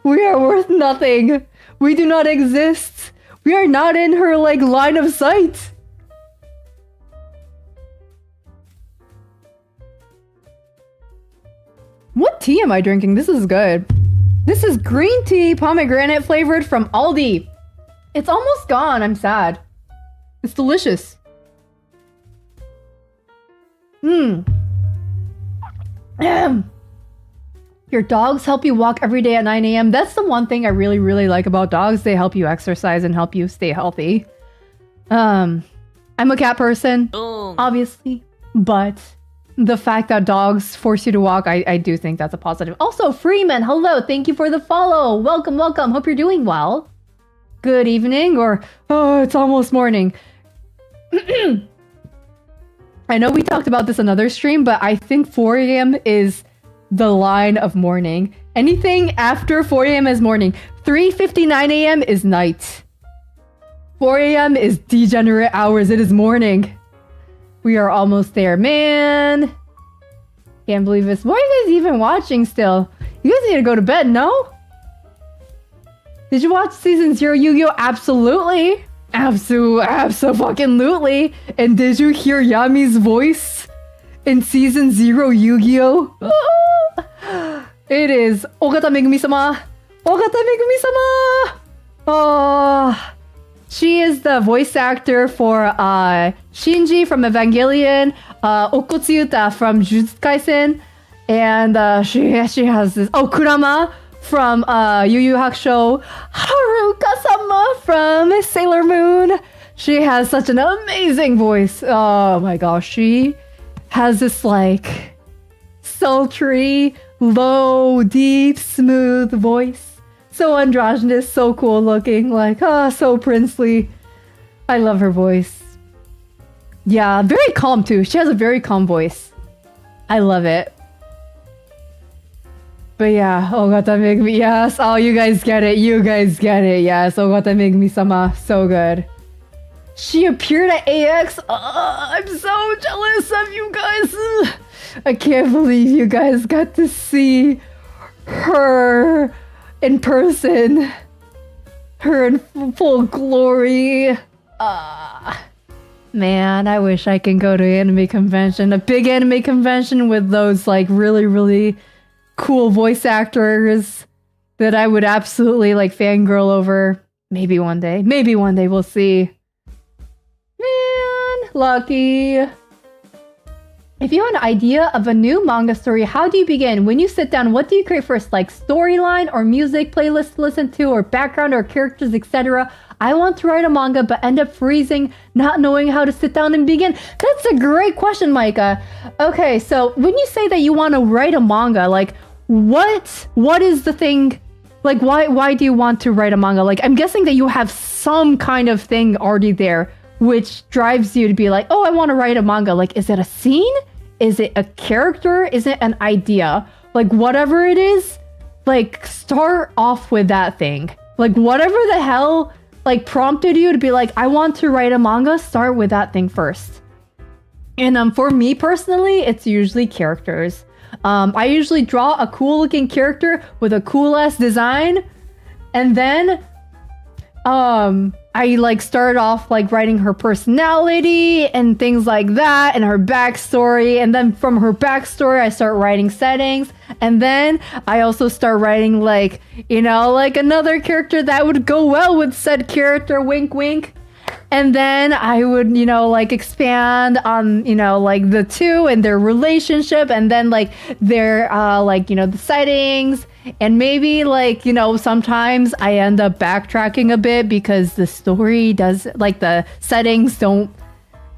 We are worth nothing. We do not exist. We are not in her, like, line of sight. What tea am I drinking? This is good. This is green tea, pomegranate flavored from Aldi. It's almost gone. I'm sad. It's delicious. Your dogs help you walk every day at 9 a.m. That's the one thing I really, really like about dogs. They help you exercise and help you stay healthy. I'm a cat person, obviously, but the fact that dogs force you to walk, I do think that's a positive. Also, Freeman, hello. Thank you for the follow. Welcome, welcome. Hope you're doing well. Good evening, or, oh, it's almost morning. I know we talked about this another stream, but I think 4 a.m. is the line of morning. Anything after 4 a.m. is morning. 3:59 a.m. is night. 4 a.m. is degenerate hours. It is morning. We are almost there, man. Can't believe this. Why are you guys even watching still? You guys need to go to bed, no? Did you watch season 0 Yu-Gi-Oh? Absolutely. Absolutely. And did you hear Yami's voice in season 0 Yu-Gi-Oh? It is Ogata Megumi-sama. Ogata Megumi-sama. Oh, she is the voice actor for Shinji from Evangelion, Okotsuta from Jujutsu Kaisen, and she has this Kurama from Yu Yu Hakusho, Haruka-sama from Sailor Moon. She has such an amazing voice. Oh my gosh, she has this like sultry, low, deep, smooth voice. So androgynous, so cool looking, like, so princely. I love her voice. Yeah, very calm too. She has a very calm voice. I love it. But yeah, Ogata Megumi, yes. Oh, you guys get it. You guys get it. Yes, Ogata Megumi-sama. So good. She appeared at AX. I'm so jealous of you guys. I can't believe you guys got to see her in person. Her in full glory. Man, I wish I can go to an anime convention. A big anime convention with those like really, really cool voice actors that I would absolutely like fangirl over. Maybe one day. Maybe one day, we'll see. Man, lucky. If you have an idea of a new manga story, how do you begin? When you sit down, what do you create first? Like storyline or music playlist to listen to or background or characters, etc. I want to write a manga but end up freezing, not knowing how to sit down and begin. That's a great question, Micah. Okay, so when you say that you want to write a manga, like what is the thing? Like why do you want to write a manga? Like I'm guessing that you have some kind of thing already there which drives you to be like, oh, I want to write a manga. Like, is it a scene? Is it a character? Is it an idea? Like, whatever it is, like, start off with that thing. Like, whatever the hell, like, prompted you to be like, I want to write a manga, start with that thing first. And for me personally, it's usually characters. I usually draw a cool-looking character with a cool-ass design, and then I like start off like writing her personality and things like that and her backstory, and then from her backstory I start writing settings, and then I also start writing like, you know, like another character that would go well with said character, wink wink. And then I would, you know, like expand on, you know, like the two and their relationship, and then like their like, you know, the settings. And maybe like, you know, sometimes I end up backtracking a bit because the story does, like the settings don't,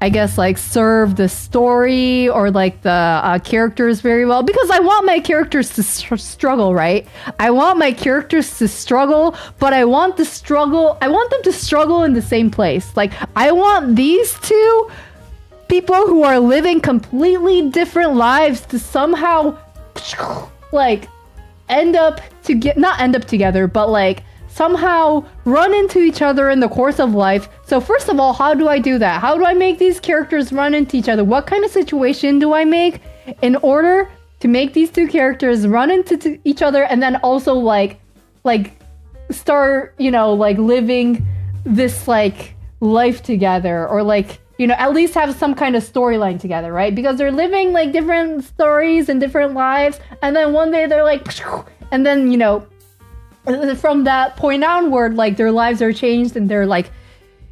I guess, like serve the story or like the characters very well, because I want my characters to struggle, right? I want my characters to struggle, but I want them to struggle in the same place. Like I want these two people who are living completely different lives to somehow like not end up together, but like somehow run into each other in the course of life. So first of all, how do I do that? How do I make these characters run into each other? What kind of situation do I make in order to make these two characters run into each other, and then also like like start, you know, like living this like life together, or like, you know, at least have some kind of storyline together, right? Because they're living like different stories and different lives, and then one day they're like, and then, you know, from that point onward, like their lives are changed and they're like,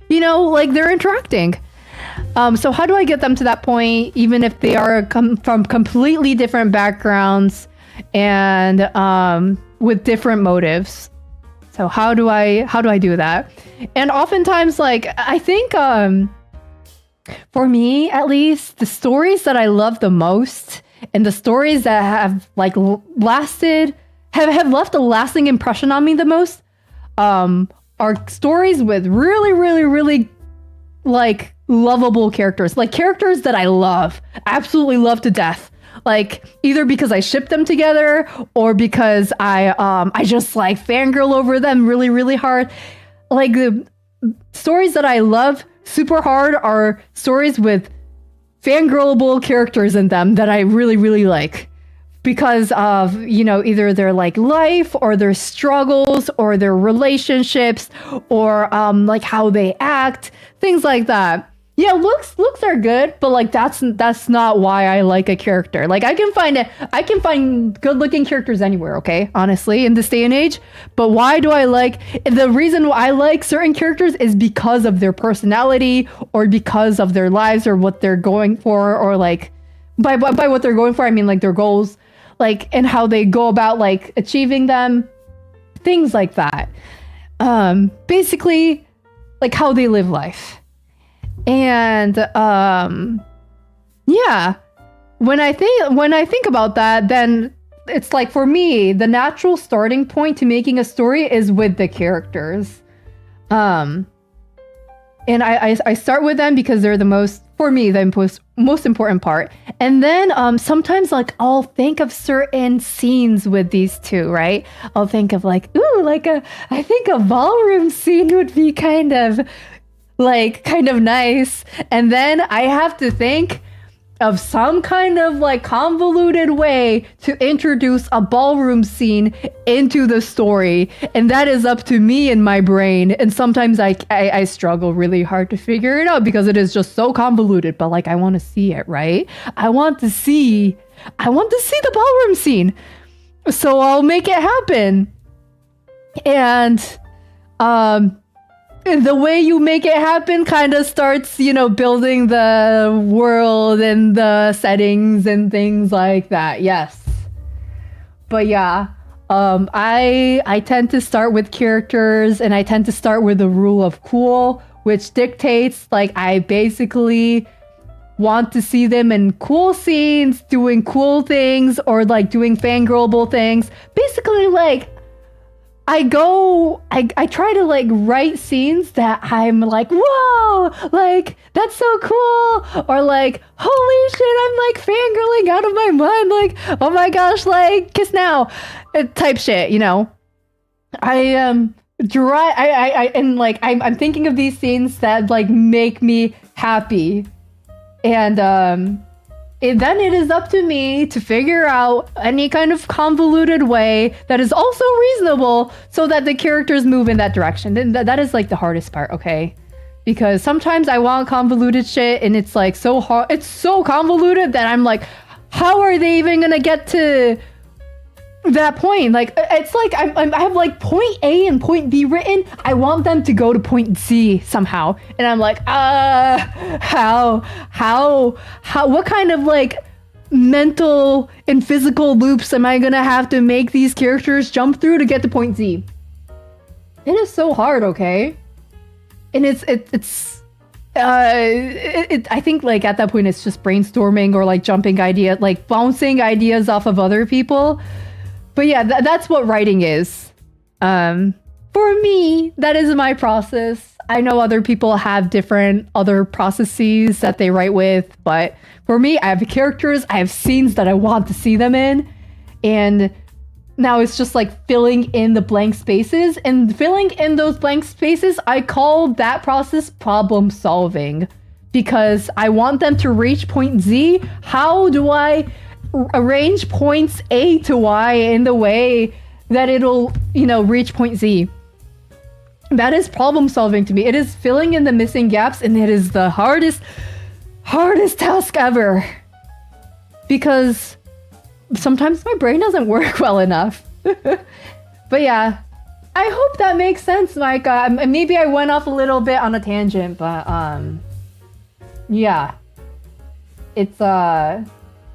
you know, like they're interacting. So how do I get them to that point, even if they are from completely different backgrounds and with different motives? So how do I do that? And oftentimes, like, I think for me at least, the stories that I love the most and the stories that have like lasted, have left a lasting impression on me the most, are stories with really like lovable characters, like characters that I love, absolutely love to death. Like either because I ship them together or because I just like fangirl over them really hard. Like the stories that I love super hard are stories with fangirlable characters in them that I really like, because of, you know, either their like life or their struggles or their relationships or like how they act, things like that. Yeah, looks are good, but like that's not why I like a character. Like I can find good looking characters anywhere, okay? Honestly, in this day and age. But why do I like, the reason why I like certain characters is because of their personality or because of their lives or what they're going for, or like by what they're going for, I mean like their goals, like, and how they go about like achieving them, things like that. Basically like how they live life. And yeah, when I think about that, then it's like, for me, the natural starting point to making a story is with the characters. And I start with them because they're the most, for me, the most important part. And then sometimes like I'll think of certain scenes with these two, right? I'll think of like, ooh, like I think a ballroom scene would be kind of nice. And then I have to think of some kind of like convoluted way to introduce a ballroom scene into the story, and that is up to me and my brain. And sometimes I struggle really hard to figure it out because it is just so convoluted, but like I want to see it, right? I want to see the ballroom scene, so I'll make it happen. And the way you make it happen kind of starts, you know, building the world and the settings and things like that. Yes. But yeah, I tend to start with characters, and I tend to start with the rule of cool, which dictates like I basically want to see them in cool scenes, doing cool things, or like doing fangirlable things. Basically, like I try to like write scenes that I'm like, whoa, like that's so cool, or like, holy shit, I'm like fangirling out of my mind, like, oh my gosh, like kiss now, type shit, you know. I'm thinking of these scenes that like make me happy, and then it is up to me to figure out any kind of convoluted way that is also reasonable so that the characters move in that direction. And that is like the hardest part, okay? Because sometimes I want convoluted shit and it's like so hard. It's so convoluted that I'm like, how are they even gonna get to that point? Like, it's like I have like point A and point B written. I want them to go to point Z somehow, and I'm like, how, what kind of like mental and physical loops am I gonna have to make these characters jump through to get to point Z? It is so hard, okay? And I think like at that point it's just brainstorming or like jumping ideas, like bouncing ideas off of other people. But yeah, that's what writing is. For me, that is my process. I know other people have different other processes that they write with, but for me, I have characters, I have scenes that I want to see them in, and now it's just like filling in the blank spaces. And filling in those blank spaces, I call that process problem solving, because I want them to reach point Z. How do I arrange points A to Y in the way that it'll, reach point Z. That is problem solving to me. It is filling in the missing gaps, and it is the hardest task ever. Because sometimes my brain doesn't work well enough. But yeah, I hope that makes sense, Micah. Maybe I went off a little bit on a tangent, but yeah. It's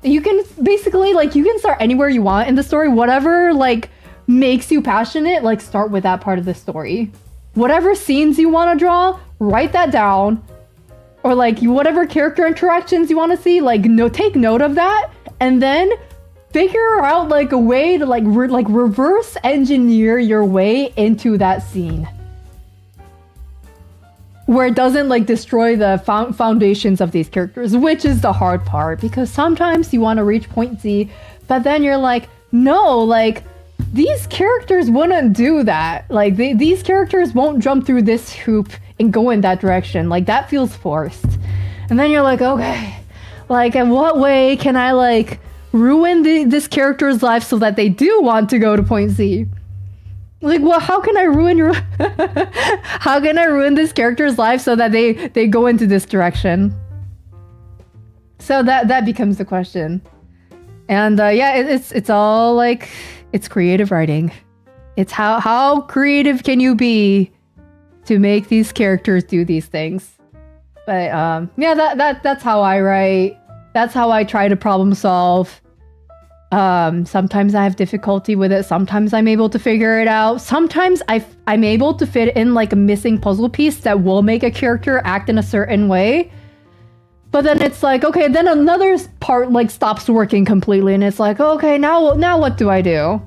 you can basically you can start anywhere you want in the story. Whatever makes you passionate, start with that part of the story. Whatever scenes you want to draw, write that down. Or whatever character interactions you want to see, take note of that, and then figure out a way to reverse engineer your way into that scene where it doesn't destroy the foundations of these characters, which is the hard part, because sometimes you want to reach point Z, but then you're no, these characters wouldn't do that. These characters won't jump through this hoop and go in that direction. That feels forced. And then you're okay, in what way can I ruin this character's life so that they do want to go to point Z? Well, how can I ruin how can I ruin this character's life so that they go into this direction? So that becomes the question. And yeah, it's all it's creative writing. It's how creative can you be to make these characters do these things? But yeah, that's how I write. That's how I try to problem solve. Sometimes I have difficulty with it. Sometimes I'm able to figure it out. Sometimes I'm able to fit in a missing puzzle piece that will make a character act in a certain way. But then it's okay, then another part stops working completely, and it's okay, now what do I do?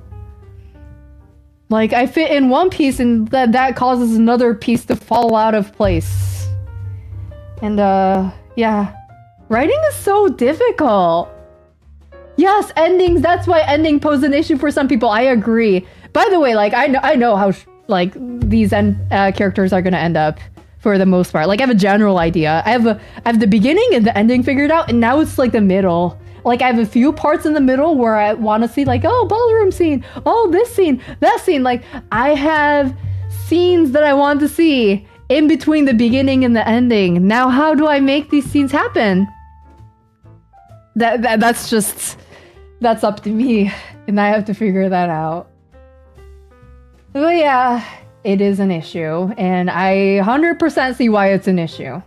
I fit in one piece, and that causes another piece to fall out of place. And yeah, writing is so difficult. Yes, endings. That's why ending pose an issue for some people. I agree. By the way, I know how these characters are gonna end up for the most part. I have a general idea. I have the beginning and the ending figured out, and now it's the middle. I have a few parts in the middle where I want to see oh, ballroom scene, oh, this scene, that scene. I have scenes that I want to see in between the beginning and the ending. Now, how do I make these scenes happen? That's up to me, and I have to figure that out. But yeah, it is an issue, and I 100% see why it's an issue.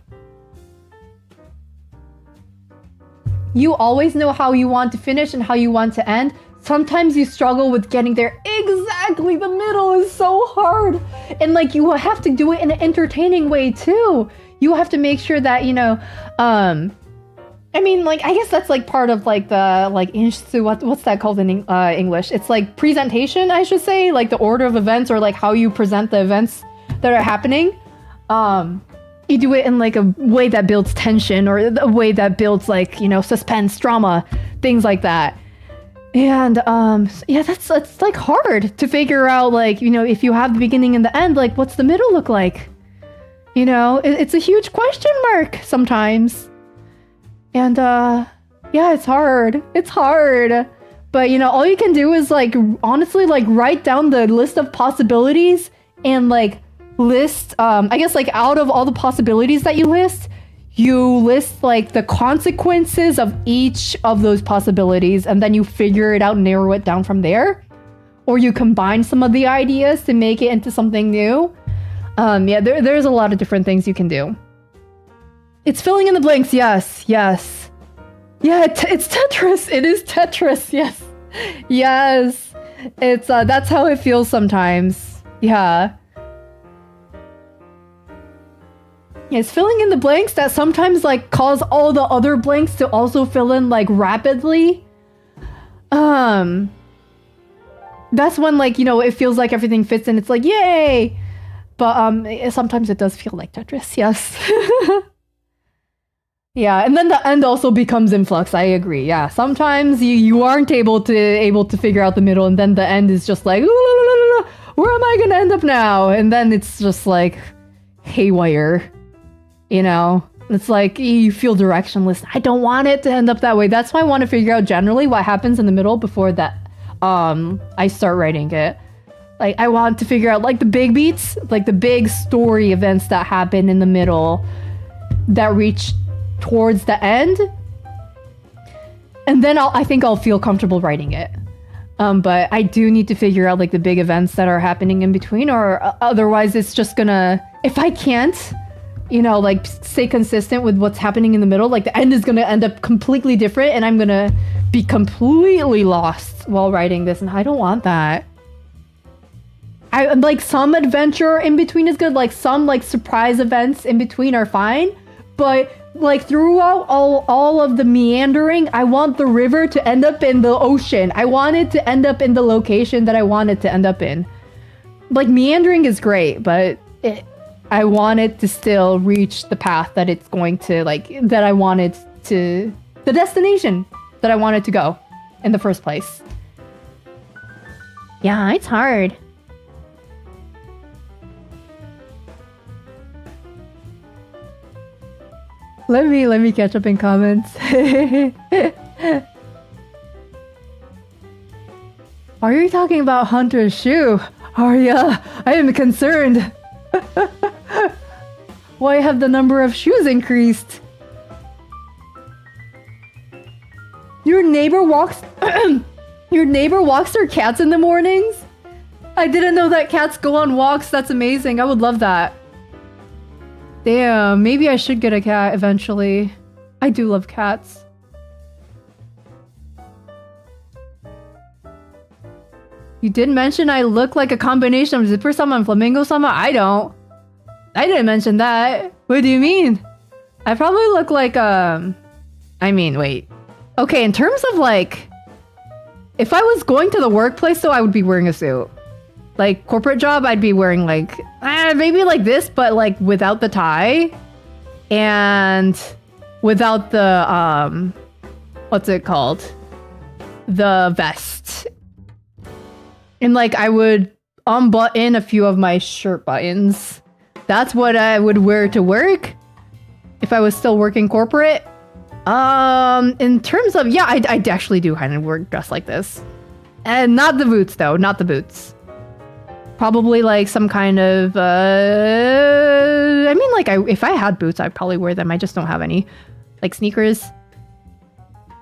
You always know how you want to finish and how you want to end. Sometimes you struggle with getting there. Exactly, the middle is so hard. And you have to do it in an entertaining way too. You have to make sure that, I mean, I guess that's part of the what's that called in English? It's presentation, I should say, the order of events, or how you present the events that are happening. You do it in a way that builds tension, or a way that builds suspense, drama, things like that. And yeah, that's hard to figure out. If you have the beginning and the end, what's the middle look like? It's a huge question mark sometimes. And yeah, it's hard. It's hard. But all you can do is honestly write down the list of possibilities and list I guess out of all the possibilities that you list the consequences of each of those possibilities, and then you figure it out, narrow it down from there, or you combine some of the ideas to make it into something new. Yeah, there's a lot of different things you can do. It's filling in the blanks. Yes yeah, it's Tetris. It is Tetris. Yes it's that's how it feels sometimes. Yeah. It's filling in the blanks that sometimes cause all the other blanks to also fill in rapidly. That's when it feels like everything fits and it's yay. But sometimes it does feel like Tetris. Yes. Yeah, and then the end also becomes in flux. I agree. Yeah, sometimes you aren't able to figure out the middle, and then the end is just where am I gonna end up now? And then it's just haywire. It's you feel directionless. I don't want it to end up that way. That's why I want to figure out generally what happens in the middle before that I start writing it. Like, I want to figure out, like, the big beats, like, the big story events that happen in the middle that reach towards the end. And then I think I'll feel comfortable writing it. But I do need to figure out, like, the big events that are happening in between, or otherwise it's just gonna... If I can't, you know, like, stay consistent with what's happening in the middle, like, the end is gonna end up completely different, and I'm gonna be completely lost while writing this, and I don't want that. I like, some adventure in between is good, like, some, like, surprise events in between are fine, but... Like, throughout all of the meandering, I want the river to end up in the ocean. I want it to end up in the location that I want it to end up in. Like, meandering is great, but I want it to still reach the path that it's going to, like, that I wanted to... The destination that I wanted to go in the first place. Yeah, it's hard. Let me catch up in comments. Are you talking about Hunter's shoe? Arya, I am concerned. Why have the number of shoes increased? Your neighbor walks their cats in the mornings? I didn't know that cats go on walks. That's amazing. I would love that. Damn, maybe I should get a cat eventually. I do love cats. You did mention I look like a combination of Zipper-sama and Flamingo-sama? I don't. I didn't mention that. What do you mean? I probably look like, I mean, wait. Okay, in terms of, like... If I was going to the workplace, though, I would be wearing a suit. Like, corporate job, I'd be wearing, like, maybe like this, but, like, without the tie. And without the, what's it called? The vest. And, like, I would unbutton a few of my shirt buttons. That's what I would wear to work if I was still working corporate. In terms of, yeah, I actually do kind of work dressed like this. And not the boots, though. Not the boots. Probably like some kind of, I mean, like, if I had boots, I'd probably wear them. I just don't have any. Like sneakers.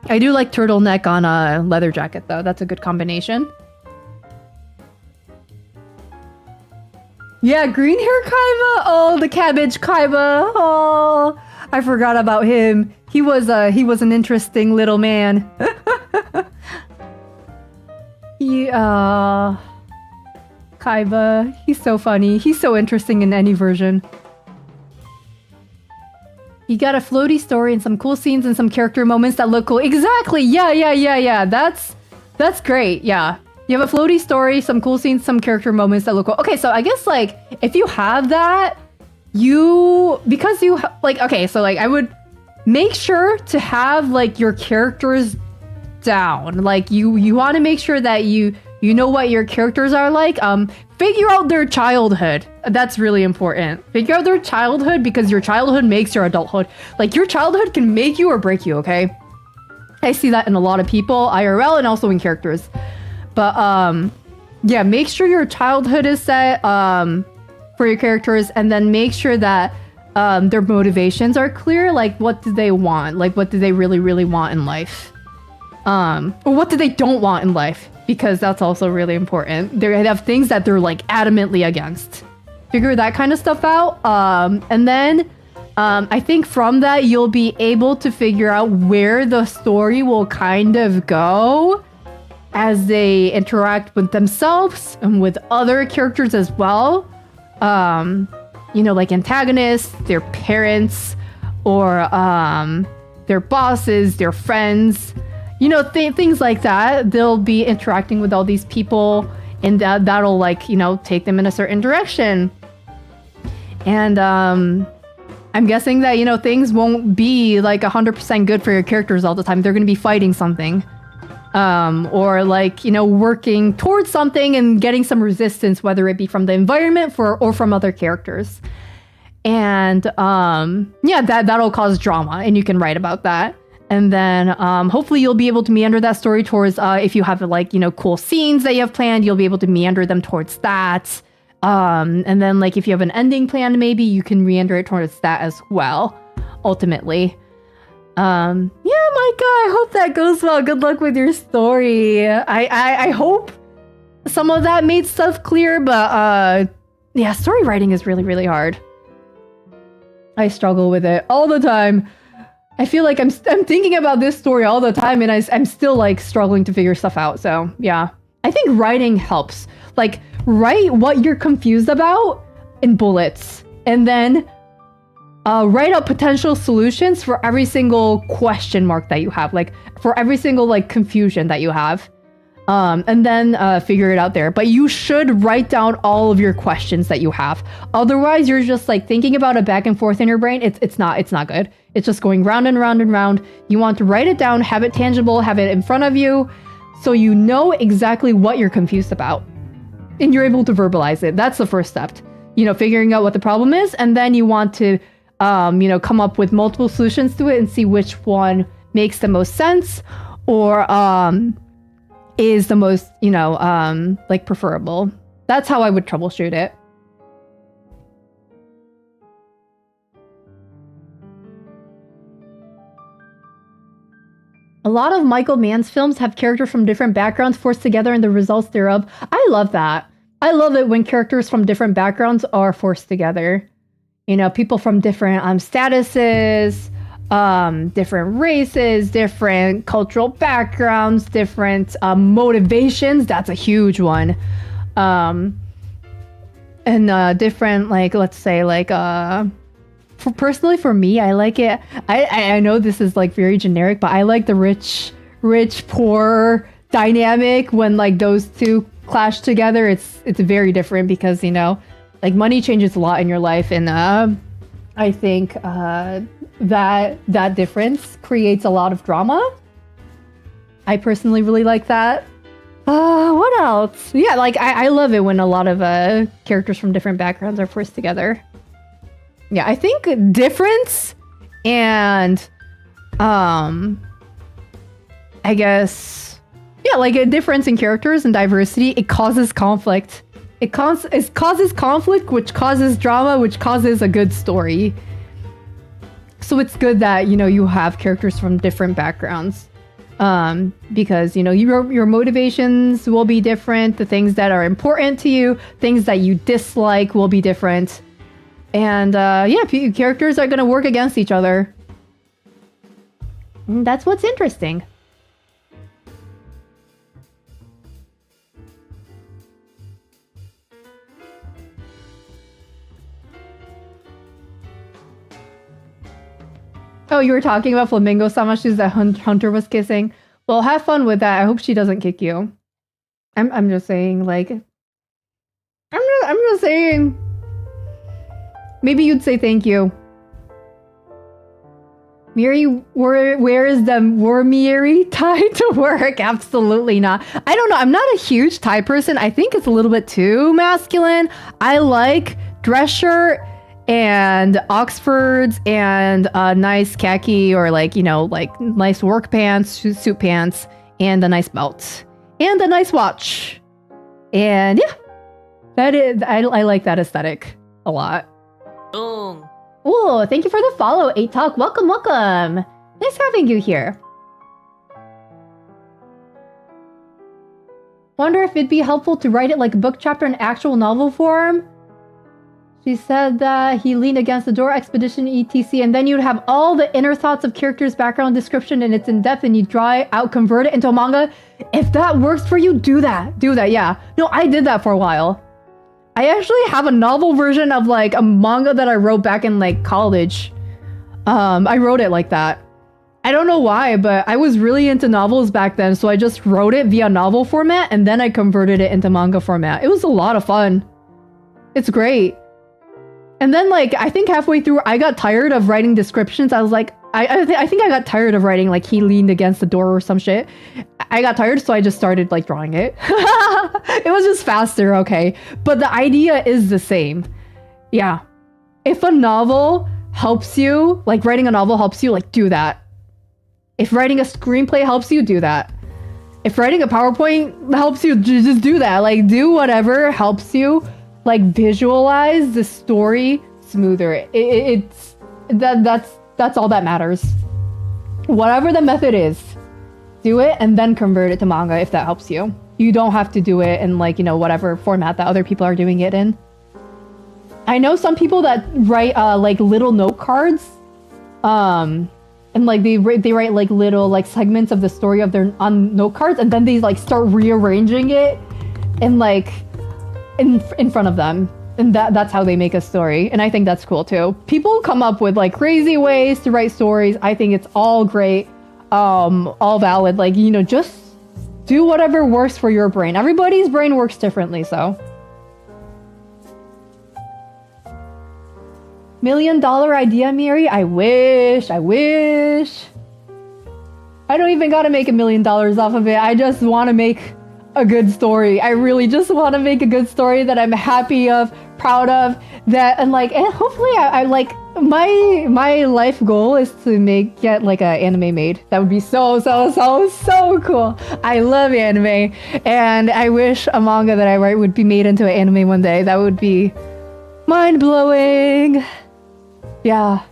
I do like turtleneck on a leather jacket, though. That's a good combination. Yeah, green hair Kaiba. Oh, the cabbage Kaiba. Oh, I forgot about him. He was an interesting little man. Kaiba, he's so funny. He's so interesting in any version. You got a floaty story and some cool scenes and some character moments that look cool. Exactly. Yeah. That's great. Yeah. You have a floaty story, some cool scenes, some character moments that look cool. Okay, so I guess, like, if you have that, okay, so, like, I would make sure to have, like, your characters down. Like, you want to make sure that you know what your characters are like. Figure out their childhood. That's really important. Figure out their childhood, because your childhood makes your adulthood. Like, your childhood can make you or break you, okay? I see that in a lot of people, IRL, and also in characters. But, yeah, make sure your childhood is set for your characters, and then make sure that their motivations are clear. Like, what do they want? Like, what do they really, really want in life? Or what do they don't want in life? Because that's also really important. They have things that they're, like, adamantly against. Figure that kind of stuff out. And then I think from that, you'll be able to figure out where the story will kind of go as they interact with themselves and with other characters as well. You know, like antagonists, their parents, or their bosses, their friends. You know, things like that. They'll be interacting with all these people, and that'll, like, you know, take them in a certain direction. And I'm guessing that, you know, things won't be, like, 100% good for your characters all the time. They're going to be fighting something. Or, like, you know, working towards something and getting some resistance, whether it be from the environment or from other characters. And yeah, that'll cause drama, and you can write about that. And then hopefully you'll be able to meander that story towards, if you have like, cool scenes that you have planned, you'll be able to meander them towards that. And then like if you have an ending planned, maybe you can meander it towards that as well, ultimately. Yeah, Micah, I hope that goes well. Good luck with your story. I hope some of that made stuff clear, but yeah, story writing is really, really hard. I struggle with it all the time. I feel like I'm thinking about this story all the time, and I'm still like struggling to figure stuff out. So yeah, I think writing helps. Like write what you're confused about in bullets, and then write out potential solutions for every single question mark that you have, like for every single like confusion that you have. And then figure it out there. But you should write down all of your questions that you have. Otherwise, you're just like thinking about it back and forth in your brain. It's not good. It's just going round and round and round. You want to write it down, have it tangible, have it in front of you, so you know exactly what you're confused about, and you're able to verbalize it. That's the first step. Figuring out what the problem is, and then you want to, come up with multiple solutions to it and see which one makes the most sense, or is the most, like preferable. That's how I would troubleshoot it. A lot of Michael Mann's films have characters from different backgrounds forced together and the results thereof. I love that. I love it when characters from different backgrounds are forced together. People from different statuses, different races, different cultural backgrounds, different motivations. That's a huge one. And different, like, let's say, like, personally for me, I like it. I know this is like very generic, but I like the rich, poor dynamic when like those two clash together. It's very different because, like money changes a lot in your life. And I think that difference creates a lot of drama. I personally really like that. What else? Yeah, like I love it when a lot of characters from different backgrounds are forced together. Yeah, I think difference and I guess, yeah, like a difference in characters and diversity, it causes conflict. It causes conflict, which causes drama, which causes a good story. So it's good that, you have characters from different backgrounds. Because, your motivations will be different. The things that are important to you, things that you dislike will be different. And yeah, characters are going to work against each other. And that's what's interesting. Oh, you were talking about Flamingo-sama shoes that Hunter was kissing. Well, have fun with that. I hope she doesn't kick you. I'm just saying, like, I'm just saying. Maybe you'd say thank you. Mieri wears the Mieri tie to work. Absolutely not. I don't know. I'm not a huge tie person. I think it's a little bit too masculine. I like dress shirt and Oxfords and nice khaki or like, like nice work pants, suit pants, and a nice belt and a nice watch. And yeah, that is, I like that aesthetic a lot. Oh, thank you for the follow, 8 Talk. Welcome. Nice having you here. Wonder if it'd be helpful to write it like a book chapter in actual novel form. She said that he leaned against the door, expedition, etc. And then you'd have all the inner thoughts of characters, background description, and it's in depth, and you draw it out, convert it into a manga. If that works for you, do that. Yeah. No, I did that for a while. I actually have a novel version of like a manga that I wrote back in like college. I wrote it like that. I don't know why, but I was really into novels back then, so I just wrote it via novel format, and then I converted it into manga format. It was a lot of fun. It's great. And then, like, I think halfway through, I got tired of writing descriptions. I was like, I think I got tired of writing, like, he leaned against the door or some shit. I got tired, so I just started, like, drawing it. It was just faster, okay? But the idea is the same. Yeah. If a novel helps you, like, writing a novel helps you, like, do that. If writing a screenplay helps you, do that. If writing a PowerPoint helps you, just do that. Like, do whatever helps you, like, visualize the story smoother. That's all that matters. Whatever the method is, do it and then convert it to manga if that helps you. You don't have to do it in, like, you know, whatever format that other people are doing it in. I know some people that write like little note cards, and like they write like little like segments of the story of their on note cards, and then they like start rearranging it and like in front of them, and that's how they make a story. And I think that's cool too. People come up with like crazy ways to write stories. I think it's all great, all valid. Like, you know, just do whatever works for your brain. Everybody's brain works differently, so. $1 million idea, Mieri? I wish. I don't even gotta make $1 million off of it. I just want to make a good story. I really just want to make a good story that I'm happy of, proud of, that, and like, and hopefully I like, my life goal is to get like an anime made. That would be so cool. I love anime, and I wish a manga that I write would be made into an anime one day. That would be mind-blowing. Yeah,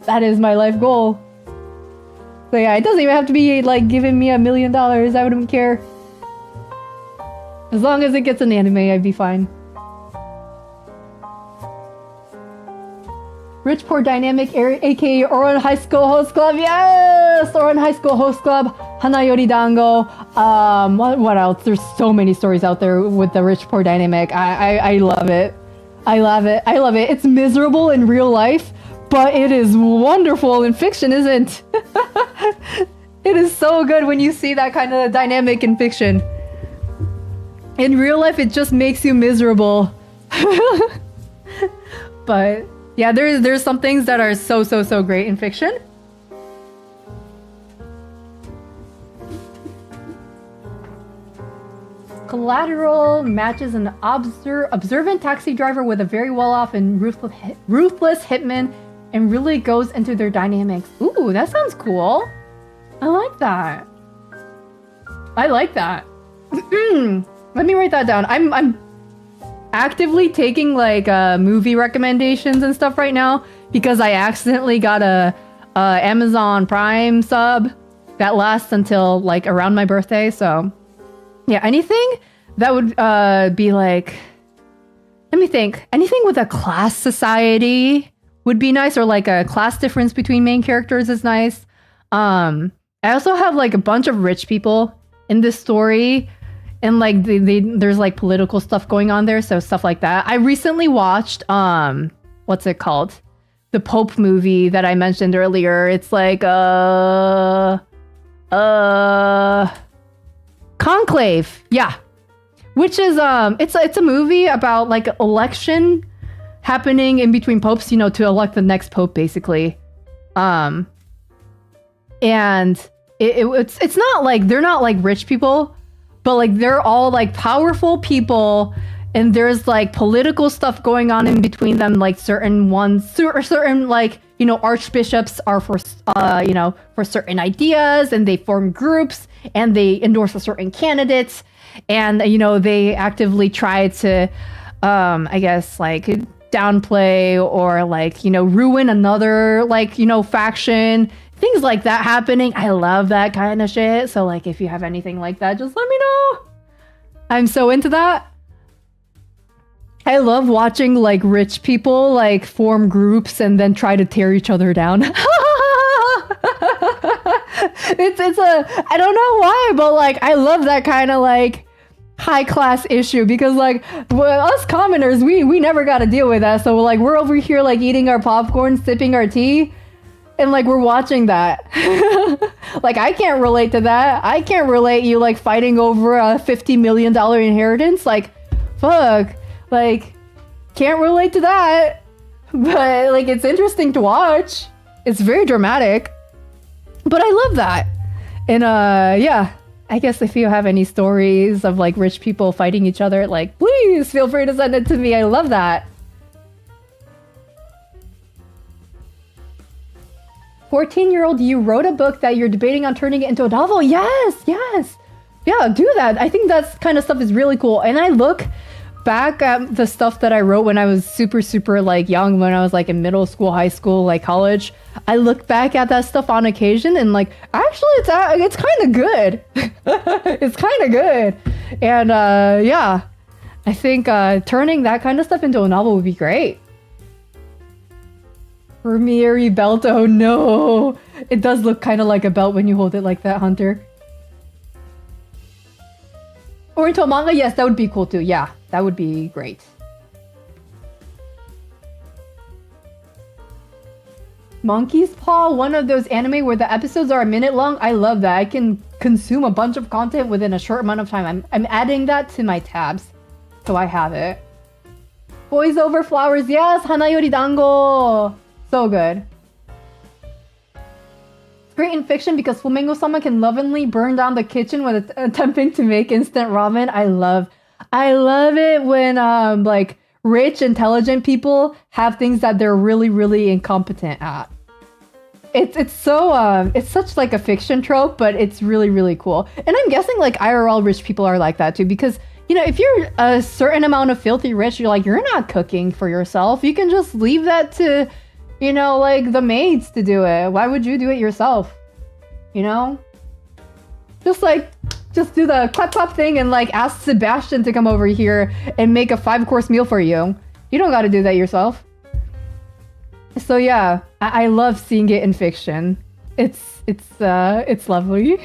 that is my life goal. So yeah, it doesn't even have to be like giving me $1 million. I wouldn't care. As long as it gets an anime, I'd be fine. Rich Poor Dynamic, aka Oran High School Host Club. Yes! Oran High School Host Club. Hanayori Dango. What else? There's so many stories out there with the Rich Poor Dynamic. I love it. I love it. It's miserable in real life, but it is wonderful in fiction, isn't it? It is so good when you see that kind of dynamic in fiction. In real life, it just makes you miserable. But yeah, there's some things that are so great in fiction. Collateral matches an observant taxi driver with a very well-off and ruthless hitman and really goes into their dynamics. Ooh, that sounds cool. I like that. Let me write that down. I'm actively taking like movie recommendations and stuff right now because I accidentally got a Amazon Prime sub that lasts until like around my birthday, so yeah, anything that would be like, let me think. Anything with a class society would be nice, or like a class difference between main characters is nice. I also have like a bunch of rich people in this story, and like there's like political stuff going on there, so stuff like that. I recently watched what's it called? The Pope movie that I mentioned earlier. It's like Conclave, yeah, which is it's a movie about like election happening in between popes, you know, to elect the next pope, basically. And it's not like they're not like rich people, but like they're all like powerful people, and there's like political stuff going on in between them. Like certain like, you know, archbishops are for you know, for certain ideas, and they form groups and they endorse a certain candidates, and you know, they actively try to I guess like downplay or like, you know, ruin another like, you know, faction, things like that happening. I love that kind of shit. So like, if you have anything like that, just let me know. I'm so into that. I love watching like rich people like form groups and then try to tear each other down. It's a, I don't know why, but like I love that kind of like high class issue, because like us commoners, we never got to deal with that. So like we're over here like eating our popcorn, sipping our tea, and like we're watching that. Like I can't relate to that. I can't relate you like fighting over a $50 million inheritance. Like fuck, like can't relate to that. But like it's interesting to watch. It's very dramatic. But I love that. And yeah, I guess if you have any stories of like rich people fighting each other, like please feel free to send it to me. I love that. 14-year-old, you wrote a book that you're debating on turning it into a novel. Yes. Yeah, do that. I think that kind of stuff is really cool. And I look back at the stuff that I wrote when I was super like young, when I was like in middle school, high school, like college. I look back at that stuff on occasion and like, actually it's kind of good. It's kind of good. And yeah, I think turning that kind of stuff into a novel would be great. For Mieri belt, oh no. It does look kind of like a belt when you hold it like that, Hunter. Or into a manga, yes, that would be cool too. Yeah, that would be great. Monkey's Paw, one of those anime where the episodes are a minute long. I love that. I can consume a bunch of content within a short amount of time. I'm adding that to my tabs, so I have it. Boys Over Flowers, yes, Hana Yori Dango. So good. It's great in fiction because Flamingo-sama can lovingly burn down the kitchen when attempting to make instant ramen. I love it when like rich, intelligent people have things that they're really incompetent at. It's so it's such like a fiction trope, but it's really cool. And I'm guessing like IRL rich people are like that too, because you know, if you're a certain amount of filthy rich, you're not cooking for yourself. You can just leave that to, you know, like the maids to do it. Why would you do it yourself? You know? Just do the clap thing and like ask Sebastian to come over here and make a 5-course meal for you. You don't gotta do that yourself. So yeah, I love seeing it in fiction. It's lovely.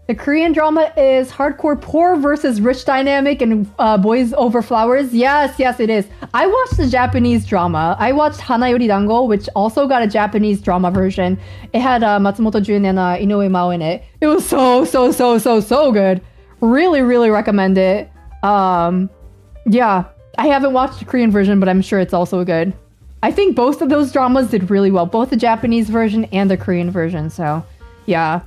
The Korean drama is hardcore poor versus rich dynamic and Boys Over Flowers. Yes, it is. I watched the Japanese drama. I watched Hana Yori Dango, which also got a Japanese drama version. It had Matsumoto Jun and Inoue Mao in it. It was so good. Really recommend it. Yeah, I haven't watched the Korean version, but I'm sure it's also good. I think both of those dramas did really well, both the Japanese version and the Korean version. So, yeah.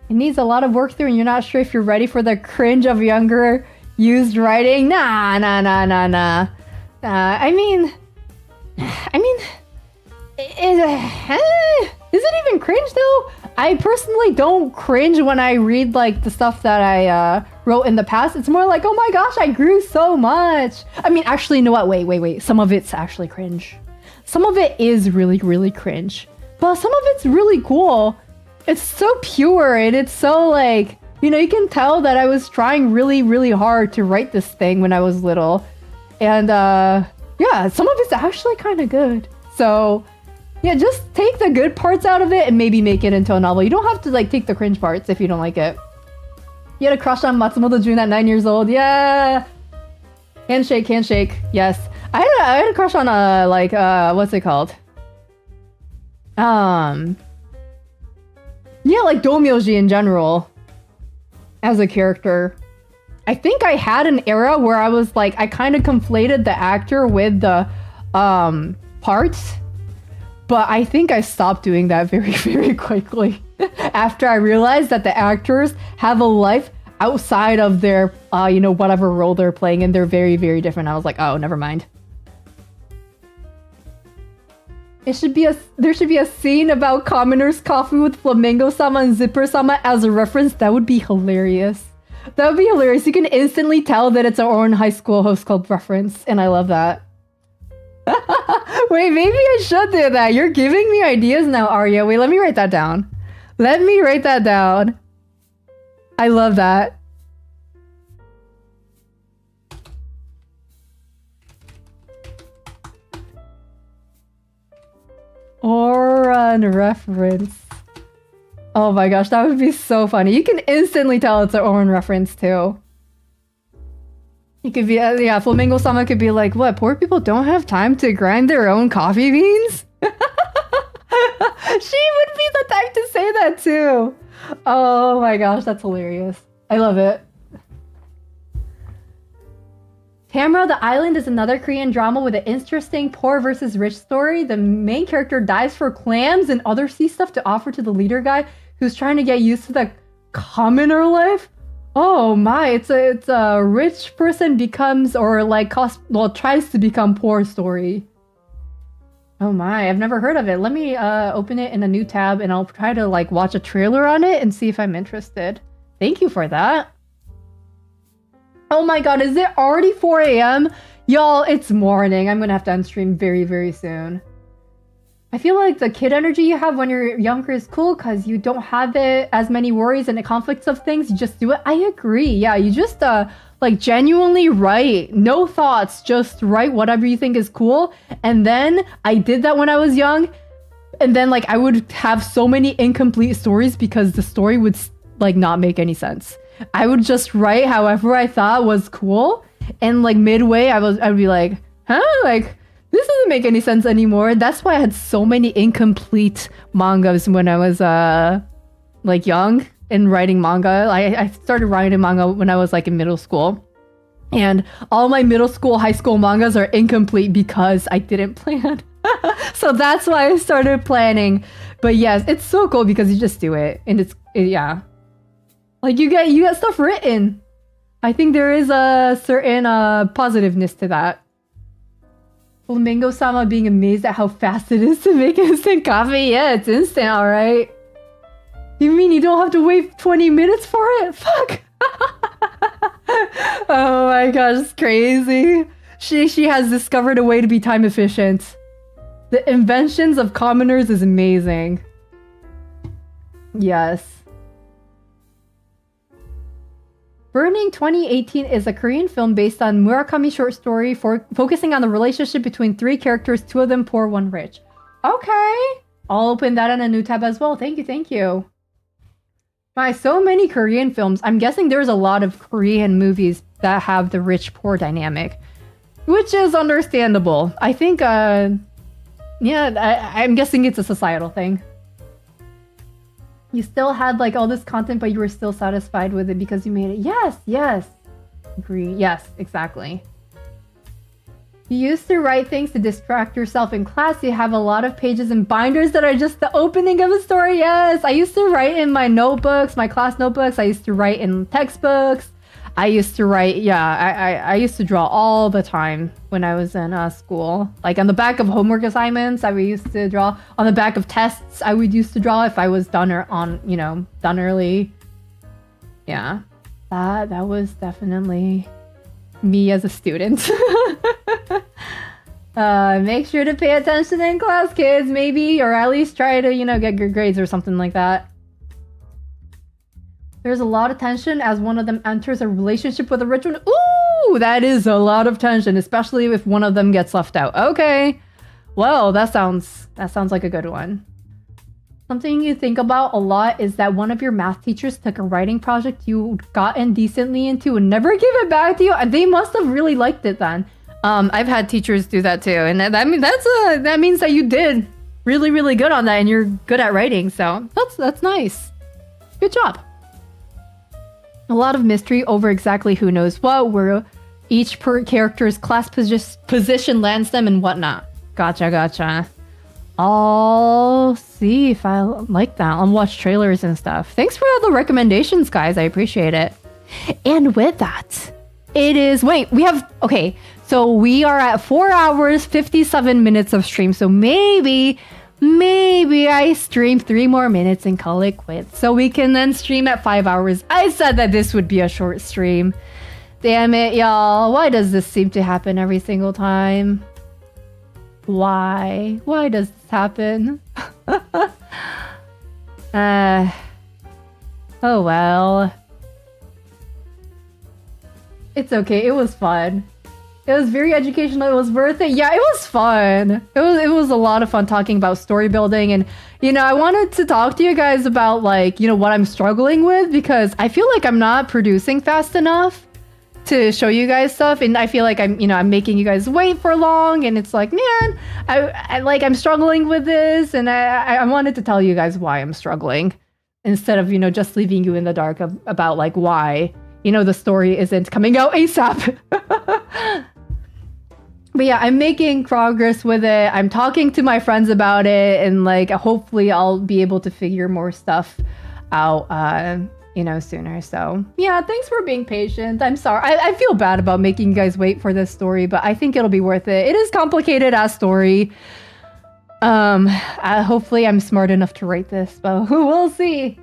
It needs a lot of work through and you're not sure if you're ready for the cringe of younger used writing. Nah. I mean, is it even cringe though? I personally don't cringe when I read like the stuff that I wrote in the past. It's more like, oh my gosh, I grew so much. I mean, actually, you know what? Wait. Some of it's actually cringe. Some of it is really cringe. But some of it's really cool. It's so pure and it's so like, you know, you can tell that I was trying really hard to write this thing when I was little. And yeah, some of it's actually kind of good. So yeah, just take the good parts out of it and maybe make it into a novel. You don't have to like take the cringe parts if you don't like it. You had a crush on Matsumoto Jun at 9 years old. Yeah. Handshake. Yes. I had a crush on like what's it called? Yeah, like Domyoji in general as a character. I think I had an era where I was like, I kind of conflated the actor with the parts, but I think I stopped doing that very quickly after I realized that the actors have a life outside of their, you know, whatever role they're playing, and they're very different. I was like, oh, never mind. There should be a scene about Commoner's Coffee with Flamingo-sama and Zipper-sama as a reference. That would be hilarious. That would be hilarious. You can instantly tell that it's an Oran High School Host Club reference, and I love that. Wait, maybe I should do that. You're giving me ideas now, Arya. Wait, let me write that down. I love that. Oran reference. Oh my gosh, that would be so funny. You can instantly tell it's an Oran reference too. You could be, yeah, Flamingo-sama could be like, what, poor people don't have time to grind their own coffee beans? She would be the type to say that too. Oh my gosh, that's hilarious. I love it. Tamra the Island is another Korean drama with an interesting poor versus rich story. The main character dives for clams and other sea stuff to offer to the leader guy who's trying to get used to the commoner life. Oh my, it's a rich person becomes or like tries to become poor story. Oh my, I've never heard of it. Let me open it in a new tab and I'll try to like watch a trailer on it and see if I'm interested. Thank you for that. Oh my god, is it already 4 a.m.? Y'all, it's morning. I'm gonna have to unstream very, very soon. I feel like the kid energy you have when you're younger is cool because you don't have it as many worries and the conflicts of things. You just do it. I agree. Yeah, you just like genuinely write. No thoughts. Just write whatever you think is cool. And then I did that when I was young. And then like I would have so many incomplete stories because the story would like not make any sense. I would just write however I thought was cool. And like midway I'd be like, huh? Like this doesn't make any sense anymore. That's why I had so many incomplete mangas when I was like young and writing manga. I started writing manga when I was like in middle school. And all my middle school, high school mangas are incomplete because I didn't plan. So that's why I started planning. But yes, it's so cool because you just do it. And yeah. Like you get stuff written. I think there is a certain positiveness to that. Flamingo-sama being amazed at how fast it is to make instant coffee. Yeah, it's instant, alright. You mean you don't have to wait 20 minutes for it? Fuck! Oh my gosh, it's crazy. She has discovered a way to be time efficient. The inventions of commoners is amazing. Yes. Burning 2018 is a Korean film based on Murakami short story focusing on the relationship between 3 characters, 2 of them poor, 1 rich. Okay. I'll open that in a new tab as well. Thank you, thank you. My, so many Korean films. I'm guessing there's a lot of Korean movies that have the rich-poor dynamic, which is understandable. I think, yeah, I'm guessing it's a societal thing. You still had like all this content, but you were still satisfied with it because you made it. Yes, yes. Agree. Yes, exactly. You used to write things to distract yourself in class. You have a lot of pages and binders that are just the opening of a story. Yes, I used to write in my notebooks, my class notebooks. I used to write in textbooks. I used to write, yeah, I used to draw all the time when I was in school. Like on the back of homework assignments, I used to draw. On the back of tests, I would used to draw if I was done done early. Yeah, that was definitely me as a student. Make sure to pay attention in class, kids, maybe, or at least try to, get good grades or something like that. There's a lot of tension as one of them enters a relationship with a rich one. Ooh, that is a lot of tension, especially if one of them gets left out. Okay. Well, that sounds like a good one. Something you think about a lot is that one of your math teachers took a writing project you gotten decently into and never gave it back to you. They must have really liked it then. I've had teachers do that too, and that means that you did really, really good on that and you're good at writing. So that's nice. Good job. A lot of mystery over exactly who knows what, where each character's class position lands them and whatnot. Gotcha. I'll see if I like that. I'll watch trailers and stuff. Thanks for all the recommendations, guys. I appreciate it. And with that, it is... Wait, we have... Okay, so we are at 4 hours, 57 minutes of stream. So maybe I stream 3 more minutes and call it quits. So we can then stream at 5 hours. I said that this would be a short stream. Damn it, y'all. Why does this seem to happen every single time? Why? Why does this happen? Oh well. It's okay. It was fun. It was very educational. It was worth it. Yeah, it was fun. It was a lot of fun talking about story building, and I wanted to talk to you guys about like, what I'm struggling with, because I feel like I'm not producing fast enough to show you guys stuff, and I feel like I'm making you guys wait for long, and it's like, man, I'm struggling with this, and I wanted to tell you guys why I'm struggling instead of just leaving you in the dark about like why the story isn't coming out ASAP. But yeah, I'm making progress with it. I'm talking to my friends about it, and like hopefully I'll be able to figure more stuff out sooner. So yeah, thanks for being patient. I'm sorry. I feel bad about making you guys wait for this story, but I think it'll be worth it. It is complicated as story. Hopefully I'm smart enough to write this, but we'll see.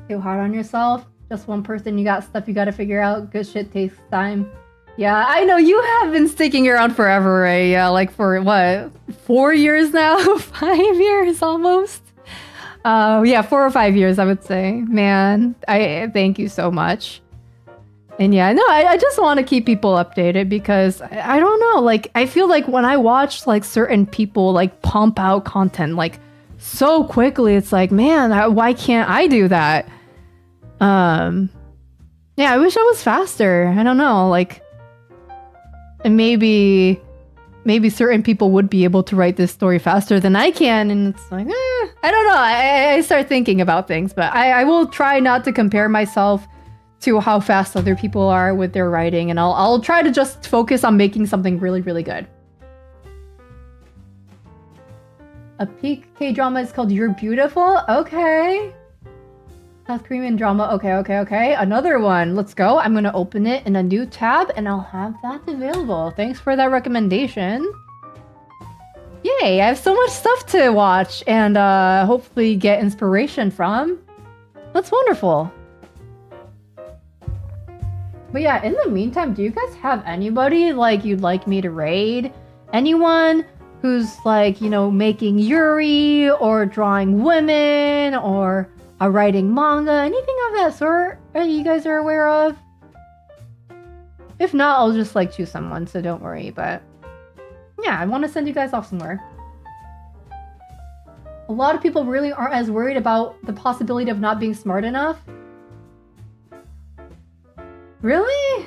Too hard on yourself. Just one person, you got stuff you gotta figure out. Good shit takes time. Yeah, I know you have been sticking around forever, right? Yeah, like for what, 4 years now? 5 years almost. Yeah, 4 or 5 years, I would say. Man, I thank you so much. And yeah, no, I just want to keep people updated because I don't know, like I feel like when I watch like certain people like pump out content like so quickly, it's like, man, why can't I do that? Yeah, I wish I was faster. I don't know, like, and maybe certain people would be able to write this story faster than I can, and it's like, I don't know. I start thinking about things, but I will try not to compare myself to how fast other people are with their writing, and I'll try to just focus on making something really, really good. A peak K-drama is called You're Beautiful? Okay. South Korean drama. Okay. Another one. Let's go. I'm going to open it in a new tab and I'll have that available. Thanks for that recommendation. Yay, I have so much stuff to watch and hopefully get inspiration from. That's wonderful. But yeah, in the meantime, do you guys have anybody like you'd like me to raid? Anyone who's like, making Yuri or drawing women or writing manga, anything of that sort that you guys are aware of? If not, I'll just like choose someone, so don't worry. But yeah, I want to send you guys off somewhere. A lot of people really aren't as worried about the possibility of not being smart enough. Really?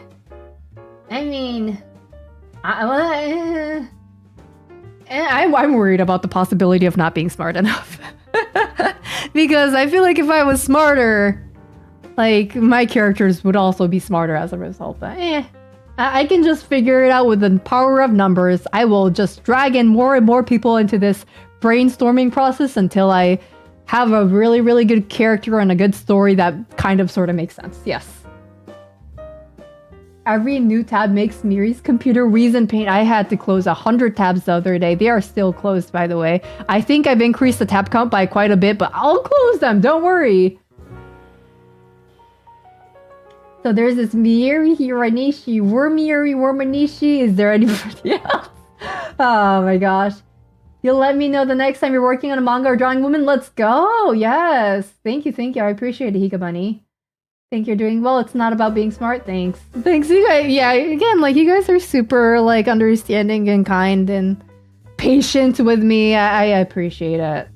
I mean, I'm worried about the possibility of not being smart enough. Because I feel like if I was smarter, like my characters would also be smarter as a result. But I can just figure it out with the power of numbers. I will just drag in more and more people into this brainstorming process until I have a really, really good character and a good story that kind of sort of makes sense. Yes. Every new tab makes Mieri's computer wheeze in pain. I had to close 100 tabs the other day. They are still closed, by the way. I think I've increased the tab count by quite a bit, but I'll close them. Don't worry. So there's this Mieri Hiranishi. Wormanishi. Is there anybody else? Oh my gosh. You'll let me know the next time you're working on a manga or drawing woman. Let's go. Yes. Thank you. I appreciate it, Hika Bunny. Think you're doing well. It's not about being smart. Thanks you guys. Yeah, again, like you guys are super like understanding and kind and patient with me. I appreciate it.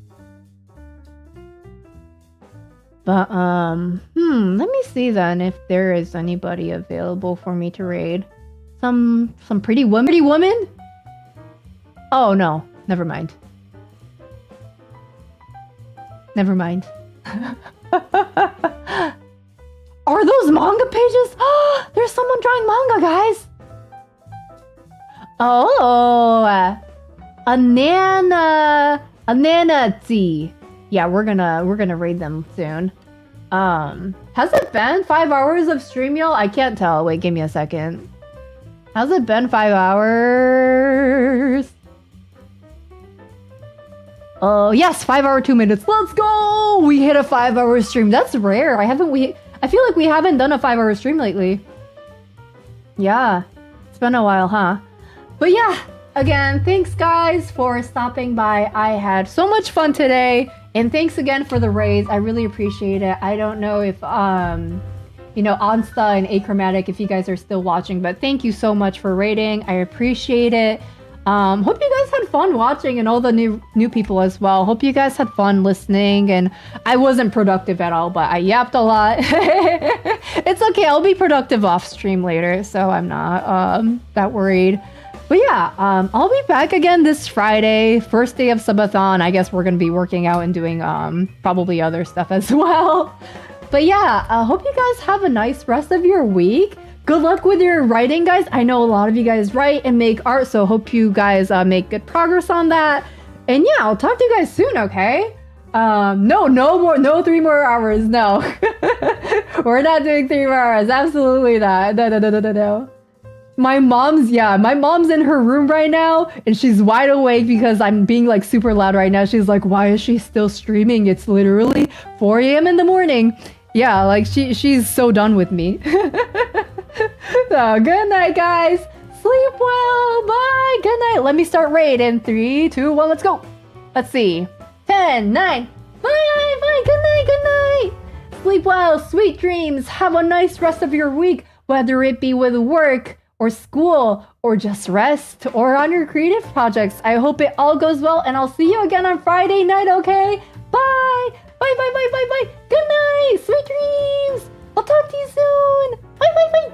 But let me see then if there is anybody available for me to raid. Some pretty woman? Oh no, never mind. Are those manga pages? Oh, there's someone drawing manga, guys. Oh, Ananatzi. Yeah, we're gonna raid them soon. Has it been 5 hours of stream, y'all? I can't tell. Wait, give me a second. Has it been 5 hours? Oh, yes, 5 hour 2 minutes. Let's go! We hit a 5 hour stream. That's rare. I feel like we haven't done a 5 hour stream lately. Yeah, it's been a while, huh? But yeah, again, thanks guys for stopping by. I had so much fun today. And thanks again for the raids. I really appreciate it. I don't know if, Onsta and Achromatic, if you guys are still watching, but thank you so much for raiding. I appreciate it. Hope you guys had fun watching and all the new people as well. Hope you guys had fun listening, and I wasn't productive at all, but I yapped a lot. It's okay. I'll be productive off stream later, so I'm not that worried. But yeah, I'll be back again this Friday, first day of Subathon. I guess we're going to be working out and doing probably other stuff as well. But yeah, I hope you guys have a nice rest of your week. Good luck with your writing, guys. I know a lot of you guys write and make art, so hope you guys make good progress on that. And yeah, I'll talk to you guys soon, okay? No 3 more hours. No. We're not doing 3 more hours. Absolutely not. No. My mom's in her room right now and she's wide awake because I'm being like super loud right now. She's like, why is she still streaming? It's literally 4 a.m. in the morning. Yeah, like she's so done with me. So good night, guys. Sleep well. Bye. Good night. Let me start raid in 3, 2, 1. Let's go. Let's see. 10, 9. Bye. Good night. Sleep well. Sweet dreams. Have a nice rest of your week, whether it be with work or school or just rest or on your creative projects. I hope it all goes well and I'll see you again on Friday night, okay? Bye. Bye. Good night. Sweet dreams. I'll talk to you soon. Bye.